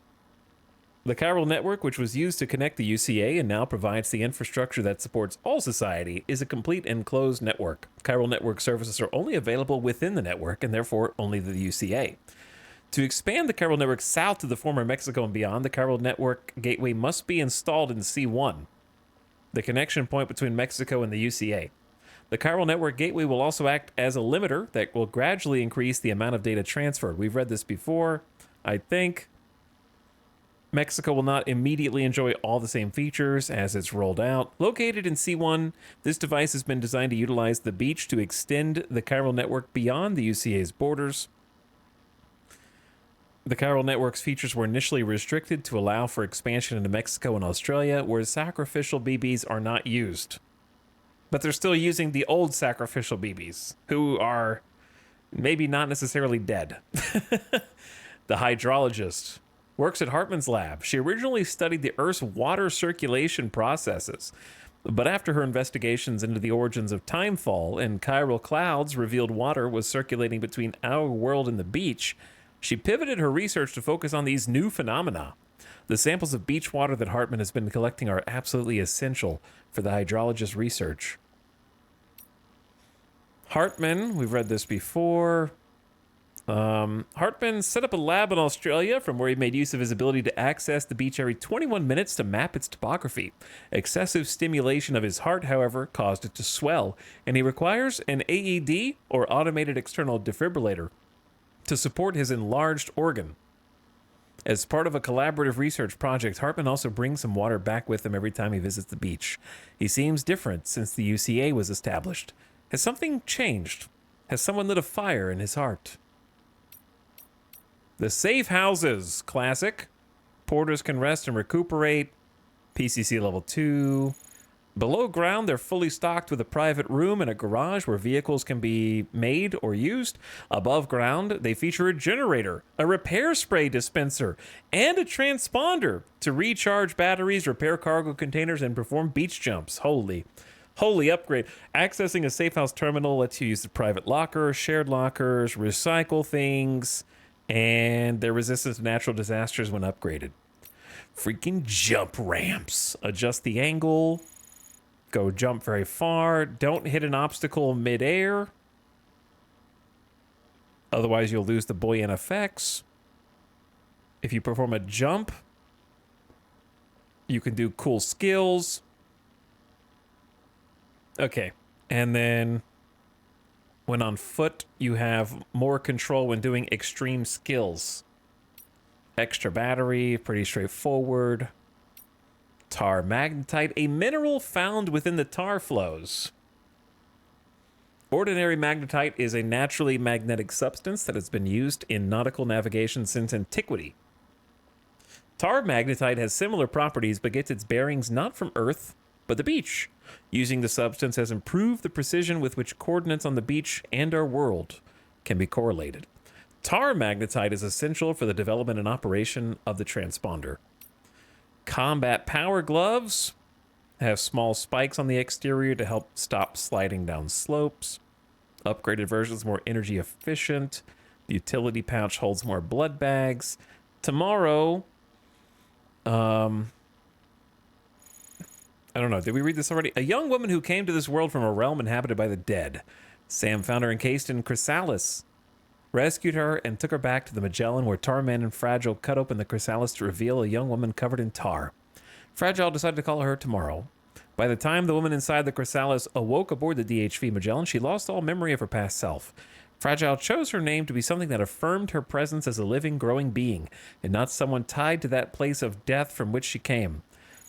The Chiral Network, which was used to connect the UCA and now provides the infrastructure that supports all society, is a complete and closed network. Chiral Network services are only available within the network and therefore only the UCA. To expand the Chiral Network south to the former Mexico and beyond, the Chiral Network Gateway must be installed in C1, the connection point between Mexico and the UCA. The Chiral Network Gateway will also act as a limiter that will gradually increase the amount of data transferred. We've read this before. I think Mexico will not immediately enjoy all the same features as it's rolled out. Located in C1, this device has been designed to utilize the beach to extend the Chiral Network beyond the UCA's borders. The Chiral Network's features were initially restricted to allow for expansion into Mexico and Australia, where sacrificial BBs are not used. But they're still using the old sacrificial BBs, who are maybe not necessarily dead. The hydrologist works at Hartman's lab. She originally studied the Earth's water circulation processes, but after her investigations into the origins of timefall and chiral clouds revealed water was circulating between our world and the beach, she pivoted her research to focus on these new phenomena. The samples of beach water that Hartman has been collecting are absolutely essential for the hydrologist's research. Hartman, we've read this before. Hartman set up a lab in Australia from where he made use of his ability to access the beach every 21 minutes to map its topography. Excessive stimulation of his heart, however, caused it to swell, and he requires an AED, or automated external defibrillator, to support his enlarged organ. As part of a collaborative research project, Hartman also brings some water back with him every time he visits the beach. He seems different since the UCA was established. Has something changed? Has someone lit a fire in his heart? The safe houses, classic. Porters can rest and recuperate. PCC level 2. Below ground, they're fully stocked with a private room and a garage where vehicles can be made or used. Above ground, they feature a generator, a repair spray dispenser, and a transponder to recharge batteries, repair cargo containers, and perform beach jumps. Holy upgrade. Accessing a safe house terminal lets you use the private locker, shared lockers, recycle things, and they're resistant to natural disasters when upgraded. Freaking jump ramps. Adjust the angle. Go jump very far. Don't hit an obstacle midair. Otherwise, you'll lose the buoyant effects. If you perform a jump, you can do cool skills. Okay. And then when on foot, you have more control when doing extreme skills. Extra battery, pretty straightforward. Tar magnetite, a mineral found within the tar flows. Ordinary magnetite is a naturally magnetic substance that has been used in nautical navigation since antiquity. Tar magnetite has similar properties but gets its bearings not from Earth, but the beach. Using the substance has improved the precision with which coordinates on the beach and our world can be correlated. Tar magnetite is essential for the development and operation of the transponder. Combat power gloves have small spikes on the exterior to help stop sliding down slopes. Upgraded versions more energy efficient. The utility pouch holds more blood bags. Tomorrow, I don't know. Did we read this already? A young woman who came to this world from a realm inhabited by the dead. Sam found her encased in chrysalis, rescued her, and took her back to the Magellan, where Tarman and Fragile cut open the chrysalis to reveal a young woman covered in tar. Fragile decided to call her tomorrow. By the time the woman inside the chrysalis awoke aboard the DHV Magellan, she lost all memory of her past self. Fragile chose her name to be something that affirmed her presence as a living, growing being, and not someone tied to that place of death from which she came.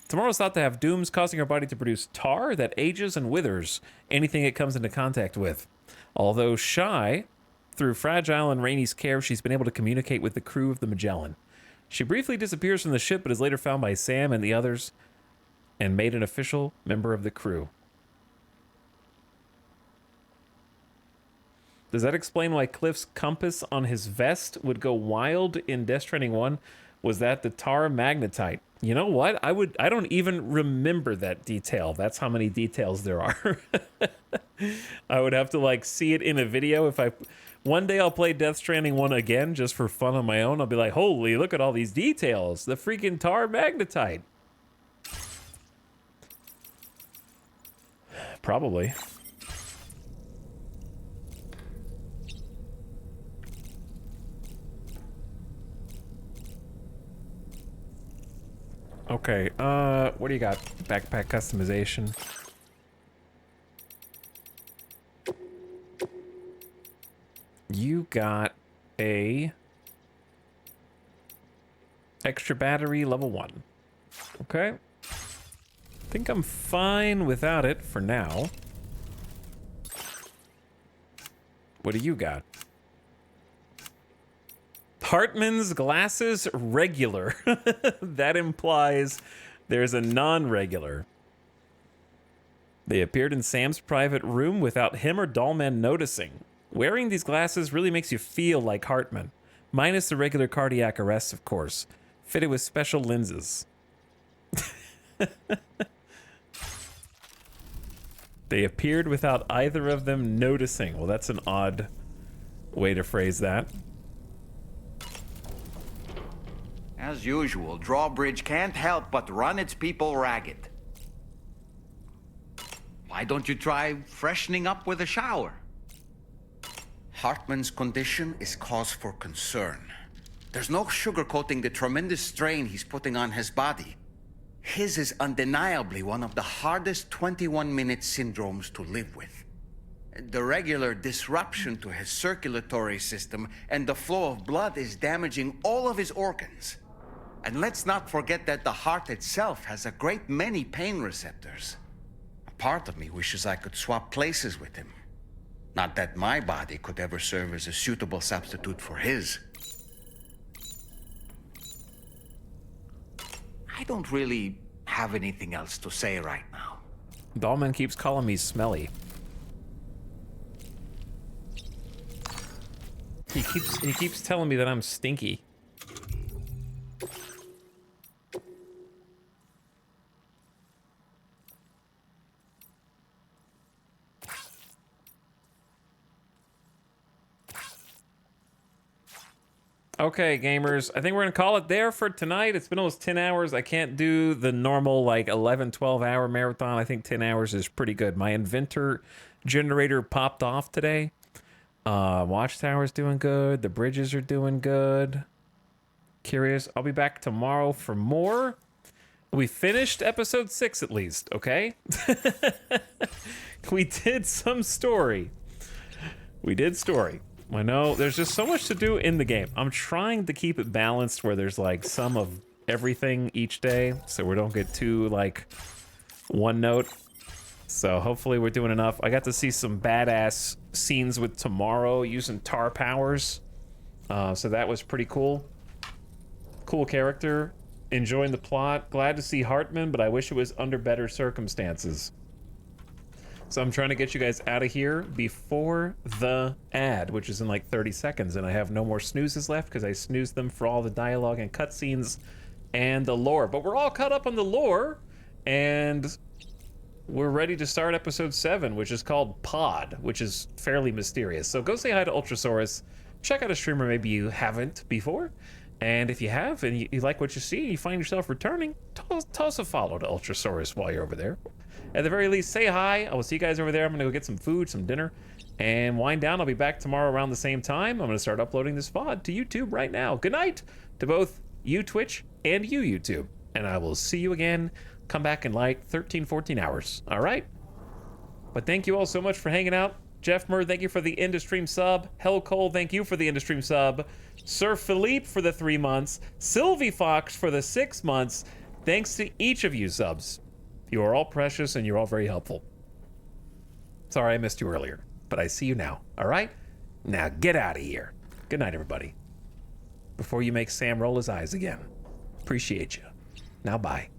Tomorrow's thought to have dooms, causing her body to produce tar that ages and withers anything it comes into contact with. Although shy, through Fragile and Rainey's care, she's been able to communicate with the crew of the Magellan. She briefly disappears from the ship, but is later found by Sam and the others and made an official member of the crew. Does that explain why Cliff's compass on his vest would go wild in Death Stranding 1? Was that the tar magnetite? You know what? I don't even remember that detail. That's how many details there are. I would have to like see it in a video. One day I'll play Death Stranding 1 again just for fun on my own. I'll be like, holy, look at all these details. The freaking tar magnetite. Probably. Okay, what do you got? Backpack customization. You got a extra battery level 1. Okay. I think I'm fine without it for now. What do you got? Hartman's glasses regular. That implies there's a non-regular. They appeared in Sam's private room without him or Dollman noticing. Wearing these glasses really makes you feel like Hartman. Minus the regular cardiac arrest, of course. Fitted with special lenses. They appeared without either of them noticing. Well, that's an odd way to phrase that. As usual, Drawbridge can't help but run its people ragged. Why don't you try freshening up with a shower? Hartman's condition is cause for concern. There's no sugarcoating the tremendous strain he's putting on his body. His is undeniably one of the hardest 21-minute syndromes to live with. The regular disruption to his circulatory system and the flow of blood is damaging all of his organs. And let's not forget that the heart itself has a great many pain receptors. A part of me wishes I could swap places with him. Not that my body could ever serve as a suitable substitute for his. I don't really have anything else to say right now. Dollman keeps calling me smelly. He keeps telling me that I'm stinky. Okay, gamers, I think we're gonna call it there for tonight. It's been almost 10 hours. I can't do the normal like 11, 12 hour marathon. I think 10 hours is pretty good. My inventor generator popped off today. Watchtower's doing good. The bridges are doing good. Curious. I'll be back tomorrow for more. We finished episode 6 at least, okay? We did some story. We did story. I know there's just so much to do in the game. I'm trying to keep it balanced where there's like some of everything each day so we don't get too like one note. So hopefully we're doing enough. I got to see some badass scenes with Tomorrow using tar powers. So that was pretty cool. Cool character. Enjoying the plot. Glad to see Hartman, but I wish it was under better circumstances. So I'm trying to get you guys out of here before the ad, which is in like 30 seconds, and I have no more snoozes left because I snoozed them for all the dialogue and cutscenes and the lore. But we're all caught up on the lore, and we're ready to start episode 7, which is called Pod, which is fairly mysterious. So go say hi to Ultrasaurus. Check out a streamer maybe you haven't before. And if you have, and you like what you see, and you find yourself returning, toss a follow to Ultrasaurus while you're over there. At the very least, say hi. I will see you guys over there. I'm going to go get some food, some dinner, and wind down. I'll be back tomorrow around the same time. I'm going to start uploading this VOD to YouTube right now. Good night to both you, Twitch, and you, YouTube. And I will see you again. Come back in like 13, 14 hours. All right? But thank you all so much for hanging out. Jeff Murr, thank you for the end-of-stream sub. Hell Cole, thank you for the end-of-stream sub. Sir Philippe for the 3 months. Sylvie Fox for the 6 months. Thanks to each of you subs. You are all precious and you're all very helpful. Sorry I missed you earlier, but I see you now. All right? Now get out of here. Good night, everybody. Before you make Sam roll his eyes again. Appreciate you. Now bye.